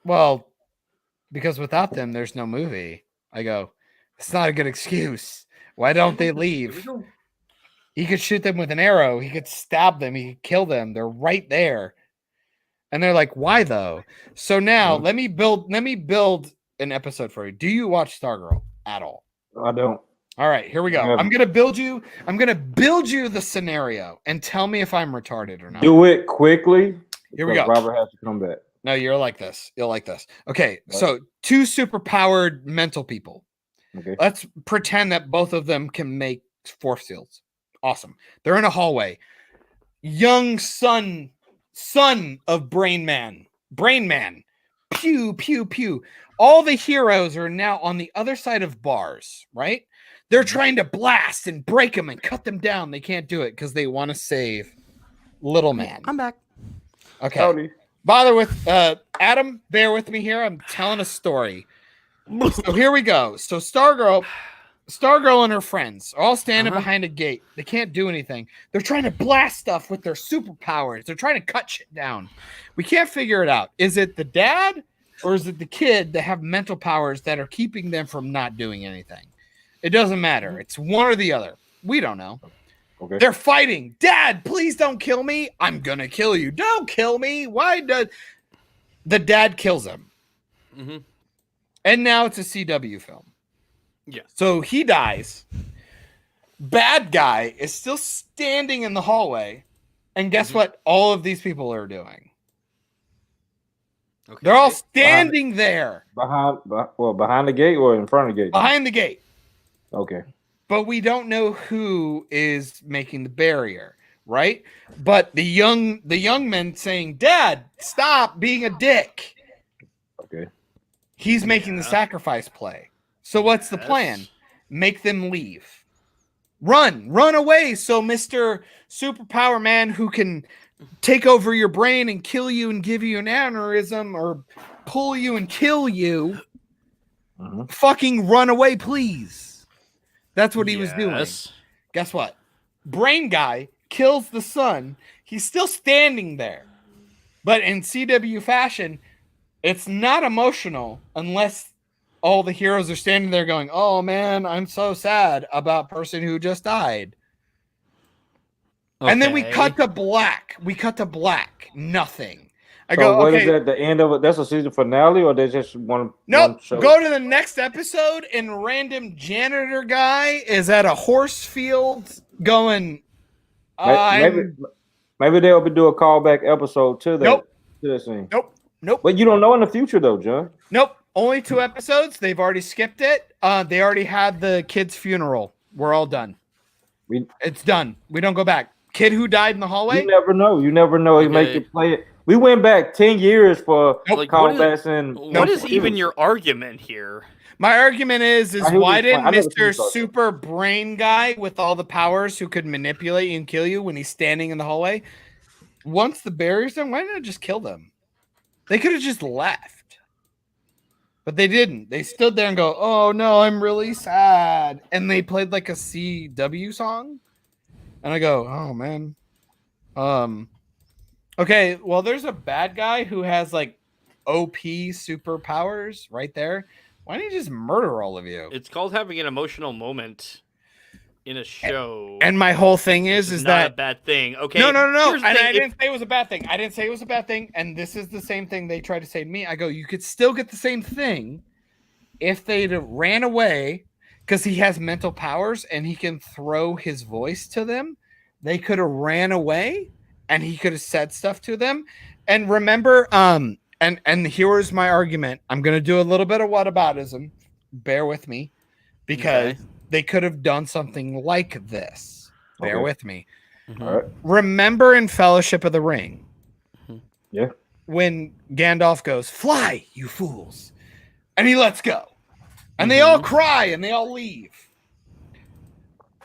well, because without them, there's no movie. I go, it's not a good excuse. Why don't they leave? He could shoot them with an arrow. He could stab them. He could kill them. They're right there. And they're like, why though? So now let me build an episode for you. Do you watch Stargirl at all? I don't. All right, here we go. Yeah. I'm gonna build you the scenario and tell me if I'm retarded or not. Do it quickly. Here we go. Robert has to come back. No, you're like this. You'll like this. Okay, so 2 superpowered mental people. Okay. Let's pretend that both of them can make force fields. Awesome. They're in a hallway. Young son of Brain Man. Pew, pew, pew. All the heroes are now on the other side of bars, right? They're trying to blast and break them and cut them down. They can't do it because they want to save Little Man. I'm back. Okay. Tony. Bother with Adam, bear with me here. I'm telling a story. So here we go. So Stargirl and her friends are all standing behind a gate. They can't do anything. They're trying to blast stuff with their superpowers. They're trying to cut shit down. We can't figure it out. Is it the dad or is it the kid that have mental powers that are keeping them from not doing anything? It doesn't matter. It's one or the other. We don't know. Okay. They're fighting. Dad, please don't kill me. I'm going to kill you. Don't kill me. Why does the dad kills him? Mm-hmm. And now it's a CW film. Yeah. So he dies. Bad guy is still standing in the hallway. And guess what all of these people are doing? Okay. They're all standing there. Behind the gate or in front of the gate? Behind the gate. Okay. But we don't know who is making the barrier, right? But the young men saying, Dad, stop being a dick. Okay. He's making the sacrifice play. So what's the plan? Make them leave. Run away. So Mr. Superpower Man who can take over your brain and kill you and give you an aneurysm or pull you and kill you, fucking run away, please. That's what he was doing. Guess what? Brain guy kills the son. He's still standing there. But in CW fashion, it's not emotional unless all the heroes are standing there going, oh man, I'm so sad about person who just died. Okay. And then we cut to black. Nothing. What is that? The end of it? That's a season finale, or they just want to? Nope. Go to the next episode, and random janitor guy is at a horse field going. Maybe they'll do a callback episode to that. Nope. To that scene. Nope. But you don't know in the future, though, John. Nope. Only 2 episodes. They've already skipped it. They already had the kid's funeral. We're all done. It's done. We don't go back. Kid who died in the hallway. You never know. He make you play it. We went back 10 years for callbacks and. What is even your argument here? My argument is why didn't Mr. Super Brain guy with all the powers who could manipulate you and kill you when he's standing in the hallway? Once the barrier's done, why not just kill them? They could have just left. But they didn't. They stood there and go, oh no, I'm really sad. And they played like a CW song. And I go, oh man. Okay, well, there's a bad guy who has like OP superpowers right there. Why don't you just murder all of you? It's called having an emotional moment in a show. And my whole thing is not that a bad thing. Okay. No. And I didn't say it was a bad thing. I didn't say it was a bad thing. And this is the same thing they tried to say to me. I go, you could still get the same thing if they'd ran away because he has mental powers and he can throw his voice to them. They could have ran away. And he could have said stuff to them. And remember, and here's my argument. I'm going to do a little bit of whataboutism. Bear with me. Because they could have done something like this. Bear with me. All right. Remember in Fellowship of the Ring. Yeah. When Gandalf goes, fly, you fools. And he lets go. And they all cry and they all leave.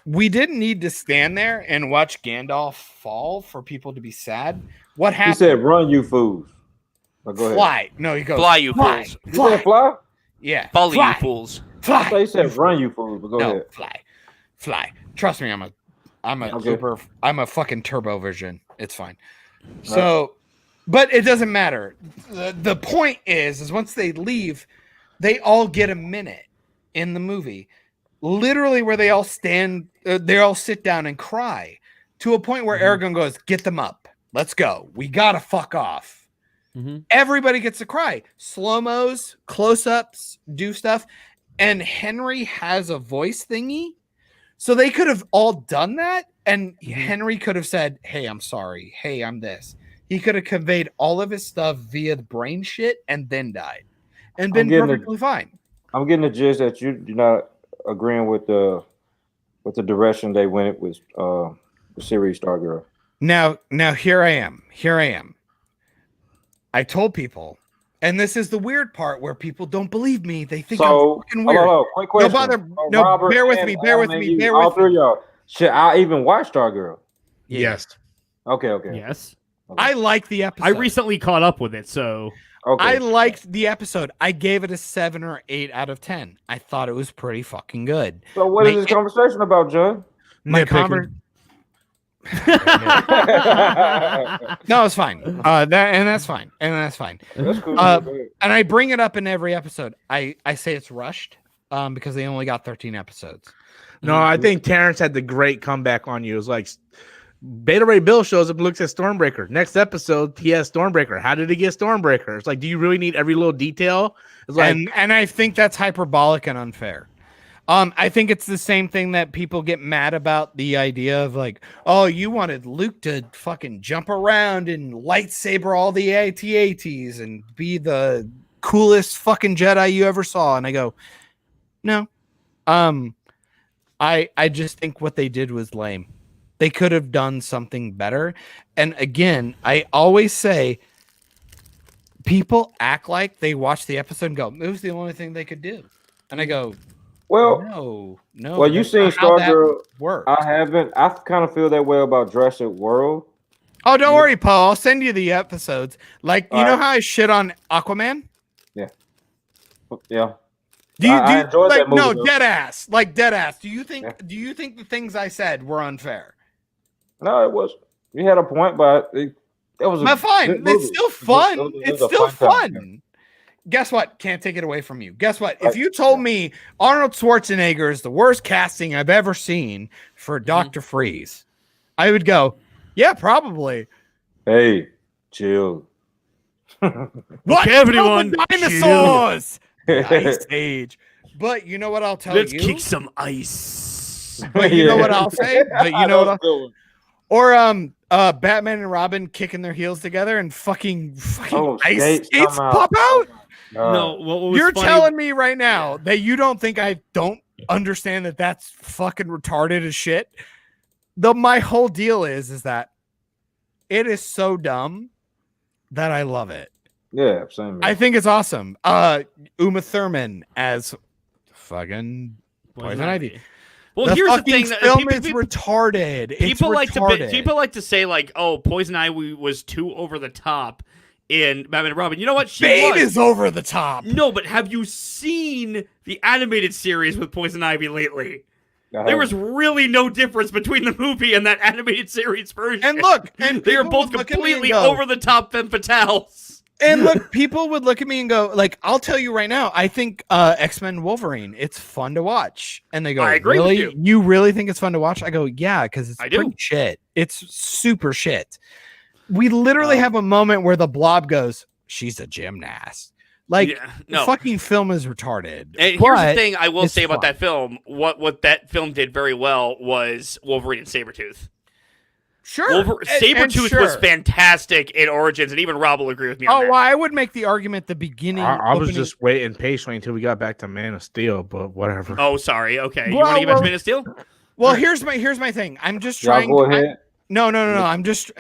We didn't need to stand there and watch Gandalf fall for people to be sad. What happened? He said, run, you fools. Oh, go ahead. Fly. No, he goes, fly, you fools. You said fly? Yeah. Follow, fly. you fools. Fly. I thought he said, run, you fools. But go ahead. Fly. Trust me, I'm a fucking turbo version. It's fine. So, but it doesn't matter. The point is once they leave, they all get a minute in the movie. literally where they all sit down and cry to a point where Aragorn goes, "Get them up. Let's go. We gotta fuck off." Everybody gets to cry. Slow-mos, close-ups, do stuff. And Henry has a voice thingy. So they could have all done that. And Henry could have said, "Hey, I'm sorry. Hey, I'm this." He could have conveyed all of his stuff via the brain shit and then died. And been perfectly fine. I'm getting the gist that you're not agreeing with the direction they went with the series Stargirl. Now here I am. I told people, and this is the weird part where people don't believe me. They think I'm fucking weird. Quick question. No bother. No, Robert bear with me. All three of y'all. Should I even watch Stargirl? Yes. Okay. Yes. I like the episode. I recently caught up with it, so I liked the episode. I gave it a 7 or 8 out of 10. I thought it was pretty fucking good. So what is this conversation about, John? My No, it's fine. That's fine. That's cool. And I bring it up in every episode. I say it's rushed because they only got 13 episodes. No, I think Terrence had the great comeback on you. It was like Beta Ray Bill shows up and looks at Stormbreaker. Next episode, he has Stormbreaker. How did he get Stormbreaker? It's like, do you really need every little detail? It's like, and I think that's hyperbolic and unfair. I think it's the same thing that people get mad about, the idea of like, oh, you wanted Luke to fucking jump around and lightsaber all the AT-ATs and be the coolest fucking Jedi you ever saw. And I go, no. I just think what they did was lame. They could have done something better. And again, I always say people act like they watch the episode and go, it was the only thing they could do. And I go, well, no. Well, you seen Stargirl? Work. I haven't. I kind of feel that way about Jurassic World. Oh, don't worry, Paul. I'll send you the episodes. Like, you know how I shit on Aquaman? Yeah. Do you enjoyed like, that movie, no, though. dead ass. Do you think the things I said were unfair? No, it was. You had a point, but it was. But fine. It's still fun. It's still fun. Time. Guess what? Can't take it away from you. Guess what? If you told me Arnold Schwarzenegger is the worst casting I've ever seen for Dr. Freeze, I would go, yeah, probably. Hey, chill. What? Everyone, dinosaurs. Ice Age. But you know what I'll tell you? Let's kick some ice. But you know what I'll say? But you know what Or Batman and Robin kicking their heels together and fucking ice skates pop out? No, what was You're funny, telling me right now that you don't think I don't understand that that's fucking retarded as shit? My whole deal is that it is so dumb that I love it. Yeah, same. I think it's awesome. Uma Thurman as fucking Poison Ivy. Well, here's the thing: film is retarded. People like to say like, "Oh, Poison Ivy was too over the top." In Batman and Robin, you know what? Bane is over the top. No, but have you seen the animated series with Poison Ivy lately? There was really no difference between the movie and that animated series version. And look, and they are both completely over the top femme fatales. And look, people would look at me and go, like, I'll tell you right now, I think X-Men Wolverine, it's fun to watch. And they go, I agree really? with you. You really think it's fun to watch? I go, yeah, because it's pretty do. shit. It's super shit. We literally have a moment where the Blob goes, she's a gymnast. Like, the fucking film is retarded. And here's the thing I will say about that film. What that film did very well was Wolverine and Sabretooth. Sure. Sabretooth was fantastic in Origins, and even Rob will agree with me on that. Well, I would make the argument the beginning. I was just waiting patiently until we got back to Man of Steel, but whatever. Oh, sorry. Okay. You want to give us Man of Steel? Well, here's my thing. I'm just trying. Go ahead. No. I'm just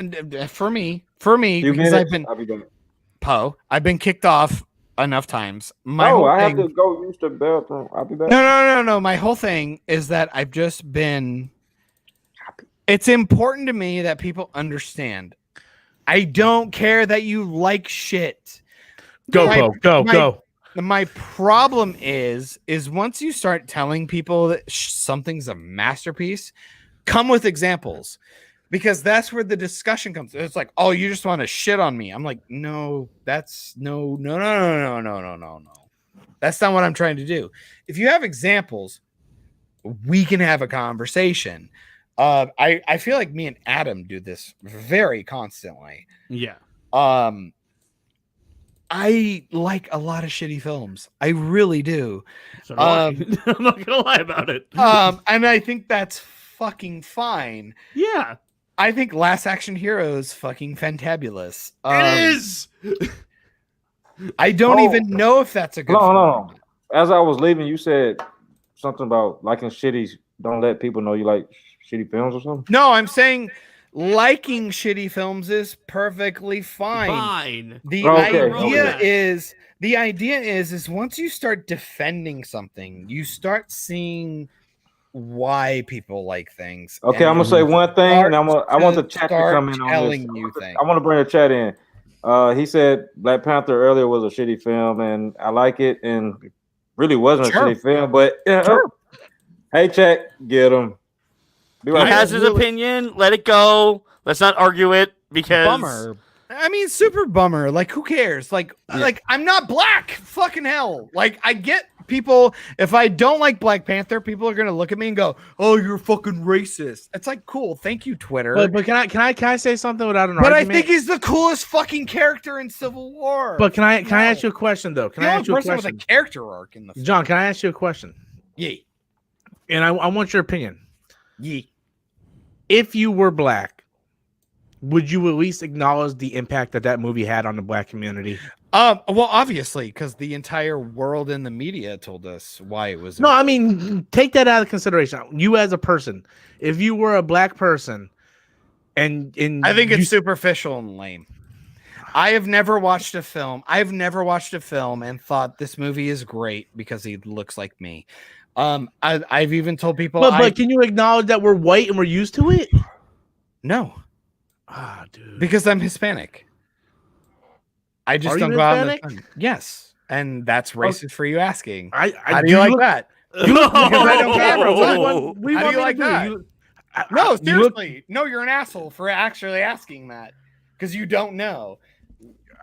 for me because I've been kicked off enough times. I have to go use the bathroom. I'll be back. No. My whole thing is that I've just been. It's important to me that people understand. I don't care that you like shit. Go. My problem is once you start telling people that something's a masterpiece, come with examples. Because that's where the discussion comes. It's like, oh, you just want to shit on me. I'm like, no, that's no. That's not what I'm trying to do. If you have examples, we can have a conversation. I feel like me and Adam do this very constantly. Yeah. I like a lot of shitty films. I really do. So do I. I'm not gonna lie about it. And I think that's fucking fine. Yeah. I think Last Action Hero is fucking fantabulous. It is. I don't even know if that's a good film. No. As I was leaving, you said something about liking shitty. Don't let people know you like shitty films or something. No, I'm saying liking shitty films is perfectly fine. The idea is once you start defending something, you start seeing why people like things. Okay, I'm gonna say one thing, and I want the chat to come in on this. Things. I want to bring the chat in. He said Black Panther earlier was a shitty film, and I like it, and it really wasn't a shitty film. But hey, chat, get him. He has his opinion. Let it go. Let's not argue it because bummer. I mean, super bummer. Like, who cares? Like I'm not black. Fucking hell. Like, I get people. If I don't like Black Panther, people are gonna look at me and go, "Oh, you're fucking racist." It's like, cool. Thank you, Twitter. But can I say something without an But argument? I think he's the coolest fucking character in Civil War. But can I ask you a question though? Can I ask you a question? With a character arc in the film. John, can I ask you a question? Yeah. And I want your opinion. Yeah. If you were black, would you at least acknowledge the impact that movie had on the black community? Well, obviously, because the entire world and the media told us why it was. No, I mean, take that out of consideration. You as a person, if you were a black person, and I think it's superficial and lame. I have never watched a film. I've never watched a film and thought this movie is great because he looks like me. I've even told people. But can you acknowledge that we're white and we're used to it? No. Ah, dude. Because I'm Hispanic. I just don't go out in the sun. Yes, and that's racist for you asking. How do you like that? Because I don't care. How do you like that? No, seriously. No, you're an asshole for actually asking that because you don't know.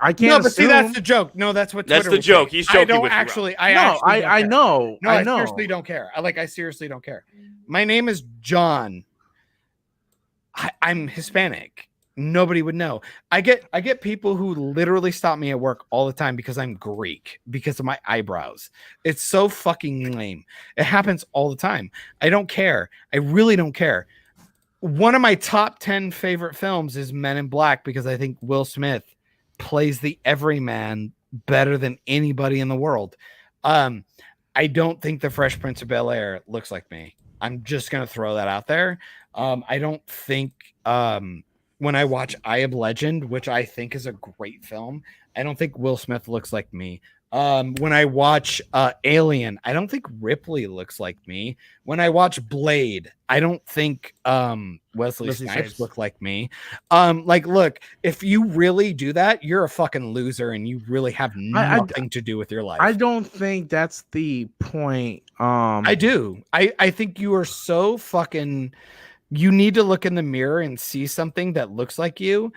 I can't. No, but see, that's the joke. No, that's what Twitter that's the joke. He's joking. I don't with actually. You, I know. No, I seriously don't care. I seriously don't care. My name is John. I'm Hispanic. Nobody would know. I get people who literally stop me at work all the time because I'm Greek because of my eyebrows. It's so fucking lame. It happens all the time. I don't care. I really don't care. One of my top 10 favorite films is Men in Black because I think Will Smith plays the everyman better than anybody in the world. I don't think the Fresh Prince of Bel-Air looks like me. I'm just gonna throw that out there. I don't think when I watch I Am Legend, which I think is a great film, I don't think Will Smith looks like me. When I watch Alien, I don't think Ripley looks like me. When I watch Blade, I don't think Wesley Snipes look like me. Look, if you really do that, you're a fucking loser and you really have nothing to do with your life. I don't think that's the point. I do. I think you are so fucking. You need to look in the mirror and see something that looks like you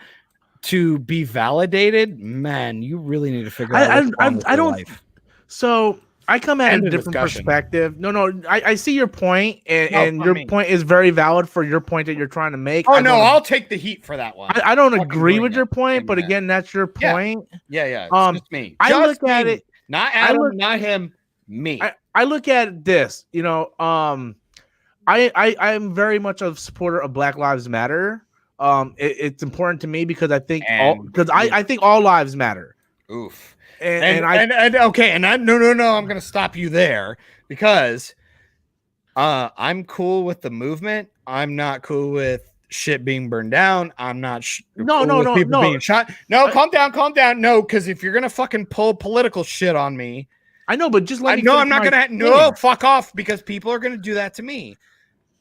to be validated. Man, you really need to figure out what's wrong with your life. So I come at a different perspective. No, I see your point, and your point is very valid for your point that you're trying to make. I'll take the heat for that one. I don't agree with your point, but again, that's your point. Yeah. It's just me. I look at it, not Adam, not him, me. I look at this, I'm very much a supporter of Black Lives Matter. It's important to me because I think I think all lives matter. Oof. No, I'm gonna stop you there because I'm cool with the movement. I'm not cool with shit being burned down. I'm not cool with people being shot. No, calm down. No, because if you're gonna fucking pull political shit on me, I know, but just let me. No, I'm not gonna. No, fuck off, because people are gonna do that to me.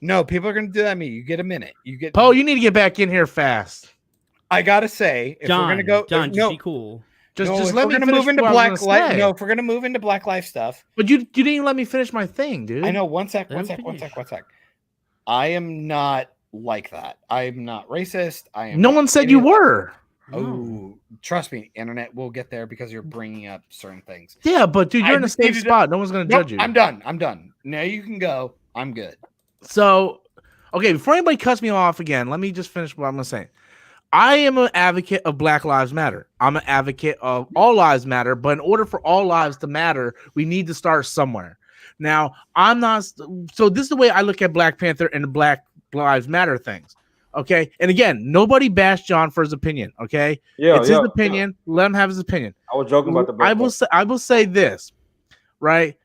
No, people are gonna do that to me. You get a minute. Poe, you need to get back in here fast. I gotta say, if we're gonna go, John, just be cool. Just let me move into Black Life. No, if we're gonna move into Black Life stuff. But you didn't even let me finish my thing, dude. I know. One sec. I am not like that. I'm not racist. No one said you were. Oh, trust me, internet. We'll get there because you're bringing up certain things. Yeah, but dude, you're in a safe spot. No one's gonna judge you. I'm done. Now you can go. I'm good. So, okay, before anybody cuts me off again, let me just finish what I'm going to say. I am an advocate of Black Lives Matter. I'm an advocate of all lives matter, but in order for all lives to matter, we need to start somewhere. Now, I'm not. So this is the way I look at Black Panther and the Black Lives Matter things. Okay, and again, nobody bashed John for his opinion. Okay, it's his opinion. Let him have his opinion. I was joking about the. I will say this, right?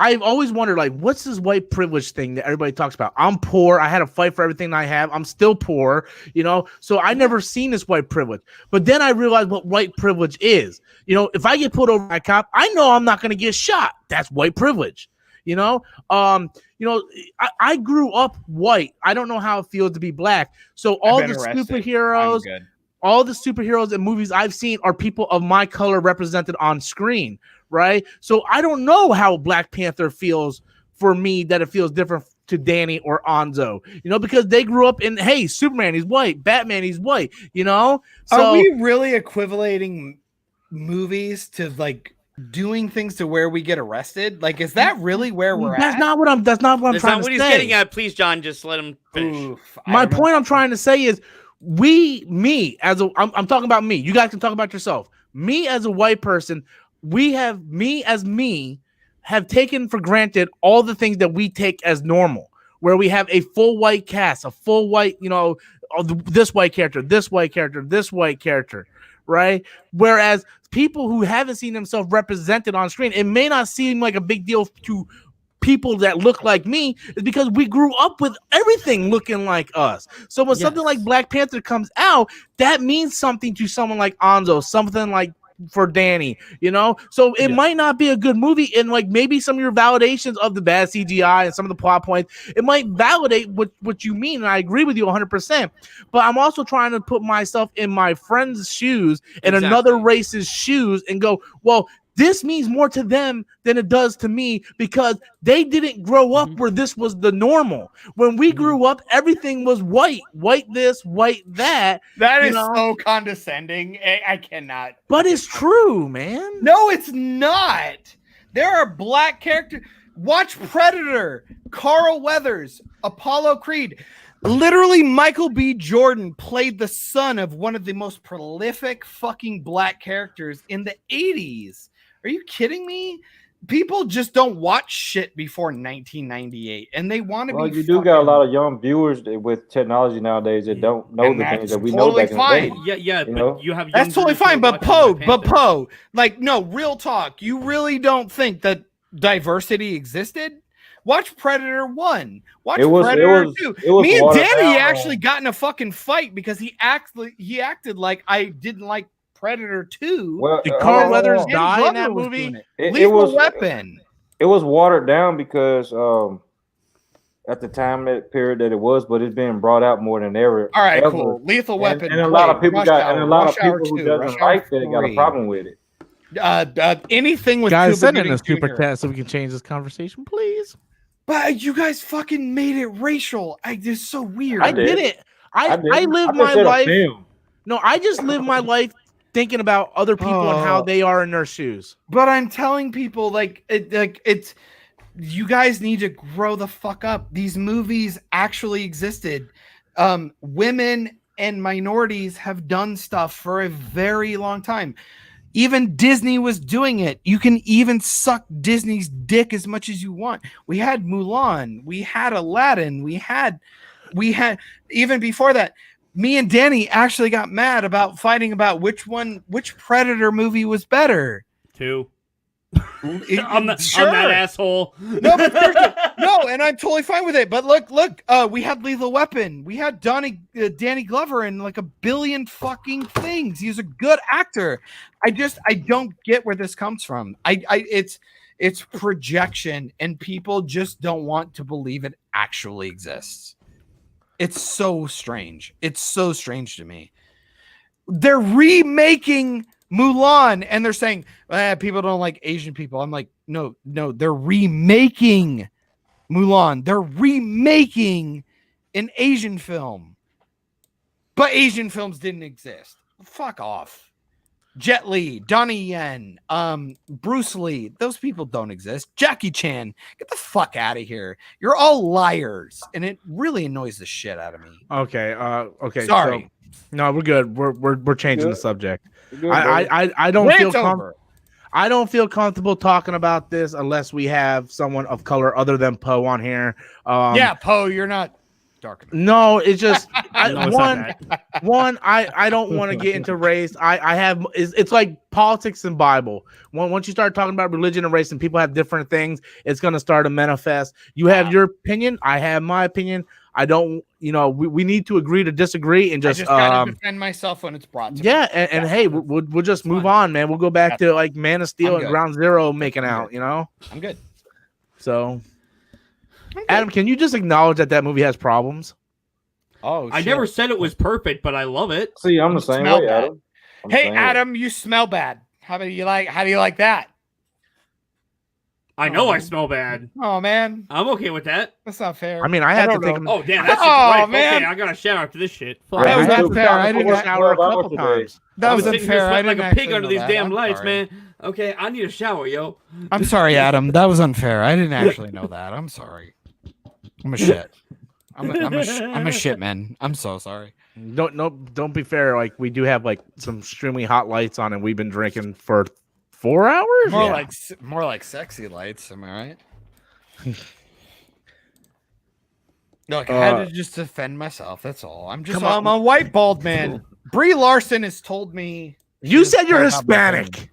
I've always wondered, like, what's this white privilege thing that everybody talks about? I'm poor. I had to fight for everything I have. I'm still poor, So I never seen this white privilege. But then I realized what white privilege is. If I get pulled over by a cop, I know I'm not going to get shot. That's white privilege. I grew up white. I don't know how it feels to be black. So all the superheroes in movies I've seen are people of my color represented on screen. Right. So I don't know how Black Panther feels for me, that it feels different to Danny or Anzo, because they grew up in, hey, Superman, he's white. Batman, he's white, So are we really equating movies to like doing things to where we get arrested? Like, is that really where we're at? That's not what I'm That's trying not to say. what he's getting at. Please, John, just let him finish. My point I'm trying to say is I'm talking about me. You guys can talk about yourself. Me as a white person, have taken for granted all the things that we take as normal, where we have a full white cast, a full white, this white character, this white character, this white character, right? Whereas people who haven't seen themselves represented on screen, it may not seem like a big deal to people that look like me, is because we grew up with everything looking like us. So when something like Black Panther comes out, that means something to someone like Anzo, something like for Danny, so it might not be a good movie, and like maybe some of your validations of the bad CGI and some of the plot points, it might validate what you mean, and I agree with you 100%, but I'm also trying to put myself in my friend's shoes and another race's shoes and go, well, this means more to them than it does to me, because they didn't grow up where this was the normal. When we grew up, everything was white this, white that. That is so condescending. I cannot. But it's true, man. No, it's not. There are Black characters. Watch Predator, Carl Weathers, Apollo Creed. Literally, Michael B. Jordan played the son of one of the most prolific fucking Black characters in the 80s. Are you kidding me? People just don't watch shit before 1998, and they want to be. You do got a lot of young viewers with technology nowadays that don't know the things that we know back in the day. Yeah, but you have that's totally fine. But Poe, like, no, real talk. You really don't think that diversity existed? Watch Predator 1. Watch Predator 2. Me and Danny actually got in a fucking fight because he acted like I didn't like Predator 2. Well, did Carl Weathers die in that movie? Lethal Weapon. It was watered down because at the time that period that it was, but it's being brought out more than ever. All right, cool. Lethal Weapon. And a lot of people who doesn't like that got a problem with it. Anything with guys, send in a super chat so we can change this conversation, please. But you guys fucking made it racial. It's so weird. I did it. I live my life. No, I just live my life thinking about other people and how they are in their shoes. But I'm telling people, it's you guys need to grow the fuck up. These movies actually existed. Women and minorities have done stuff for a very long time. Even Disney was doing it. You can even suck Disney's dick as much as you want. We had Mulan. We had Aladdin. We had even before that. Me and Danny actually got mad about fighting about which Predator movie was better. 2. I'm that asshole. No, but no, and I'm totally fine with it. But look, we had Lethal Weapon. We had Danny Glover in like a billion fucking things. He's a good actor. I don't get where this comes from. It's projection, and people just don't want to believe it actually exists. It's so strange. It's so strange to me. They're remaking Mulan, and they're saying people don't like Asian people. I'm like, no, they're remaking Mulan. They're remaking an Asian film, but Asian films didn't exist. Fuck off. Jet Li, Donnie Yen, Bruce Lee, those people don't exist. Jackie Chan, get the fuck out of here. You're all liars, and it really annoys the shit out of me. Okay. Okay. Sorry. So, no, we're good. We're changing the subject. Good, I don't Rant's feel over. I don't feel comfortable talking about this unless we have someone of color other than Poe on here. Yeah, Poe, you're not dark enough. No, it's just No, it's not one. I don't want to get into race. I have it's like politics and Bible. Once you start talking about religion and race and people have different things, it's gonna start to manifest. You have your opinion. I have my opinion. I don't. We need to agree to disagree and just gotta defend myself when it's brought to me. Yeah, and hey, we'll just move on, man. We'll go back to like Man of Steel and Ground Zero making out. I'm good. So, Adam, can you just acknowledge that movie has problems? Oh, I never said it was perfect, but I love it. See, I'm the same way, Adam. Hey, Adam, you smell bad. How do you like that? I know I smell bad. Oh man, I'm okay with that. That's not fair. I mean, I had to take. Oh damn, that's right. Man. Okay, I got to shout out to this shit. That was unfair. I didn't shower a couple times. That was sitting here unfair. I sweating didn't like a pig actually under know these that. damn I'm lights, sorry. man. Okay, I need a shower, yo. I'm sorry, Adam. That was unfair. I didn't actually know that. I'm sorry. I'm a shit. I'm a shit man. I'm so sorry. Don't be fair. Like we do have like some extremely hot lights on, and we've been drinking for 4 hours. More like sexy lights. Am I right? Look, I had to just defend myself. That's all. I'm a white bald man. Brie Larson has told me. You said you're Hispanic.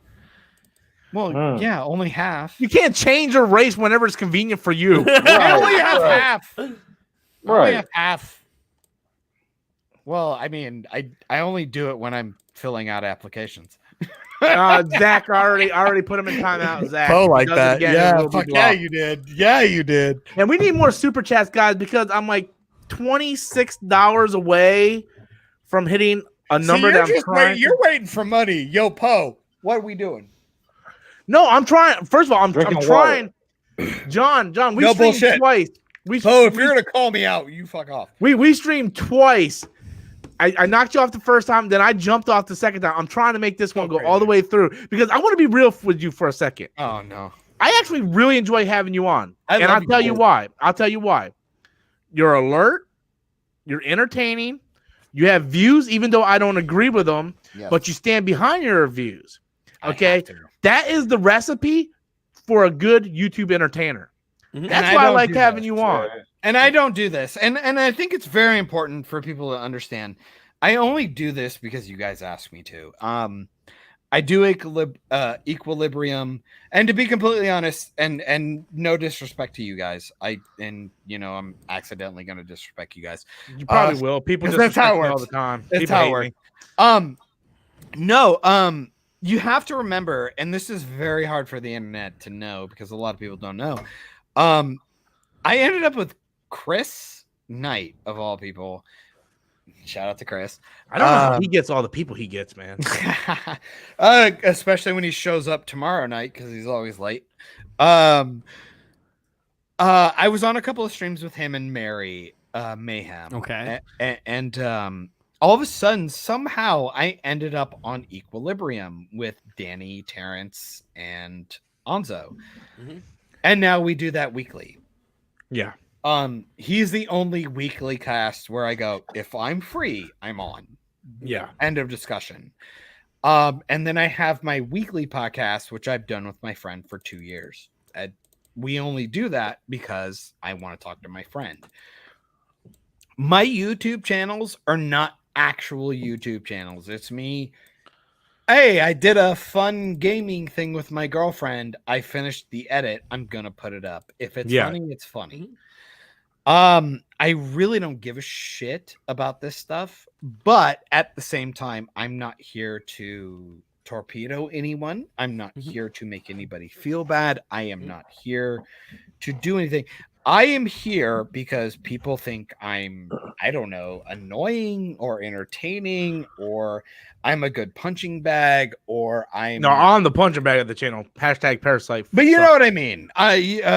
Well, yeah, only half. You can't change your race whenever it's convenient for you. I only have half. Right. I only have half. Well, I mean, I only do it when I'm filling out applications. Zach already put him in timeout. Zach, like that. Yeah, fuck yeah, you did. Yeah, you did. And we need more super chats, guys, because I'm like $26 away from hitting a number that I'm trying. You're waiting for money, yo, Poe. What are we doing? No, I'm trying. First of all, I'm trying. Water. John, we No streamed bullshit. twice. If you're gonna call me out, you fuck off. We streamed twice. I knocked you off the first time, then I jumped off the second time. I'm trying to make this one go all the way through because I want to be real with you for a second. Oh no. I actually really enjoy having you on. And I'll tell you why. You're alert, you're entertaining, you have views, even though I don't agree with them, but you stand behind your views. Okay. That is the recipe for a good YouTube entertainer. That's why I like having you on. And I don't do this. And I think it's very important for people to understand. I only do this because you guys ask me to. I do Equilibrium. And to be completely honest, and no disrespect to you guys, I'm accidentally going to disrespect you guys. You probably will. People just that's how it works all the time. That's how it works. You have to remember, and this is very hard for the internet to know because a lot of people don't know. I ended up with Chris Knight, of all people. Shout out to Chris. I don't know how he gets all the people he gets, man. Especially when he shows up tomorrow night because he's always late. I was on a couple of streams with him and Mary Mayhem. Okay. And all of a sudden, somehow, I ended up on Equilibrium with Danny, Terrence, and Anzo. Mm-hmm. And now we do that weekly. Yeah. He's the only weekly cast where I go, if I'm free, I'm on. Yeah. End of discussion. And then I have my weekly podcast, which I've done with my friend for 2 years. We only do that because I want to talk to my friend. My YouTube channels are not actual YouTube channels. It's me. Hey, I did a fun gaming thing with my girlfriend. I finished the edit. I'm going to put it up. If it's funny, it's funny. I really don't give a shit about this stuff, but at the same time, I'm not here to torpedo anyone. I'm not here to make anybody feel bad. I am not here to do anything. I am here because people think I'm, I don't know, annoying or entertaining, or I'm a good punching bag, or I'm on the punching bag of the channel. Hashtag Parasite. But you know what I mean.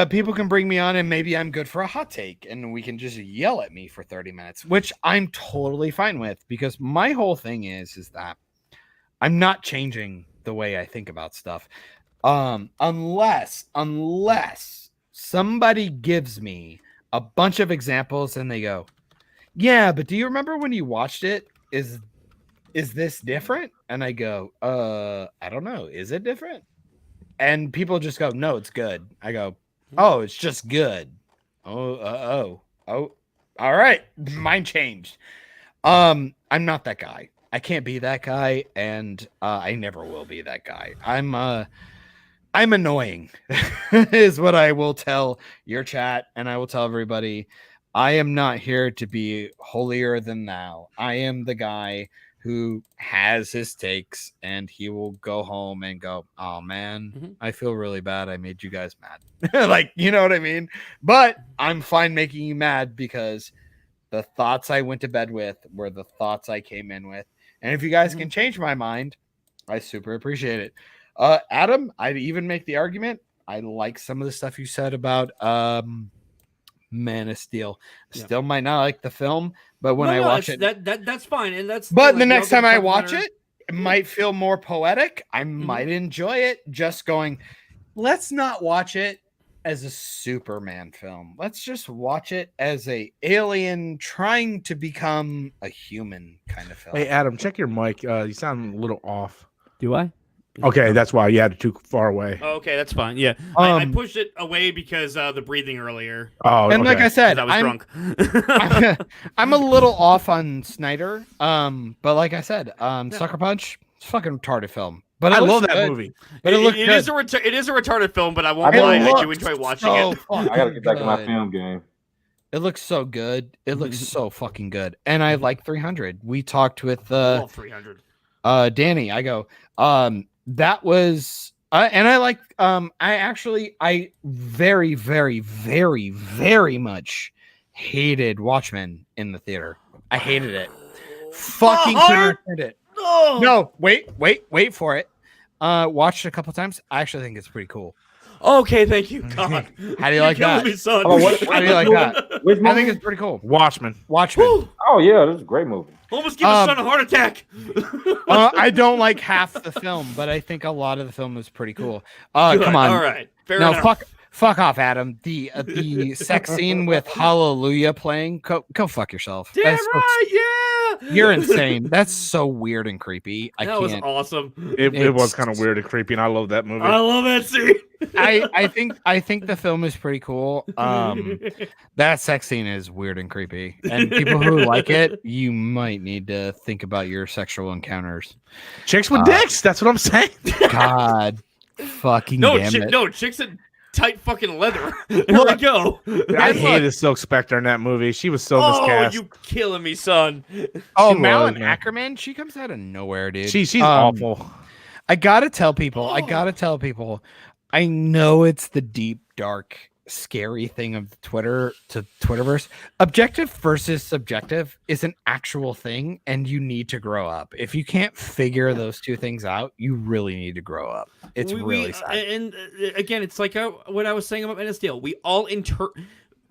People can bring me on, and maybe I'm good for a hot take, and we can just yell at me for 30 minutes, which I'm totally fine with, because my whole thing is that I'm not changing the way I think about stuff. Unless somebody gives me a bunch of examples and they go, yeah, but do you remember when you watched it? Is this different? And I go, I don't know. Is it different? And people just go, no, it's good. I go, oh, it's just good. Oh, all right. Mine changed. I'm not that guy. I can't be that guy, and I never will be that guy. I'm annoying, is what I will tell your chat, and I will tell everybody. I am not here to be holier than thou. I am the guy who has his takes, and he will go home and go, oh man, I feel really bad. I made you guys mad. Like, you know what I mean? But I'm fine making you mad because the thoughts I went to bed with were the thoughts I came in with. And if you guys can change my mind, I super appreciate it. Adam, I'd even make the argument. I like some of the stuff you said about Man of Steel. Still might not like the film, but when I watch it, that's fine. And that's but the next time I watch it, it might feel more poetic. I might enjoy it. Just going, let's not watch it as a Superman film. Let's just watch it as a alien trying to become a human kind of film. Hey, Adam, check your mic. You sound a little off. Do I? Okay, that's why you had it too far away. Oh, okay, that's fine. Yeah, I pushed it away because the breathing earlier. Oh, and like I said, I was drunk. I'm a little off on Snyder. But like I said, Sucker Punch, it's a fucking retarded film. But I love that movie. But it is a retarded film, but I won't lie, I do enjoy watching it. I gotta get back to my film game. It looks so good. It looks so fucking good. And I like 300. We talked with 300. Danny. I go, that was and I like I very, very, very, very much hated Watchmen in the theater. I hated it. Fucking couldn't stand it. No, wait for it. Watched it a couple times. I actually think it's pretty cool. Okay, thank you, God. How do you like that? Me, son. How do you like that? I think it's pretty cool. Watchmen. Oh yeah, this is a great movie. Almost give his son a heart attack. I don't like half the film, but I think a lot of the film is pretty cool. Come on. All right. Fair enough. Fuck off, Adam. The sex scene with Hallelujah playing. Go fuck yourself. Damn right, yeah. You're insane. That's so weird and creepy. That was awesome. It was kind of weird and creepy, and I love that movie. I love that scene. I think the film is pretty cool. That sex scene is weird and creepy, and people who like it, you might need to think about your sexual encounters. Chicks with dicks. That's what I'm saying. God, fucking damn it. No, chicks in tight fucking leather. There we go. I hated Silk Spectre in that movie. She was so miscast. You killing me, son. Oh, Malin Ackerman, she comes out of nowhere, dude. She's awful. I gotta tell people. I know it's the deep, dark, scary thing of Twitter to Twitterverse. Objective versus subjective is an actual thing, and you need to grow up. If you can't figure those two things out, you really need to grow up. It's really sad. And again, it's like what I was saying about Man of Steel. We all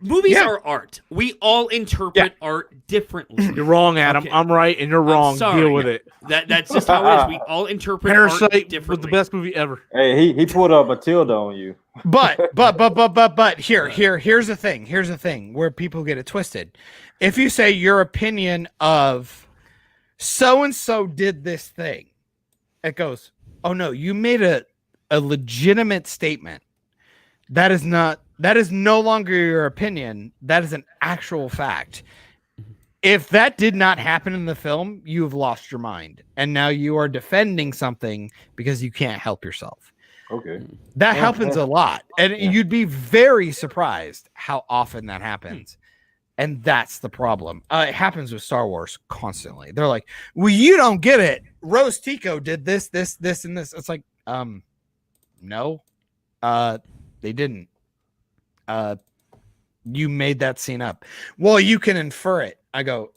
movies are art. We all interpret art differently. You're wrong, Adam. Okay. I'm right, and you're wrong. Deal with it. That's just how it is. We all interpret Parasite art differently. was the best movie ever. Hey, he pulled up Matilda on you. But here's the thing. Here's the thing where people get it twisted. If you say your opinion of so and so did this thing, it goes, oh no, you made a legitimate statement. That is no longer your opinion. That is an actual fact. If that did not happen in the film, you have lost your mind. And now you are defending something because you can't help yourself. Okay. That happens a lot. And you'd be very surprised how often that happens. And that's the problem. It happens with Star Wars constantly. They're like, well, you don't get it. Rose Tico did this, and this. It's like, no, they didn't. You made that scene up. Well, you can infer it. I go,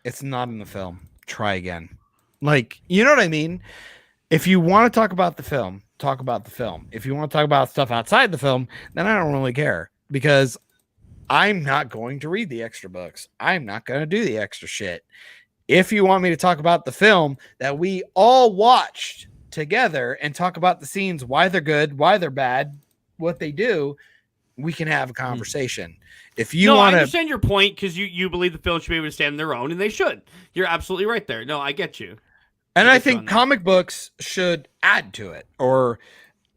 it's not in the film. Try again. Like, you know what I mean? If you want to talk about the film, talk about the film. If you want to talk about stuff outside the film, then I don't really care because I'm not going to read the extra books. I'm not going to do the extra shit. if you want me to talk about the film that we all watched together and talk about the scenes, why they're good, why they're bad, what they do, we can have a conversation. If you want I to understand your point because you believe the film should be able to stand on their own, and they should. You're absolutely right there. No, I get you. And I think comic books should add to it, or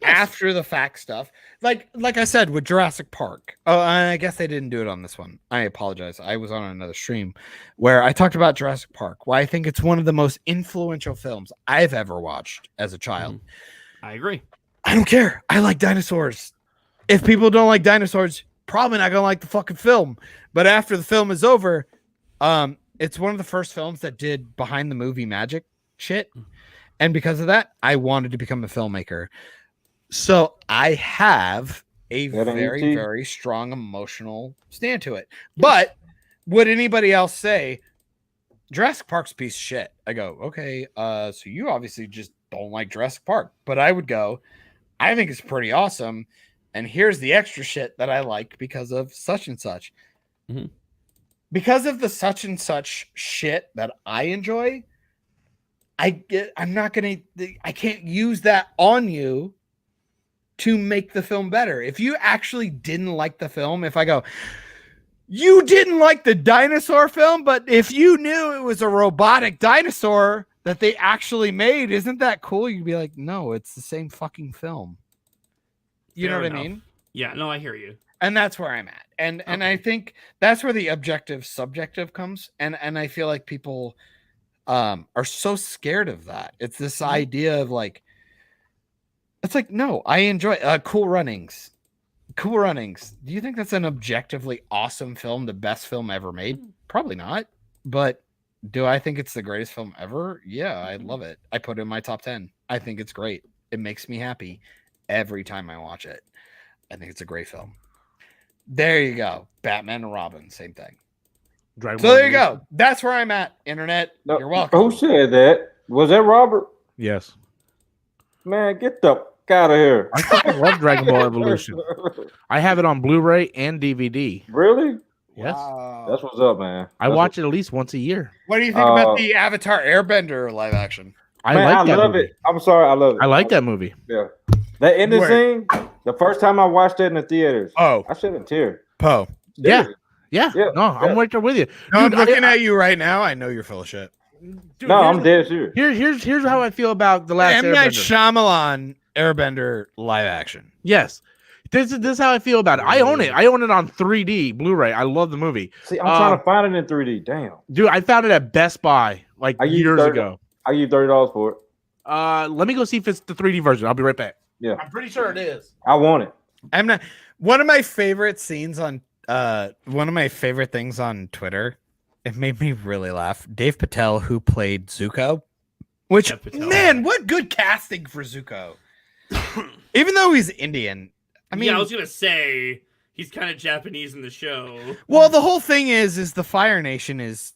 after the fact stuff. Like I said with Jurassic Park. Oh, I guess they didn't do it on this one. I apologize. I was on another stream where I talked about Jurassic Park. Why I think it's one of the most influential films I've ever watched as a child. I agree. I don't care. I like dinosaurs. If people don't like dinosaurs, probably not gonna like the fucking film. But after the film is over, it's one of the first films that did behind the movie magic shit. And because of that, I wanted to become a filmmaker. So I have a very, very strong emotional stand to it. But would anybody else say Jurassic Park's a piece of shit? I go, okay, so you obviously just don't like Jurassic Park. But I would go, I think it's pretty awesome. And here's the extra shit that I like because of such and such. Mm-hmm. Because of the such and such shit that I enjoy, I can't use that on you to make the film better. If you actually didn't like the film, if I go, you didn't like the dinosaur film, but if you knew it was a robotic dinosaur that they actually made, isn't that cool? You'd be like, no, it's the same fucking film. You know what I mean? Yeah, no, I hear you. And that's where I'm at. And I think that's where the objective subjective comes. And I feel like people are so scared of that. It's this idea of like, it's like, no, I enjoy Cool Runnings. Cool Runnings. Do you think that's an objectively awesome film, the best film ever made? Probably not. But do I think it's the greatest film ever? Yeah, I love it. I put it in my top 10. I think it's great. It makes me happy every time I watch it. I think it's a great film. There you go. Batman and Robin, same thing. So there you go. That's where I'm at, internet. No, you're welcome. Who said that? Was that Robert? Yes. Man, get the fuck out of here. I fucking love Dragon Ball Evolution. I have it on Blu-ray and DVD. Really? Yes. Wow. That's what's up, man. I watch it at least once a year. What do you think about the Avatar Airbender live action? I love it. I'm sorry, I love it. I like that movie. Yeah. That ending scene, the first time I watched that in the theaters, I shed a tear. Poe. Yeah. No, I'm right there with you. No, I'm looking at you right now. I know you're full of shit. Dude, no, I'm dead serious. Here's how I feel about the last M. Night Airbender. Shyamalan Airbender live action. Yes. This is how I feel about it. I own it. I own it on 3D Blu-ray. I love the movie. See, I'm trying to find it in 3D. Damn. Dude, I found it at Best Buy like years ago. I give you $30 for it. Let me go see if it's the 3D version. I'll be right back. Yeah. I'm pretty sure it is. I want it. I'm not one of my favorite scenes on one of my favorite things on Twitter. It made me really laugh. Dave Patel, who played Zuko, which man, what good casting for Zuko. Even though he's Indian. I mean, I was gonna say he's kind of Japanese in the show. Well, the whole thing is the Fire Nation is,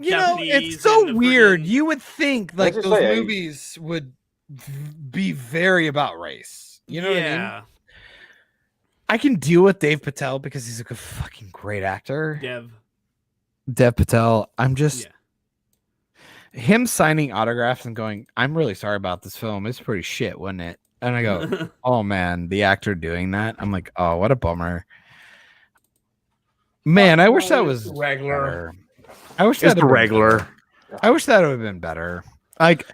Japanese, it's so weird. You would think like those movies would be very about race. You know what I mean? I can deal with Dave Patel because he's a fucking great actor. Dev Patel. I'm just him signing autographs and going, I'm really sorry about this film. It's pretty shit, wasn't it? And I go, oh man, the actor doing that. I'm like, oh, what a bummer. Man, I wish that was regular. I wish that was regular. I wish that would have been better. Like,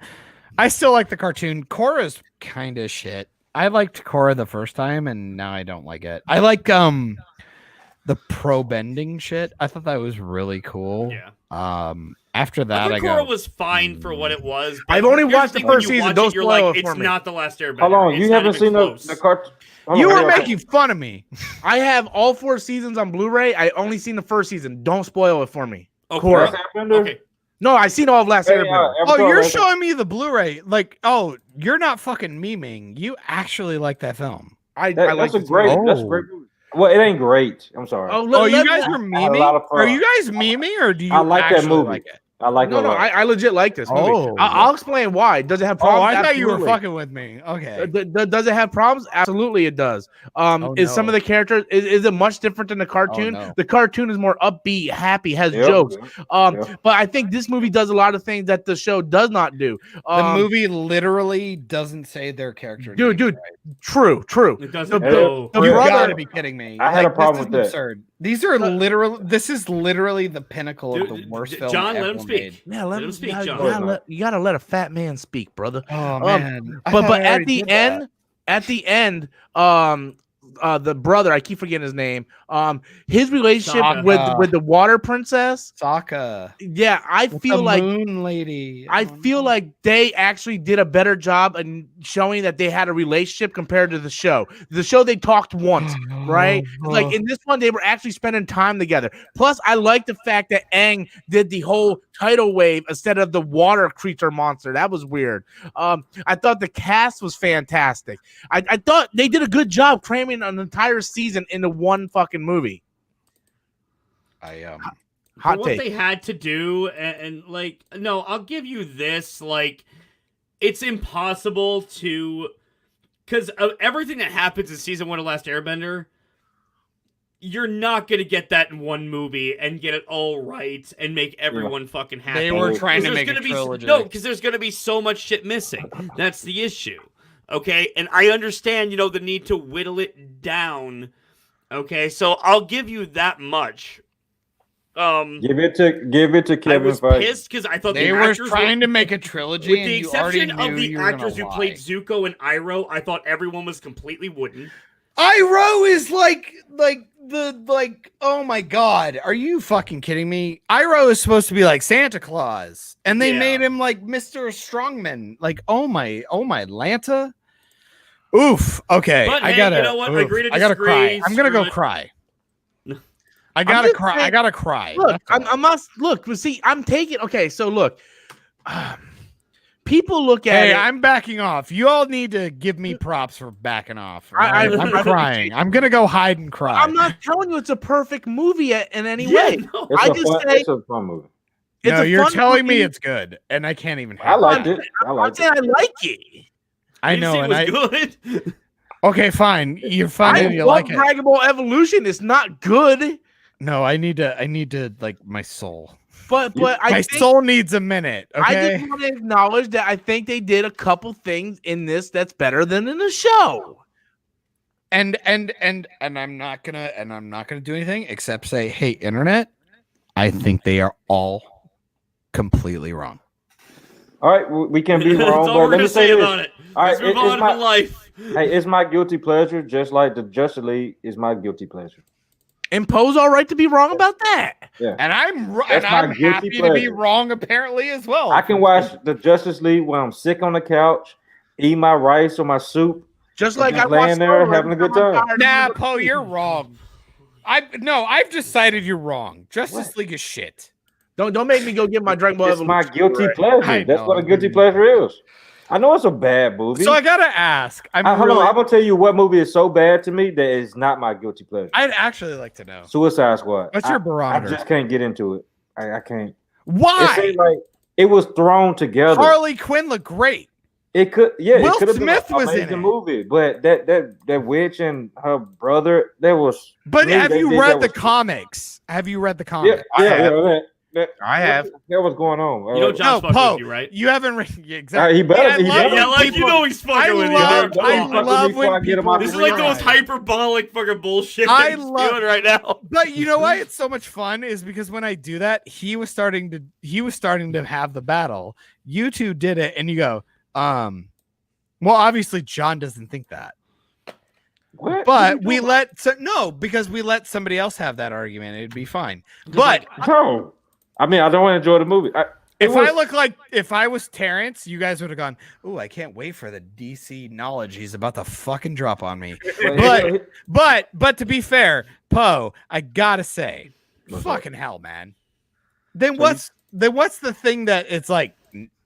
I still like the cartoon. Korra's kind of shit. I liked Korra the first time, and now I don't like it. I like the pro bending shit. I thought that was really cool. Yeah. After that, I Korra was fine for what it was. I've only watched the first season. Don't spoil it for me. It's not the last Airbender. Hold on, you haven't seen the cartoon? You were making fun of me. I have all 4 seasons on Blu-ray. I only seen the first season. Don't spoil it for me. Korra. Okay. No, I seen all of Last Airbender. Oh, you're showing me the Blu-ray. Like, oh, you're not fucking memeing. You actually like that film. I like that's a great movie. Well, it ain't great. I'm sorry. Oh, you guys are memeing? Are you guys memeing, or do you I like that actually movie. like it? I like it a lot. I legit like this movie. Oh. I'll explain why. Does it have Oh, problems? I thought you were Absolutely. fucking with me. Okay. Does it have problems? Absolutely, it does. Is some of the characters is it much different than the cartoon? no. The cartoon is more upbeat, happy, has Yep. jokes. Yep. But I think this movie does a lot of things that the show does not do. The movie literally doesn't say their character name. Dude, true. It doesn't The go. You brother- gotta be kidding me. I had a problem this with that. is absurd. These are literally. This is literally the pinnacle of the worst film. John, let ever him speak. made. Yeah, Let him speak, John. you gotta let a fat man speak, brother. Oh man! I But thought I at already the did that. end, the brother, I keep forgetting his name. His relationship Sokka. with the water princess. Sokka, Yeah, I with feel the like moon lady. I feel like they actually did a better job in showing that they had a relationship compared to the show. The show they talked once, right? Like in this one, they were actually spending time together. Plus, I like the fact that Aang did the whole tidal wave instead of the water creature monster. That was weird. I thought the cast was fantastic. I thought they did a good job cramming an entire season into one fucking movie. I For Hot what take. they had to do, and like, no, I'll give you this. Like, it's impossible to, because of everything that happens in season 1 of Last Airbender, you're not gonna get that in one movie and get it all right and make everyone fucking happy. They were trying to 'Cause there's make a gonna be trilogy. no, because there's gonna be so much shit missing. That's the issue. Okay, and I understand, the need to whittle it down. Okay, so I'll give you that much. Give it to Kevin I was Feige. pissed because I thought they the were actors trying to make a trilogy, with and the you already exception of knew the you were actors who gonna played lie. Zuko and Iroh, I thought everyone was completely wooden. Iroh is like oh my god, are you fucking kidding me? Iroh is supposed to be like Santa Claus, and they Yeah. made him like Mr. Strongman. Like, oh my Lanta. Oof. Okay, But I hey, gotta. you know what? oof, Agree to I gotta cry. disagree. I'm gonna Screw go it. cry. No. I gotta just cry. I saying- gotta cry. Look, That's all. I must look. See, I'm taking. Okay, so look, people look at Hey, it. I'm backing off. You all need to give me props for backing off. I- I'm crying. I'm gonna go hide and cry. I'm not telling you it's a perfect movie in any Yeah, way. no. It's a fun movie. It's No, a you're fun telling me movie. it's good, and I can't even. I have liked that. it. I I'm liked saying it. I like it. I You know, said and it was good. okay, fine. You're fine. I and you love like it. Dragon Ball Evolution. It's not good, No, I need to like my soul. but I My think, soul needs a minute. I Okay. just want to acknowledge that I think they did a couple things in this that's better than in the show. And I'm not gonna do anything except say, hey, internet, I think they are all completely wrong. All right, we can be That's wrong, all but we're let me gonna say say this. about it. All right, Let's move it's on my- in life. Hey, it's my guilty pleasure, just like the Justice League is my guilty pleasure. And Poe's all right to be wrong about that. Yeah, And I'm That's my happy guilty to be pleasure. wrong apparently as well. I can watch the Justice League when I'm sick on the couch, eat my rice or my soup. Just I'm like just I watched laying there Solo having a good every time. I'm tired Nah, of it. Poe, you're wrong. I've decided you're wrong. Justice League is shit. Don't make me go get my Dragon Ball It's my Evolution. guilty Right. pleasure. I That's what a know. guilty pleasure is. I know it's a bad movie. So I gotta ask. hold on, I'm gonna tell you what movie is so bad to me that is not my guilty pleasure. I'd actually like to know. Suicide Squad. What's your I barometer? just can't get into it. I can't. It Why? seemed like it was thrown together. Harley Quinn looked great. It could, yeah. Will it could have been Smith an was in amazing it. movie, but that witch and her brother, that was. But to me, have they you did read that the was- comics? Have you read the Yeah, comics? I have. That was going on. You know John's No, fucking Poe, with you, right? you haven't read. Yeah, exactly. He better. I He love better. when Yeah, like people- you know he's fucking I with love, you. I Come on. love Before I when get him people. out This is the like those line. hyperbolic fucking bullshit I that he's love- doing right now. But you know why it's so much fun is because when I do that, he was starting to have the battle. You two did it, and you go, well, obviously John doesn't think that, What? but we because we let somebody else have that argument. It'd be fine. But No. I mean, I don't want to enjoy the movie. if I was Terrence, you guys would have gone, "Ooh, I can't wait for the DC knowledge he's about to fucking drop on me." But to be fair, Poe, I gotta say, fucking hell, man. Then what's the thing that it's like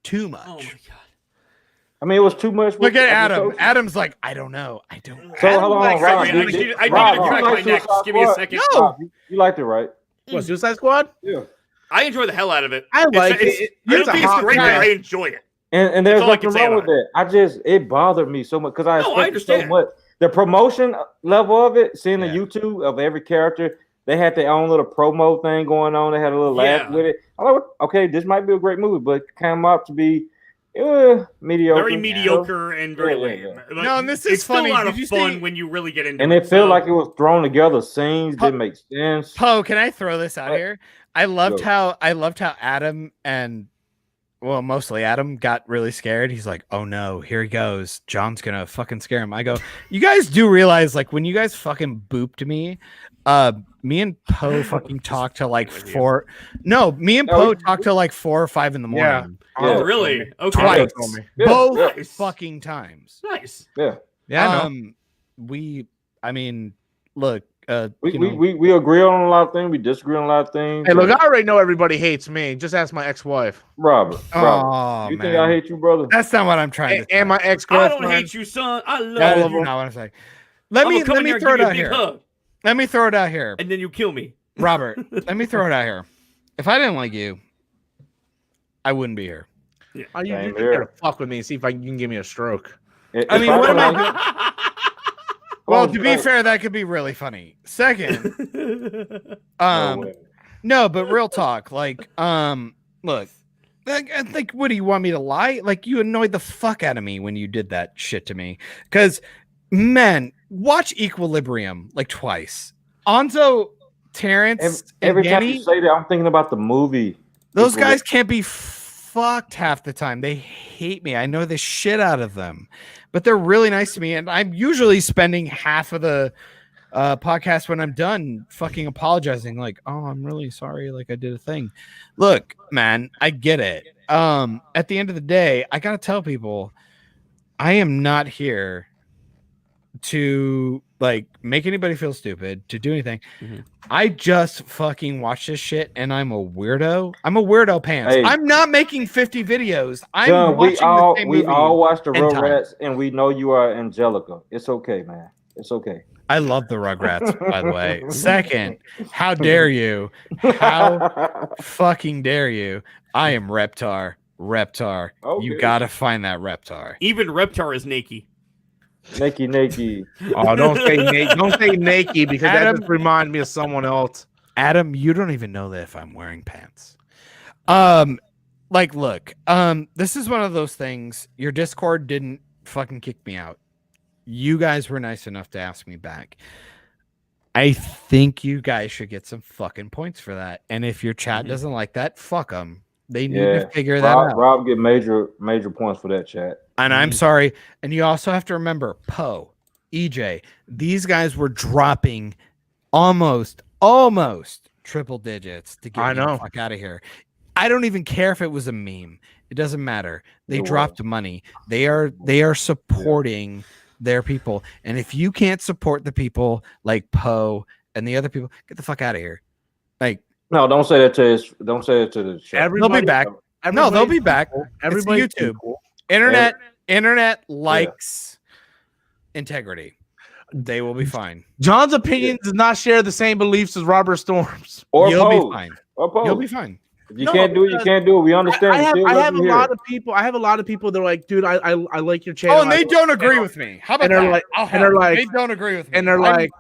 too much? Oh my god. I mean, it was too much. Look at Adam. Adam's like, I don't know. So hold on, Sorry, Rob. I need to Rob, crack you my like neck. Just give me a Suicide second. Squad? You liked it, right? What, Suicide Squad? Yeah. I enjoy the hell out of it. I like it's, it. I don't It's a think it's hot great, but guy. I enjoy it. And there's That's all I nothing can say wrong with about that. It bothered me so much because I No, I expected so understand. much. The promotion level of it, seeing the Yeah. YouTube of every character, they had their own little promo thing going on. They had a little laugh Yeah. with it. I'm like, okay, this might be a great movie, but it came out to be mediocre. Very mediocre and very lame. Like, No, and this is it's still funny. a lot Did of you fun see- when you really get into And it. it felt like it was thrown together. Scenes didn't make sense. Poe, can I throw this out here? I loved Go. how Adam and mostly Adam got really scared. He's like, "Oh no, here he goes. John's gonna fucking scare him." I go, "You guys do realize like when you guys fucking booped me, me and Poe fucking talked to like 4. No, me and Poe talked till like 4 or 5 in the morning. Oh, really? Okay. Twice, Yeah, both nice. fucking times. Nice. Yeah. Yeah, I know. I mean, look, we agree on a lot of things. We disagree on a lot of things. Hey, look, I already know everybody hates me. Just ask my ex-wife. Robert. Oh, you man. think I hate you, brother? That's not what I'm trying to say. And my I ex-girlfriend. don't hate you, son. I love That you. is not what I'm saying. Let me come in here and throw give it you a out big here. hug, Let me throw it out here. and then you kill me. Robert, let me throw it out here. If I didn't like you, I wouldn't be here. Oh, you Same just here. gotta fuck with me and see if you can give me a stroke. I mean, what am I gonna? doing? Well, to be fair, that could be really funny. Second, no, but real talk, like, look, I think, what do you want me to lie? Like, you annoyed the fuck out of me when you did that shit to me. Because, man, watch Equilibrium like twice. Anzo, Terrence, Every and time Danny, you say that, I'm thinking about the movie. those guys can't be fucked half the time. They hate me. I know the shit out of them, but they're really nice to me. And I'm usually spending half of the podcast when I'm done fucking apologizing. Like, oh, I'm really sorry. Like I did a thing. Look, man, I get it. At the end of the day, I got to tell people I am not here to like make anybody feel stupid, to do anything. I just fucking watch this shit and I'm a weirdo. I'm a weirdo pants. Hey. I'm not making 50 videos. I'm John, watching the same we movie all watch the 10 times. Rugrats, and we know you are Angelica. It's okay, man. It's okay. I love the Rugrats, by the way. Second, how dare you? How fucking dare you? I am Reptar. Reptar. Okay. You gotta find that Reptar. Even Reptar is naked. Naked. Oh, don't say naked. Don't say naked because that Adam- just reminds me of someone else. Adam, you don't even know that if I'm wearing pants. Like, look, this is one of those things. Your Discord didn't fucking kick me out. You guys were nice enough to ask me back. I think you guys should get some fucking points for that. And if your chat doesn't like that, fuck them. They need to figure that out. Rob get major points for that, chat. And I'm sorry. And you also have to remember, Poe, EJ, these guys were dropping almost triple digits to get me the fuck out of here. I don't even care if it was a meme. It doesn't matter. They dropped money. They are supporting their people. And if you can't support the people like Poe and the other people, get the fuck out of here. Like, no, don't say that to the chat. They'll be back. No, they'll be back. Everybody, it's YouTube. Internet likes integrity. They will be fine. John's opinion does not share the same beliefs as Robert Storm's. You'll be fine. You'll be fine. If you can't do it, you can't do it. We understand. I have a lot of people. I have a lot of people that are like, dude, I like your channel. Oh, and they don't agree with me. How about that? They don't agree with me. And they're like,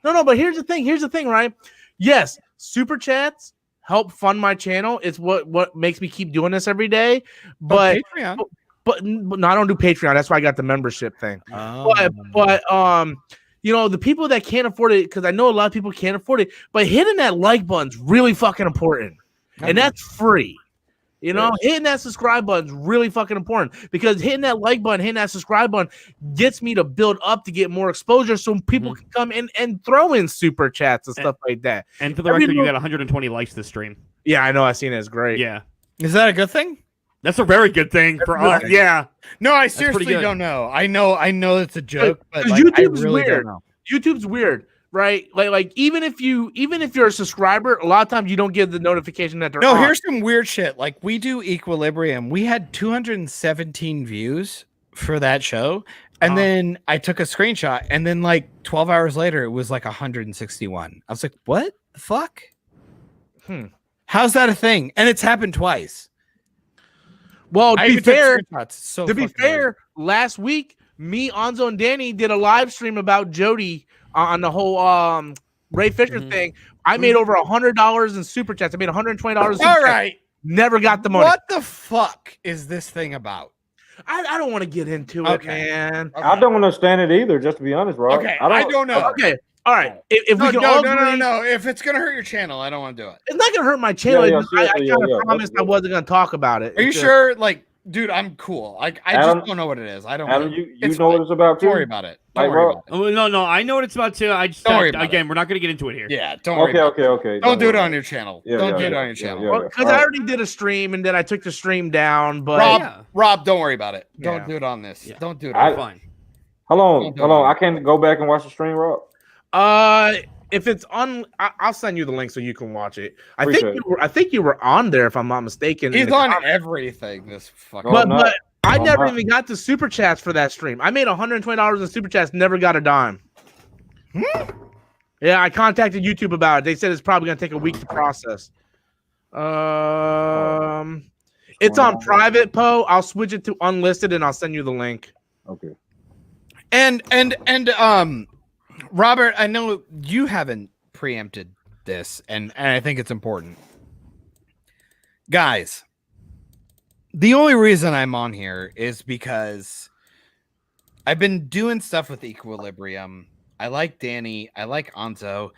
no. But here's the thing, right? Yes, super chats help fund my channel. It's what makes me keep doing this every day. But Patreon. But no, I don't do Patreon. That's why I got the membership thing. But the people that can't afford it, because I know a lot of people can't afford it, but hitting that like button's really fucking important. And that's free. Hitting that subscribe button is really fucking important, because hitting that like button, hitting that subscribe button gets me to build up to get more exposure, so people can come in and throw in super chats and stuff like that. And for the record, you got 120 likes this stream. Yeah, I know. I've seen it. It's great. Yeah. Is that a good thing? That's a very good thing for us. Yeah. No, I seriously don't know. I know it's a joke, but YouTube's I really weird. don't know. YouTube's weird, right? Like even if you're a subscriber, a lot of times you don't get the notification that they're on. Here's some weird shit. Like, we do Equilibrium. We had 217 views for that show, and then I took a screenshot, and then like 12 hours later, it was like 161. I was like, what the fuck? How's that a thing? And it's happened twice. Well, I to be even took fair, screenshots. So to be fucking weird. fair, last week, me, Anzo, and Danny did a live stream about Jody on the whole Ray Fisher thing. I made over $100 in super chats. I made $120. All right. Never got the money. What the fuck is this thing about? I don't want to get into it, man. Okay. I don't understand it either. Just to be honest, bro. Okay, I don't know. Okay, all right. If we can no, all no, agree, no. If it's gonna hurt your channel, I don't want to do it. it's not gonna hurt my channel. Yeah, I seriously, kind of yeah. promised I wasn't gonna talk about it. Are you It's just- sure? Like, dude, I'm cool. Like, I Adam- just don't know what it is. I don't. Adam, know. you It's know fine. what it's about too. Don't worry about it. Don't Like, worry bro- about it. Oh, no, I know what it's about too. I just Don't worry about again, we're not going to get into it here. Yeah, don't worry. Okay, about okay. Don't do it worry. on your channel. Yeah, Don't yeah, do it yeah, on your yeah, channel. yeah. because All I right. already did a stream and then I took the stream down. But Rob, Yeah. Rob, don't worry about it. Yeah. Don't do it on this. Yeah. Don't do it. I- Fine. Hold on. I can't go back and watch the stream, Rob. if it's on, I'll send you the link so you can watch it. Appreciate I think you were on there if I'm not mistaken. in He's the on comments. everything. This fucking. No, But I'm not. but I I'm never not. even got the super chats for that stream. I made $120 in super chats, never got a dime. Yeah, I contacted YouTube about it. They said it's probably gonna take a week to process. It's on private, Poe. I'll switch it to unlisted and I'll send you the link. Okay. And Robert, I know you haven't preempted this, and I think it's important. Guys, the only reason I'm on here is because I've been doing stuff with Equilibrium. I like Danny, I like Anzo,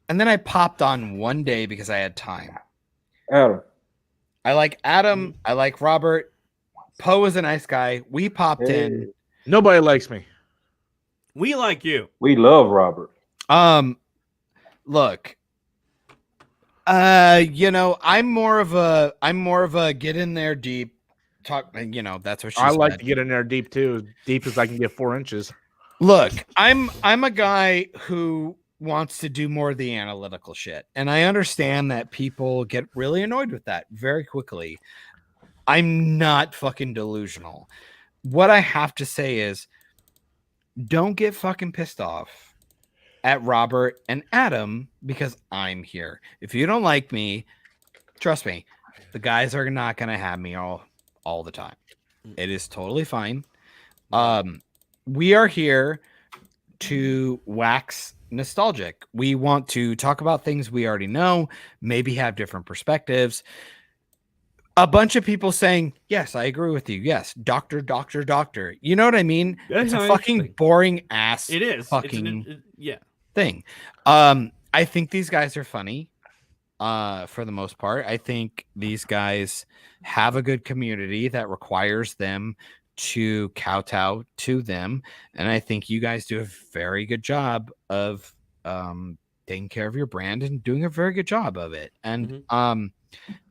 and then I popped on one day because I had time. Adam. I like Adam, I like Robert. Poe is a nice guy. We popped in. Nobody likes me. We like you. We love Robert. Look, I'm more of a get in there deep talk. That's what she I said. like to get in there deep too, as deep as I can get 4 inches. Look, I'm a guy who wants to do more of the analytical shit, and I understand that people get really annoyed with that very quickly. I'm not fucking delusional. What I have to say is, don't get fucking pissed off at Robert and Adam because I'm here. If you don't like me, trust me, the guys are not going to have me all the time. It is totally fine. We are here to wax nostalgic. We want to talk about things we already know, maybe have different perspectives. A bunch of people saying, yes, I agree with you. Yes, doctor. You know what I mean? That's It's a how fucking interesting. boring ass It is. fucking Yeah. thing. I think these guys are funny for the most part. I think these guys have a good community that requires them to kowtow to them. And I think you guys do a very good job of taking care of your brand and doing a very good job of it. And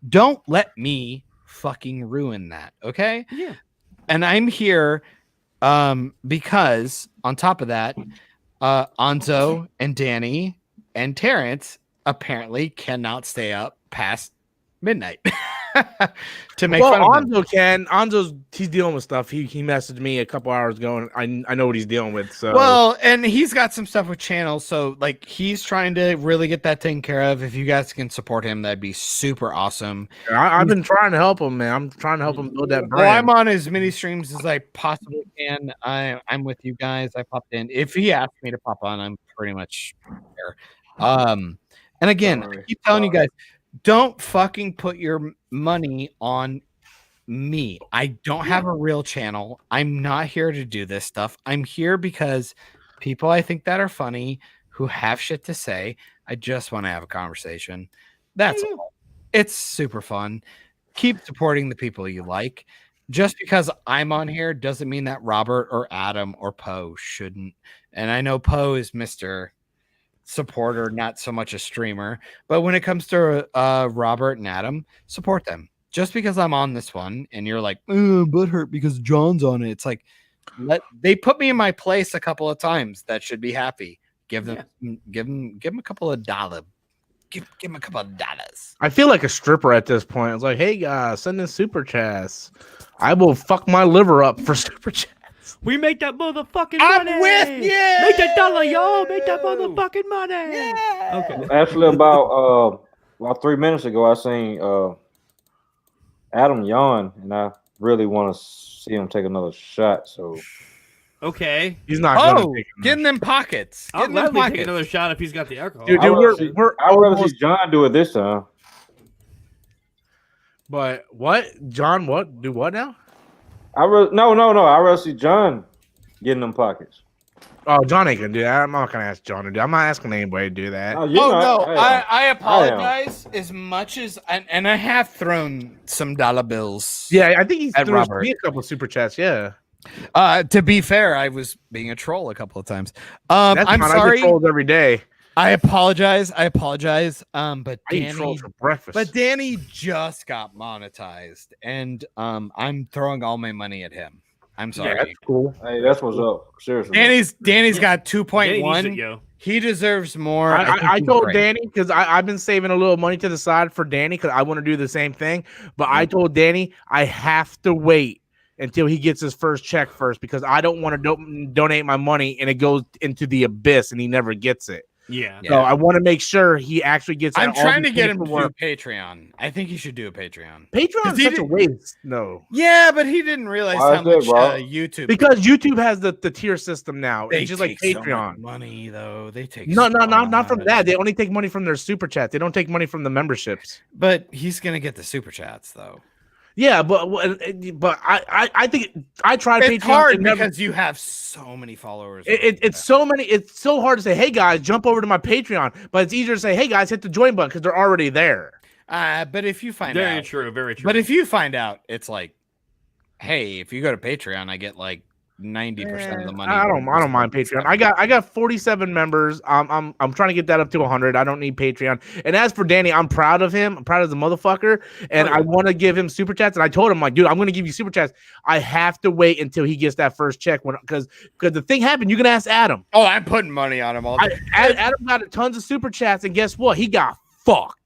don't let me fucking ruin that. Okay. Yeah. And I'm here because on top of that, Anzo and Danny and Terrence apparently cannot stay up past midnight to make fun of him. Anzo can. He's dealing with stuff. He messaged me a couple hours ago, and I know what he's dealing with. So Well, and he's got some stuff with channels, so like he's trying to really get that taken care of. If you guys can support him, that'd be super awesome. I've been trying to help him, man. I'm trying to help him build that brand. Well, I'm on as many streams as I possibly can. I'm with you guys. I popped in. If he asked me to pop on, I'm pretty much there. And again, I keep telling you guys, don't fucking put your money on me. I don't have a real channel. I'm not here to do this stuff. I'm here because people I think that are funny who have shit to say. I just want to have a conversation. That's all. It's super fun. Keep supporting the people you like. Just because I'm on here doesn't mean that Robert or Adam or Poe shouldn't. And I know Poe is Mr. Supporter, not so much a streamer. But when it comes to Robert and Adam, support them. Just because I'm on this one and you're like, butthurt because John's on it. It's like, they put me in my place a couple of times. That should be happy. Give them a couple of dollars. Give them a couple of dollars. I feel like a stripper at this point. It's like, hey guys, send in super chats. I will fuck my liver up for super chats. We make that motherfucking I'm money. with you. Make that dollar, y'all. Make that motherfucking money. Yeah. Okay. Actually, about about 3 minutes ago, I seen Adam yawn, and I really want to see him take another shot. So Okay. He's not gonna Oh, take get in them pockets. I'll Get in them gladly take pockets. another shot if he's got the alcohol. Dude, I'd rather we're rather almost. see John do it this time. But what, John? What do what now? No. I'd rather see John get in them pockets. Oh, John ain't gonna do that. I'm not gonna ask John to do. I'm not asking anybody to do that. No, you're Oh not. no, am. I apologize as much as and I have thrown some dollar bills. Yeah, I think he's At threw Robert. me a couple super chats. Yeah, To be fair, I was being a troll a couple of times. that's I'm fine. I sorry. get trolled every day. I apologize. But I eat Danny, trolls for breakfast. but Danny just got monetized, and I'm throwing all my money at him. I'm yeah, sorry. that's cool. Hey, that's what's up. Seriously. Danny's got Danny needs it, 2.1. yo. He deserves more. I think told he's great. Danny because I've been saving a little money to the side for Danny because I want to do the same thing. But I told Danny I have to wait until he gets his first check first because I don't want to donate my money and it goes into the abyss and he never gets it. Yeah. So I want to make sure he actually gets. I'm all trying the to get him to do paperwork. Patreon. I think he should do a Patreon. Patreon is he such a did- waste. No, Yeah, but he didn't realize Why how is that, much bro? YouTube. because YouTube has the tier system now. They It's just like take so much Patreon. money though. They take No, so not from much. that. They only take money from their super chat. They don't take money from the memberships. But he's gonna get the super chats though. Yeah, but I think I tried It's Patreon. hard and never- because you have so many followers. it's so many. It's so hard to say, hey guys, jump over to my Patreon. But it's easier to say, hey guys, hit the join button because they're already there. But if you find Very out, true. Very true. but if you find out, it's like, hey, if you go to Patreon, I get like 90% of the money. I don't mind Patreon. I got 47 members. I'm trying to get that up to 100. I don't need Patreon. And as for Danny, I'm proud of him. I'm proud of the motherfucker, and I want to give him super chats. And I told him like, dude, I'm going to give you super chats. I have to wait until he gets that first check because the thing happened. You can ask Adam. Oh, I'm putting money on him all day. Adam got tons of super chats, and guess what? He got fucked.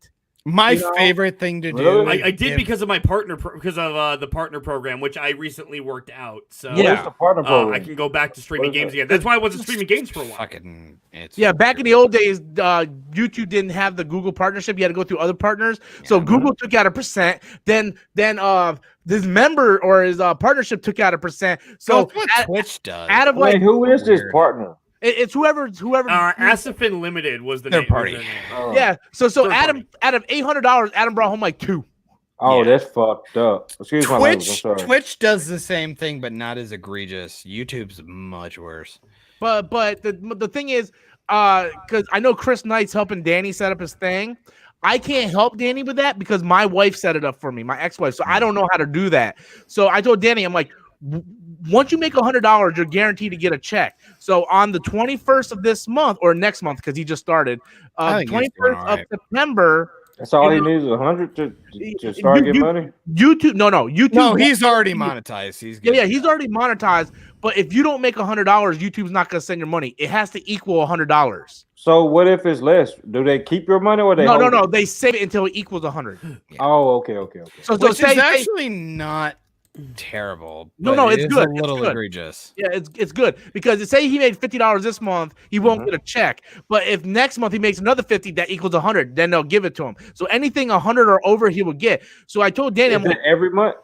My favorite thing to do. Really? I did because of my partner, because of the partner program, which I recently worked out. So Yeah. What's the partner program? I can go back to streaming What is games that? again. That's why I wasn't streaming games for a while. Fucking, it's Yeah, back in the old days, YouTube didn't have the Google partnership. You had to go through other partners. So Google took out 1%. Then this member or his partnership took out 1%. So that's what Twitch does. out of Wait, like who is this Weird. partner? it's whoever. Asafin Limited was the Third name. party. Was their name. Oh. Yeah. So Third Adam out of $800, Adam brought home like 2. Oh, Yeah. that's fucked up. Excuse my language. I'm sorry. Twitch does the same thing, but not as egregious. YouTube's much worse. But the thing is, because I know Chris Knight's helping Danny set up his thing. I can't help Danny with that because my wife set it up for me, my ex-wife. So I don't know how to do that. So I told Danny, I'm like, once you make $100, you're guaranteed to get a check. So on the 21st of this month or next month, because he just started, I think he's doing 21st all of right. September. That's all he You know- needs is 100 to start getting money. YouTube, no, YouTube. No, he's already monetized. He's Yeah, good. he's already monetized. But if you don't make $100, YouTube's not gonna send your money. It has to equal $100. So what if it's less? Do they keep your money or they? No. hold it? They save it until it equals 100. Oh, okay. So Which say, is actually not terrible. No, but it's it is good. A It's little good. egregious. yeah, it's good because say he made $50 this month, he won't get a check. But if next month he makes another 50, that equals 100. Then they'll give it to him. So anything 100 or over, he will get. So I told Danny, Is I'm like, it every month?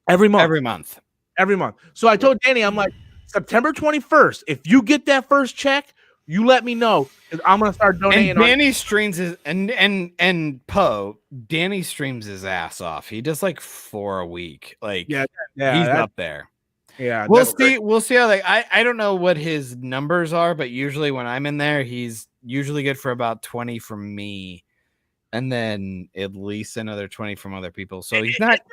every month. Every month. So I told Danny, I'm like, September 21st, if you get that first check, you let me know because I'm gonna start donating. And Danny streams his and Poe. Danny streams his ass off. He does like 4 a week. Like Yeah, he's that- up there. Yeah, We'll that's see. great. We'll see how I don't know what his numbers are, but usually when I'm in there, he's usually good for about 20 from me, and then at least another 20 from other people. So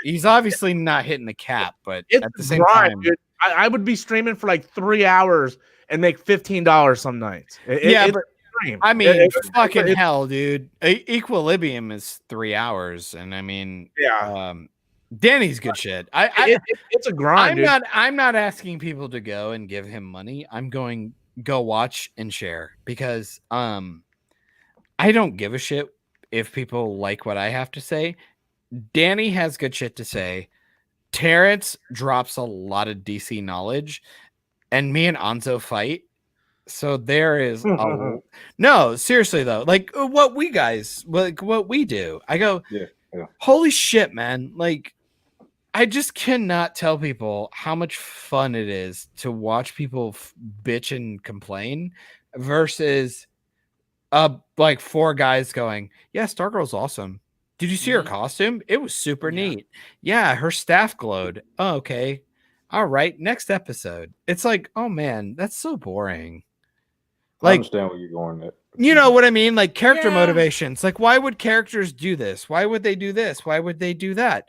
he's obviously not hitting the cap, but It's at the same grind, time, dude. I would be streaming for like 3 hours and make $15 some nights. Yeah, it's but extreme. I mean, It's- fucking it's- hell, dude. Equilibrium is 3 hours, and I mean, Yeah. Danny's good shit. It's a grind, dude. I'm not asking people to go and give him money. I'm going go watch and share because I don't give a shit if people like what I have to say. Danny has good shit to say. Terrence drops a lot of DC knowledge, and me and Anzo fight, So there is no, seriously though, like what we do. I go, Yeah. holy shit, man! Like, I just cannot tell people how much fun it is to watch people bitch and complain versus like 4 guys going, yeah, Stargirl's awesome. Did you see her costume? It was super neat. Yeah, her staff glowed. Oh, okay. All right, next episode. It's like, oh man, that's so boring. I Like, understand where you're going at. you know what I mean? Like character motivations. Like, why would characters do this? Why would they do this? Why would they do that?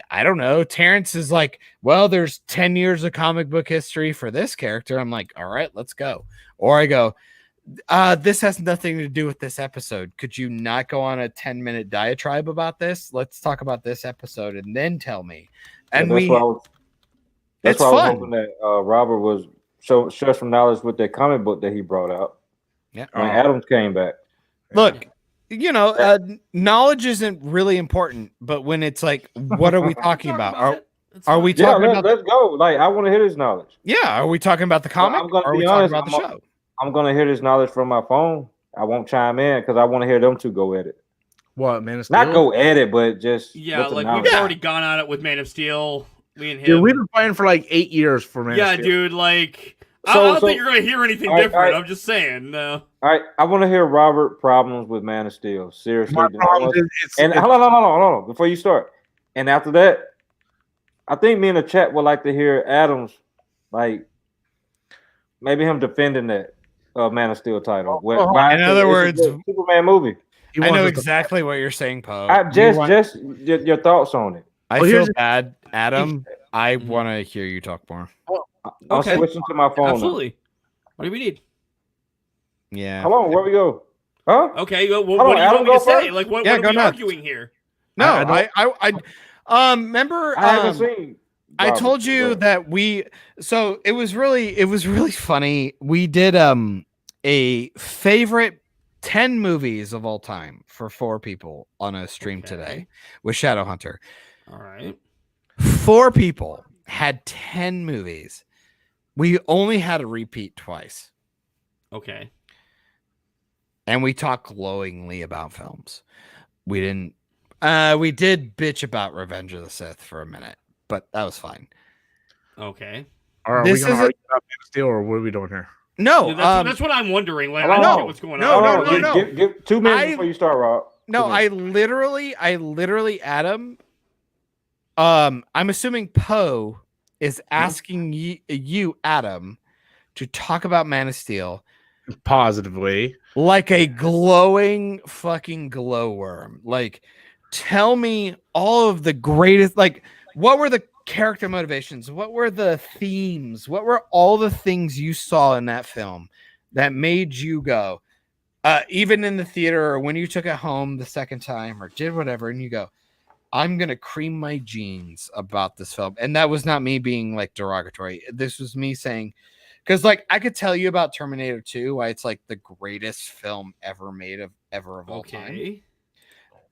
I don't know. Terrence is like, well, there's 10 years of comic book history for this character. I'm like, all right, let's go. Or I go, this has nothing to do with this episode. Could you not go on a 10-minute diatribe about this? Let's talk about this episode and then tell me. And that's why I was hoping that Robert was share some knowledge with that comic book that he brought out. Yeah, when Adams came back. Look, you know, knowledge isn't really important, but when it's like, what are we talking about? Are we talking about? Let's go. Like, I want to hear this knowledge. Yeah, are we talking about the comic? I'm gonna or are be we honest, talking about the show? I'm gonna hear this knowledge from my phone. I won't chime in because I want to hear them two go at it. What, Man of Steel? Not go at it, but just like we've already gone on it with Man of Steel. Me and him. Dude, we've been playing for like 8 years for Man of Steel. Dude, like I don't think you're gonna hear anything different. I'm just saying. No. All right, I want to hear Robert problems with Man of Steel. Seriously, My problem is hold on, before you start. And after that, I think me in the chat would like to hear Adams, like maybe him defending that Man of Steel title. In other words, Superman movie. I know exactly what you're saying, Poe. Just your thoughts on it. I feel bad, Adam. I want to hear you talk more. I'm switching to my phone. Absolutely. Now. What do we need? Yeah. Come on, where we go? Huh? Okay. Well, what do you want me to say? Like, what are we arguing here? No, I remember. I haven't seen. I told you that so it was really funny. We did a favorite 10 movies of all time for 4 people on a stream today with Shadowhunter. All right. 4 people had 10 movies. We only had a repeat twice. Okay. And we talked glowingly about films. We didn't we did bitch about Revenge of the Sith for a minute, but that was fine. Okay. Are we going to argue about Man of Steel, or what are we doing here? No, that's what I'm wondering. Like, I don't know what's going on. No. Give 2 minutes before you start, Rob. No, I literally, Adam. I'm assuming Poe is asking you, Adam, to talk about Man of Steel positively, like a glowing fucking glowworm. Like, tell me all of the greatest. Like, what were the character motivations? What were the themes? What were all the things you saw in that film that made you go, even in the theater or when you took it home the second time or did whatever, and you go, I'm going to cream my jeans about this film. And that was not me being like derogatory. This was me saying, because like I could tell you about Terminator 2, why it's like the greatest film ever made of all time.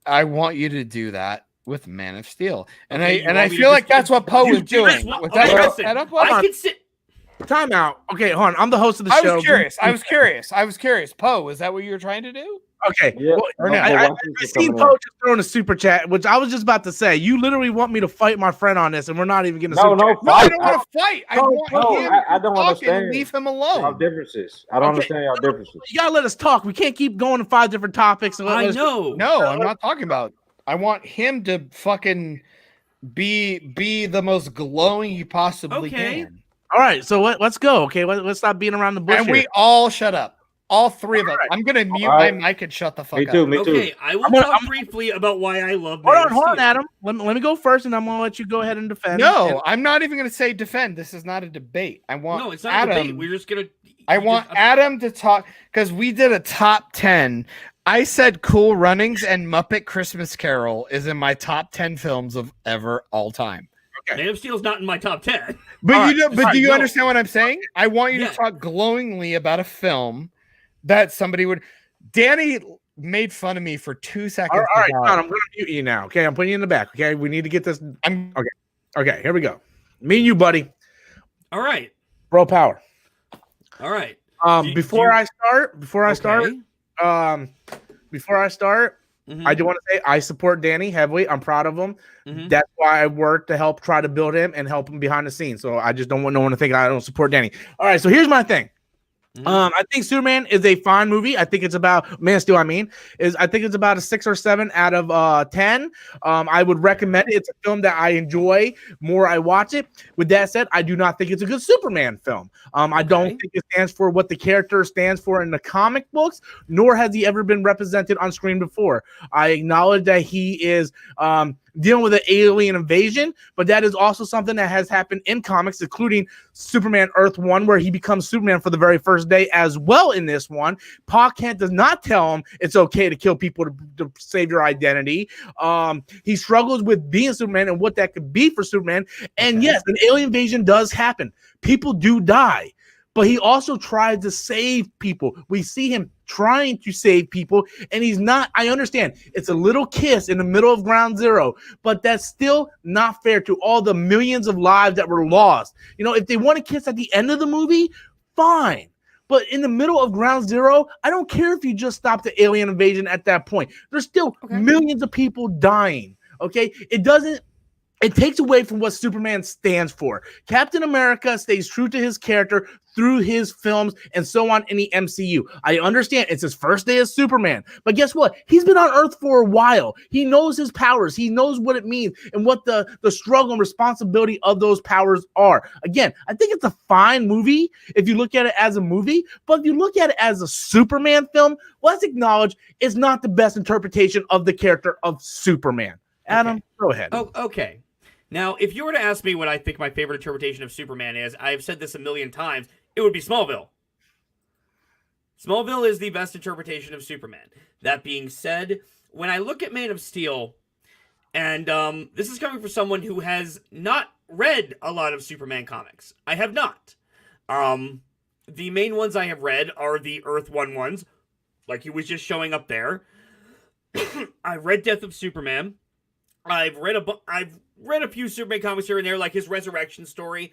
I want you to do that with Man of Steel. And I feel like that's what Poe was doing. I can sit. Time out. Okay, hold on. I'm the host of the show. I was curious. Poe, is that what you were trying to do? Okay. Yeah. Well, I seen Poe just throwing a super chat, which I was just about to say. You literally want me to fight my friend on this, and we're not even going to. No, I don't want to fight. I want him I don't understand. Leave him alone. Our differences. I don't understand our differences. You gotta let us talk. We can't keep going to 5 different topics. And I know. No, I'm not talking about. I want him to fucking be the most glowing you possibly can. All right, so let's go. Okay, let's stop being around the bush. And we all shut up. All 3 of us. I'm gonna mute my mic and shut the fuck up. Me too. Okay, I will talk briefly about why I love. Hold on, Adam. Let me go first, and I'm gonna let you go ahead and defend. No, I'm not even gonna say defend. This is not a debate. I want no, it's not Adam. a debate. We're just gonna. I want Adam to talk because we did a top 10. I said Cool Runnings and Muppet Christmas Carol is in my top 10 films of ever all time. Okay. Man of Steel's not in my top 10. But do you understand what I'm saying? I want you to talk glowingly about a film that somebody would. Danny made fun of me for 2 seconds. All right, John, I'm going to mute you now. Okay, I'm putting you in the back. Okay, we need to get this. Okay, here we go. Me and you, buddy. All right. Bro power. All right. Before I start, Okay. Mhm. I do want to say I support Danny heavily. I'm proud of him. Mhm. That's why I work to help try to build him and help him behind the scenes. So I just don't want no one to think I don't support Danny. All right, so here's my thing. I think Superman is a fine movie. I think it's about Man of Steel. I think it's about a 6 or 7 out of 10. I would recommend it. It's a film that I enjoy more I watch it. With that said, I do not think it's a good Superman film. I don't think it stands for what the character stands for in the comic books, nor has he ever been represented on screen before. I acknowledge that he is dealing with an alien invasion, but that is also something that has happened in comics, including Superman Earth 1, where he becomes Superman for the very first day as well in this one. Pa Kent does not tell him it's okay to kill people to save your identity. He struggles with being Superman and what that could be for Superman. And yes, an alien invasion does happen. People do die. But he also tried to save people. We see him trying to save people, and he's not. I understand it's a little kiss in the middle of Ground Zero, but that's still not fair to all the millions of lives that were lost. You know, if they want to kiss at the end of the movie, fine. But in the middle of Ground Zero, I don't care if you just stop the alien invasion at that point. There's still millions of people dying. Okay, it takes away from what Superman stands for. Captain America stays true to his character through his films and so on in the MCU. I understand it's his first day as Superman, but guess what? He's been on Earth for a while. He knows his powers. He knows what it means and what the struggle and responsibility of those powers are. Again, I think it's a fine movie if you look at it as a movie, but if you look at it as a Superman film, let's acknowledge it's not the best interpretation of the character of Superman. Adam, go ahead. Oh, okay. Now, if you were to ask me what I think my favorite interpretation of Superman is, I've said this a million times, it would be Smallville. Smallville is the best interpretation of Superman. That being said, when I look at Man of Steel, and this is coming from someone who has not read a lot of Superman comics. I have not. The main ones I have read are the Earth 1 ones, like he was just showing up there. I've read Death of Superman. I've read a few Superman comics here and there, like his resurrection story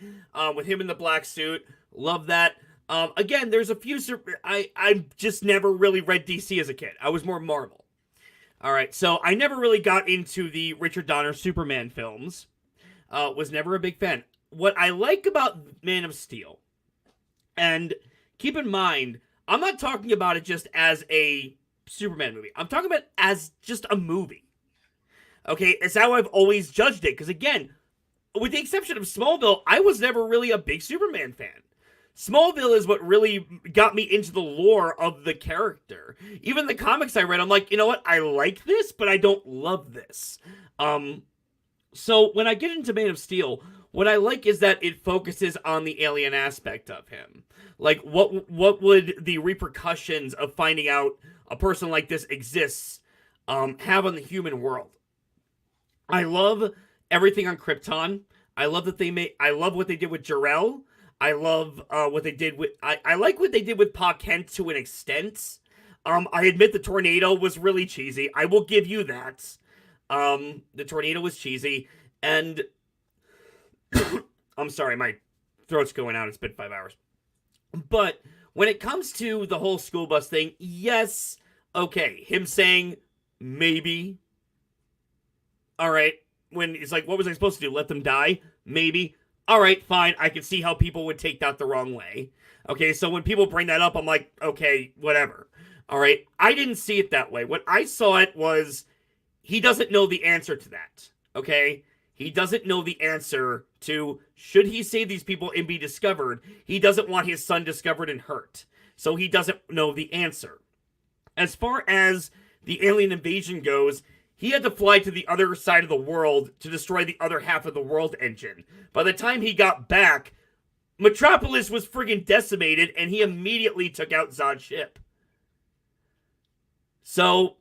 with him in the black suit. Love that. Again, there's a few I just never really read DC as a kid. I was more Marvel. All right, so I never really got into the Richard Donner Superman films. Was never a big fan. What I like about Man of Steel, and keep in mind, I'm not talking about it just as a Superman movie. I'm talking about it as just a movie. Okay, it's how I've always judged it. Because again, with the exception of Smallville, I was never really a big Superman fan. Smallville is what really got me into the lore of the character. Even the comics I read, I'm like, you know what? I like this, but I don't love this. So when I get into Man of Steel, what I like is that it focuses on the alien aspect of him. Like, what would the repercussions of finding out a person like this exists have on the human world? I love everything on Krypton. I love that I love what they did with Jor-El. I love what they did with. I like what they did with Pa Kent to an extent. I admit the tornado was really cheesy. I will give you that. The tornado was cheesy, and I'm sorry, my throat's going out. It's been 5 hours. But when it comes to the whole school bus thing, yes, okay, him saying maybe. All right, when it's like, what was I supposed to do? Let them die? Maybe. All right, fine. I can see how people would take that the wrong way. Okay, so when people bring that up, I'm like, okay, whatever. All right, I didn't see it that way. What I saw it was he doesn't know the answer to that. Okay, he doesn't know the answer to should he save these people and be discovered. He doesn't want his son discovered and hurt, so he doesn't know the answer. As far as the alien invasion goes, he had to fly to the other side of the world to destroy the other half of the world engine. By the time he got back, Metropolis was friggin' decimated, and he immediately took out Zod's ship. So,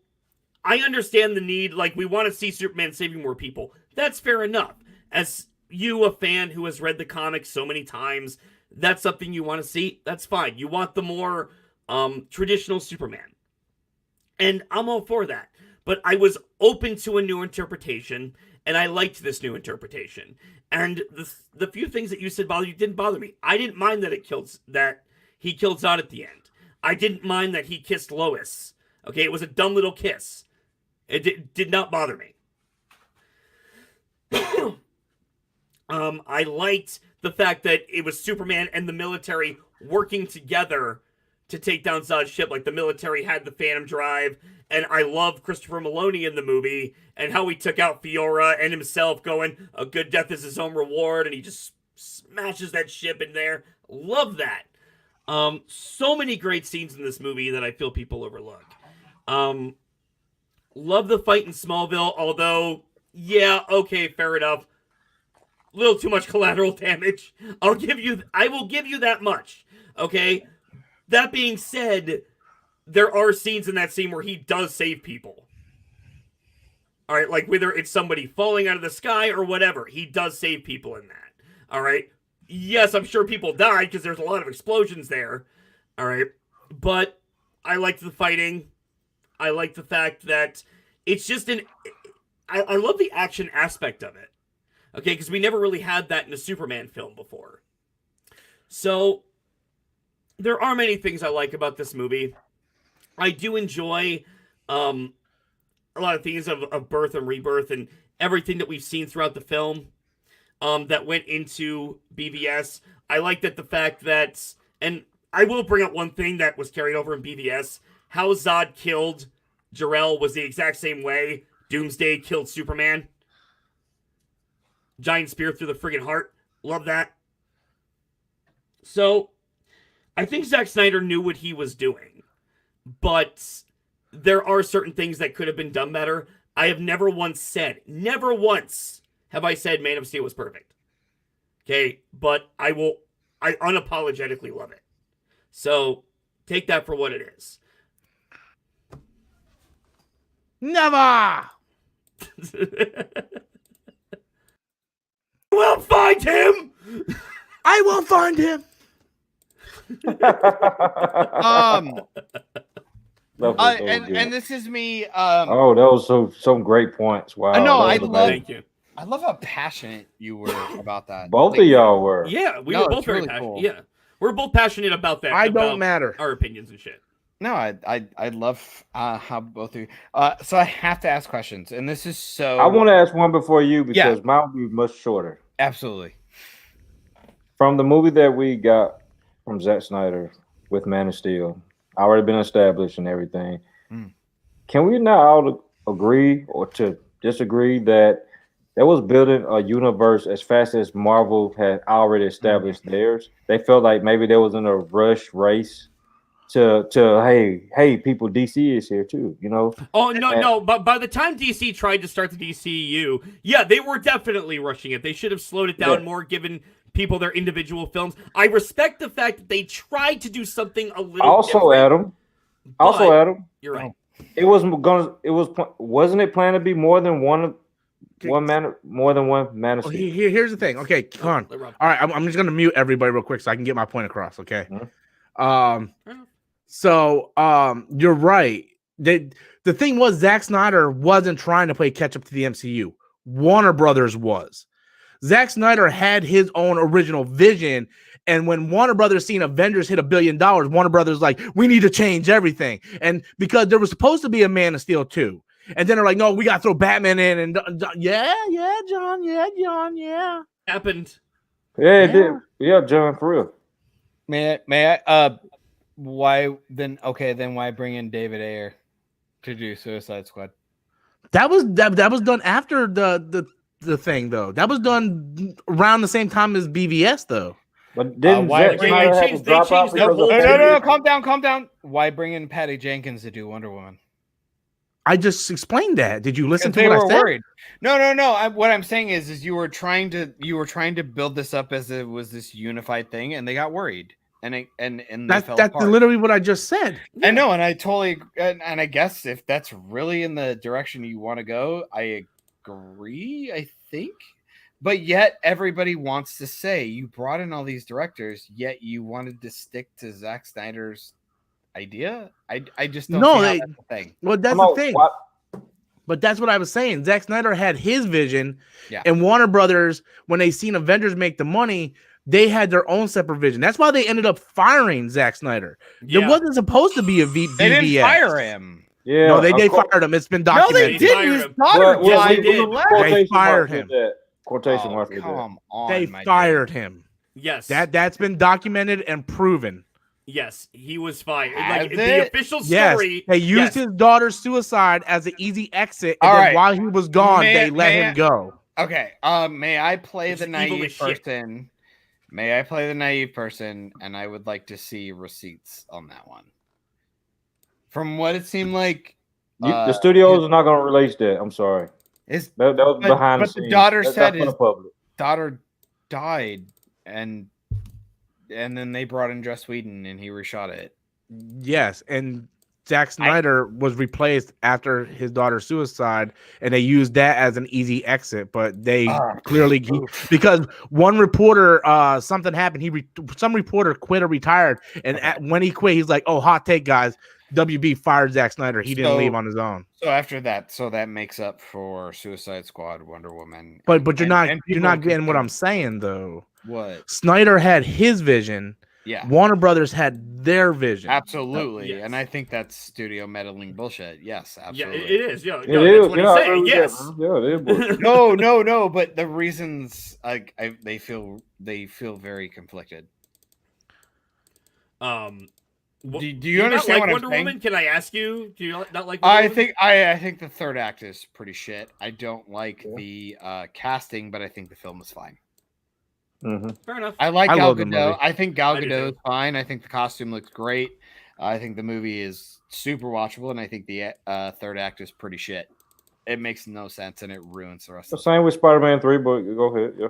I understand the need, like, we want to see Superman saving more people. That's fair enough. As you, a fan who has read the comics so many times, that's something you want to see, that's fine. You want the more traditional Superman. And I'm all for that. But I was open to a new interpretation, and I liked this new interpretation. And the few things that you said didn't bother me. I didn't mind that he killed Zod at the end. I didn't mind that he kissed Lois. Okay, it was a dumb little kiss. It did not bother me. I liked the fact that it was Superman and the military working together to take down Zod's ship. Like, the military had the Phantom Drive, and I love Christopher Maloney in the movie and how he took out Fiora and himself, going, a good death is his own reward, and he just smashes that ship in there. Love that. So many great scenes in this movie that I feel people overlook. Love the fight in Smallville, although, yeah, okay, fair enough. A little too much collateral damage. I will give you that much. Okay? That being said, there are scenes in that scene where he does save people. Alright, like whether it's somebody falling out of the sky or whatever, he does save people in that. Alright? Yes, I'm sure people died because there's a lot of explosions there. Alright? But I liked the fighting. I like the fact that it's just I love the action aspect of it. Okay, because we never really had that in a Superman film before. So, there are many things I like about this movie. I do enjoy a lot of things of birth and rebirth and everything that we've seen throughout the film that went into BVS. I like that the fact that, and I will bring up one thing that was carried over in BVS, how Zod killed Jor-El was the exact same way Doomsday killed Superman. Giant spear through the friggin' heart. Love that. So, I think Zack Snyder knew what he was doing. But there are certain things that could have been done better. I have never once have I said Man of Steel was perfect. Okay? But I unapologetically love it. So, take that for what it is. Never! We'll find him! I will find him! And this is me. Oh, that was some great points. Wow. I know. Thank you. I love how passionate you were about that. Both of y'all were. Yeah, we were both very passionate. Cool. Yeah, we're both passionate about that. I don't matter. Our opinions and shit. No, I love how both of you. So I have to ask questions, and this is so. I want to ask one before you because mine will be much shorter. Absolutely. From the movie that we got from Zack Snyder with Man of Steel, already been established and everything. Can we not all agree or to disagree that that was building a universe as fast as Marvel had already established theirs? They felt like maybe there was in a rush race to hey people, DC is here too, you know? Oh no, but by the time DC tried to start the DCEU, yeah, they were definitely rushing it. They should have slowed it down more, given people their individual films. I respect the fact that they tried to do something a little different. Adam, you're right. Wasn't it planned to be more than one Man of Steel? Here's the thing. Okay, come on. All right, I'm just gonna mute everybody real quick so I can get my point across. Okay. So you're right. The thing was, Zack Snyder wasn't trying to play catch up to the MCU. Warner Brothers was. Zack Snyder had his own original vision, and when Warner Brothers seen Avengers hit $1 billion, Warner Brothers like, we need to change everything. And because there was supposed to be a Man of Steel 2, and then they're like, no, we gotta throw Batman in, and John, happened. Yeah, it did. Yeah, John, for real. May I? Why then? Okay, then why bring in David Ayer to do Suicide Squad? That was done after the thing though. That was done around the same time as BVS though. But didn't Zack Snyder have to drop out because of No, calm down. Why bring in Patty Jenkins to do Wonder Woman? I just explained that. Did you listen to what I said? Worried. No. What I'm saying is you were trying to build this up as it was this unified thing, and they got worried. And that's literally what I just said. I know, and I totally and I guess if that's really in the direction you want to go, I agree. I think, but yet everybody wants to say you brought in all these directors, yet you wanted to stick to Zack Snyder's idea. I just don't see that's the thing. Well, that's the thing. What? But that's what I was saying. Zack Snyder had his vision, and Warner Brothers, when they seen Avengers make the money, they had their own separate vision. That's why they ended up firing Zack Snyder. There wasn't supposed to be a They didn't fire him. Yeah, No, they fired him. It's been No, documented. they didn't. His daughter died. They fired him. Quotation marks. Come on, They fired him. Yes. That's been documented and proven. Yes, he was fired. Has Like the official story. Yes, they used his daughter's suicide as an easy exit, and All then right. while he was gone, they let him go. Okay. May I play It's the evil naive as shit. person? May I play the naive person? And I would like to see receipts on that one. From what it seemed like, The studios are not going to release that. I'm sorry. Is that was behind the but scenes. the daughter That's said not for his the public. daughter died, and then they brought in Joss Whedon and he reshot it. Yes, and Zack Snyder was replaced after his daughter's suicide, and they used that as an easy exit. But they clearly because one reporter, something happened. Some reporter quit or retired, and when he quit, he's like, "Oh, hot take, guys." WB fired Zack Snyder. He didn't leave on his own. So after that, that makes up for Suicide Squad, Wonder Woman. But you're not getting what I'm saying though. What? Snyder had his vision. Yeah. Warner Brothers had their vision. Absolutely. Yes. And I think that's studio meddling bullshit. Yes, absolutely. Yeah, it is. Yeah, it is. That's what he's saying. Yes. It is. No. But the reasons, they feel very conflicted. Do you understand like what Wonder I'm saying? Woman? Can I ask you? Do you not like Wonder Woman? I think the third act is pretty shit. I don't like the casting, but I think the film is fine. Mm-hmm. Fair enough. I like Gal love the Gadot. movie. I think Gal I do Gadot too. is fine. I think the costume looks great. I think the movie is super watchable, and I think the third act is pretty shit. It makes no sense, and it ruins the rest The of same with Spider-Man 3, but go ahead. Yeah.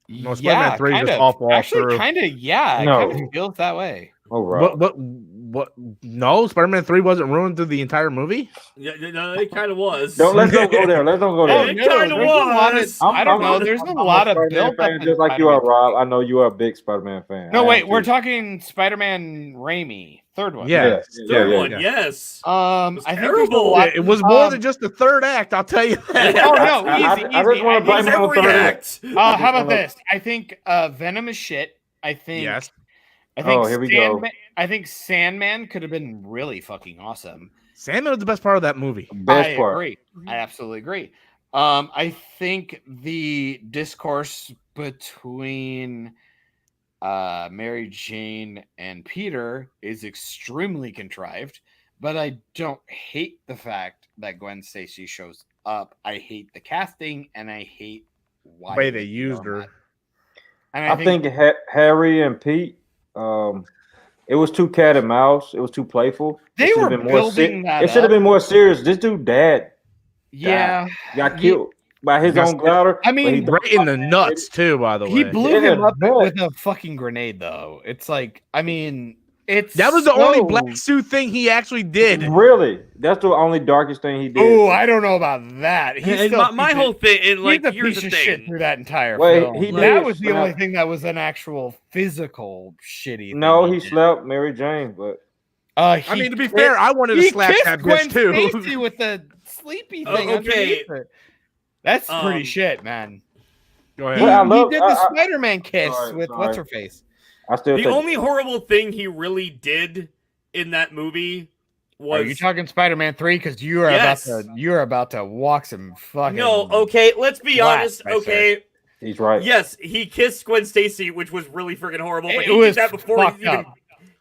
No, Spider-Man 3 is just awful all Actually, through. kind of, yeah. It No. kind of feels that way. Oh, right. What? No, Spider-Man 3 wasn't ruined through the entire movie. Yeah, no, it kind of was. Let's don't go there. Let's don't go there. It kind of was. I don't know. There's a lot of build up. Just like you are, Rob. I know you are a big Spider-Man fan. No, I wait. am We're too. talking Spider-Man Raimi, third one. Yeah. Third one, yes. I think there's a terrible. lot- It was more than just the third act. I'll tell you that. Oh no, I easy. just want to blame him on Every third act. act. How about this? I think Venom is shit. I think. Yes. I think. Oh, here we go. I think Sandman could have been really fucking awesome. Sandman was the best part of that movie. Best I part. agree. I absolutely agree. I think the discourse between Mary Jane and Peter is extremely contrived, but I don't hate the fact that Gwen Stacy shows up. I hate the casting, and I hate why Way they used her. And I think Harry and Pete, it was too cat and mouse. It was too playful. They were building that It should have up. been more serious. This dude, dad, yeah, got killed by his own daughter. I mean, Right in the nuts too. By the way, he blew Yeah, him up but- with a fucking grenade, though. It's like, I mean, it's That was the only so- black suit thing he actually did. Really, that's the only darkest thing he did. Oh, I don't know about that. He's And still my whole thing, and like, he's a here's piece the of shit thing. through that entire Wait, film. he That did was the slap- only thing that was an actual physical shitty. thing No, he did. slapped Mary Jane, but I mean, to be fair, I wanted to he slap kissed that Gwen bitch too. Stacy with the sleepy Oh, thing. okay. underneath her. That's pretty Um, shit, man. Go He, ahead. Well, I love- he did the Spider-Man kiss Sorry, with sorry. what's her face. I still The think only horrible thing he really did in that movie was Are you talking Spider-Man 3? Because you are Yes. about to walk some fucking. no. Okay, let's be Blast, honest. I said. Okay, he's right. yes, he kissed Gwen Stacy, which was really freaking horrible. But It he did was that fucked up.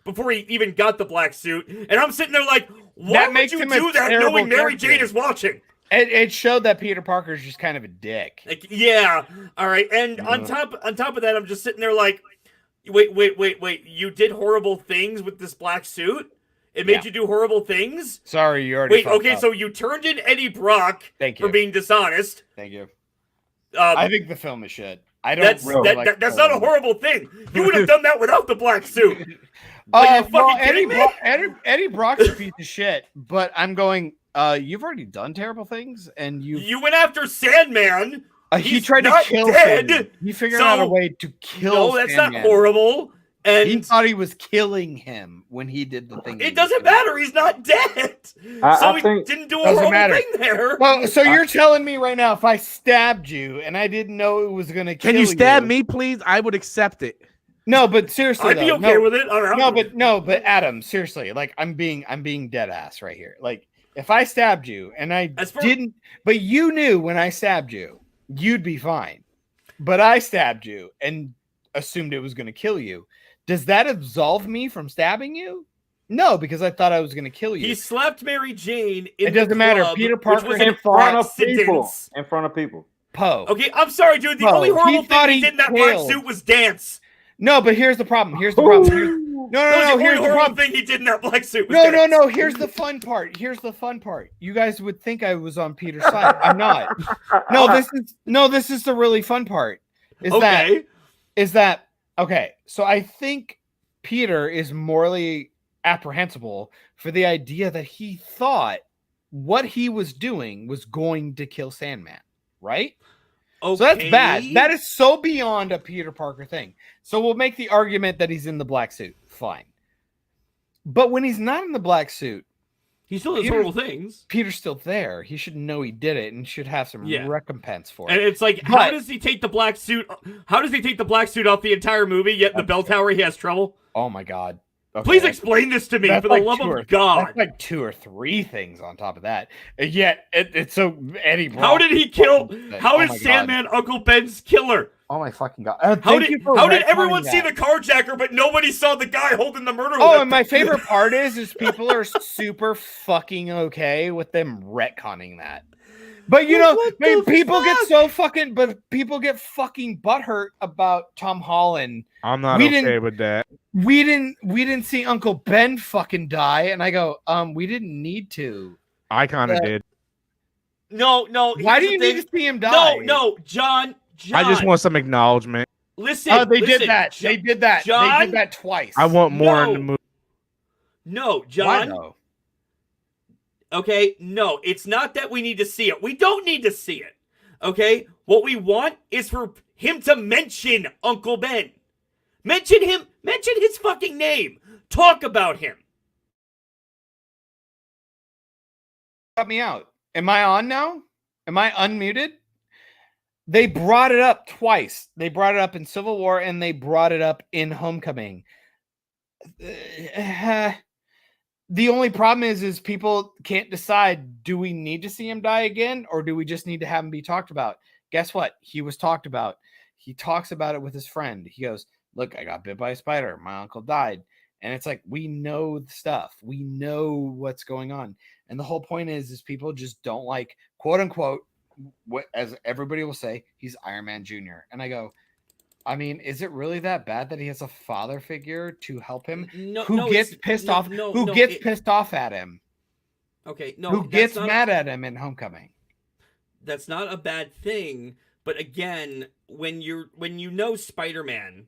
before he even got the black suit. And I'm sitting there like, why That would makes you him a do that terrible knowing Mary character. Jane is watching? It showed that Peter Parker's just kind of a dick. Like, yeah, all right. And on top of that, I'm just sitting there like, wait. You did horrible things with this black suit. It made Yeah. you do horrible things. Sorry, you already. Wait, fucked okay, up. so you turned in Eddie Brock Thank for you. being dishonest. Thank you. Um, I think the film is shit. I don't. that's really like that's the not a film. horrible thing. You would have done that without the black suit. Are you fucking Well, kidding me? Eddie Brock's a piece of shit, but I'm going. You've already done terrible things, and You went after Sandman. he He's tried to not kill dead. him. He figured out a So- way to kill. No, that's Sandman. not horrible. He And thought he was killing him when he did the thing. it doesn't matter. He's not dead. I he think didn't do a doesn't horrible matter. thing there. Well, so you're telling me right now, if I stabbed you and I didn't know it was going to kill Can you stab me, please? I would accept it. No, but seriously, I'd be though, okay no, with it. All right, but Adam, seriously, like I'm being dead ass right here. Like if I stabbed you and I didn't, but you knew when I stabbed you, you'd be fine. But I stabbed you and assumed it was going to kill you. Does that absolve me from stabbing you? No, because I thought I was going to kill you. He slapped Mary Jane in It doesn't the matter. club, Peter Parker which was had an thought accident. in front of people. Poe. Okay, I'm sorry, dude. The Poe. only horrible He thought thing he he did in that black killed. suit was dance. No, but here's the problem. Here's the problem. Here's, no. The only Here's the horrible problem. thing he did in that black suit was No, dance. no. Here's the fun part. Here's the fun part. You guys would think I was on Peter's side. I'm not. This is the really fun part. Is that okay? So I think Peter is morally apprehensible for the idea that he thought what he was doing was going to kill Sandman, right? Okay. So that's bad. That is so beyond a Peter Parker thing. So we'll make the argument that he's in the black suit. Fine. But when he's not in the black suit, he still does horrible things. Peter's still there. He should know he did it and should have some recompense for it. And it's like, how does he take the black suit? How does he take the black suit off the entire movie? Yet in the bell tower, he has trouble. Oh my god. Okay. Please explain this to me, for the love of God. That's like 2 or 3 things on top of that. And yet, it's so Eddie Brock. How did he kill? How is Sandman Uncle Ben's killer? Oh my fucking god! How did everyone see the carjacker, but nobody saw the guy holding the murder weapon? Oh, and my favorite part is people are super fucking okay with them retconning that. But you know, people get so fucking, people get fucking butthurt about Tom Holland. I'm not okay with that. We didn't see Uncle Ben fucking die, and I go, we didn't need to. I kind of did. No. Why do you need to see him die? No, John. I just want some acknowledgement. Listen, they did that. They did that. John, they did that twice. I want more in the movie. No, John. Why though? Okay, no, it's not that we need to see it. We don't need to see it. Okay? What we want is for him to mention Uncle Ben. Mention him. Mention his fucking name. Talk about him. Cut me out. Am I on now? Am I unmuted? They brought it up twice. They brought it up in Civil War and they brought it up in Homecoming. The only problem is people can't decide, do we need to see him die again or do we just need to have him be talked about? Guess what? He was talked about. He talks about it with his friend. He goes, look, I got bit by a spider. My uncle died. And it's like, we know the stuff. We know what's going on. And the whole point is people just don't like, quote unquote, what, as everybody will say, he's Iron Man Jr. And I go, I mean, is it really that bad that he has a father figure to help him? Who gets pissed off at him? Okay, no. Who gets mad at him in Homecoming? That's not a bad thing. But again, when you know Spider-Man,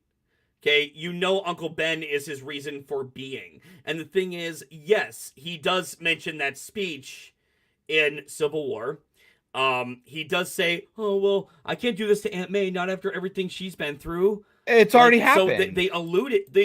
okay, you know Uncle Ben is his reason for being. And the thing is, yes, he does mention that speech in Civil War. He does say, oh, well, I can't do this to Aunt May, not after everything she's been through. It's already happened. So they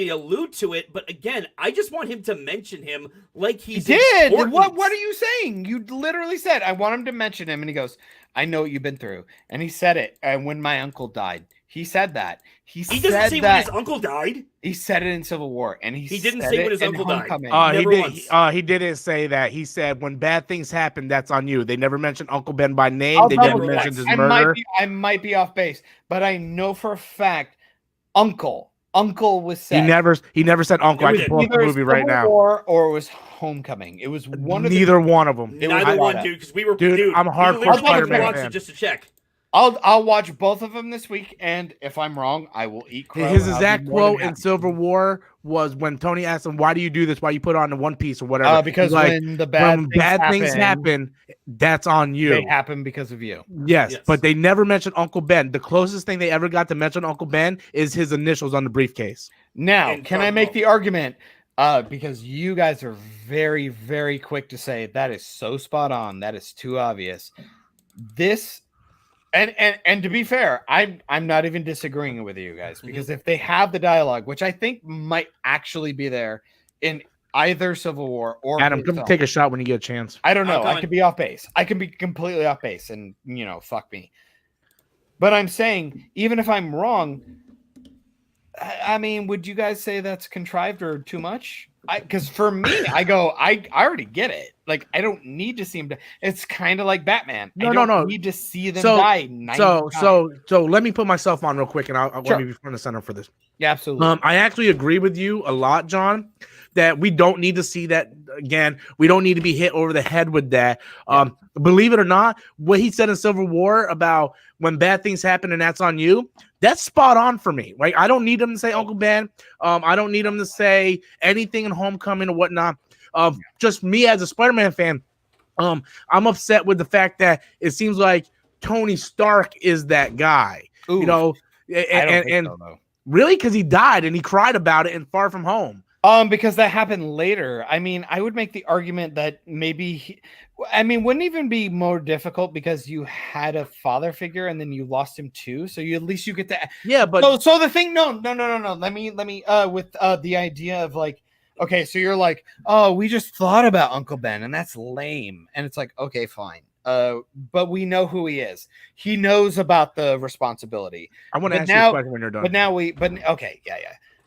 allude to it, but again, I just want him to mention him like he's important. What are you saying? You literally said, I want him to mention him, and he goes, I know what you've been through. And he said it, and when my uncle died. He said that. He doesn't say when his uncle died. He said it in Civil War, and he didn't say when his uncle died. He didn't say that. He said when bad things happen, that's on you. They never mentioned Uncle Ben by name. They never mentioned his murder. I might be off base, but I know for a fact, Uncle was said. He never said Uncle. I can pull up the movie right now. Or it was Homecoming. It was one of neither one of them. Neither one, dude. Because we were I'm a hardcore Spider-Man fan. Just to check. I'll watch both of them this week, and if I'm wrong, I will eat crow. His exact quote in Civil War was when Tony asked him, "Why do you do this? Why you put on the one piece or whatever?" Because when the bad things happen, that's on you. They happen because of you. Yes, but they never mentioned Uncle Ben. The closest thing they ever got to mention Uncle Ben is his initials on the briefcase. Now, can I make the argument? Because you guys are very, very quick to say that is so spot on. That is too obvious. This. And to be fair, I'm not even disagreeing with you guys because if they have the dialogue, which I think might actually be there in either Civil War or Adam, his come film. take a shot when you get a chance. I don't know. I coming. could be off base. I can be completely off base, and fuck me. But I'm saying, even if I'm wrong, I mean, would you guys say that's contrived or too much? Because for me, I already get it. Like, I don't need to see him die. It's kind of like Batman. I don't need to see them die. So let me put myself on real quick, and I'll let me be front and center for this. Yeah, absolutely. I actually agree with you a lot, John, that we don't need to see that again. We don't need to be hit over the head with that. Believe it or not, what he said in Civil War about when bad things happen and that's on you, that's spot on for me, right? I don't need him to say Uncle Ben. I don't need him to say anything in Homecoming or whatnot. Just me as a Spider-Man fan, I'm upset with the fact that it seems like Tony Stark is that guy. Ooh. You know, I don't think so, though. Really? Because he died and he cried about it in Far From Home. Because that happened later. I mean, I would make the argument that maybe wouldn't even be more difficult because you had a father figure and then you lost him too. So at least you get that. Yeah, but so the thing, no. Let me with the idea of like, okay, so you're like, oh, we just thought about Uncle Ben and that's lame. And it's like, okay, fine. But we know who he is. He knows about the responsibility. I want to ask you a question when you're done.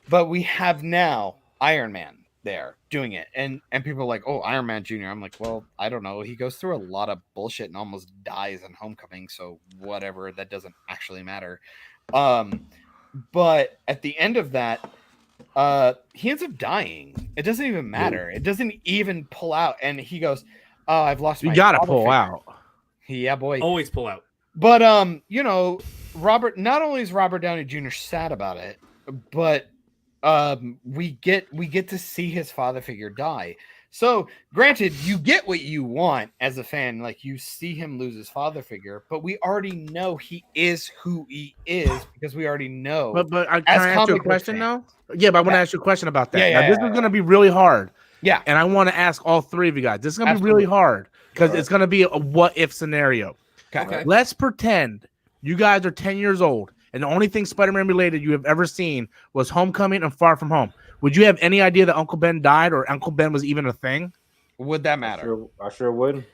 But we have now Iron Man there doing it, and people are like, oh, Iron Man Jr. I'm like, well, I don't know. He goes through a lot of bullshit and almost dies in Homecoming, so whatever, that doesn't actually matter. But at the end of that, he ends up dying. It doesn't even matter. It doesn't even pull out, and he goes, oh, I've lost my you gotta father pull figure. out. Yeah, boy. Always pull out. But Robert, not only is Robert Downey Jr. sad about it, but we get to see his father figure die. So granted, you get what you want as a fan, like you see him lose his father figure, but we already know he is who he is because we already know. But can I ask you a question now? Yeah, but I want to ask you a question about that. Yeah, this is going to be really hard. Yeah, and I want to ask all three of you guys. This is going to be really hard because it's going to be a what if scenario. Okay. Let's pretend you guys are 10 years old and the only thing Spider-Man related you have ever seen was Homecoming and Far From Home. Would you have any idea that Uncle Ben died or Uncle Ben was even a thing? Would that matter? I sure wouldn't.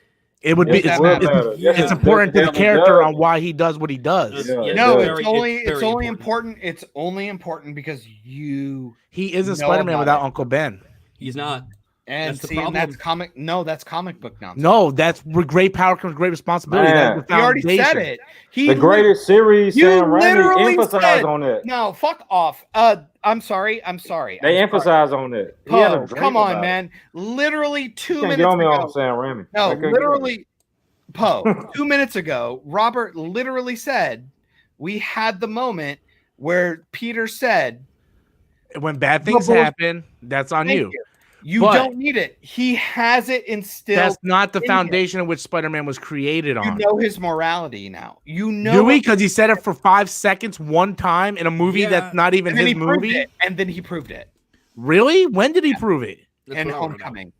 It would be. It's important to the character on why he does what he does. No, it's only important. It's only important because he isn't Spider-Man without Uncle Ben. He's not. And that's that's comic. No, that's comic book nonsense. No, that's where great power comes great responsibility. That's the he already said it. The greatest series, Sam Raimi emphasized on it. No, fuck off. I'm sorry. They emphasize on it. Come on, man. Literally 2 minutes get on me ago. on Sam Raimi. No, literally, 2 minutes ago, Robert literally said we had the moment where Peter said, "When bad things happen, that's on you." You don't need it. He has it instilled. That's not the foundation in which Spider-Man was created on. You know his morality now. You know. Do we? Because he said it for 5 seconds one time in a movie that's not even his movie. And then he proved it. Really? When did he prove it? In Homecoming.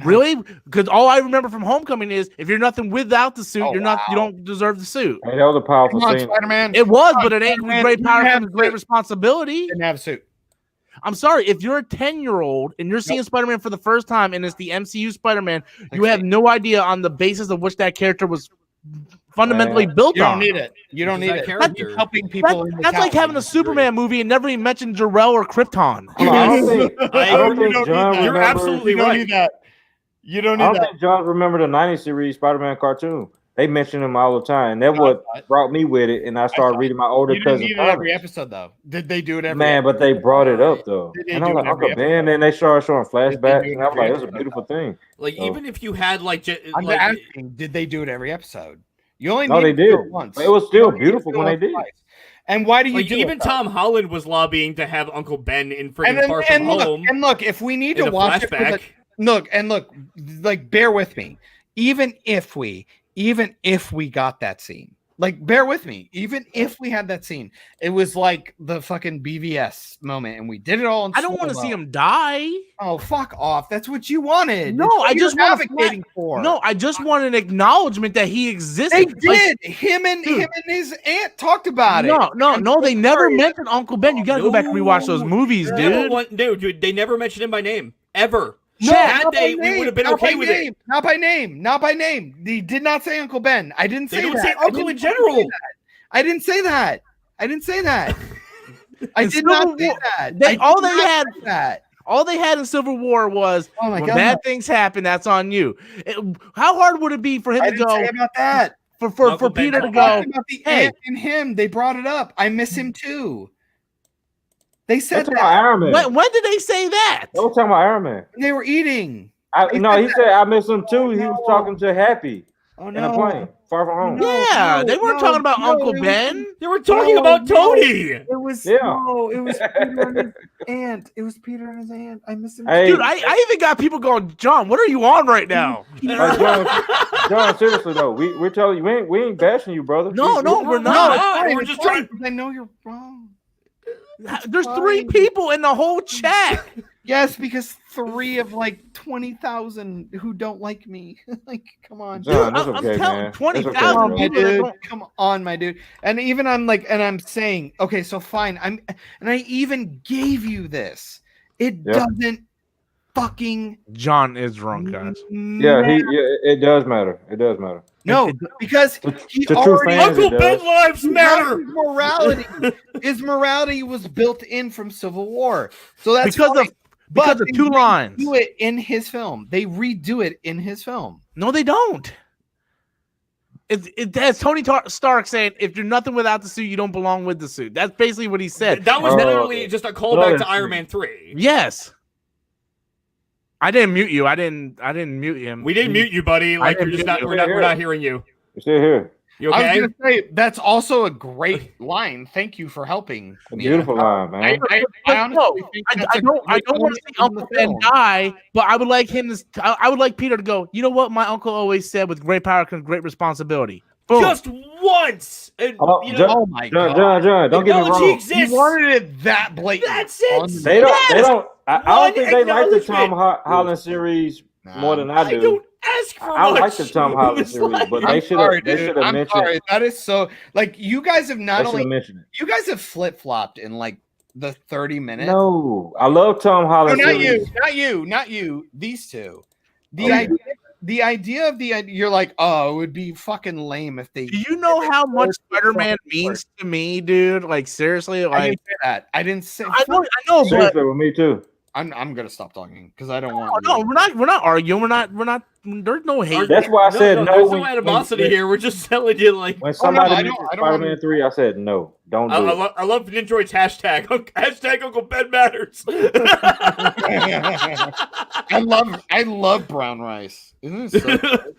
Really? Because all I remember from Homecoming is if you're nothing without the suit, you don't deserve the suit. Hey, that was a powerful scene. Spider-Man. It was, but it ain't with great power comes great responsibility. Didn't have a suit. I'm sorry, if you're a 10-year-old and you're seeing Spider-Man for the first time and it's the MCU Spider-Man, you have no idea on the basis of which that character was fundamentally built on. You don't need it. You don't need it. Character. Helping people. That's like having a Superman movie and never even mentioned Jor-El or Krypton. I don't think John You're absolutely right. Need that. You don't need I don't think John remember the 90s series Spider-Man cartoon. They mention him all the time. That's what brought me with it, and I started reading my older cousin. You didn't need it every episode, though. Did they do it every episode? But they brought it up, though. And I'm like, Uncle Ben, and they started showing flashbacks, and I'm like, it was a beautiful thing. Like, even if you had, I'm asking, did they do it every episode? You only they did it once. But it was still beautiful when they did. And why do you do even it? Tom Holland was lobbying to have Uncle Ben in freaking Far From Home. And look, if we need to watch it, look, like, bear with me. Even if we got that scene, like, bear with me. Even if we had that scene, it was like the fucking BVS moment, and we did it all. I don't want to see him die. Oh, fuck off! That's what you wanted. No, I just want advocating for. No, I just want an acknowledgement that he existed. They did. Him and his aunt talked about it. No, they never mentioned Uncle Ben. You gotta go back and rewatch those movies, dude. Dude, they never mentioned him by name ever. No, Had not by they, we name, would have been not okay by with name, it. Not by name. Not by name. He did not say Uncle Ben. I didn't say They don't that. say uncle in general. I didn't say that. I didn't say that. I In did not Civil say War- that. they- I did all they not had- say that. All they had in Civil War was Oh my when God. bad things happen, that's on you. How hard would it be for him I to didn't go say about that. for Uncle Ben Peter to talking go? Talking about the Hey. ant and him. They brought it up. I miss him too. They said That's about that Iron Man. When did they say that? They were talking about Iron Man. when they were eating. He said I miss him too. He was talking to Happy Oh in a plane, far from home. Yeah, they weren't talking about Uncle Ben. They were talking about Tony. It was Yeah. no, it was Peter and his aunt. It was Peter and his aunt. I miss him. Hey, Dude, I even got people going, John, what are you on right now? like, John, seriously though, we're telling you, we ain't bashing you, brother. No, we're No, not. we're just trying. I know you're wrong. There's 3 people in the whole chat. Yes, because 3 of like 20,000 who don't like me. Like, come on. John, that's I'm okay, telling man. 20,000 That's okay, Come on, bro. my people that dude. don't- Come on, my dude. And even I'm saying, okay, so fine. And I even gave you this. It Yep. doesn't fucking John is wrong, guys. Yeah, it does matter. It does matter. no, because he To true already fans, Uncle it Ben does. lives matter. his morality was built in from Civil War. So that's Because fine. of because of they 2 lines. redo it in his film. They redo it in his film. No, they don't. That's Tony Stark saying, if you're nothing without the suit, you don't belong with the suit. That's basically what he said. That was Oh, literally okay. just a callback to that's Iron true. Man 3. Yes. I didn't mute you. I didn't mute him. We didn't mute you, buddy. Like didn't you're just mute not. you. We're not hearing you. You're still here. You I okay? was gonna say that's also a great line. Thank you for helping. A me. beautiful line, man. I honestly think I that's a don't great want to see moment in Uncle the Ben film. die, but I would like him to. I would like Peter to go. You know what my uncle always said: with great power comes great responsibility. Boom. Just once. And, Oh, you know, John, Oh my god! John, don't get me technology wrong. exists. You wanted it that blatant. That's it. On- They don't. They Yes! don't. I don't One think they like the Tom acknowledgement. Holland series Nah. more than I I do. don't ask for I much. like the Tom Holland It's series, like- but they I'm should sorry, have. They dude. should have I'm mentioned. sorry. That is so like you guys have They not should only have mentioned it. you guys have flip flopped in like the 30 minutes. No, I love Tom No, Holland not series. you, not you. These two. Okay. The idea of you're like, oh, it would be fucking lame if they. Do you know how much Spider-Man means to me, dude? Like seriously, I like didn't say that. I didn't say. I know, but Seriously, with me too. I'm gonna stop talking because I don't want. no, we're not arguing. We're not. There's no hate. That's why I said no. There's no when- animosity when- here. We're just telling you, like, When Oh, no, somebody I mentioned don't- I don't Spider-Man wanna- 3, I said no. Don't do it. I love Nintroid's hashtag. Hashtag Uncle Ben matters. I love brown rice. Isn't it so good?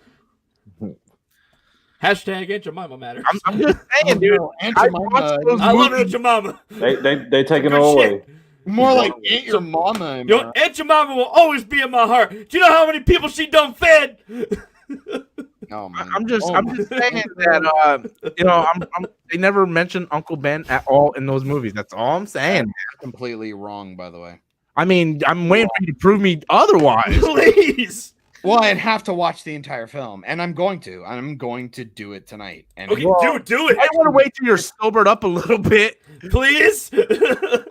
Hashtag Aunt Jemima matters. I'm just saying, dude. Aunt I Jemima, watched those I love movies. Aunt Jemima. They taking Good it away. shit. more like Aunt your mama. am Yo, I? Aunt Jemima will always be in my heart. Do you know how many people she done fed? Oh, man. I'm just Oh, saying that they never mentioned Uncle Ben at all in those movies. That's all I'm saying. completely wrong, by the way. I mean, I'm waiting for you to prove me otherwise. Please. Well, I'd have to watch the entire film, and I'm going to. I'm going to do it tonight. And Okay, do it. I want to wait till you're sobered up a little bit. Please.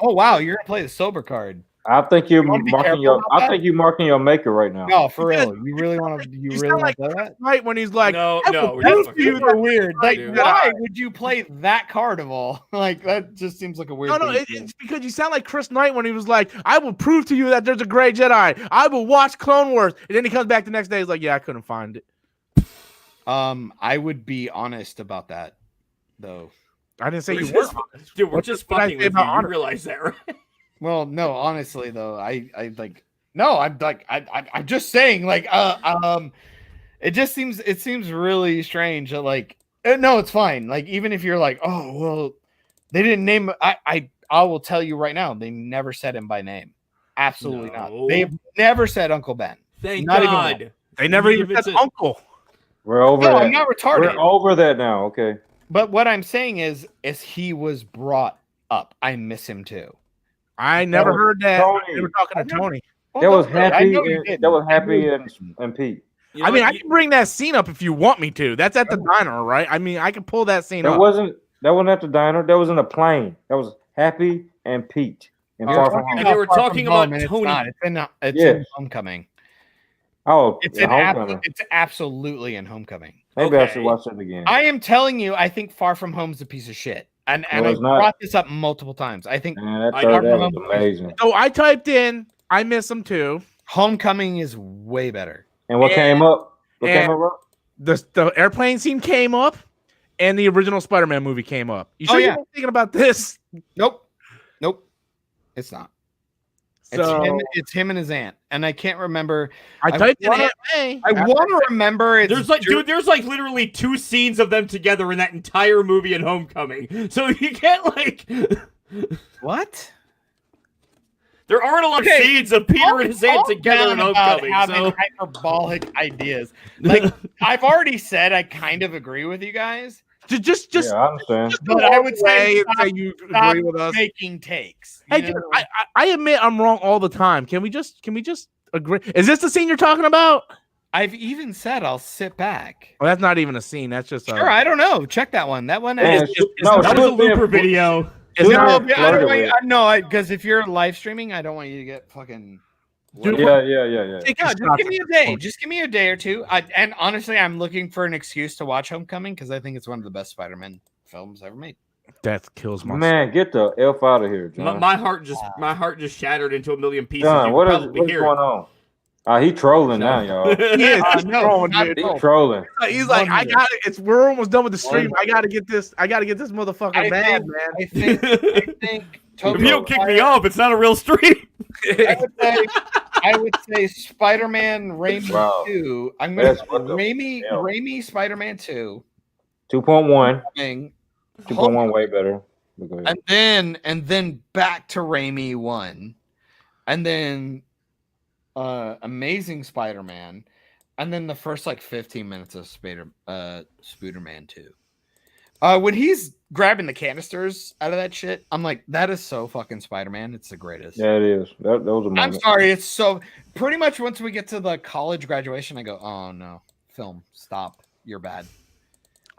oh wow, you're gonna play the sober card. I think you're You wanna be marking careful your. about I that? think you're marking your maker right now. No, for real. You really want to? You really sound want like to play that? right when he's like, No, I no, will we're not prove fucking to you with that Weird. Like, dude. why would you play that card of all? Like, that just seems like a weird. No, thing to do. it's because you sound like Chris Knight when he was like, I will prove to you that there's a gray Jedi. I will watch Clone Wars. And then he comes back the next day. He's like, yeah, I couldn't find it. I would be honest about that, though. I didn't say We're you just- were. Dude, we're What just did I fucking say with you. about You honor? realize that, right? Well, no, honestly though, I like no, I'm like I'm just saying like it seems really strange that like no, it's fine. Like even if you're like, oh well, they didn't name I will tell you right now, they never said him by name. Absolutely No. not. They've never said Uncle Ben. Thank Not even God. They never You even even said said- uncle. We're over No, that. I'm not retarded. We're over that now. Okay. But what I'm saying is he was brought up. I miss him too. I never was heard that. Tony. They were talking to Tony. That was don't worry, I happy. know you And, didn't. that was I know happy you and, didn't. and Pete. You know I mean, what? I can bring that scene up if you want me to. That's at the diner, right? I mean, I can pull that scene That up. wasn't at the diner. That was in a plane. That was Happy and Pete. And You're Far From talking Home. And they were Far From talking about Home, and Tony. It's not. It's Yeah. in Homecoming. Oh, It's Homecoming. it's absolutely in Homecoming. Maybe I should watch it again. I am telling you, I think Far From Home's a piece of shit. And No, I it's not. brought this up multiple times. I think Man, that Far third From act was Home- amazing. So I typed in, I miss them too. Homecoming is way better. And what came up? What came up? Rob? The airplane scene came up, and the original Spider-Man movie came up. You sure Oh, you're yeah. not thinking about this? Nope. It's not. So It's him and his aunt. And I can't remember. I typed in wanna- Aunt May. I want to remember it's There's like literally 2 scenes of them together in that entire movie in Homecoming. So you can't like what? There aren't a lot of scenes of Peter and his aunt together in Homecoming. Having So hyperbolic ideas. Like I've already said, I kind of agree with you guys. Just Yeah, I understand. But I would say and say you stop agree with us. making takes. Hey, dude, I admit I'm wrong all the time. Can we just agree? Is this the scene you're talking about? I've even said I'll sit back. Well, that's not even a scene. That's just Sure, I don't know. Check that one. That one. Man, no, that was a looper video. No, because if you're live streaming, I don't want you to get fucking. Yeah. Just give me a day. Just give me a day or two. And honestly, I'm looking for an excuse to watch Homecoming because I think it's one of the best Spider-Man films ever made. That kills my Man, get the F out of here, John. My heart just shattered into a million pieces. John, You what's probably going hear it. on? He trolling now, y'all. He is. He's no, trolling, dude. He's trolling. He's like, I got it. We're almost done with the stream. I gotta get this motherfucker mad, man. I think If you don't kick me off, it's not a real stream. I would say Spider-Man Raimi 2. I'm going to Raimi Spider-Man 2. 2.1. 2.1 Homecoming. way better. Go ahead. And then back to Raimi 1. And then Amazing Spider-Man. And then the first like 15 minutes of Spider-Man 2. When he's grabbing the canisters out of that shit, I'm like, that is so fucking Spider-Man. It's the greatest. Yeah, it is. That was a moment. I'm sorry. It's so pretty much once we get to the college graduation, I go, oh no, film, stop. You're bad.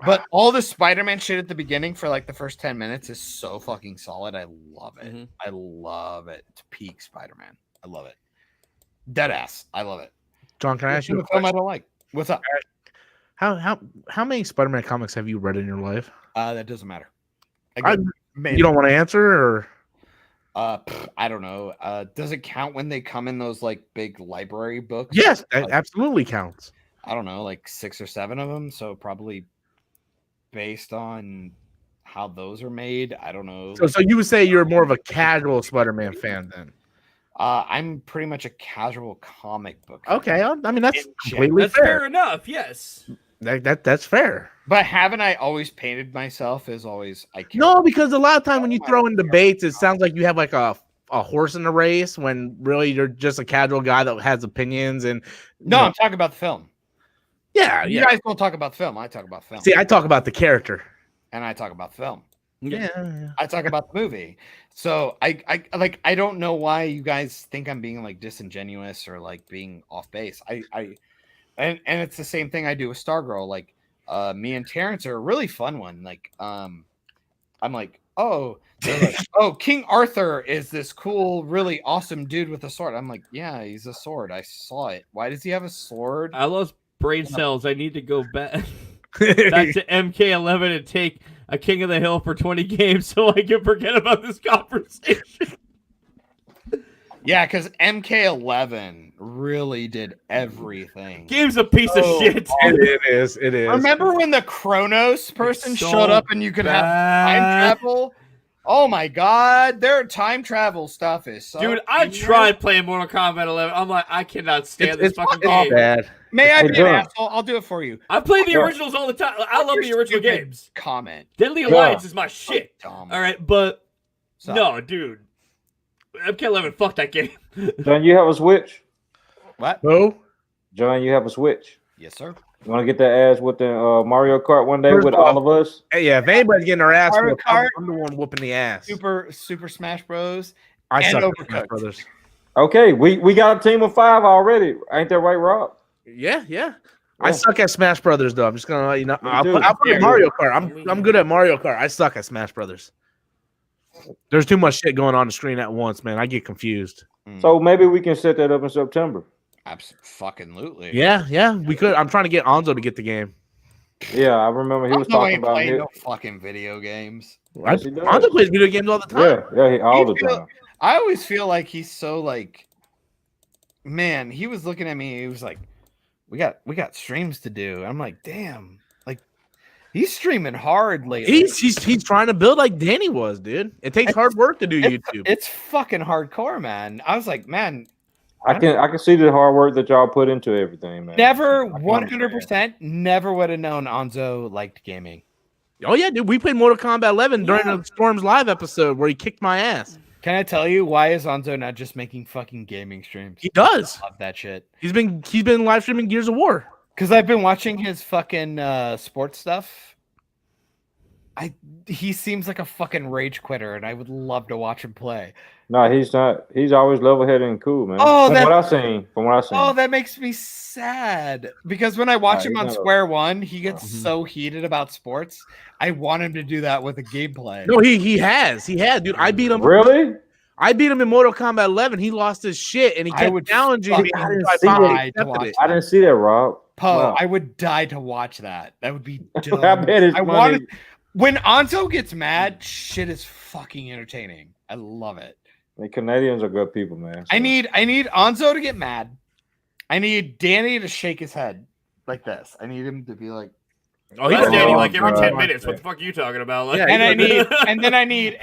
But all the Spider-Man shit at the beginning for like the first 10 minutes is so fucking solid. I love it. Mm-hmm. I love it. It's peak Spider-Man. I love it. Dead ass. I love it. John, can I ask you a The film question? I don't like. What's up? How many Spider-Man comics have you read in your life? That doesn't matter. You don't want to answer, or I don't know. Does it count when they come in those like big library books? yes, that absolutely counts. I don't know, like 6 or 7 of them. So probably based on how those are made, I don't know. So you would say you're more of a casual Spider-Man fan then? I'm pretty much a casual comic book fan. Okay, I mean that's completely That's fair. fair enough. Yes. That's fair. But haven't I always painted myself as always? I can't. No, because a lot of time when you throw in debates, it sounds like you have like a horse in the race when really you're just a casual guy that has opinions. And No, I'm talking about the film. Yeah, You guys don't talk about film. I talk about film. See, I talk about the character. And I talk about film. Yeah. I talk about the movie. So I don't know why you guys think I'm being like disingenuous or like being off base. And it's the same thing I do with Stargirl. Like me and Terrence are a really fun one. Like I'm like, oh, King Arthur is this cool, really awesome dude with a sword. I'm like, yeah, he's a sword. I saw it. Why does he have a sword? I lost brain cells. I need to go back to MK11 and take a King of the Hill for 20 games so I can forget about this conversation. Yeah, because MK11 really did everything. Game's a piece of shit. It is. Remember when the Chronos person so showed up and you could have time travel? Oh my god, their time travel stuff is so Dude, I genius. tried playing Mortal Kombat 11. I'm like, I cannot stand this fucking game. Bad. May I Hey, be an John. asshole? I'll do it for you. I play the originals all the time. I love the original Stupid games. Comment. Deadly John. Alliance is my shit. Dumb. All right, but So- no, dude. MK11, fuck that game. John, you have a Switch? What? Who? John, you have a Switch? Yes, sir. You want to get that ass with the Mario Kart one day First with off- all of us? Hey, yeah, if anybody's getting their ass Mario whooped, I'm Kart. the one whooping the ass. Super Smash Bros. I and suck at Overcooked. Smash Brothers. Okay, we got a team of 5 already. Ain't that right, Rob? Yeah. I suck at Smash Brothers though. I'm just gonna let you know. Me I'll too. play Mario Kart. I'm good at Mario Kart. I suck at Smash Brothers. There's too much shit going on the screen at once, man. I get confused. So maybe we can set that up in September. Absolutely. Yeah, we could. I'm trying to get Anzo to get the game. Yeah, I remember he was talking about playing it. no fucking video games. Yes, he does. Anzo plays video games all the time. Yeah, all the time. I always feel like he's so like, man. He was looking at me. He was like, "We got streams to do." I'm like, "Damn!" Like, he's streaming hard lately. He's trying to build like Danny was, dude. It takes hard work to do YouTube. It's fucking hardcore, man. I was like, man. I can see the hard work that y'all put into everything, man. Never 100% never would have known Anzo liked gaming. Oh yeah, dude. We played Mortal Kombat 11 during the Storms Live episode where he kicked my ass. Can I tell you why is Anzo not just making fucking gaming streams? He does. I love that shit. He's been live streaming Gears of War. Because I've been watching his fucking sports stuff. He seems like a fucking rage quitter, and I would love to watch him play. No, he's not. He's always level-headed and cool, man. Oh, from what I've seen. Oh, that makes me sad. Because when I watch him on Square One, he gets so heated about sports. I want him to do that with a gameplay. No, he has, dude. I beat him. Really? I beat him in Mortal Kombat 11. He lost his shit, and he kept challenging me. I didn't see that, Rob. Poe, Wow. I would die to watch that. That would be dope. I bet it's money. When Anzo gets mad, shit is fucking entertaining. I love it. The Canadians are good people, man. I need Anzo to get mad. I need Danny to shake his head like this. I need him to be like, "Oh, he's Danny like every 10 minutes. What the fuck are you talking about?" Like, and then I need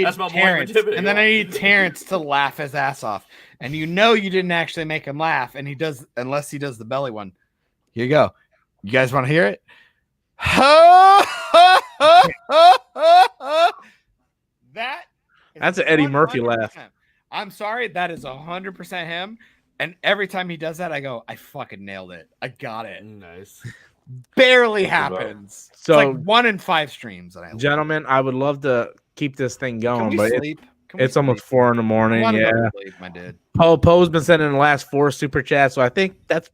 That's my Terrence, boy, and then I need Terrence to laugh his ass off. And you didn't actually make him laugh, and he does unless he does the belly one. Here you go. You guys want to hear it? That's an Eddie Murphy laugh. I'm sorry, that is 100% him. And every time he does that, I go, I fucking nailed it. I got it. Nice. Barely happens. So it's like 1 in 5 streams. And gentlemen, I would love to keep this thing going, but sleep? it's almost 4 in the morning. Yeah, sleep, my dude. Poe's been sending the last 4 super chats, so I think that's.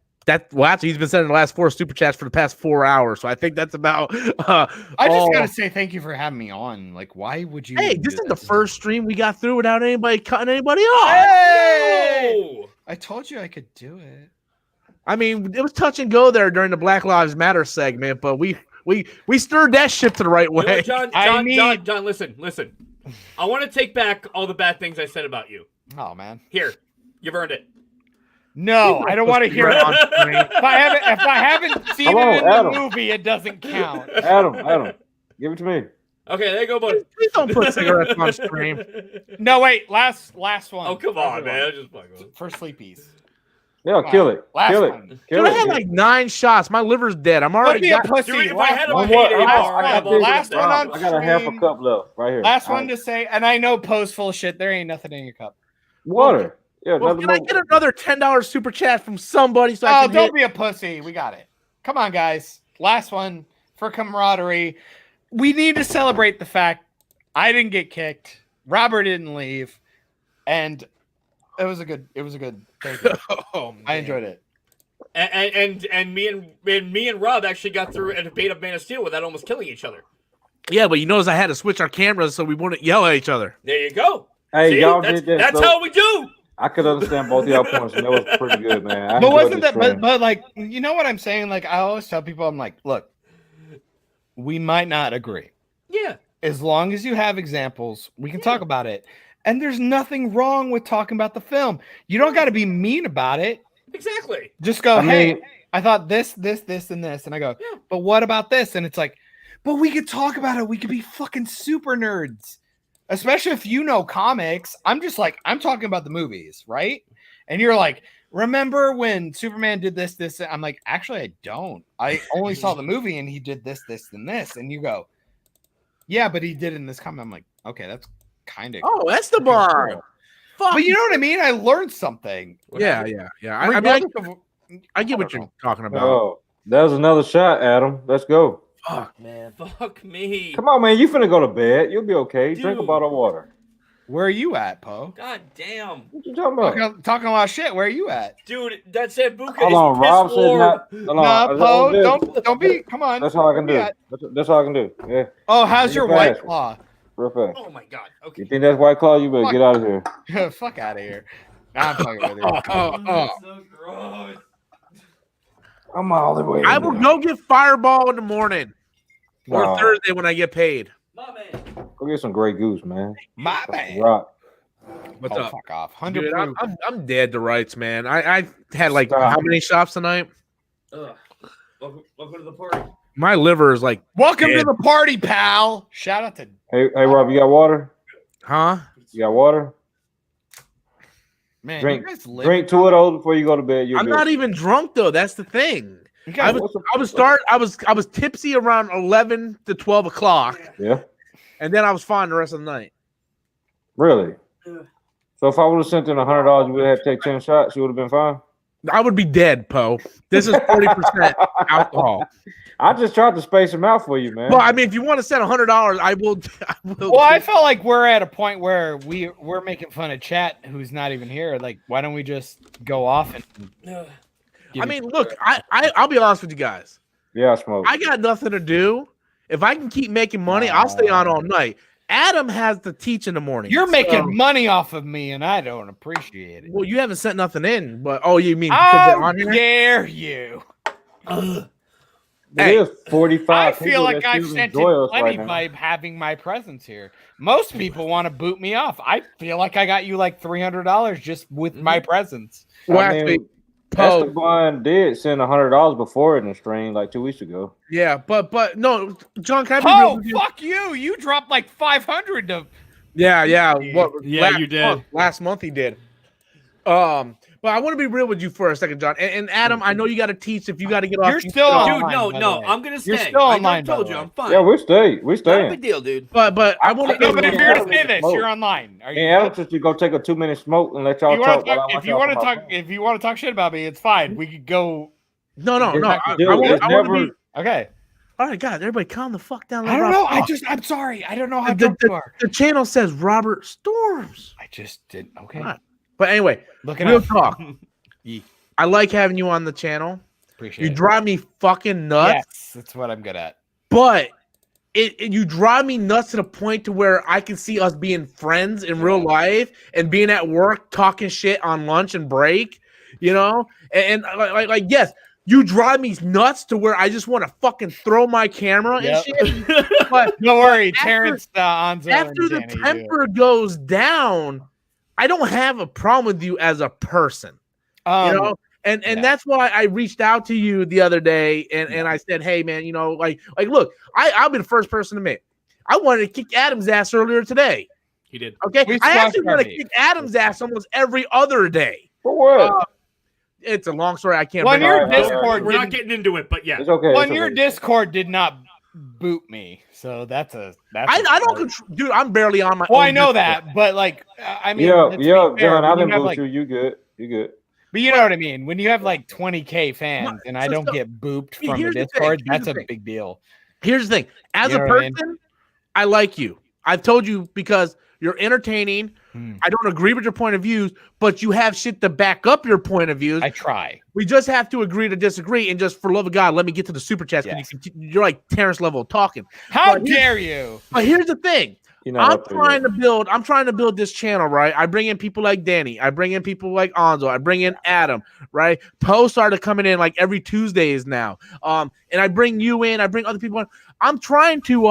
Well, actually, he's been sending the last 4 super chats for the past 4 hours, so I think that's about. I just gotta say thank you for having me on. Like, why would you? Hey, this is the first stream we got through without anybody cutting anybody off. Hey! I told you I could do it. I mean, it was touch and go there during the Black Lives Matter segment, but we stirred that ship to the right way. You know, John, listen. I want to take back all the bad things I said about you. Oh man, here, you've earned it. No, I don't want to hear it on screen. If I haven't seen it in the movie, it doesn't count. Adam, give it to me. Okay, there you go, buddy. Please don't put cigarettes on stream. No, wait, last one. Oh, come on, man. Just fucking for sleepies. Yeah, kill it. Kill it. Dude, I had like 9 shots. My liver's dead. I'm already. Dude, if I had a payday bar, I got a half a cup left right here. Last one to say, and I know Poe's full of shit. There ain't nothing in your cup. Water. Yeah, well, can I get another $10 super chat from somebody? So I can don't be a pussy. We got it. Come on, guys. Last one for camaraderie. We need to celebrate the fact I didn't get kicked. Robert didn't leave, and it was a good. Thank you. Oh, man. I enjoyed it. And me and Rob actually got through a debate of Man of Steel without almost killing each other. Yeah, but you notice I had to switch our cameras so we wouldn't yell at each other. There you go. Hey, see, y'all that's, did that. That's how we do. I could understand both of y'all points, and that was pretty good, man. But wasn't that? But like, you know what I'm saying? Like, I always tell people, I'm like, look, we might not agree. Yeah. As long as you have examples, we can talk about it. And there's nothing wrong with talking about the film. You don't got to be mean about it. Exactly. Just go, hey, I thought this, and this. And I go, yeah, but what about this? And it's like, but we could talk about it. We could be fucking super nerds. Especially if you know comics. I'm just like, I'm talking about the movies, right? And you're like, remember when Superman did this? I'm like, actually, I don't. I only saw the movie and he did this, and this. And you go, yeah, but he did it in this comic. I'm like, okay, that's kind of. Oh, that's the bar. Fuck. But you know what I mean? I learned something. Yeah. I get what you're talking about. Oh, that was another shot, Adam. Let's go. Fuck, man. Fuck me. Come on, man. You finna go to bed. You'll be okay. Dude. Drink a bottle of water. Where are you at, Poe? God damn. What you talking about? Talking a lot of shit. Where are you at? Dude, that Sambuca Hold on, Rob said not. Nah, Poe, don't be. Come on. That's all I can do. That's all I can do. Yeah. Oh, how's your White Claw? Oh Real fast. my God. Okay. You think that's White Claw? You better get out of here. Fuck out of here. I'm fucking with you. So gross. I'm all the way. I will go get Fireball in the morning or Nah. Thursday when I get paid. My man. Go get some Grey Goose, man. My That's man. the rock. What's Oh, up? fuck off. 100 Dude, proof. I'm dead to rights, man. I had like Stop. how many shots tonight? Ugh. Welcome to the party. My liver is like, Welcome dead. to the party, pal. Shout out to Hey, Rob, you got water? Huh? You got water? man. Drink, You guys live. drink 2 of those before you go to bed. You're I'm good. not even drunk though. That's the thing. You I guys, was tipsy around 11 to 12 o'clock, Yeah, and then I was fine the rest of the night. really. Yeah. So if I would have sent in $100, you would have had to take 10 shots. You would have been fine. I would be dead, Poe. This is 40% alcohol. I just tried to space them out for you, man. Well, I mean, if you want to send $100, I will. well, I felt like we're at a point where we're making fun of chat who's not even here. Like, why don't we just go off and I mean, look, I'll be honest with you guys. Yeah, I smoke. I got nothing to do. If I can keep making money, I'll stay on all night. Adam has to teach in the morning. you're making so- money off of me, and I don't appreciate it. Well, you haven't sent nothing in, but you mean because they're How on here? dare you? It is 45. I feel people like that I've still sent enjoy in us plenty right now. by having my presence here. Most people want to boot me off. I feel like I got you like $300 just with my presence. Well, I actually, mean, Poe, Esteban did send $100 before in the stream like 2 weeks ago. yeah, but no, John, can I be real Oh, with you? fuck you. You dropped like 500 to Yeah. What, Yeah, you did. Last month he did. But I want to be real with you for a second, John. And Adam, I know you got to teach if you got to get off. You're still on. Dude, Online, by the no, way. I'm gonna stay. You're still online, by I told the you, way. I'm fine. Yeah, we stay. We Not a stay. big deal, dude. But I want No, but to. if you're gonna say this, you're online. Are you? And Adam just to go take a 2-minute smoke and let y'all You wanna talk. while talk, I watch if you y'all want to from my talk, phone. if you want to talk shit about me, it's fine. We could go. No. Dude, I it's want to never. be. Okay. All right, God, everybody, calm the fuck down. I don't know. I'm sorry. I don't know how drunk you are. The channel says Robert Storms. I just didn't. Okay. Right. But anyway, Look it real up. talk. I like having you on the channel. Appreciate You it. drive me fucking nuts. Yes, that's what I'm good at. But you drive me nuts to the point to where I can see us being friends in real life and being at work talking shit on lunch and break, you know? And like yes, you drive me nuts to where I just want to fucking throw my camera Yep. and shit. But Don't worry, after- Terrence, Anzo, after and the Danny do it. temper goes down, I don't have a problem with you as a person. You know? And yeah. that's why I reached out to you the other day and I said, hey man, you know, like look, I'll be the first person to admit I wanted to kick Adam's ass earlier today. He did. Okay. We I actually squashed want to our beef. kick Adam's ass almost every other day. For what? It's a long story. I can't Well, bring your All right, all right. Discord, We're not getting into it, but yeah. It's okay. well, it's your okay. Discord did not boot me, so that's a. I don't control, dude. I'm barely on my. Well, own I know Discord. that, but like, I mean, Yeah, let's be yeah, fair, John. I when you didn't have, boot like, you. You good? You good? But you know what I mean. When you have like 20K fans and I so- don't so- get booped See, from the here's the thing, Discord, here's that's the a thing. big deal. Here's the thing. As You a know what I mean? person, I like you. I've told you because you're entertaining. I don't agree with your point of views, but you have shit to back up your point of views. I try. We just have to agree to disagree, and just for love of God, let me get to the super chats. Yes. You're like Terrence level talking. How But here's- dare you? But here's the thing. You're not I'm up there trying yet. to build. I'm trying to build this channel, right? I bring in people like Danny. I bring in people like Anzo. I bring in Adam, right? Poe started coming in like every Tuesdays now. And I bring you in. I bring other people in. I'm trying to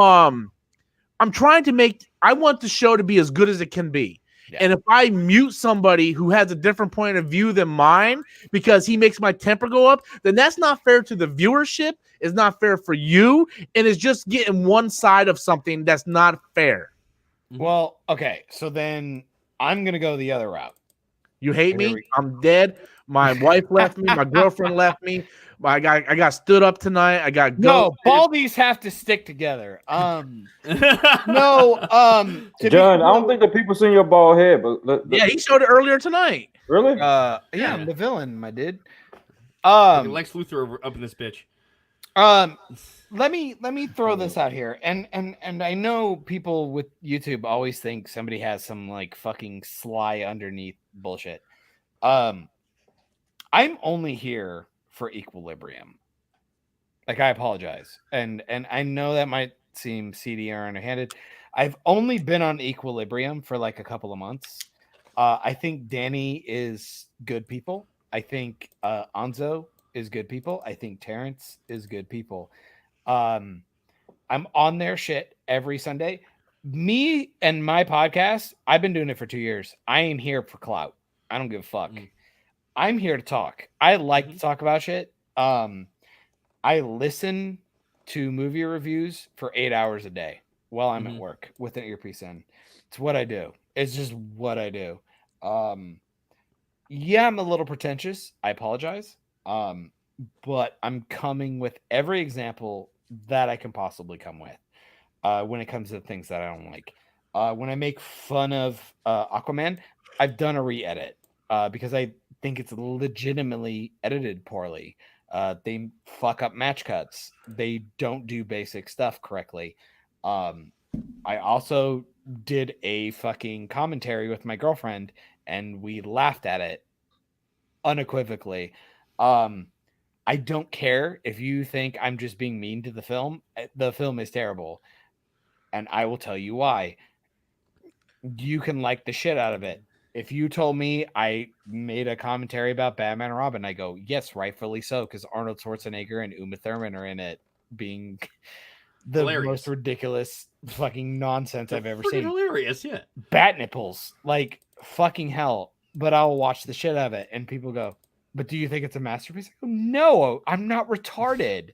make. I want the show to be as good as it can be. Yeah. And if I mute somebody who has a different point of view than mine because he makes my temper go up, then that's not fair to the viewership. It's not fair for you. And it's just getting one side of something that's not fair. Well, okay, so then I'm gonna go the other route. You hate Here me? we- I'm dead. My wife left me. My girlfriend left me. I got stood up tonight. I got No, ghosted. baldies have to stick together. No, to John, be, I don't think the people seen your bald head, but Yeah, he showed it earlier tonight. really? yeah, I'm the villain, my dude. Lex Luthor up in this bitch. Let me throw this out here, and I know people with YouTube always think somebody has some like fucking sly underneath bullshit. I'm only here for equilibrium. Like, I apologize, and I know that might seem seedy or underhanded. I've only been on equilibrium for like a couple of months. I think Danny is good people. I think Anzo is good people. I think Terrence is good people. I'm on their shit every Sunday. Me and my podcast, I've been doing it for 2 years. I ain't here for clout. I don't give a fuck. I'm here to talk. I like to talk about shit. I listen to movie reviews for 8 hours a day while I'm at work with an earpiece in. It's what I do. It's just what I do. Yeah, I'm a little pretentious. I apologize. But I'm coming with every example that I can possibly come with when it comes to things that I don't like. When I make fun of Aquaman, I've done a re-edit because I think it's legitimately edited poorly. They fuck up match cuts. They don't do basic stuff correctly. I also did a fucking commentary with my girlfriend and we laughed at it unequivocally. I don't care if you think I'm just being mean to the film. The film is terrible. And I will tell you why. You can like the shit out of it. If you told me I made a commentary about Batman and Robin, I go, yes, rightfully so, because Arnold Schwarzenegger and Uma Thurman are in it, being the most ridiculous fucking nonsense I've ever seen. Hilarious, yeah. Bat nipples, like fucking hell. But I'll watch the shit out of it, and people go, but do you think it's a masterpiece? I go, no, I'm not retarded.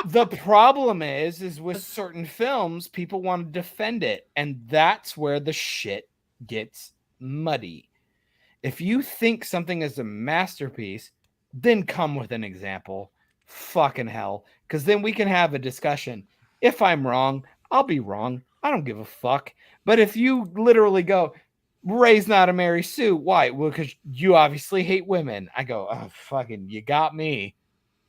But the problem is with certain films, people want to defend it, and that's where the shit gets muddy. If you think something is a masterpiece, then come with an example. Fucking hell. Because then we can have a discussion. If I'm wrong, I'll be wrong. I don't give a fuck. But if you literally go, Ray's not a Mary Sue, why? Well, because you obviously hate women. I go, oh, fucking, you got me.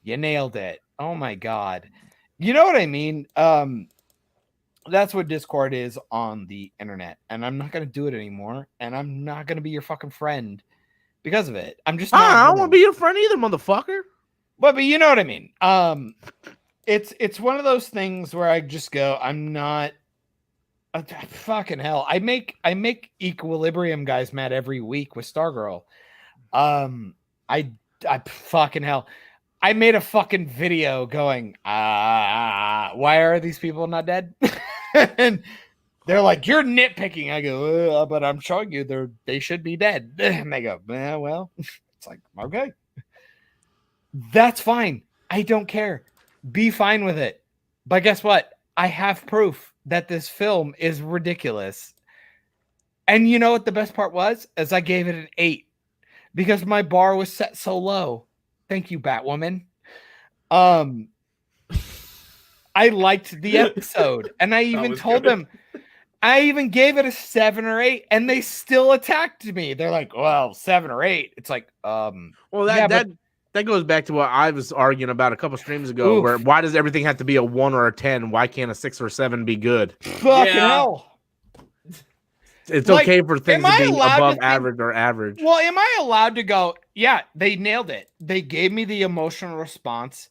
You nailed it. Oh my God. You know what I mean? That's what Discord is on the internet. And I'm not going to do it anymore. And I'm not going to be your fucking friend because of it. I'm just not. I don't want to be your friend either, motherfucker. But you know what I mean? It's one of those things where I just go, I'm not fucking hell. I make Equilibrium guys mad every week with Stargirl. I fucking hell. I made a fucking video going, why are these people not dead? And they're like, you're nitpicking. I go, but I'm showing you they should be dead. And they go, well, it's like, okay. That's fine. I don't care. Be fine with it. But guess what? I have proof that this film is ridiculous. And you know what the best part was? Is I gave it an 8 because my bar was set so low. Thank you, Batwoman. I liked the episode, and I even told them, I even gave it a 7 or 8, and they still attacked me. They're like, "Well, 7 or 8." It's like, well, that goes back to what I was arguing about a couple streams ago. Where why does everything have to be a 1 or a 10? Why can't a 6 or 7 be good? Fucking hell. It's okay for things to be above average or average. Well, am I allowed to go, yeah, they nailed it. They gave me the emotional response,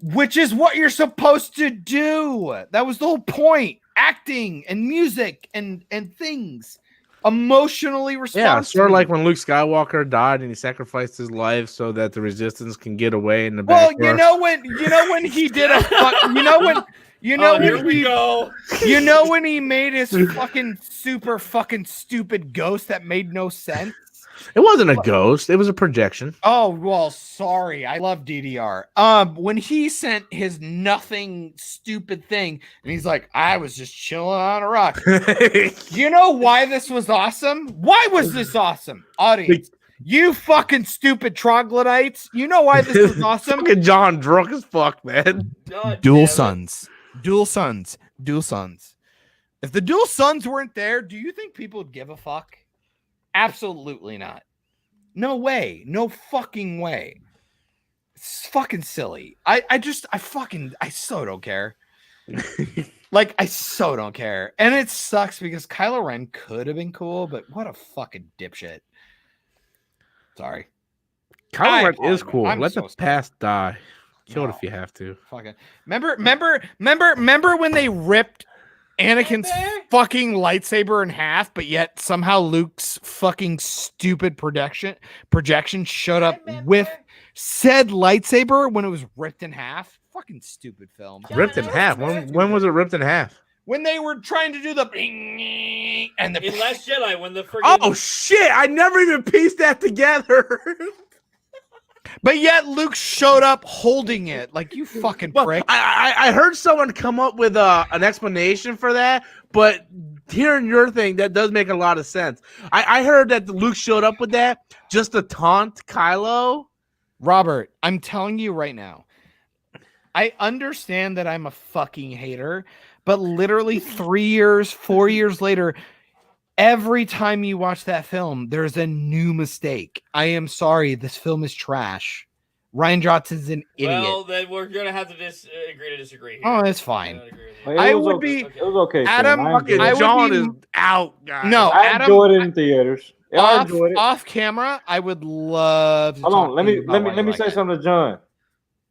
which is what you're supposed to do. That was the whole point. Acting and music and things. Emotionally responsive. Yeah, sort of like when Luke Skywalker died and he sacrificed his life so that the Resistance can get away in the back. Well, you know when he did a when he made his fucking super fucking stupid ghost that made no sense. It wasn't a ghost, it was a projection. Oh, well, sorry. I love DDR. When he sent his nothing stupid thing and he's like, I was just chilling on a rock. You know why this was awesome? Why was this awesome? Audience, you fucking stupid troglodytes. You know why this was awesome? Fucking John drunk as fuck, man. Dual sons. If the dual sons weren't there, Do you think people would give a fuck? Absolutely not. No way. No fucking way. It's fucking silly. I so don't care. Like, I so don't care. And it sucks because Kylo Ren could have been cool, but what a fucking dipshit. Sorry. Kylo Ren is cool. Let the past die. Kill it if you have to. Fucking remember when they ripped Anakin's fucking lightsaber in half, but yet somehow Luke's fucking stupid projection showed up with said lightsaber when it was ripped in half. Fucking stupid film. Ripped in half. When was it ripped in half? When they were trying to do the and the In Last Jedi, when the friggin' Oh shit! I never even pieced that together. But yet Luke showed up holding it. Like, you fucking prick. I heard someone come up with an explanation for that, but hearing your thing, that does make a lot of sense. I heard that Luke showed up with that just to taunt Kylo. Robert, I'm telling you right now, I understand that I'm a fucking hater, but literally 3 years, 4 years later, every time you watch that film, there's a new mistake. I am sorry, this film is trash. Ryan Johnson's an idiot. Well, then we're gonna have to agree to disagree. Here. Oh, it's fine. It was okay. Adam, John is out, guys. No, I Adam, enjoyed it in theaters. I enjoyed it. Off camera, I would love to Hold talk on, let to you me about why let me you say like something to John.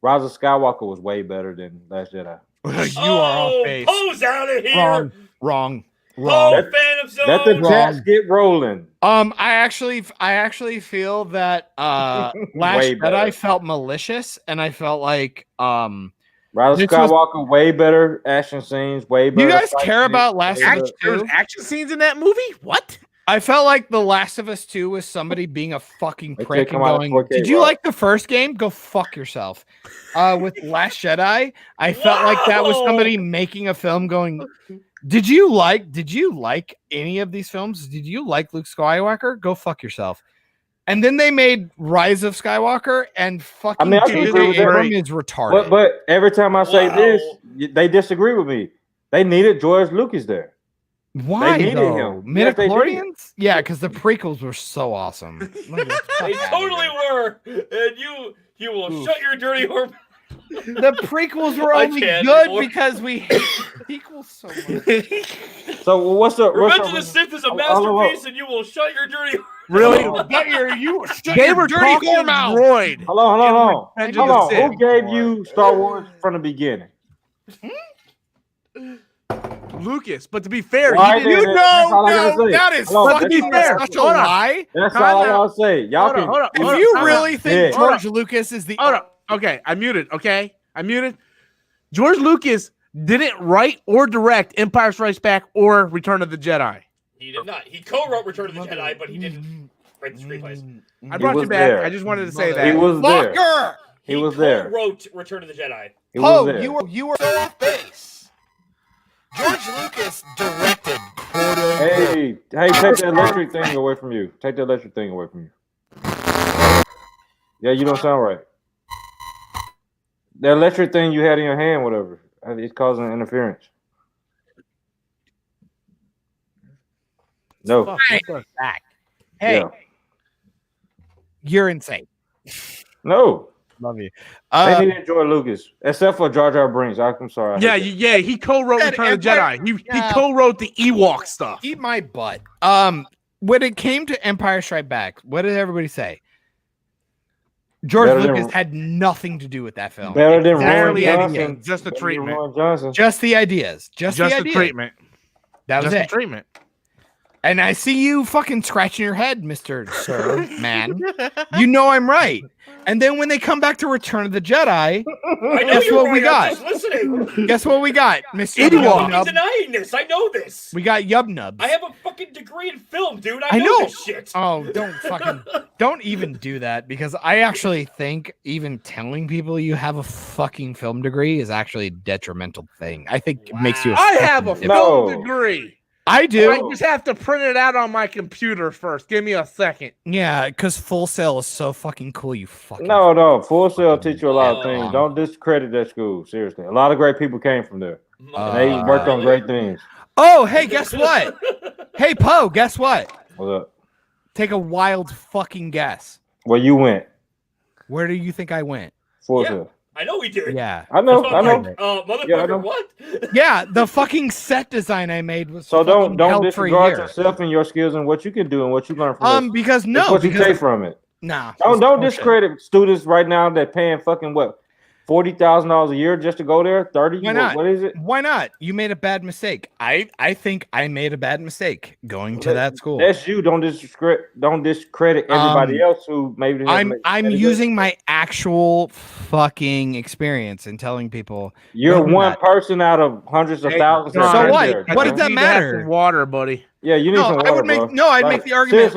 Rise of Skywalker was way better than Last Jedi. it. You are off base. Poe's out of here. Wrong. Oh, Phantom Zone. Let the chats get rolling. I actually feel that Last Way better. Jedi felt malicious, and I felt like Rise of this Skywalker, way better action scenes, way better. you guys fight care scenes, about Last way of Us better. There's 2? action scenes in that movie? What? I felt like The Last of Us 2 was somebody being a fucking They prick come and out in going, 4K, did you bro. like the first game? Go fuck yourself. With Last Jedi, I felt like that was somebody making a film going, did you like any of these films? Did you like Luke Skywalker? Go fuck yourself. And then they made Rise of Skywalker, and fucking I can agree with that. Abrams is retarded. But every time I say this, they disagree with me. They needed George Lucas there. Why They needed though? him. Yes, they did. Midichlorians? Yeah, because the prequels were so awesome. Like, They totally were, and you will shut your dirty whore. The prequels were I only can't good anymore. because we hate sequels so much. So what's the Revenge of the Sith is a masterpiece, and you will shut your dirty. Really? They were dirty whore mouth. Droid. Hold on. Revenge of the Hold on. Sith. Who gave you Star Wars from the beginning? Lucas. But to be fair, Why he didn't. did it? That's all I gotta say. That is Hold on, fucking to be fair, such a hold on. lie. That's all I gotta say. Y'all can. Hold on. If you really think Yeah. George Lucas is the Hold on. Okay, I muted. Okay, I muted. George Lucas didn't write or direct Empire Strikes Back or Return of the Jedi. He did not. He co-wrote Return of the Jedi, but he didn't write the screenplays. I brought you was back. there. I just wanted to say that. He was there. fucker. He was there. Wrote Return of the Jedi. He was Oh, there. you were so off base. George Lucas directed. Hey, take that electric thing away from you. Take the electric thing away from you. Yeah, you don't sound right. The electric thing you had in your hand, whatever, it's causing interference. No. Back. Hey, Yeah. you're insane. No. Love you. They didn't enjoy Lucas, except for Jar Jar Binks. I'm sorry. I hate that. Yeah. He co-wrote Yeah, Return of the Empire- Jedi. He yeah. co-wrote the Ewok stuff. Eat my butt. When it came to Empire Strike Back, what did everybody say? George Better Lucas than- had nothing to do with that film. Better than Rowan Barely anything. Johnson. Just the Better than treatment. Rowan Johnson. Just the ideas. Just the the ideas. treatment. That was Just it. the treatment. And I see you fucking scratching your head, Mr. Sir, man. You know I'm right. And then when they come back to Return of the Jedi, I know guess you're what right. we got? I'm just listening. Guess what we got, Mr. I'm Yub not Nub? denying this. I know this. We got Yub Nubs. I have a fucking degree in film, dude. I I know know. this shit. Oh, don't even do that, because I actually think even telling people you have a fucking film degree is actually a detrimental thing. I think it makes you a I have a fucking film No. degree. I do. I just have to print it out on my computer first. Give me a second. Yeah, because Full Sail is so fucking cool, you fucking No. Full Sail teach you a lot of Oh. things. Don't discredit that school. Seriously, a lot of great people came from there. And they Uh, worked on great things. Oh, hey, guess what? Hey, Poe, guess what? What's up? Take a wild fucking guess. Where you went? Where do you think I went? Full Yeah. Sail. I know we did. Yeah. I know. Motherfucker, Yeah, I know. what? Yeah, the fucking set design I made was So fucking don't held for a disregard year. yourself and your skills and what you can do and what you learn from this. Because It's no, what you because take from it. nah. Don't it's bullshit. discredit students right now that paying fucking what $40,000 a year just to go there? 30? Why not? What is it? Why not? You made a bad mistake. I think I made a bad mistake going to that school. That's you. Don't discredit everybody else who maybe. I'm using my actual fucking experience and telling people you're one person out of hundreds of thousands. So what? What does that matter? Some water, buddy. Yeah, you need some water. I'd make the argument.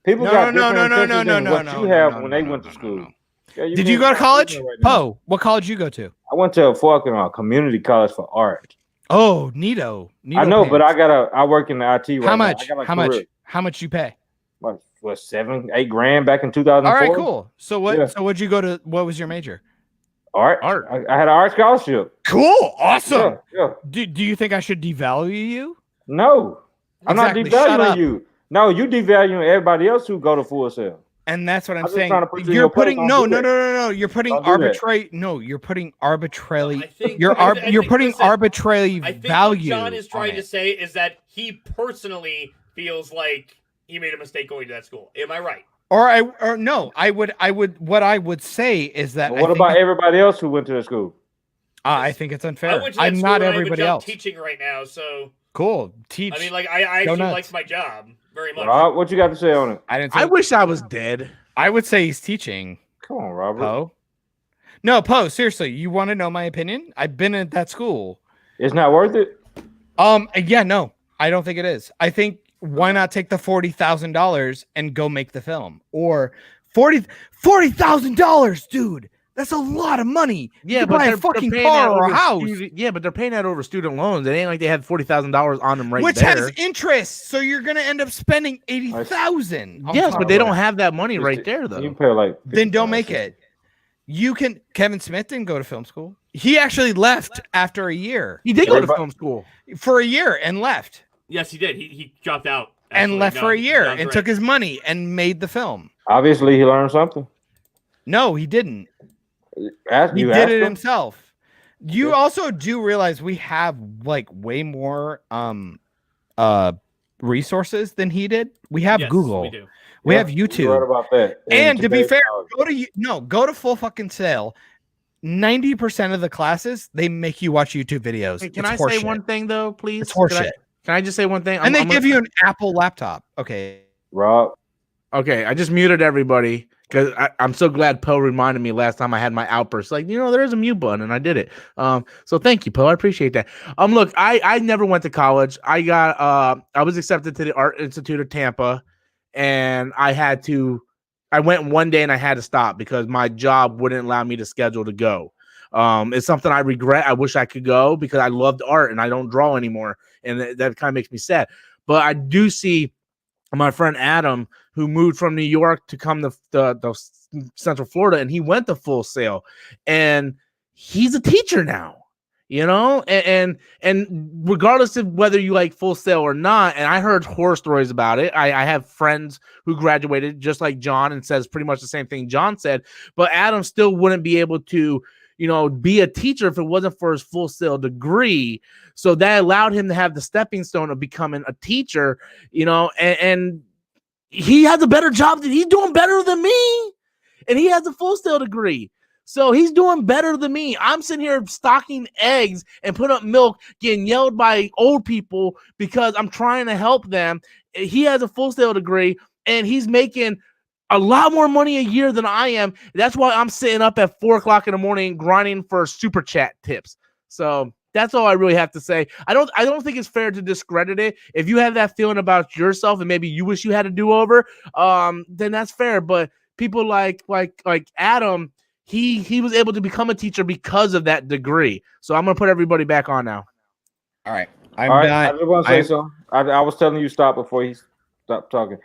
People got different intentions than what you have when they went to school. Yeah, Did you go to college? Poe, what college you go to? I went to a fucking community college for art. Oh, neato. I know, but I work in the IT right How much? now. How much you pay? What, $7-8 grand back in 2004? All right, cool. So what? Yeah. So what'd you go to? What was your major? Art. I had an art scholarship. Cool. Awesome. Yeah. Do you think I should devalue you? No. Exactly. I'm not devaluing you. No, you devaluing everybody else who go to Full Sail. And that's what I'm saying. You're putting no. You're putting arbitrary. No, you're putting arbitrarily. You're putting arbitrary value. What John is trying to say is that he personally feels like he made a mistake going to that school. Am I right? Or no, I would. What I would say is that. What about everybody else who went to the school? I think it's unfair. I'm not everybody else. Teaching right now, so cool. Teach. I mean, like I actually like my job very much. Rob, what you got to say on it? I wish I was dead. I would say he's teaching. Come on, Robert. Poe. No, Poe. Seriously, you want to know my opinion? I've been at that school. It's not worth it. Yeah, no, I don't think it is. I think why not take the $40,000 and go make the film, or $40,000, dude. That's a lot of money. Yeah, but buy a fucking car or a house. But they're paying that over student loans. It ain't like they had $40,000 on them which there. Has interest. So you're gonna end up spending $80,000. Yes, but they don't have that money right there, though. You pay then don't make it. You can. Kevin Smith didn't go to film school. He actually left after a year. He did go to film school for a year and left. Yes, he did. He dropped out and left for a year and took his money and made the film. Obviously, he learned something. No, he didn't. He did it himself. You also do realize we have like way more resources than he did. We have Google. We have YouTube. You're right about that. And to be fair, go to Full fucking Sail. 90% of the classes they make you watch YouTube videos. Hey, can I say one thing though, please? It's horseshit. Can I just say one thing? And they give you an Apple laptop. Okay, Rob. Okay, I just muted everybody because I'm so glad Poe reminded me last time I had my outburst. Like, there is a mute button, and I did it. So thank you, Poe. I appreciate that. Look, I never went to college. I was accepted to the Art Institute of Tampa, and I went one day and I had to stop because my job wouldn't allow me to schedule to go. It's something I regret. I wish I could go because I loved art and I don't draw anymore, and that kind of makes me sad. But I do see my friend Adam, who moved from New York to come to the Central Florida, and he went to Full Sail, and he's a teacher now, and regardless of whether you like Full Sail or not, and I heard horror stories about it. I have friends who graduated just like John and says pretty much the same thing John said, but Adam still wouldn't be able to be a teacher if it wasn't for his Full Sail degree. So that allowed him to have the stepping stone of becoming a teacher, and he has a better job than he's doing better than me. And he has a Full Sail degree. So he's doing better than me. I'm sitting here stocking eggs and putting up milk, getting yelled by old people because I'm trying to help them. He has a Full Sail degree and he's making a lot more money a year than I am. That's why I'm sitting up at 4:00 in the morning grinding for super chat tips. So that's all I really have to say. I don't think it's fair to discredit it. If you have that feeling about yourself and maybe you wish you had a do-over, then that's fair. But people like Adam, he was able to become a teacher because of that degree. So I'm gonna put everybody back on now. All right. I just want to say something. I was telling you stop before he stopped talking.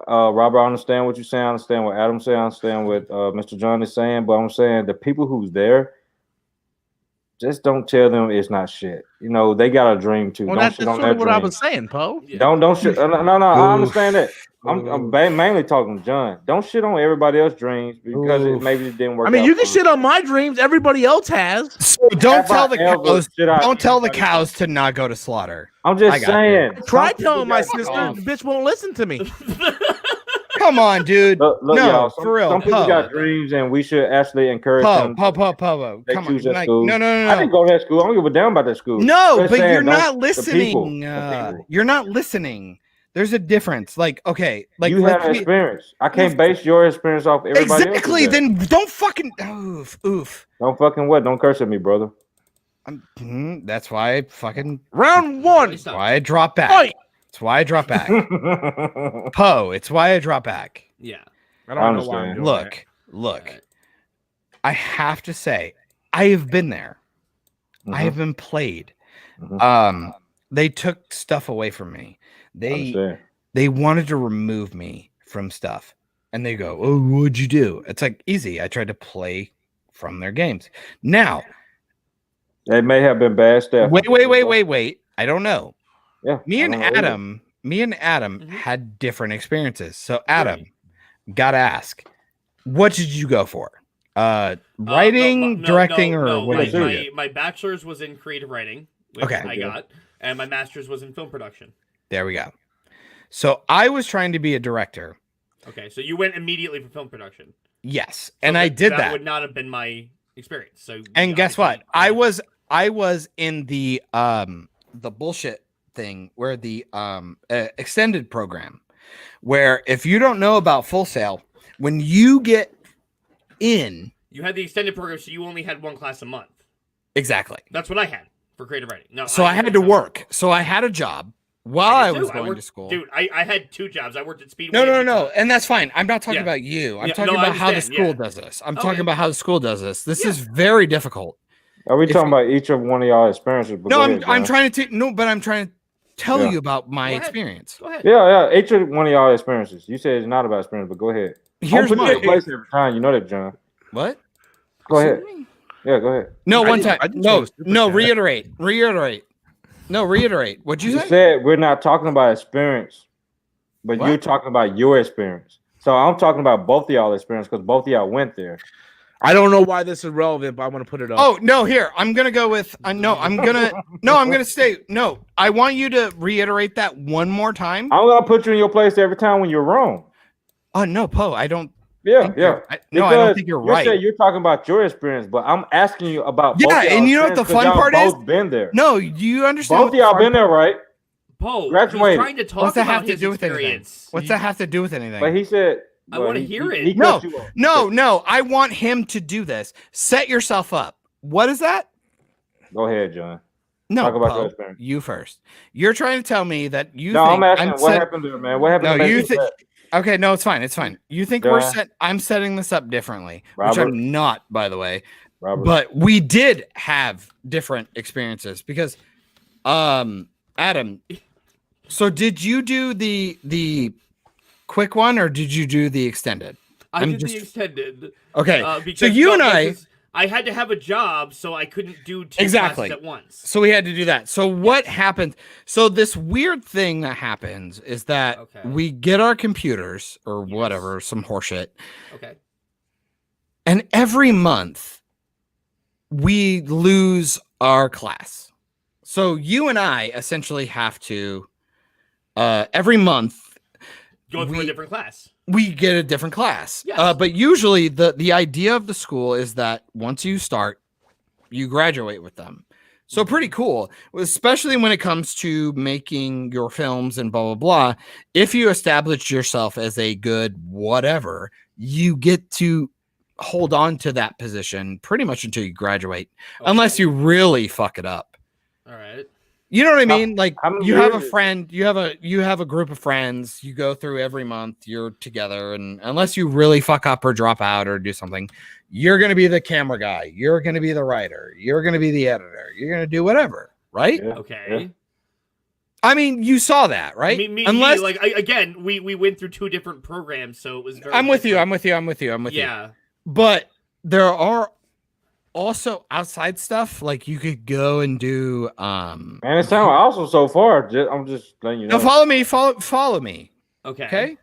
Robert, I understand what you're saying. I understand what Adam said. I understand what Mr. John is saying. But I'm saying the people who's there, just don't tell them it's not shit. They got a dream too. Well, don't that's shit on sort of that what I dream. was saying, Poe. Yeah. Don't shit. No. I understand that. I'm mainly talking to John. Don't shit on everybody else's dreams because maybe it didn't work. I mean, you can shit on my dreams. Everybody else has. So don't tell the cows. Don't tell the cows to not go to slaughter. I'm just saying. Try telling my sister. The bitch won't listen to me. Come on, dude. Look, no, y'all. for real. Some people Poe. got dreams, and we should actually encourage them. Poe. They Come choose on. that Like, school. no. I didn't go to that school. I don't give a damn about that school. No, Just but saying, you're don't- not the listening. people. You're not listening. There's a difference. Like, okay, like you have experience. I can't base your experience off everybody else's. Exactly. Then don't fucking oof. Don't fucking what? Don't curse at me, brother. That's why I fucking round one. That's why I drop back. Fight. That's why I drop back. Poe, it's why I drop back. Yeah. I don't know why I'm doing Look. Right. I have to say, I have been there. I have been played. They took stuff away from me. They wanted to remove me from stuff. And they go, "Oh, what'd you do?" It's like easy. I tried to play from their games. Now, they may have been bad stuff. Wait. I don't know. Yeah. Me and Adam had different experiences. So Adam, gotta ask, what did you go for? Writing, directing, or what did you do? My bachelor's was in creative writing, which Okay. I got, and my master's was in film production. There we go. So I was trying to be a director. Okay, so you went immediately for film production. Yes, So and I did that. That would not have been my experience. So and guess what? I was in the bullshit thing where the extended program, where if you don't know about Full Sail, when you get in, you had the extended program, so you only had one class a month. Exactly. That's what I had for creative writing. No, so I had to work. So I had a job while I was going worked, to school. Dude, I had two jobs. I worked at Speedway. No, and that's fine. I'm not talking about you. I'm talking about how the school does this. I'm talking about how the school does this. This is very difficult. Are we talking about each of one of y'all experiences? No, I'm trying to but I'm trying to tell you about my experience. Go ahead. Yeah, each of one of y'all experiences. You said it's not about experience, but go ahead. Here's my place every time. You know that, John. What? Go ahead. Yeah, go ahead. No, one time. No, reiterate. No, reiterate. What'd you say? You said we're not talking about experience, but you're talking about your experience. So I'm talking about both of y'all experience because both of y'all went there. I don't know why this is relevant, but I'm gonna put it up. Oh no, here I'm gonna go with I'm gonna stay. No, I want you to reiterate that one more time. I'm gonna put you in your place every time when you're wrong. Oh no, Poe, I don't. Yeah. I don't think you're right. You said you're talking about your experience, but I'm asking you about. Yeah, and you know what the fun part is? Both been there. No, do you understand? Both of y'all been there, right? Poe, graduated. He's trying to talk What's that about have to his do with experience. anything? What's that have to do with anything? But he said. I want to hear it. He cut you off. No. I want him to do this. Set yourself up. What is that? Go ahead, John. No, talk about Poe, your experience. You first. You're trying to tell me that you. No, think I'm asking what happened to it, man. What happened? No, to you think. Okay, no, it's fine. It's fine. You think we're John. set? I'm setting this up differently, Robert. which I'm not, by the way. Robert. But we did have different experiences because, Adam. So did you do the quick one or did you do the extended? I did the extended. Okay, Because, so you and I had to have a job, so I couldn't do two exactly classes at once. So we had to do that. So what happened? So this weird thing that happens is that we get our computers or whatever, some horseshit. Okay. And every month we lose our class. So you and I essentially have to every month go through a different class. We get a different class. Yes. But usually the idea of the school is that once you start, you graduate with them. So pretty cool, especially when it comes to making your films and blah, blah, blah. If you establish yourself as a good whatever, you get to hold on to that position pretty much until you graduate, unless you really fuck it up. All right. You know what I mean? Like you have a years? friend, you have a group of friends, you go through every month, you're together, and unless you really fuck up or drop out or do something, you're gonna be the camera guy, you're gonna be the writer, you're gonna be the editor, you're gonna do whatever, right? Yeah. Okay. Yeah. I mean, you saw that, right? Unless again, we went through two different programs, so it was very I'm with you. different. Yeah. But there are also outside stuff like you could go and do Man, it sounds awesome so far. I'm just letting you know. No, follow me. Okay.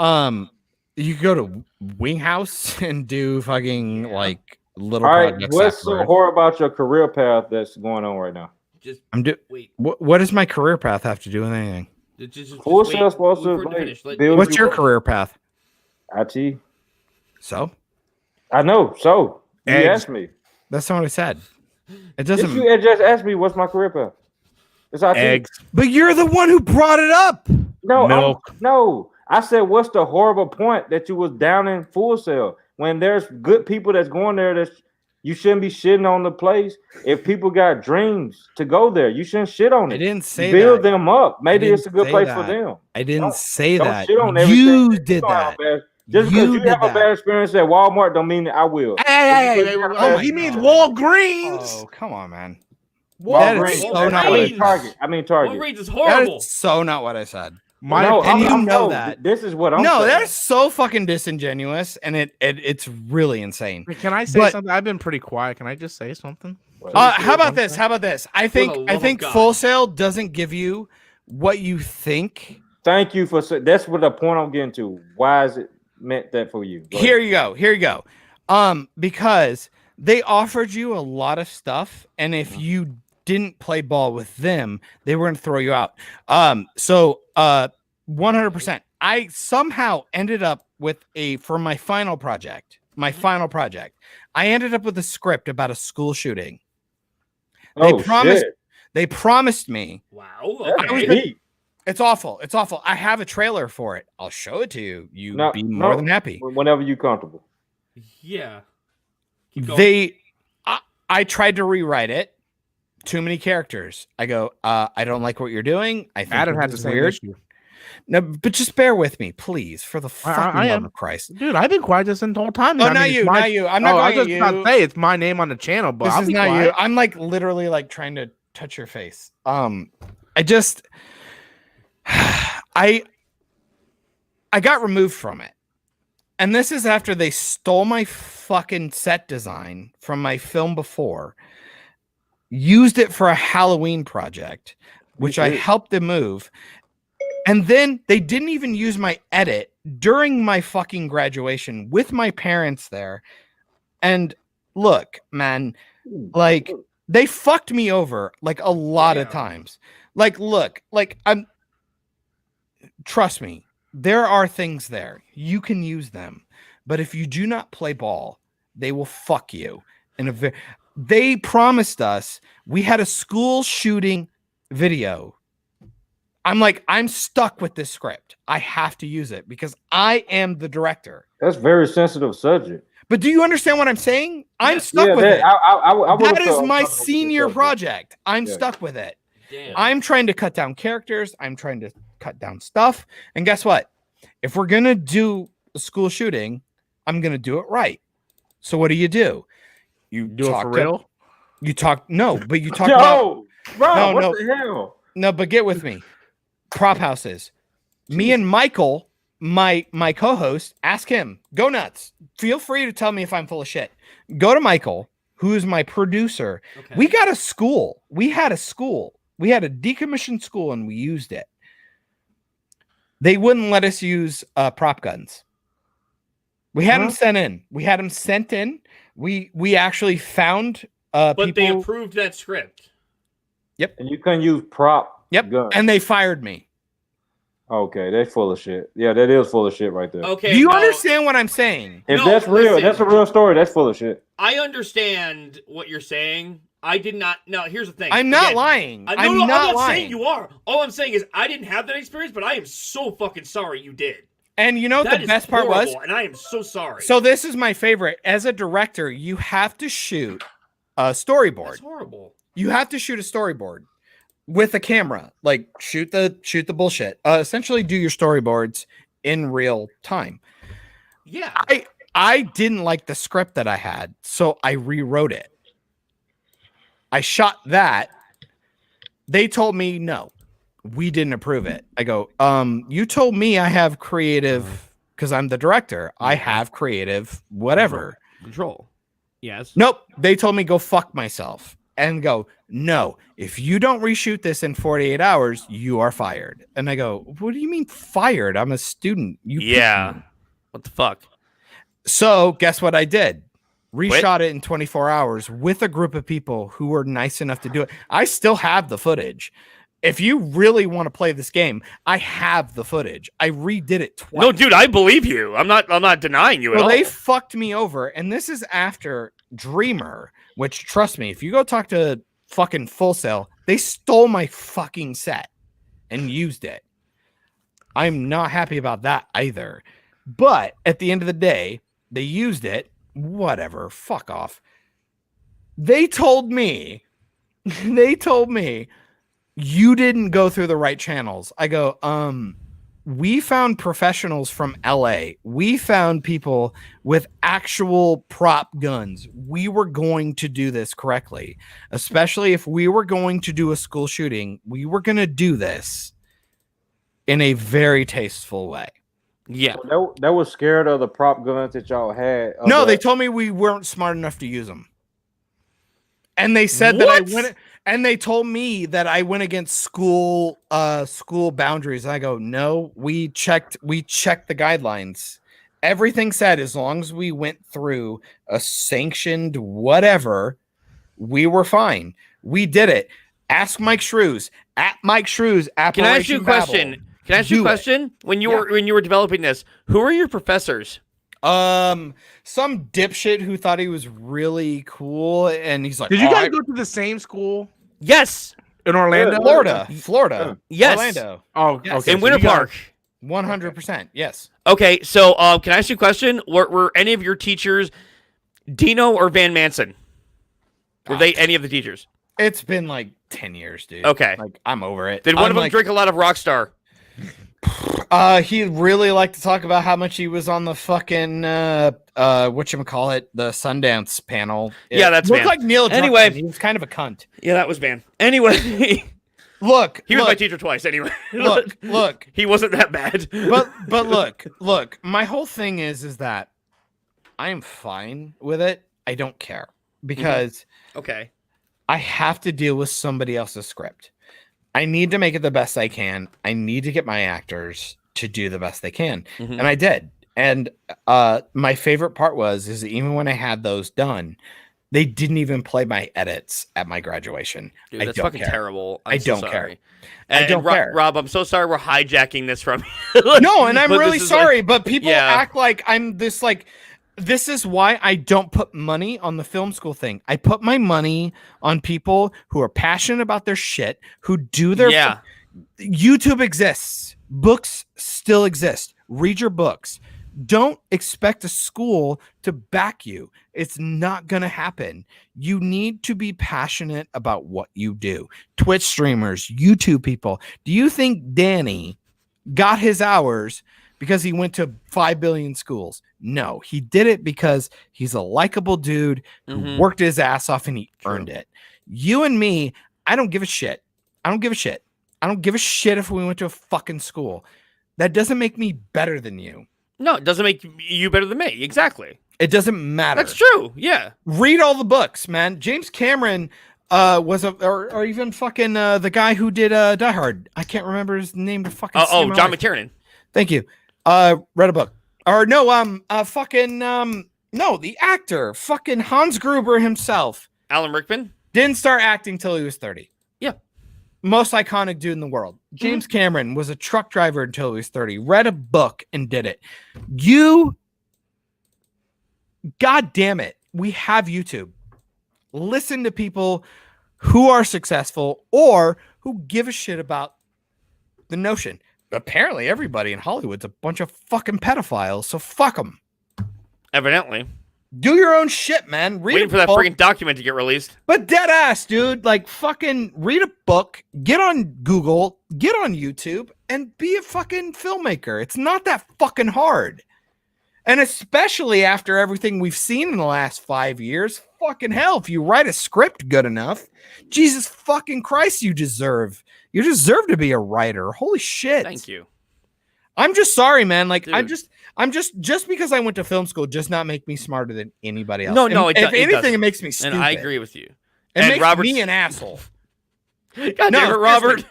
You could go to Wing House and do fucking like little All right, projects. what's so afterwards. horrible about your career path that's going on right now? Just wait. What does my career path have to do with anything? Full Sail supposed to finish. build What's you your up. career path? IT. So I know. So you Eggs. asked me. that's not what I said. It Yes, doesn't. you just asked me what's my career path. It's IT. Eggs. But you're the one who brought it up. No, Milk. no. I said, what's the horrible point that you was down in Full Sail when there's good people that's going there? That you shouldn't be shitting on the place. If people got dreams to go there, you shouldn't shit on it. I didn't say Build that. them up. Maybe didn't it's a good say place for that. them. I didn't say Don't that. shit on everything. You You did don't have that. a bad- Just because you did have a that. bad experience at Walmart, don't mean that I will. Hey, oh, he means Walgreens. Oh, come on, man. Walgreens. so not I what I mean Target. I mean Target. Walgreens is That horrible. is so not what I said. No, and you know no, that. This is what I'm No, saying. that's so fucking disingenuous, and it's really insane. Can I say But- something? I've been pretty quiet. Can I just say something? How about this? How about this? I For the think love of God. Full Sail doesn't give you what you think. Thank you for that's what the point I'm getting to. Why is it meant that for you? Go Here ahead. you go. Because they offered you a lot of stuff, and if you didn't play ball with them, they were going to throw you out. 100%. I somehow ended up with for my final project. I ended up with a script about a school shooting. They promised me. Wow. That's Okay. deep. It's awful. It's awful. I have a trailer for it. I'll show it to you. No, Be more than happy. Whenever you're comfortable. Yeah. Keep going. I tried to rewrite it. Too many characters. I go, I don't like what you're doing. I think Adam this had the is same weird. issue. No, but just bear with me, please, for the fucking love of Christ. Dude, I've been quiet this whole time. Oh, I mean, not it's you, my- not you. I'm not I going was at just about you. to say it's my name on the channel, but This I'll is be not quiet. you. I'm like literally like trying to touch your face. I got removed from it. And this is after they stole my fucking set design from my film before, used it for a Halloween project, which I helped them move. And then they didn't even use my edit during my fucking graduation with my parents there. And look, man, like they fucked me over like a lot of times. Like, look, like trust me, there are things there. You can use them. But if you do not play ball, they will fuck you. They promised us, we had a school shooting video. I'm like, I'm stuck with this script. I have to use it because I am the director. That's very sensitive subject. But do you understand what I'm saying? I'm stuck with it. That is my senior project. I'm stuck with it. Damn. I'm trying to cut down characters. I'm trying to cut down stuff. And guess what? If we're going to do a school shooting, I'm going to do it right. So what do? You do it for real? You talk but you talk Yo, about bro, what the hell? No, but get with me. Prop houses. Me and Michael, my co-host, ask him. Go nuts. Feel free to tell me if I'm full of shit. Go to Michael, who is my producer. Okay. We got a school. We had a school. We had a decommissioned school and we used it. They wouldn't let us use prop guns. We had them sent in. We actually found But people. they approved that script. Yep. And you couldn't use prop guns. And they fired me. Okay, that's full of shit. Yeah, that is full of shit right there. Okay. Do you understand what I'm saying? If that's real, that's a real story. That's full of shit. I understand what you're saying. I did not. No, here's the thing. I'm not lying. I'm not not lying. saying you are. All I'm saying is I didn't have that experience, but I am so fucking sorry you did. And you know what That the is best part was? horrible, and I am so sorry. So this is my favorite. As a director, you have to shoot a storyboard. That's horrible. You have to shoot a storyboard with a camera. Like shoot the bullshit. Essentially do your storyboards in real time. Yeah. I didn't like the script that I had, so I rewrote it. I shot that. They told me no. We didn't approve it. I go, you told me I have creative because I'm the director. I have creative whatever. Control. Yes. Nope. They told me go fuck myself and go, no, if you don't reshoot this in 48 hours, you are fired. And I go, what do you mean fired? I'm a student. You picked me. What the fuck? So guess what I did? Reshot it in 24 hours with a group of people who were nice enough to do it. I still have the footage. if you really want to play this game, I have the footage. I redid it twice. No, dude, I believe you. I'm not denying you at all. They fucked me over, and this is after Dreamer, which, trust me, if you go talk to fucking Full Sail, they stole my fucking set and used it. I'm not happy about that either. But at the end of the day, they used it. Whatever. Fuck off. They told me, you didn't go through the right channels. I go, we found professionals from LA. We found people with actual prop guns. We were going to do this correctly, especially if we were going to do a school shooting. We were going to do this in a very tasteful way. Yeah. So that was scared of the prop guns that y'all had. No, they told me we weren't smart enough to use them. And they said that I went, and they told me that I went against school boundaries. I go, no, we checked the guidelines. Everything said as long as we went through a sanctioned whatever, we were fine. We did it. Ask Mike Shrews at Mike Shrews. Can I ask you a question? Can I ask you a question? When you were developing this, who are your professors? Some dipshit who thought he was really cool, and he's like, "Did you guys go to the same school?" Yes, in Orlando, Florida. Yes, Orlando. Oh, yes. Okay. In Winter Park. 100%. Yes. Okay, so can I ask you a question? Were any of your teachers Dino or Van Manson? Were they any of the teachers? It's been like 10 years, dude. Okay, like I'm over it. Did one of them drink a lot of Rockstar? He really liked to talk about how much he was on the fucking whatchamacallit, the Sundance panel. Yeah, that's looked Van. like Neil Druckmann. Anyway, he was kind of a cunt. Yeah, that was Van. Anyway, look, he was my teacher twice. Anyway, look, he wasn't that bad. but look. My whole thing is that I am fine with it. I don't care because okay, I have to deal with somebody else's script. I need to make it the best I can. I need to get my actors to do the best they can. And I did. And my favorite part is even when I had those done, they didn't even play my edits at my graduation. Dude, that's I don't fucking care. terrible. I don't care. I don't care. Rob, I'm so sorry we're hijacking this from you. No, and I'm really sorry, but people Yeah. act like I'm this this is why I don't put money on the film school thing. I put my money on people who are passionate about their shit, who do their YouTube exists. Books still exist. Read your books. Don't expect a school to back you. It's not going to happen. You need to be passionate about what you do. Twitch streamers, YouTube people. Do you think Danny got his hours because he went to 5 billion schools? No, he did it because he's a likable dude who worked his ass off and he earned it. You and me, I don't give a shit. I don't give a shit if we went to a fucking school. That doesn't make me better than you. No, it doesn't make you better than me. Exactly. It doesn't matter. That's true. Yeah. Read all the books, man. James Cameron was or even fucking the guy who did Die Hard. I can't remember his name to fucking John McTiernan. Thank you. Read a book. Or no, the actor, fucking Hans Gruber himself. Alan Rickman didn't start acting till he was 30. Yeah. Most iconic dude in the world. James Cameron was a truck driver until he was 30. Read a book and did it. God damn it. We have YouTube. Listen to people who are successful or who give a shit about the notion. Apparently everybody in Hollywood's a bunch of fucking pedophiles, so fuck them. Evidently. Do your own shit, man. Waiting for that freaking document to get released. But dead ass, dude. Like, fucking read a book, get on Google, get on YouTube, and be a fucking filmmaker. It's not that fucking hard. And especially after everything we've seen in the last 5 years, fucking hell, if you write a script good enough, Jesus fucking Christ, you deserve to be a writer. Holy shit. Thank you. I'm just sorry, man. Like, Dude. I'm just because I went to film school does not make me smarter than anybody else. No, if anything, doesn't. it makes me stupid. And I agree with you. It makes me an asshole. God damn it, Robert.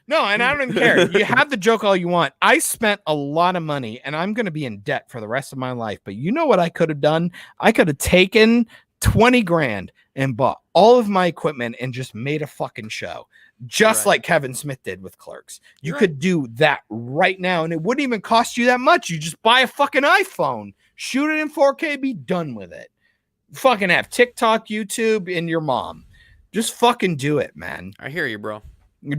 No, and I don't even care. You have the joke all you want. I spent a lot of money, and I'm going to be in debt for the rest of my life. But you know what I could have done? I could have taken 20 grand and bought all of my equipment and just made a fucking show. just like Kevin Smith did with Clerks. You could do that right now, and it wouldn't even cost you that much. You just buy a fucking iPhone, shoot it in 4K, be done with it. Fucking have TikTok, YouTube, and your mom. Just fucking do it, man. I hear you, bro.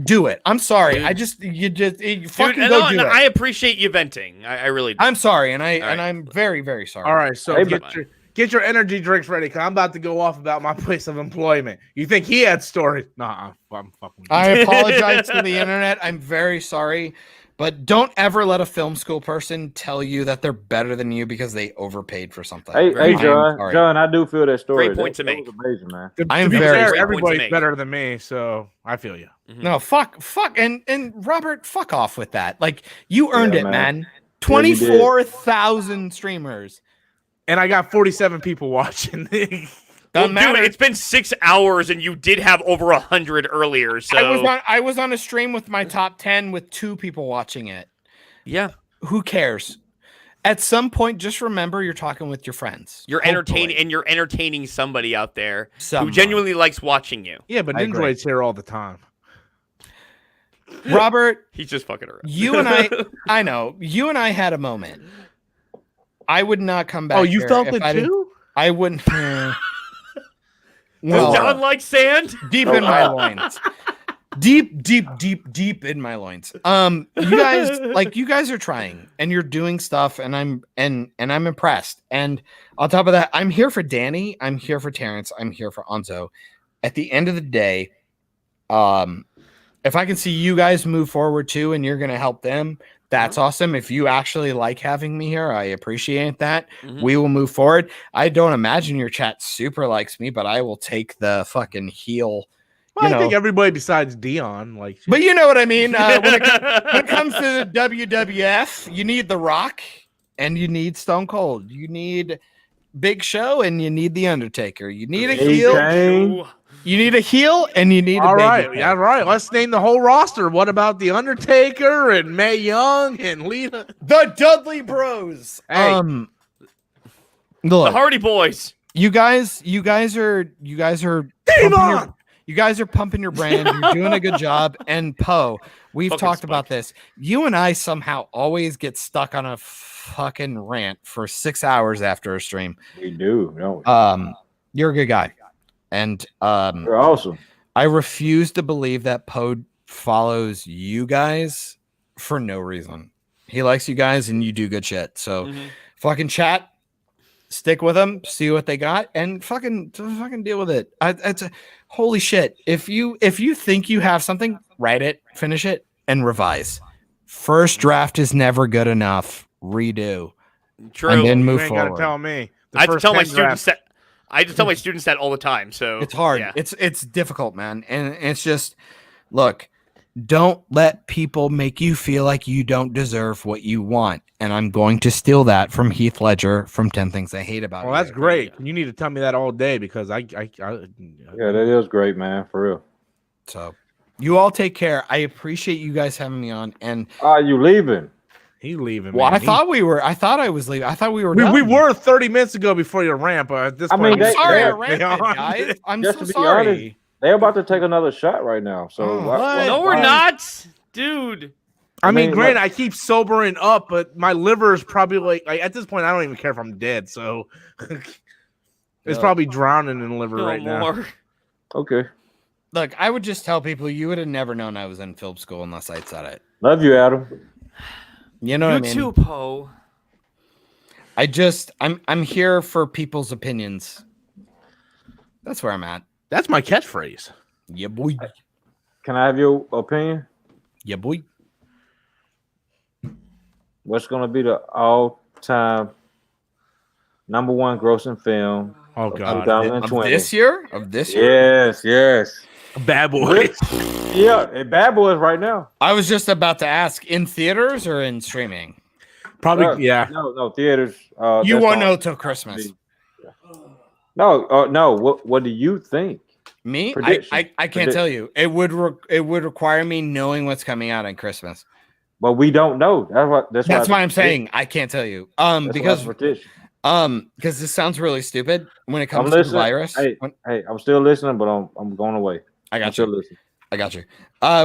Do it. I'm sorry. Dude. You fucking Dude, go do it. I appreciate you venting. I really do. I'm sorry, and I'm very, very sorry. All right, so get your energy drinks ready, because I'm about to go off about my place of employment. You think he had stories? Nah, I'm fucking. I apologize to the internet. I'm very sorry. But don't ever let a film school person tell you that they're better than you because they overpaid for something. Hey, John, I do feel that story. Great point to make. Was amazing, man. I'm very fair, everybody's better than me, so I feel you. No, fuck, and Robert, fuck off with that. Like, you earned it, man. 24,000 streamers, and I got 47 people watching. Dude, it's been 6 hours, and you did have over 100 earlier. So I was on a stream with my top 10 with 2 people watching it. Yeah, who cares? At some point, just remember you're talking with your friends. You're entertaining, and you're entertaining somebody out there who genuinely likes watching you. Yeah, but Nindroid's here all the time. Robert, he's just fucking around. You and I know. You and I had a moment. I would not come back. Oh, you felt it too? I wouldn't. Well, John likes sand deep in my loins. Deep in my loins. You guys are trying and you're doing stuff, and I'm impressed. And on top of that, I'm here for Danny. I'm here for Terrence. I'm here for Anzo. At the end of the day, if I can see you guys move forward too, and you're going to help them, that's awesome. If you actually like having me here, I appreciate that. We will move forward. I don't imagine your chat super likes me, but I will take the fucking heel. Well, I think everybody besides Dion likes you. But you know what I mean. When it comes to the WWF, you need The Rock and you need Stone Cold. You need Big Show and you need The Undertaker. You need a heel. You need a heel and you need a baby. Yeah, right. Let's name the whole roster. What about The Undertaker and Mae Young and Lita? The Dudley Bros. Hey. Look, the Hardy Boys. You guys are pumping your brand. You're doing a good job. And Poe, we've talked about this. You and I somehow always get stuck on a fucking rant for 6 hours after a stream. We do. No. You're a good guy. And you're awesome. I refuse to believe that Poe follows you guys for no reason. He likes you guys and you do good shit. So fucking chat, stick with them, see what they got, and fucking deal with it. Holy shit. If you think you have something, write it, finish it, and revise. First draft is never good enough. Redo. True. And then move you ain't forward. Gotta tell me. I have to tell my students that. I just tell my students that all the time. So it's hard. Yeah. It's difficult, man. And it's just, look, don't let people make you feel like you don't deserve what you want. And I'm going to steal that from Heath Ledger from 10 Things I Hate About You. Well, that's great. You need to tell me that all day because yeah, that is great, man. For real. So you all take care. I appreciate you guys having me on. And are you leaving? He leaving. Well, man. I thought I was leaving. I thought we were. We were 30 minutes ago before your ramp. At this point, I'm sorry, I ranted, guys. I'm just so to be sorry. honest, they're about to take another shot right now. So no, we're not, dude. I mean, granted, I keep sobering up, but my liver is probably like at this point, I don't even care if I'm dead. So it's probably drowning in liver right now. Okay. Look, I would just tell people you would have never known I was in film school unless I'd said it. Love you, Adam. You know what I mean? You too, Poe. I'm here for people's opinions. That's where I'm at. That's my catchphrase. Yeah, boy. Can I have your opinion? Yeah, boy. What's going to be the all-time number one grossing film? Oh God! 2020. Of this year? Yes. Bad Boys. Yeah, Bad Boys right now. I was just about to ask, in theaters or in streaming? Probably, yeah. No, theaters. You won't know till Christmas. No. What do you think? Me? I can't tell you. It would require me knowing what's coming out on Christmas. But we don't know. That's why I'm saying I can't tell you. Because this sounds really stupid when it comes to the virus. Hey, I'm still listening, but I'm going away. I got you. Still listening. I got you.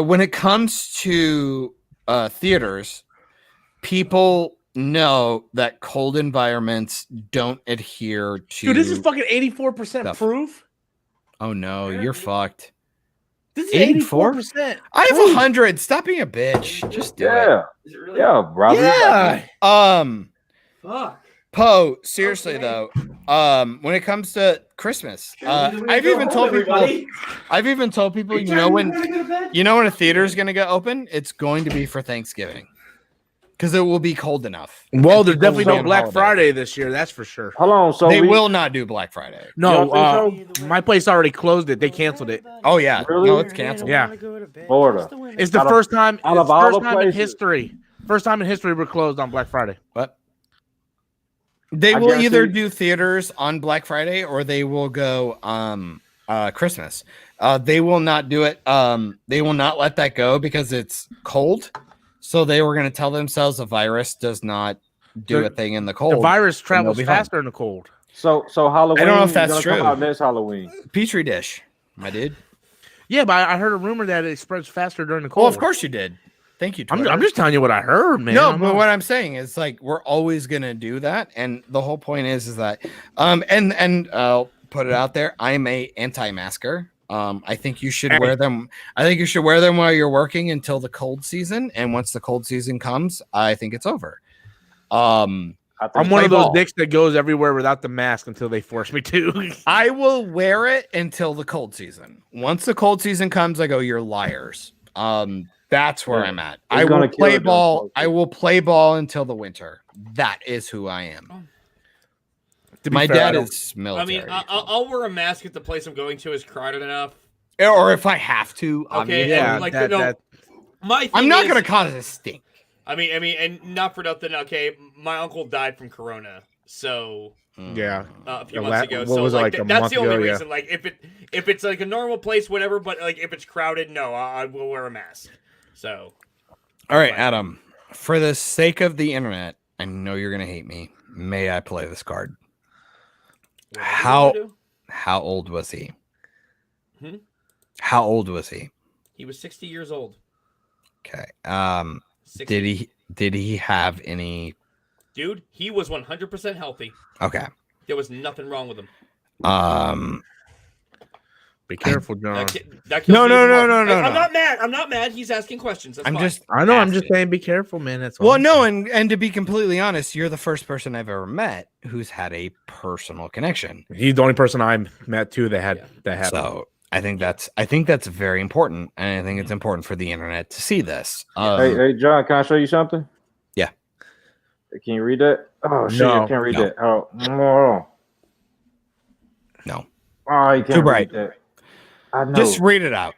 When it comes to theaters, people know that cold environments don't adhere to. Dude, this is fucking 84% stuff. proof. Oh no, you're fucked. This is 84? 84%. I have 100. Stop being a bitch. Just do it. Is it really? Yeah, Robbie. Yeah. Fuck. Poe, seriously though, when it comes to Christmas, I've even told people, you know when a theater is going to get open, it's going to be for Thanksgiving because it will be cold enough. Well, there's definitely no Black Friday this year. That's for sure. Hold on, so they will not do Black Friday. No, my place already closed it. They canceled it. Oh yeah, Really? no, it's canceled. Yeah, Florida. it's the Out of- first time. out of It's all first the time in places. history. First time in history we're closed on Black Friday. What? They I will guarantee- either do theaters on Black Friday or they will go Christmas. They will not do it. They will not let that go because it's cold. So they were going to tell themselves the virus does not do a thing in the cold. The virus travels be fine. faster in the cold. So Halloween. I don't know if is that's gonna true. Come out next Halloween. Petri dish, my dude. Yeah, but I heard a rumor that it spreads faster during the cold. Well, of course you did. Thank you. Twitter. I'm just telling you what I heard, man. No, but what I'm saying is like we're always gonna do that, and the whole point is that and I'll put it out there. I'm a anti-masker. I think you should wear them. I think you should wear them while you're working until the cold season, and once the cold season comes, I think it's over. I'm one of those dicks that goes everywhere without the mask until they force me to. I will wear it until the cold season. Once the cold season comes, I go, "You're liars." That's where I'm at. I will play ball. I will play ball until the winter. That is who I am. My dad is military. I mean, I'll wear a mask if the place I'm going to is crowded enough. Or if I have to. Okay, yeah, like that- I'm not going to cause a stink. I mean, and not for nothing. Okay, my uncle died from corona, so Yeah, a few months ago. what So was it, like, like, a that's month the only ago? Yeah. reason. Like, if it's like a normal place, whatever. But like if it's crowded, no, I will wear a mask. So, all right, Adam. For the sake of the internet, I know you're going to hate me. May I play this card? How old was he? How old was he? He was 60 years old. Okay. 60. Did he have any? Dude, he was 100% healthy. Okay. There was nothing wrong with him. Be careful, John. That kills No. me even more. No. I'm not mad. I'm not mad. He's asking questions. That's fine. I know. I'm just saying, be careful, man. That's all. Well, no, and to be completely honest, you're the first person I've ever met who's had a personal connection. He's the only person I met too that had that happened. So I think that's very important, and I think it's important for the internet to see this. Hey, John, can I show you something? Yeah. Can you read that? Oh shit, No, I can't read no. that. Oh no. No. Oh, you can't Too bright. read that. I know. Just read it out.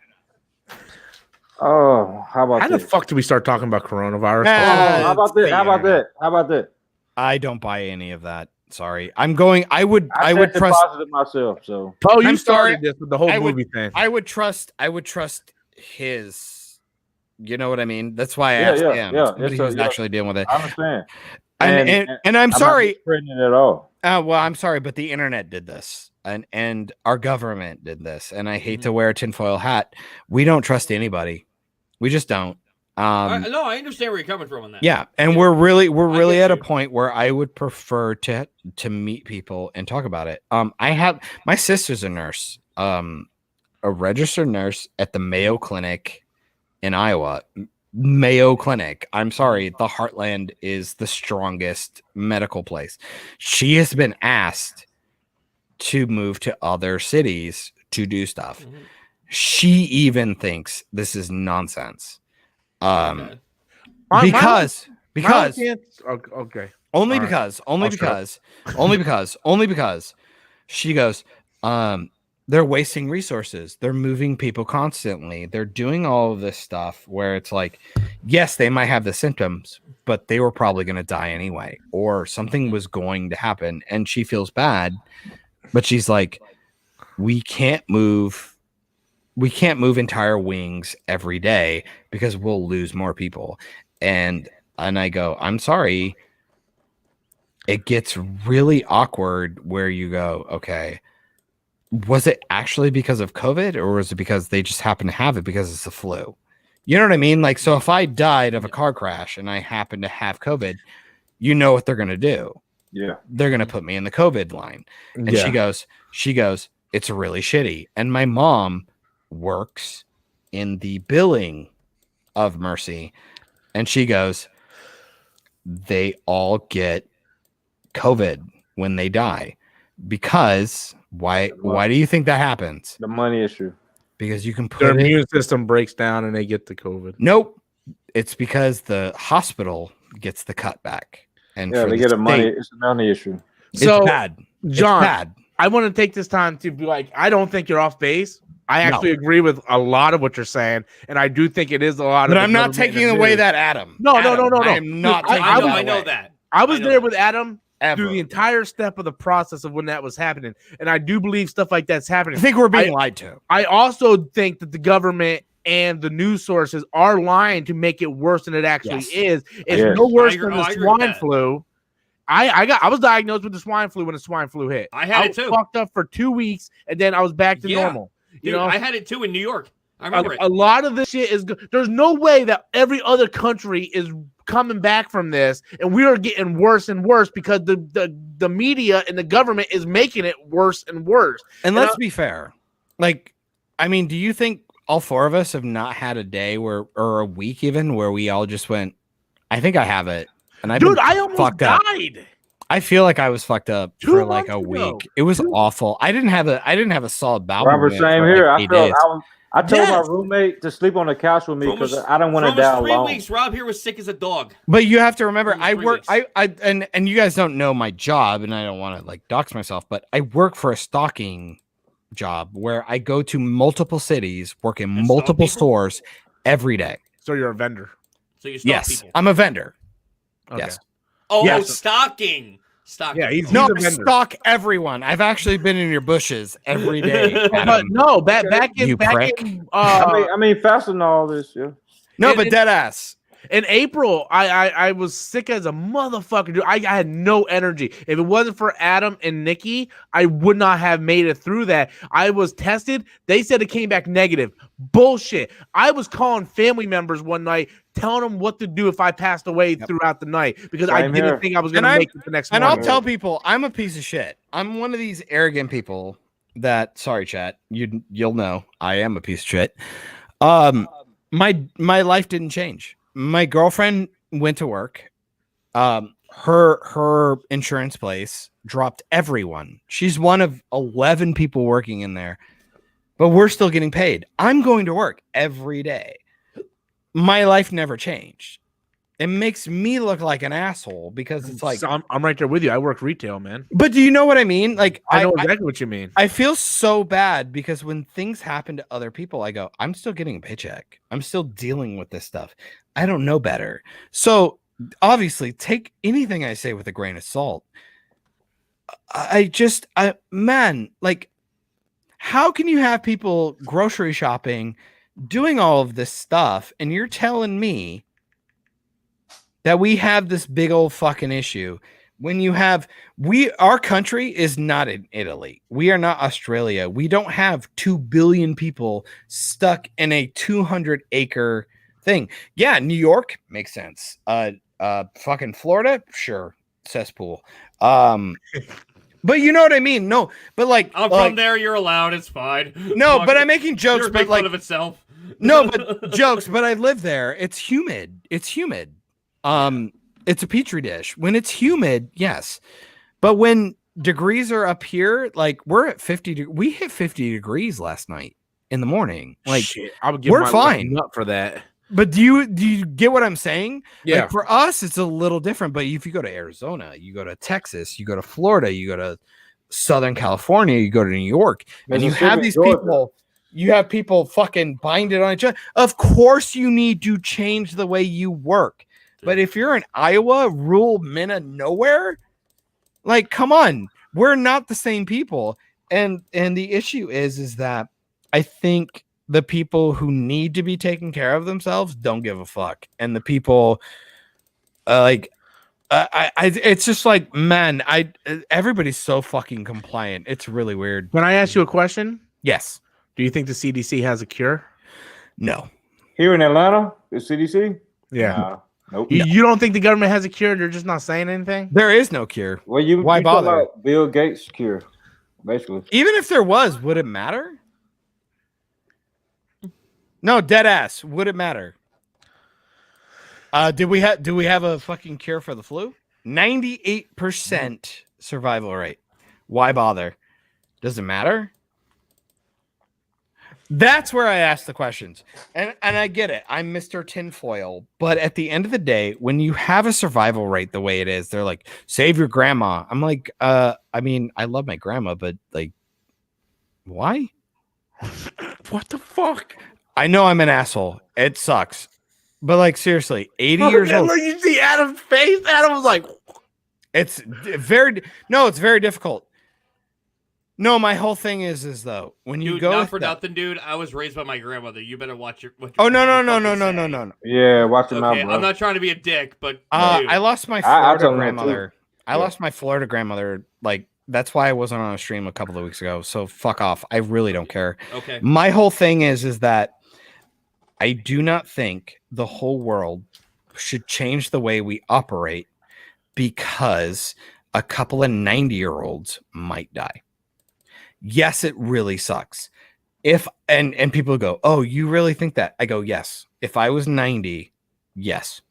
Oh, how about How the this? fuck do we start talking about coronavirus? How about It's that? the How about internet. that? How about that? I don't buy any of that. Sorry. I would tested trust positive myself. So Oh, you I'm sorry. started this with the whole I would- movie thing. I would trust his, you know what I mean? That's why I Yeah, asked yeah, him. yeah. Somebody It's a- who's yeah. actually dealing with it. I understand. And I'm not sorry. discrediting it at all. Well, I'm sorry, but the internet did this, and our government did this, and I hate to wear a tinfoil hat. We don't trust anybody. We just don't. No, I understand where you're coming from on that. Yeah, and we're really get at a you. point where I would prefer to meet people and talk about it. I have my sister's a nurse, a registered nurse at the Mayo Clinic in Iowa. Mayo Clinic. I'm sorry, the Heartland is the strongest medical place. She has been asked to move to other cities to do stuff. She even thinks this is nonsense. Okay. Because Okay. only All right. because she goes, they're wasting resources. They're moving people constantly. They're doing all of this stuff where it's like, yes, they might have the symptoms, but they were probably going to die anyway, or something was going to happen. And she feels bad, but she's like, we can't move entire wings every day because we'll lose more people. And I go, I'm sorry. It gets really awkward where you go, okay, was it actually because of COVID, or was it because they just happen to have it because it's the flu? You know what I mean? Like, so if I died of a car crash and I happen to have COVID, you know what they're going to do. Yeah. They're going to put me in the COVID line. And Yeah. she goes, it's really shitty. And my mom works in the billing of Mercy. And she goes, they all get COVID when they die. Because why do you think that happens? The money issue. Because you can put Their immune system breaks down and they get the COVID. Nope. It's because the hospital gets the cutback. And Yeah, for they the get a money. state, It's a money issue. So, it's bad. John, It's bad. I want to take this time to be like, I don't think you're off base. I actually agree with a lot of what you're saying, and I do think it is a lot of. But I'm not taking away that Adam. No. I am not taking I that know away. that. I was there with Adam Ever. through the entire step of the process of when that was happening, and I do believe stuff like that's happening. I think we're being lied to. I also think that the government and the news sources are lying to make it worse than it actually is. It's Yes. no worse I agree- than I the agree with swine that. flu. I was diagnosed with the swine flu when the swine flu hit. I had it was too. fucked up for 2 weeks, and then I was back to Yeah. normal. You Dude, know, I had it too in New York. I remember a lot of this shit is. There's no way that every other country is coming back from this, and we are getting worse and worse because the media and the government is making it worse and worse. And let's be fair. Like, I mean, do you think all four of us have not had a day or a week even where we all just went, I think I have it. And Dude, I almost died. I feel like I was fucked up 2 for like months a ago. week. It was awful. I didn't have a solid bowel Robert, movement same for here. like 8 days. I told Yes. my roommate to sleep on the couch with me For because almost- I don't want for to die almost 3 alone. weeks, Rob here was sick as a dog. But you have to remember, Almost I 3 work. weeks. And you guys don't know my job, and I don't want to like dox myself, but I work for a stocking job where I go to multiple cities, work in And stalk multiple people? stores every day. So you're a vendor. So you stalk Yes, people. I'm a vendor. Okay. Yes. Oh, Yes. stocking. Stocking. Yeah, he's No, a I vendor. stalk everyone. I've actually been in your bushes every day. But Adam. no, back You prick. in I mean, faster than all this. Yeah. No, and- but and- dead ass. in April, I was sick as a motherfucker, dude. I had no energy. If it wasn't for Adam and Nikki, I would not have made it through that. I was tested. They said it came back negative. Bullshit. I was calling family members one night, telling them what to do if I passed away throughout the night because I Same didn't here. think I was going And to I'm- make it the next And I'll morning. tell people I'm a piece of shit. I'm one of these arrogant people that, sorry, chat, you'll know I am a piece of shit. My life didn't change. My girlfriend went to work. Her insurance place dropped everyone. She's one of 11 people working in there, but we're still getting paid. I'm going to work every day. My life never changed. It makes me look like an asshole because it's like, So I'm right there with you. I work retail, man. but do you know what I mean? Like, I know exactly what you mean. I feel so bad because when things happen to other people, I go, I'm still getting a paycheck. I'm still dealing with this stuff. I don't know better. So obviously, take anything I say with a grain of salt. Man, like, how can you have people grocery shopping, doing all of this stuff, and you're telling me that we have this big old fucking issue when you have our country is not in Italy. We are not Australia. We don't have 2 billion people stuck in a 200-acre thing. Yeah, New York makes sense. Fucking Florida, sure, cesspool. But you know what I mean? No, but like I'm from there. You're allowed. It's fine. No, Fuck but it. I'm making jokes, You're but making like fun of itself. no, but jokes. But I live there. It's humid. It's humid. It's a petri dish. When it's humid, yes, but when degrees are up here, like we're at 50. We hit 50 degrees last night in the morning. Like Shit, I would give we're my fine. life up for that. But do you get what I'm saying? Yeah. Like for us, it's a little different. But if you go to Arizona, you go to Texas, you go to Florida, you go to Southern California, you go to New York, and you have these people. You have people fucking binded on each other. Of course, you need to change the way you work. But if you're in Iowa, rural Minna nowhere, like, come on, we're not the same people. And the issue is that I think the people who need to be taking care of themselves don't give a fuck, and the people like It's just like, man, everybody's so fucking compliant. It's really weird. Can I ask you a question? Yes. Do you think the CDC has a cure? No. Here in Atlanta, the CDC? Yeah. Nah, nope. You don't think the government has a cure? They're just not saying anything? There is no cure. Well, Why you bother? talking about Bill Gates' cure, basically. Even if there was, would it matter? No, dead ass. Would it matter? Do we have a fucking cure for the flu? 98% survival rate. Why bother? Does it matter? That's where I ask the questions. And I get it. I'm Mr. Tinfoil. But at the end of the day, when you have a survival rate the way it is, they're like, save your grandma. I'm like, I mean, I love my grandma, but like, why? What the fuck? I know I'm an asshole. It sucks. But like, seriously, 80 years old. You see Adam's face? Adam was like, It's very difficult. No, my whole thing is though, when you Dude, go not with for that- nothing, dude. I was raised by my grandmother. You better watch your. Oh no. Yeah, watch him Okay, out, bro. I'm not trying to be a dick, but dude. I lost my I Florida tell them that, grandmother. too. I lost my Florida grandmother. Like, that's why I wasn't on a stream a couple of weeks ago. So fuck off. I really don't care. Okay. My whole thing is that I do not think the whole world should change the way we operate because a couple of 90-year-olds might die. Yes, it really sucks. If and people go, "Oh, you really think that?" I go, "Yes. If I was 90, yes.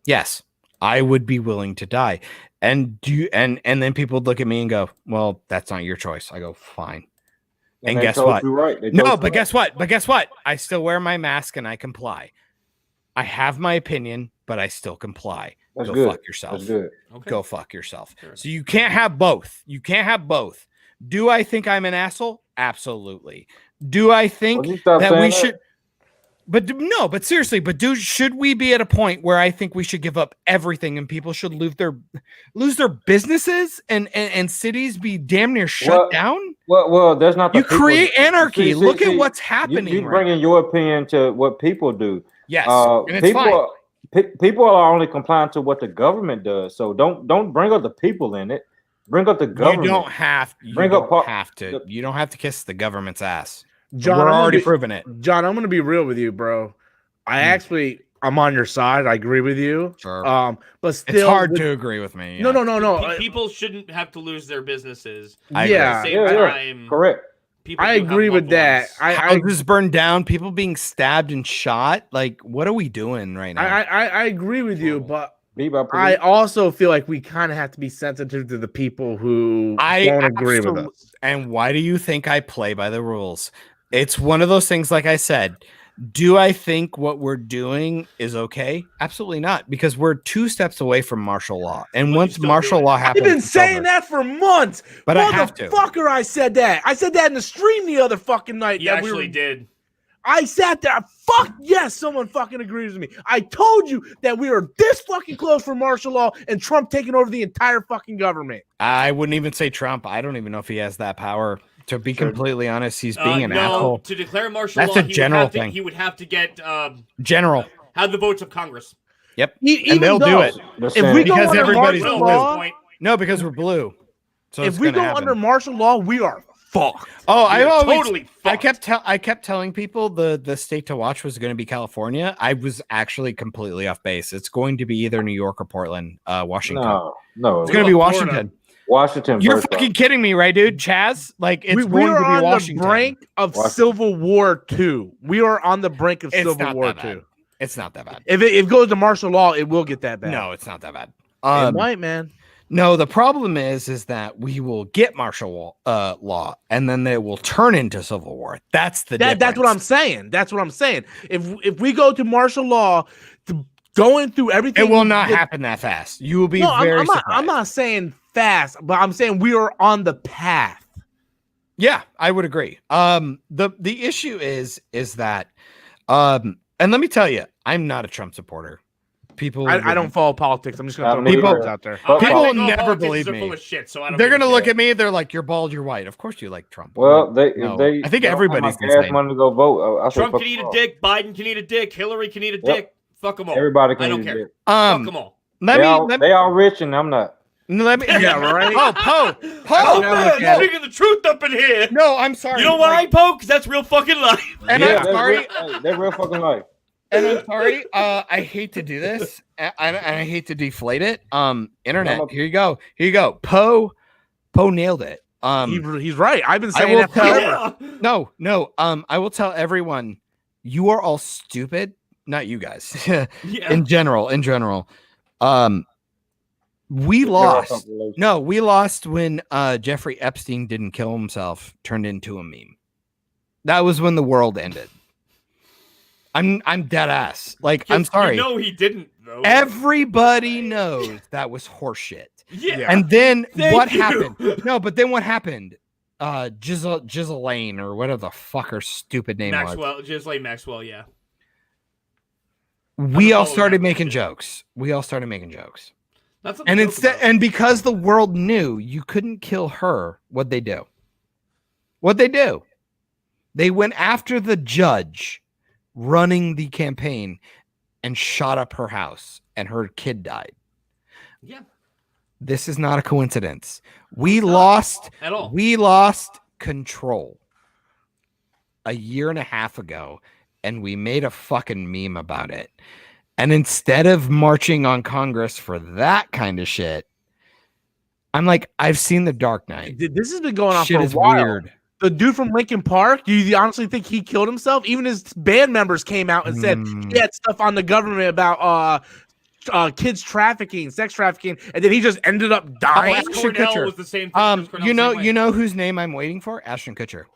Yes, I would be willing to die." And then people would look at me and go, "Well, that's not your choice." I go, "Fine." And they guess told what? you right. They No, told but you guess what? But guess what? I still wear my mask and I comply. I have my opinion, but I still comply. That's Go good. fuck yourself. That's good. Okay. Go fuck yourself. Sure. So you can't have both. You can't have both. Do I think I'm an asshole? Absolutely. Do I think Will you stop that saying we that? should? But seriously, should we be at a point where I think we should give up everything and people should lose their businesses and cities be damn near shut down? Well, there's not. You create anarchy. Look at what's You happening. bringing your opinion to what people do. Yes, and it's people, people are only compliant to what the government does. So don't bring up the people in it. Bring up the government. You don't have. You don't have to. You don't have to kiss the government's ass. John, we're I'm already gonna be- proving it. John, I'm going to be real with you, bro. I'm on your side. I agree with you. Sure. But still, It's hard to agree with me. No, no, no, no. People shouldn't have to lose their businesses. I Yeah. At the same time, correct. people I do have agree with loved that. ones. Houses burned down, people being stabbed and shot. Like, what are we doing right now? I agree with you, but Be by I police. also feel like we kind of have to be sensitive to the people who don't agree with absolute- us. And why do you think I play by the rules? It's one of those things, like I said. Do I think what we're doing is okay? Absolutely not, because we're 2 steps away from martial law. And once martial law happens, I've been it's saying over. that for months. But I have to. Motherfucker, I said that. I said that in the stream the other fucking night. He that actually did. I sat there. Fuck yes, someone fucking agrees with me. I told you that we are this fucking close for martial law and Trump taking over the entire fucking government. I wouldn't even say Trump. I don't even know if he has that power. To be completely honest, he's being an No, asshole. to declare martial That's law, a general he would have to, thing. he would have to get General. have the votes of Congress. Yep. Even And they'll do though, it. If we go Because under everybody's martial blue. law, No, because we're blue. So if it's we gonna go happen. under martial law, we are fucked. Oh, I You're always totally I kept telling people the state to watch was going to be California. I was actually completely off base. It's going to be either New York or Portland, Washington. No, It's going to be Washington. Washington. You're first fucking off. kidding me, right, dude? Chaz, like it's we going are to be on Washington. the brink of Civil War II. We are on the brink of It's Civil not War that bad. II. It's not that bad. If it goes to martial law, it will get that bad. No, it's not that bad. It might, man. No, the problem is that we will get martial law, and then they will turn into civil war. That's the difference. That's what I'm saying. That's what I'm saying. If we go to martial law, to going through everything, It will not happen that fast. You will be very I'm surprised. not saying fast, but I'm saying we are on the path. Yeah, I would agree. The issue is that, and let me tell you, I'm not a Trump supporter. People, I don't follow politics. I'm just gonna throw people words out there. I People think all never politicians believe are me. full of shit, so I don't They're give a gonna look shit. at me. They're like, "You're bald. You're white." Of course, you like Trump. Well, No. I think everybody's the gas same. money to go vote. I say Trump fuck can eat them a all. dick. Biden can eat a dick. Hillary can eat a Yep. dick. Fuck them all. Everybody can I don't eat a care. dick. Fuck them all. They all rich and I'm not. Let me. Yeah, right. Poe. Speaking the truth up in here. No, I'm sorry. You know why, Poe? Because that's real fucking life. And I'm sorry. They're real fucking life. And I'm sorry. I hate to do this, and I hate to deflate it. Internet. Here you go. Poe nailed it. He's right. I've been saying that forever. No. I will tell everyone, you are all stupid. Not you guys. In general. We lost. No, we lost when Jeffrey Epstein didn't kill himself, turned into a meme. That was when the world ended. I'm dead ass. Like, I'm sorry. You know he didn't, though. Everybody knows that was horseshit. Yeah. And then what you. happened? No, but then what happened? Ghislaine or whatever the fuck her stupid name was. Ghislaine Maxwell, yeah. We all started making jokes. And because the world knew you couldn't kill her, what'd they do? They went after the judge running the campaign and shot up her house, and her kid died. Yeah. This is not a coincidence. We lost control a year and a half ago, and we made a fucking meme about it. And instead of marching on Congress for that kind of shit, I'm like, I've seen The Dark Knight. This has been going on Shit for a is while. weird. The dude from Linkin Park, do you honestly think he killed himself? Even his band members came out and said he had stuff on the government about kids trafficking, sex trafficking, and then he just ended up dying. Ashton Kutcher was the same thing. You know whose name I'm waiting for? Ashton Kutcher.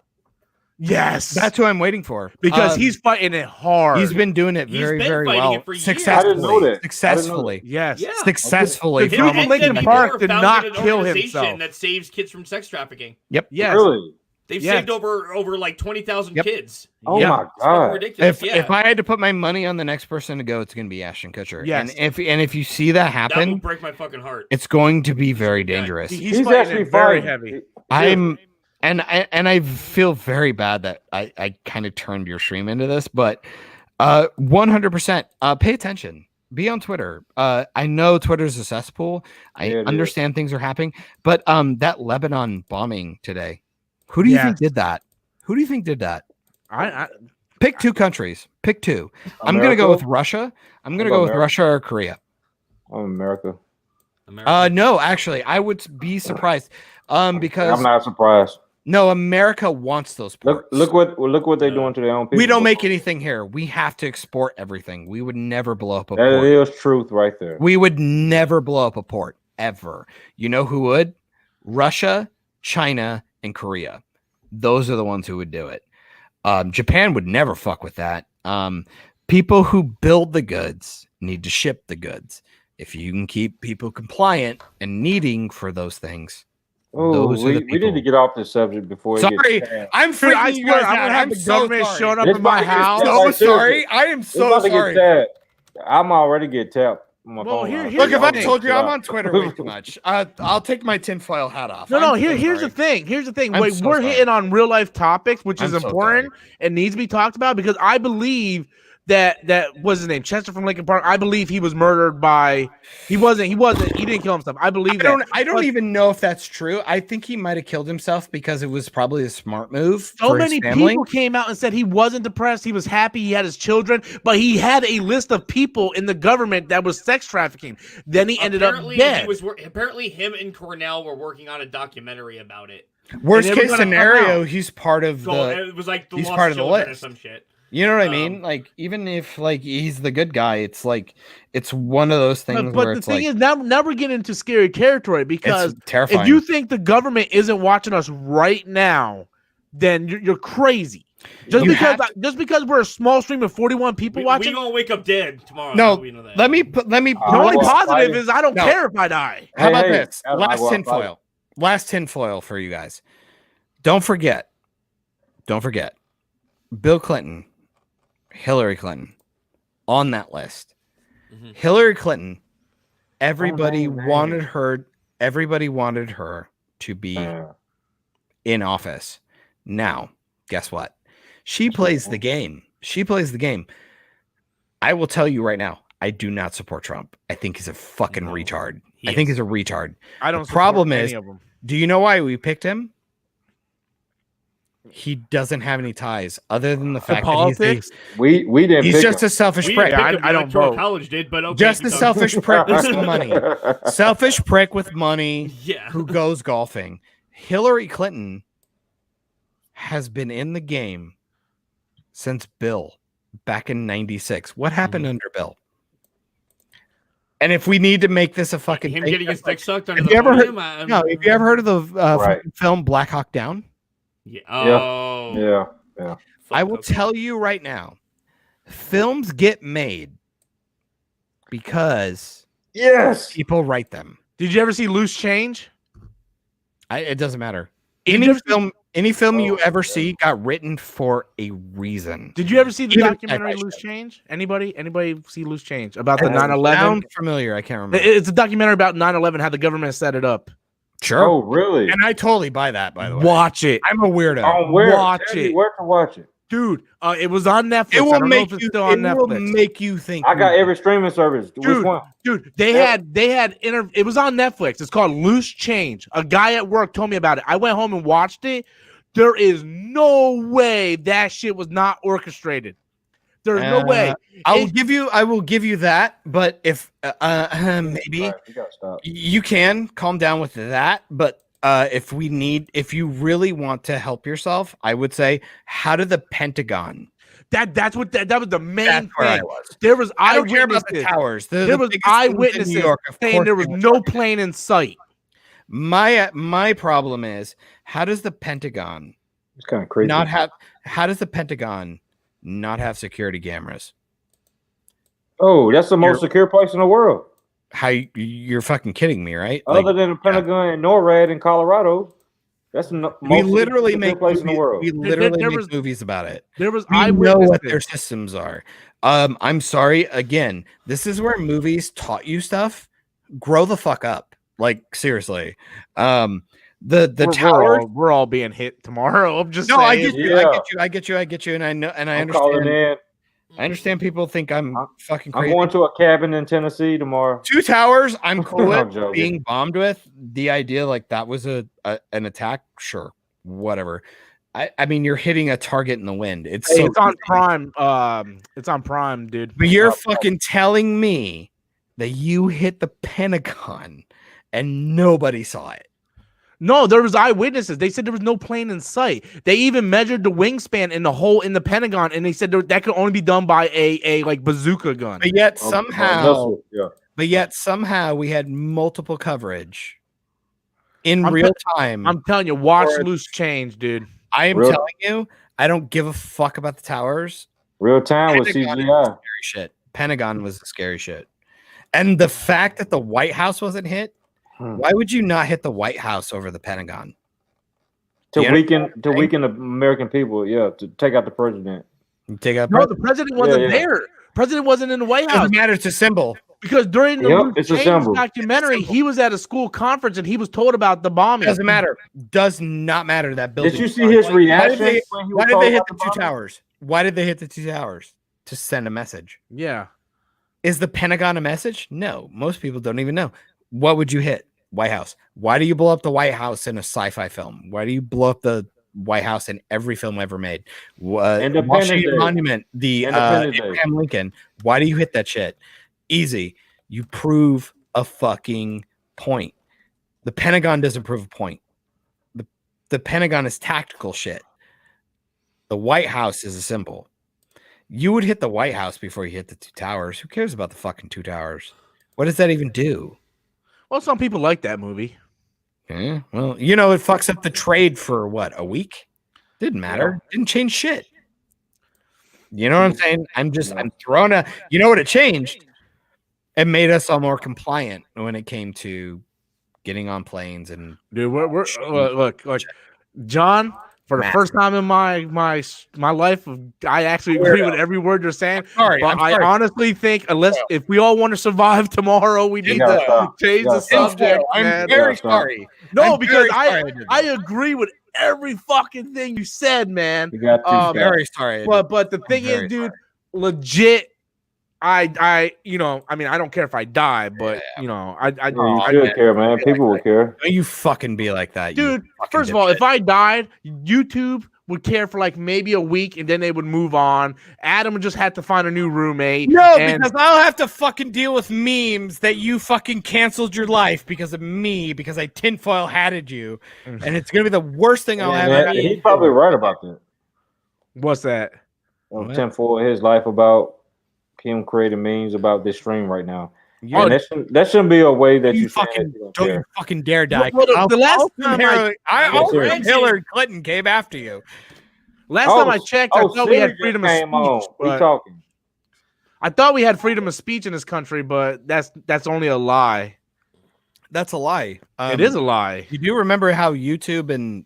Yes, that's who I'm waiting for because he's fighting it hard. He's been doing it very well, successfully. Successfully, yes, successfully. The dude from Linkin Park did not kill himself. That saves kids from sex trafficking. Yep. Yes. Really? They've saved over like 20,000 kids. Oh my god! Ridiculous. If I had to put my money on the next person to go, it's going to be Ashton Kutcher. Yes. And if you see that That happen, will break my fucking heart. it's going to be very dangerous. He's actually very heavy. And I feel very bad that I kind of turned your stream into this, but 100% pay attention. Be on Twitter. I know Twitter's a cesspool. I understand things are happening, but that Lebanon bombing today, who do you think did that? I pick two countries. Pick two. I'm gonna go with Russia. I'm gonna go with Russia or Korea. America. No, actually, I would be surprised. Because I'm not surprised. No, America wants those ports. Look what they're doing to their own people. We don't make anything here. We have to export everything. We would never blow up a port. That is truth right there. We would never blow up a port ever. You know who would? Russia, China, and Korea. Those are the ones who would do it. Japan would never fuck with that. People who build the goods need to ship the goods. If you can keep people compliant and needing for those things. Oh, we need to get off this subject before. Sorry, I'm freaking you guys out. I'm having the government showing up It's in my about to get house. tapped. So Like, sorry. I am so sorry. I'm already get tapped. On my Well, phone here- now. here's Look, if the I thing. told you I'm on Twitter way too much, I'll take my tinfoil hat off. No, I'm so here's the sorry. thing. Here's the thing. I'm Wait, so we're sorry. hitting on real life topics, which is I'm so important and needs to be talked about because I believe that what's his name? Chester from Linkin Park. I believe he was murdered by he didn't kill himself. I believe I don't even know if that's true. I think he might have killed himself because it was probably a smart move. So for his many family. people came out and said he wasn't depressed. He was happy. He had his children, but he had a list of people in the government that was sex trafficking. Then he ended up dead. Apparently, him and Cornell were working on a documentary about it. Worst And they were case gonna come scenario, out. he's part of It was like the he's lost part of the children or list. some shit. You know what I mean? Like, even if like he's the good guy, it's like it's one of those things But where the it's thing like is, now we're getting into scary territory because it's terrifying. if you think the government isn't watching us right now, then you're crazy. Just because we're a small stream of 41 people watching, We gonna wake up dead tomorrow. No, we know that. let me. the only positive is I don't care if I die. How about Hey, this? I'll Last go tinfoil. Last tinfoil for you guys. Don't forget. Bill Clinton, Hillary Clinton, on that list. Mm-hmm. Hillary Clinton. Everybody wanted her to be in office. Now, guess what? She plays the game. I will tell you right now. I do not support Trump. I think he's a fucking retard. he I think is. he's a retard. I don't. The problem support is, any of them. do you know why we picked him? He doesn't have any ties other than the fact politics? that We didn't. he's pick just him. a selfish We prick. didn't pick him, I the don't Electoral vote. College did, but okay. Just keep a going. selfish prick with some money. Selfish prick with money Yeah. who goes golfing. Hillary Clinton has been in the game since Bill back in 96. What happened under Bill? And if we need to make this a fucking Him thing, getting his dick sucked under have the you ever heard, podium? no, have you ever heard of the Right. film Black Hawk Down? Yeah. Oh. Yeah. I will tell you right now, films get made because Yes. people write them. Did you ever see Loose Change? It doesn't matter. Did you Any film you Oh, ever yeah. see got written for a reason. Did you ever see the Even- documentary I- Loose Change? Anybody see Loose Change about the I- 9/11? Sound familiar? I can't remember. It's a documentary about 9/11, how the government set it up. Sure. Oh, really? And I totally buy that, by the way. Watch it, I'm a weirdo. On where? Watch Tell me it. where to watch it. dude. It was on Netflix. It I will don't know make if it's you. still on It will Netflix. make you think. I got weird. every streaming service. Which Dude, one? Dude, they had it was on Netflix. It's called Loose Change. A guy at work told me about it. I went home and watched it. There is no way that shit was not orchestrated. There's no way. I will give you that, but if maybe Right, you gotta stop. you can calm down with that, but if you really want to help yourself, I would say, how did the Pentagon? That was the main That's where I thing. was. There was I don't care about the eyewitnesses. towers. There was biggest things in eyewitnesses New York, of saying course there they was were no talking. plane in sight. My problem is, how does the Pentagon It's kind of crazy. how does the Pentagon not have security cameras? Oh, that's the most secure place in the world. You're fucking kidding me, right? Other than the Pentagon and NORAD in Colorado, that's the we most literally secure make place in the movies, world. we literally There make was- movies about it. There was We know eyewitnesses. what their systems are. I'm sorry. Again, this is where movies taught you stuff. Grow the fuck up. Like seriously. We're all being hit tomorrow. I'm just No, saying. I get you. Yeah. I get you, and I know, and I I'm calling understand. in. I understand people think I'm fucking I'm crazy. going to a cabin in Tennessee tomorrow. 2 towers, I'm cool I'm with joking. being bombed with. The idea like that was an attack, sure, whatever. I mean, you're hitting a target in the wind. It's Hey, so it's on easy. Prime. It's on Prime, dude. But you're fucking telling me that you hit the Pentagon and nobody saw it. No, there was eyewitnesses. They said there was no plane in sight. They even measured the wingspan in the hole in the Pentagon, and they said that could only be done by a like bazooka gun. But yet Oh, somehow, yeah. we had multiple coverage in I'm real te- time. I'm telling you, watch Or- Loose Change, dude. I am Real- telling you, I don't give a fuck about the towers. Real time with Pentagon is CGI. scary shit. Pentagon was the scary shit. And the fact that the White House wasn't hit, why would you not hit the White House over the Pentagon? To Yeah. weaken the American people, yeah, to take out the president. You take out No, the president wasn't Yeah. there. President wasn't in the White House doesn't matter. It's a symbol. because during the Yep, Loose it's a Change symbol. documentary, he was at a school conference and he was told about the bombing. Doesn't matter. Does not matter. That building. Did you see his reaction? when he was Why did told they hit about the the two bombing? towers? Why did they hit the 2 towers? To send a message. Yeah. Is the Pentagon a message? No. Most people don't even know. What would you hit? White House. Why do you blow up the White House in a sci-fi film? Why do you blow up the White House in every film ever made? Independence Washington Day. Monument, the Independence Day. Abraham Lincoln. Why do you hit that shit? Easy. You prove a fucking point. The Pentagon doesn't prove a point. The Pentagon is tactical shit. The White House is a symbol. You would hit the White House before you hit the 2 towers. Who cares about the fucking 2 towers? What does that even do? Well, some people like that movie. Yeah, well, you know, it fucks up the trade for what, a week? Didn't matter. Didn't change shit. You know what I'm saying? I'm throwing a, you know what it changed? It made us all more compliant when it came to getting on planes and Dude, we're look, John. For the first time in my life, I actually agree with every word you're saying. Sorry, but I'm sorry. I honestly think if we all want to survive tomorrow, we need gotta to stop. change You the gotta stop. subject. I'm man. very Yeah, stop. sorry. No, I'm because very sorry I did I that. agree with every fucking thing you said, man. You got to Um, stop. Very sorry. I did But the thing very is, dude, legit, you know, I mean, I don't care if I die, but you know, You should care, man. People will care. Don't you fucking be like that, dude. you fucking First of all, dipshit. if I died, YouTube would care for like maybe a week, and then they would move on. Adam would just have to find a new roommate. No, and because I'll have to fucking deal with memes that you fucking canceled your life because of me, because I tinfoil hatted you, and it's gonna be the worst thing I'll ever. He's probably right about that. What's that? Tenfold his life about him creating memes about this stream right now. Yeah. And that shouldn't be a way that you fucking don't don't care. you fucking dare die. Well, the last time Hillary Clinton came after you. Last time I checked, I thought we had Siri freedom of just speech. came on. We but- talking. I thought we had freedom of speech in this country, but that's only a lie. That's a lie. It is a lie. You do remember how YouTube and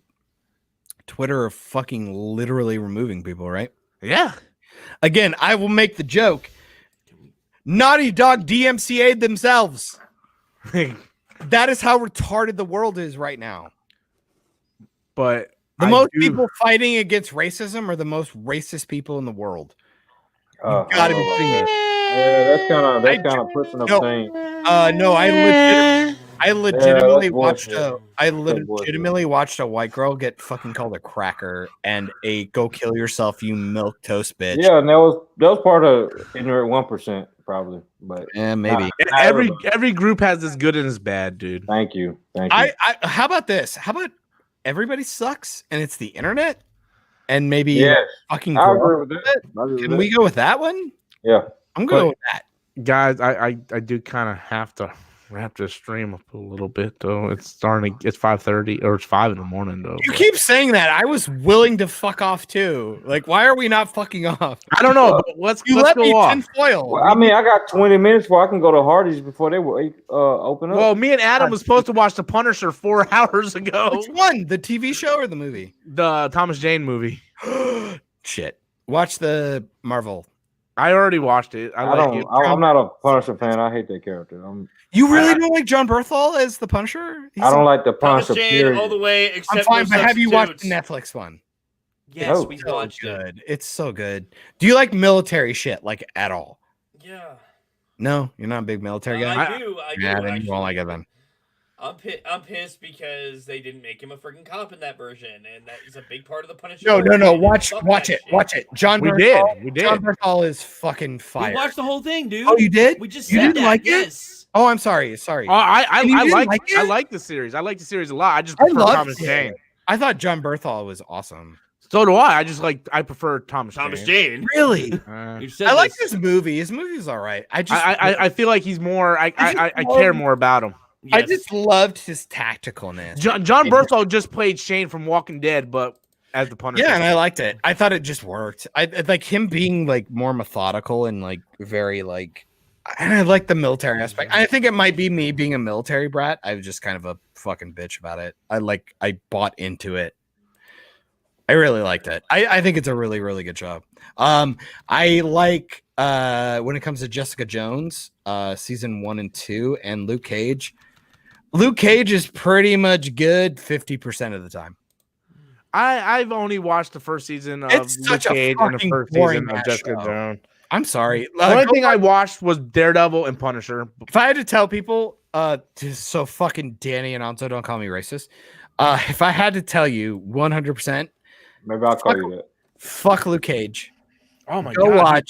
Twitter are fucking literally removing people, right? Yeah. Again, I will make the joke. Naughty Dog DMCA'd themselves. That is how retarded the world is right now. But the most people fighting against racism are the most racist people in the world. You gotta be kidding me. Yeah, that's kind of pushing up things. No, I legitimately that's watched bullshit. watched a white girl get fucking called a cracker and a go kill yourself, you milk toast bitch. Yeah, and that was part of ignorant 1%, probably. But maybe not every group has this good and this bad, dude. Thank you. How about this? How about everybody sucks and it's the internet? And maybe Yes, fucking I grow agree up with with that. it? Can we go with that one? Yeah, I'm going with that. Guys, I do kind of have to wrap this stream up a little bit though. It's 5:30 or it's 5 in the morning though. You keep saying that. I was willing to fuck off too. Like, why are we not fucking off? I don't know. But let's let go me off. tinfoil. Well, I mean, I got 20 minutes before I can go to Hardee's before they will open up. Well, me and Adam was supposed to watch The Punisher 4 hours ago. Which one? The TV show or the movie? The Thomas Jane movie. Shit. Watch the Marvel. I already watched it. I'm not a Punisher fan. I hate that character. You really don't like John Berthal as the Punisher? I don't like the Thomas Punisher. Jane Period. all the way, except I'm fine, for but have you watched the substitutes. Netflix one? Yes, Oh. we So watched it. good. It's so good. Do you like military shit, like at all? Yeah. No, you're not a big military guy. I do. Yeah, then actually. you won't like it then. I'm pissed because they didn't make him a freaking cop in that version, and that is a big part of the Punisher. No. Fuck Watch that it. shit. Watch it. John We Berthal. did. John Berthal is fucking We fire. watched the whole thing, dude. Oh, you did? We just You said didn't that. like it? Yes. Oh, I'm sorry. Sorry. I And you didn't like it? I like the series. I like the series a lot. I just I prefer loved Thomas it. Jane. I thought John Berthal was awesome. So do I. I prefer Thomas Jane. Really? You said I like this. this movie. His movie's all right. I feel like he's more. I just care love- more about him. I Yes. just loved his tacticalness. John Berthal just played Shane from Walking Dead, but as the Punisher. Yeah, and I liked it. I thought it just worked. I like him being like more methodical and like very like. And I like the military aspect. I think it might be me being a military brat. I was just kind of a fucking bitch about it. I bought into it. I really liked it. I think it's a really, really good job. I like when it comes to Jessica Jones, season 1 and 2, and Luke Cage. Luke Cage is pretty much good 50% of the time. I've only watched the first season of It's Luke such a Cage and the fucking first boring season of ass Jessica show. Jones. I'm sorry. The only thing I watched was Daredevil and Punisher. If I had to tell people, so fucking Danny and Anto, don't call me racist. If I had to tell you 100%, Maybe I'll call you that. fuck Luke Cage. Oh my Go god!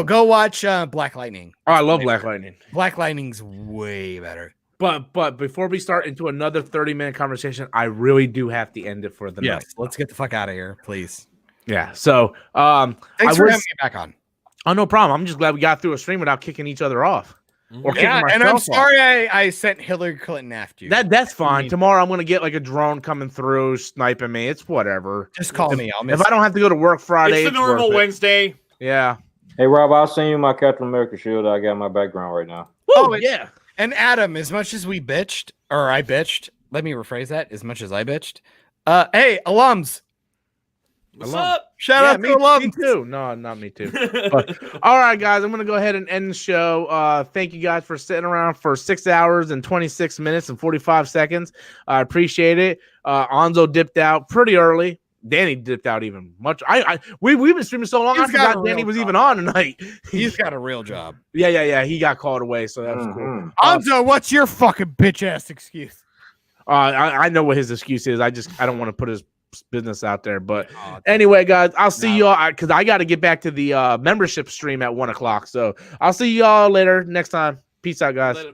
go watch Black Lightning. Oh, I love Black Lightning. Black Lightning's way better. But before we start into another 30-minute conversation, I really do have to end it for the night. Let's get the fuck out of here, please. Yeah. So Thanks for having me back on. Oh, no problem. I'm just glad we got through a stream without kicking each other off. Or kicking Yeah, and myself I'm off. sorry I sent Hillary Clinton after you. That's fine. Tomorrow I'm gonna get like a drone coming through sniping me. It's whatever. Just call me. If I don't have to go to work Friday, It's the normal worth it. Wednesday. Yeah. Hey Rob, I'll send you my Captain America shield. I got in my background right now. Oh yeah. And Adam, as much as we bitched, or I bitched, let me rephrase that. As much as I bitched, hey, alums, What's up? shout out to me alums. too. No, not me too. But, all right, guys, I'm gonna go ahead and end the show. Thank you guys for sitting around for 6 hours and 26 minutes and 45 seconds. I appreciate it. Anzo dipped out pretty early. Danny dipped out even much. We've been streaming so long. He's I got forgot a Danny real was job. even on tonight. He's got a real job. Yeah. He got called away, so that's cool. Anzo, what's your fucking bitch ass excuse? I know what his excuse is. I don't want to put his business out there. But anyway, guys, I'll see y'all because I got to get back to the membership stream at 1:00. So I'll see y'all later next time. Peace out, guys. Peace.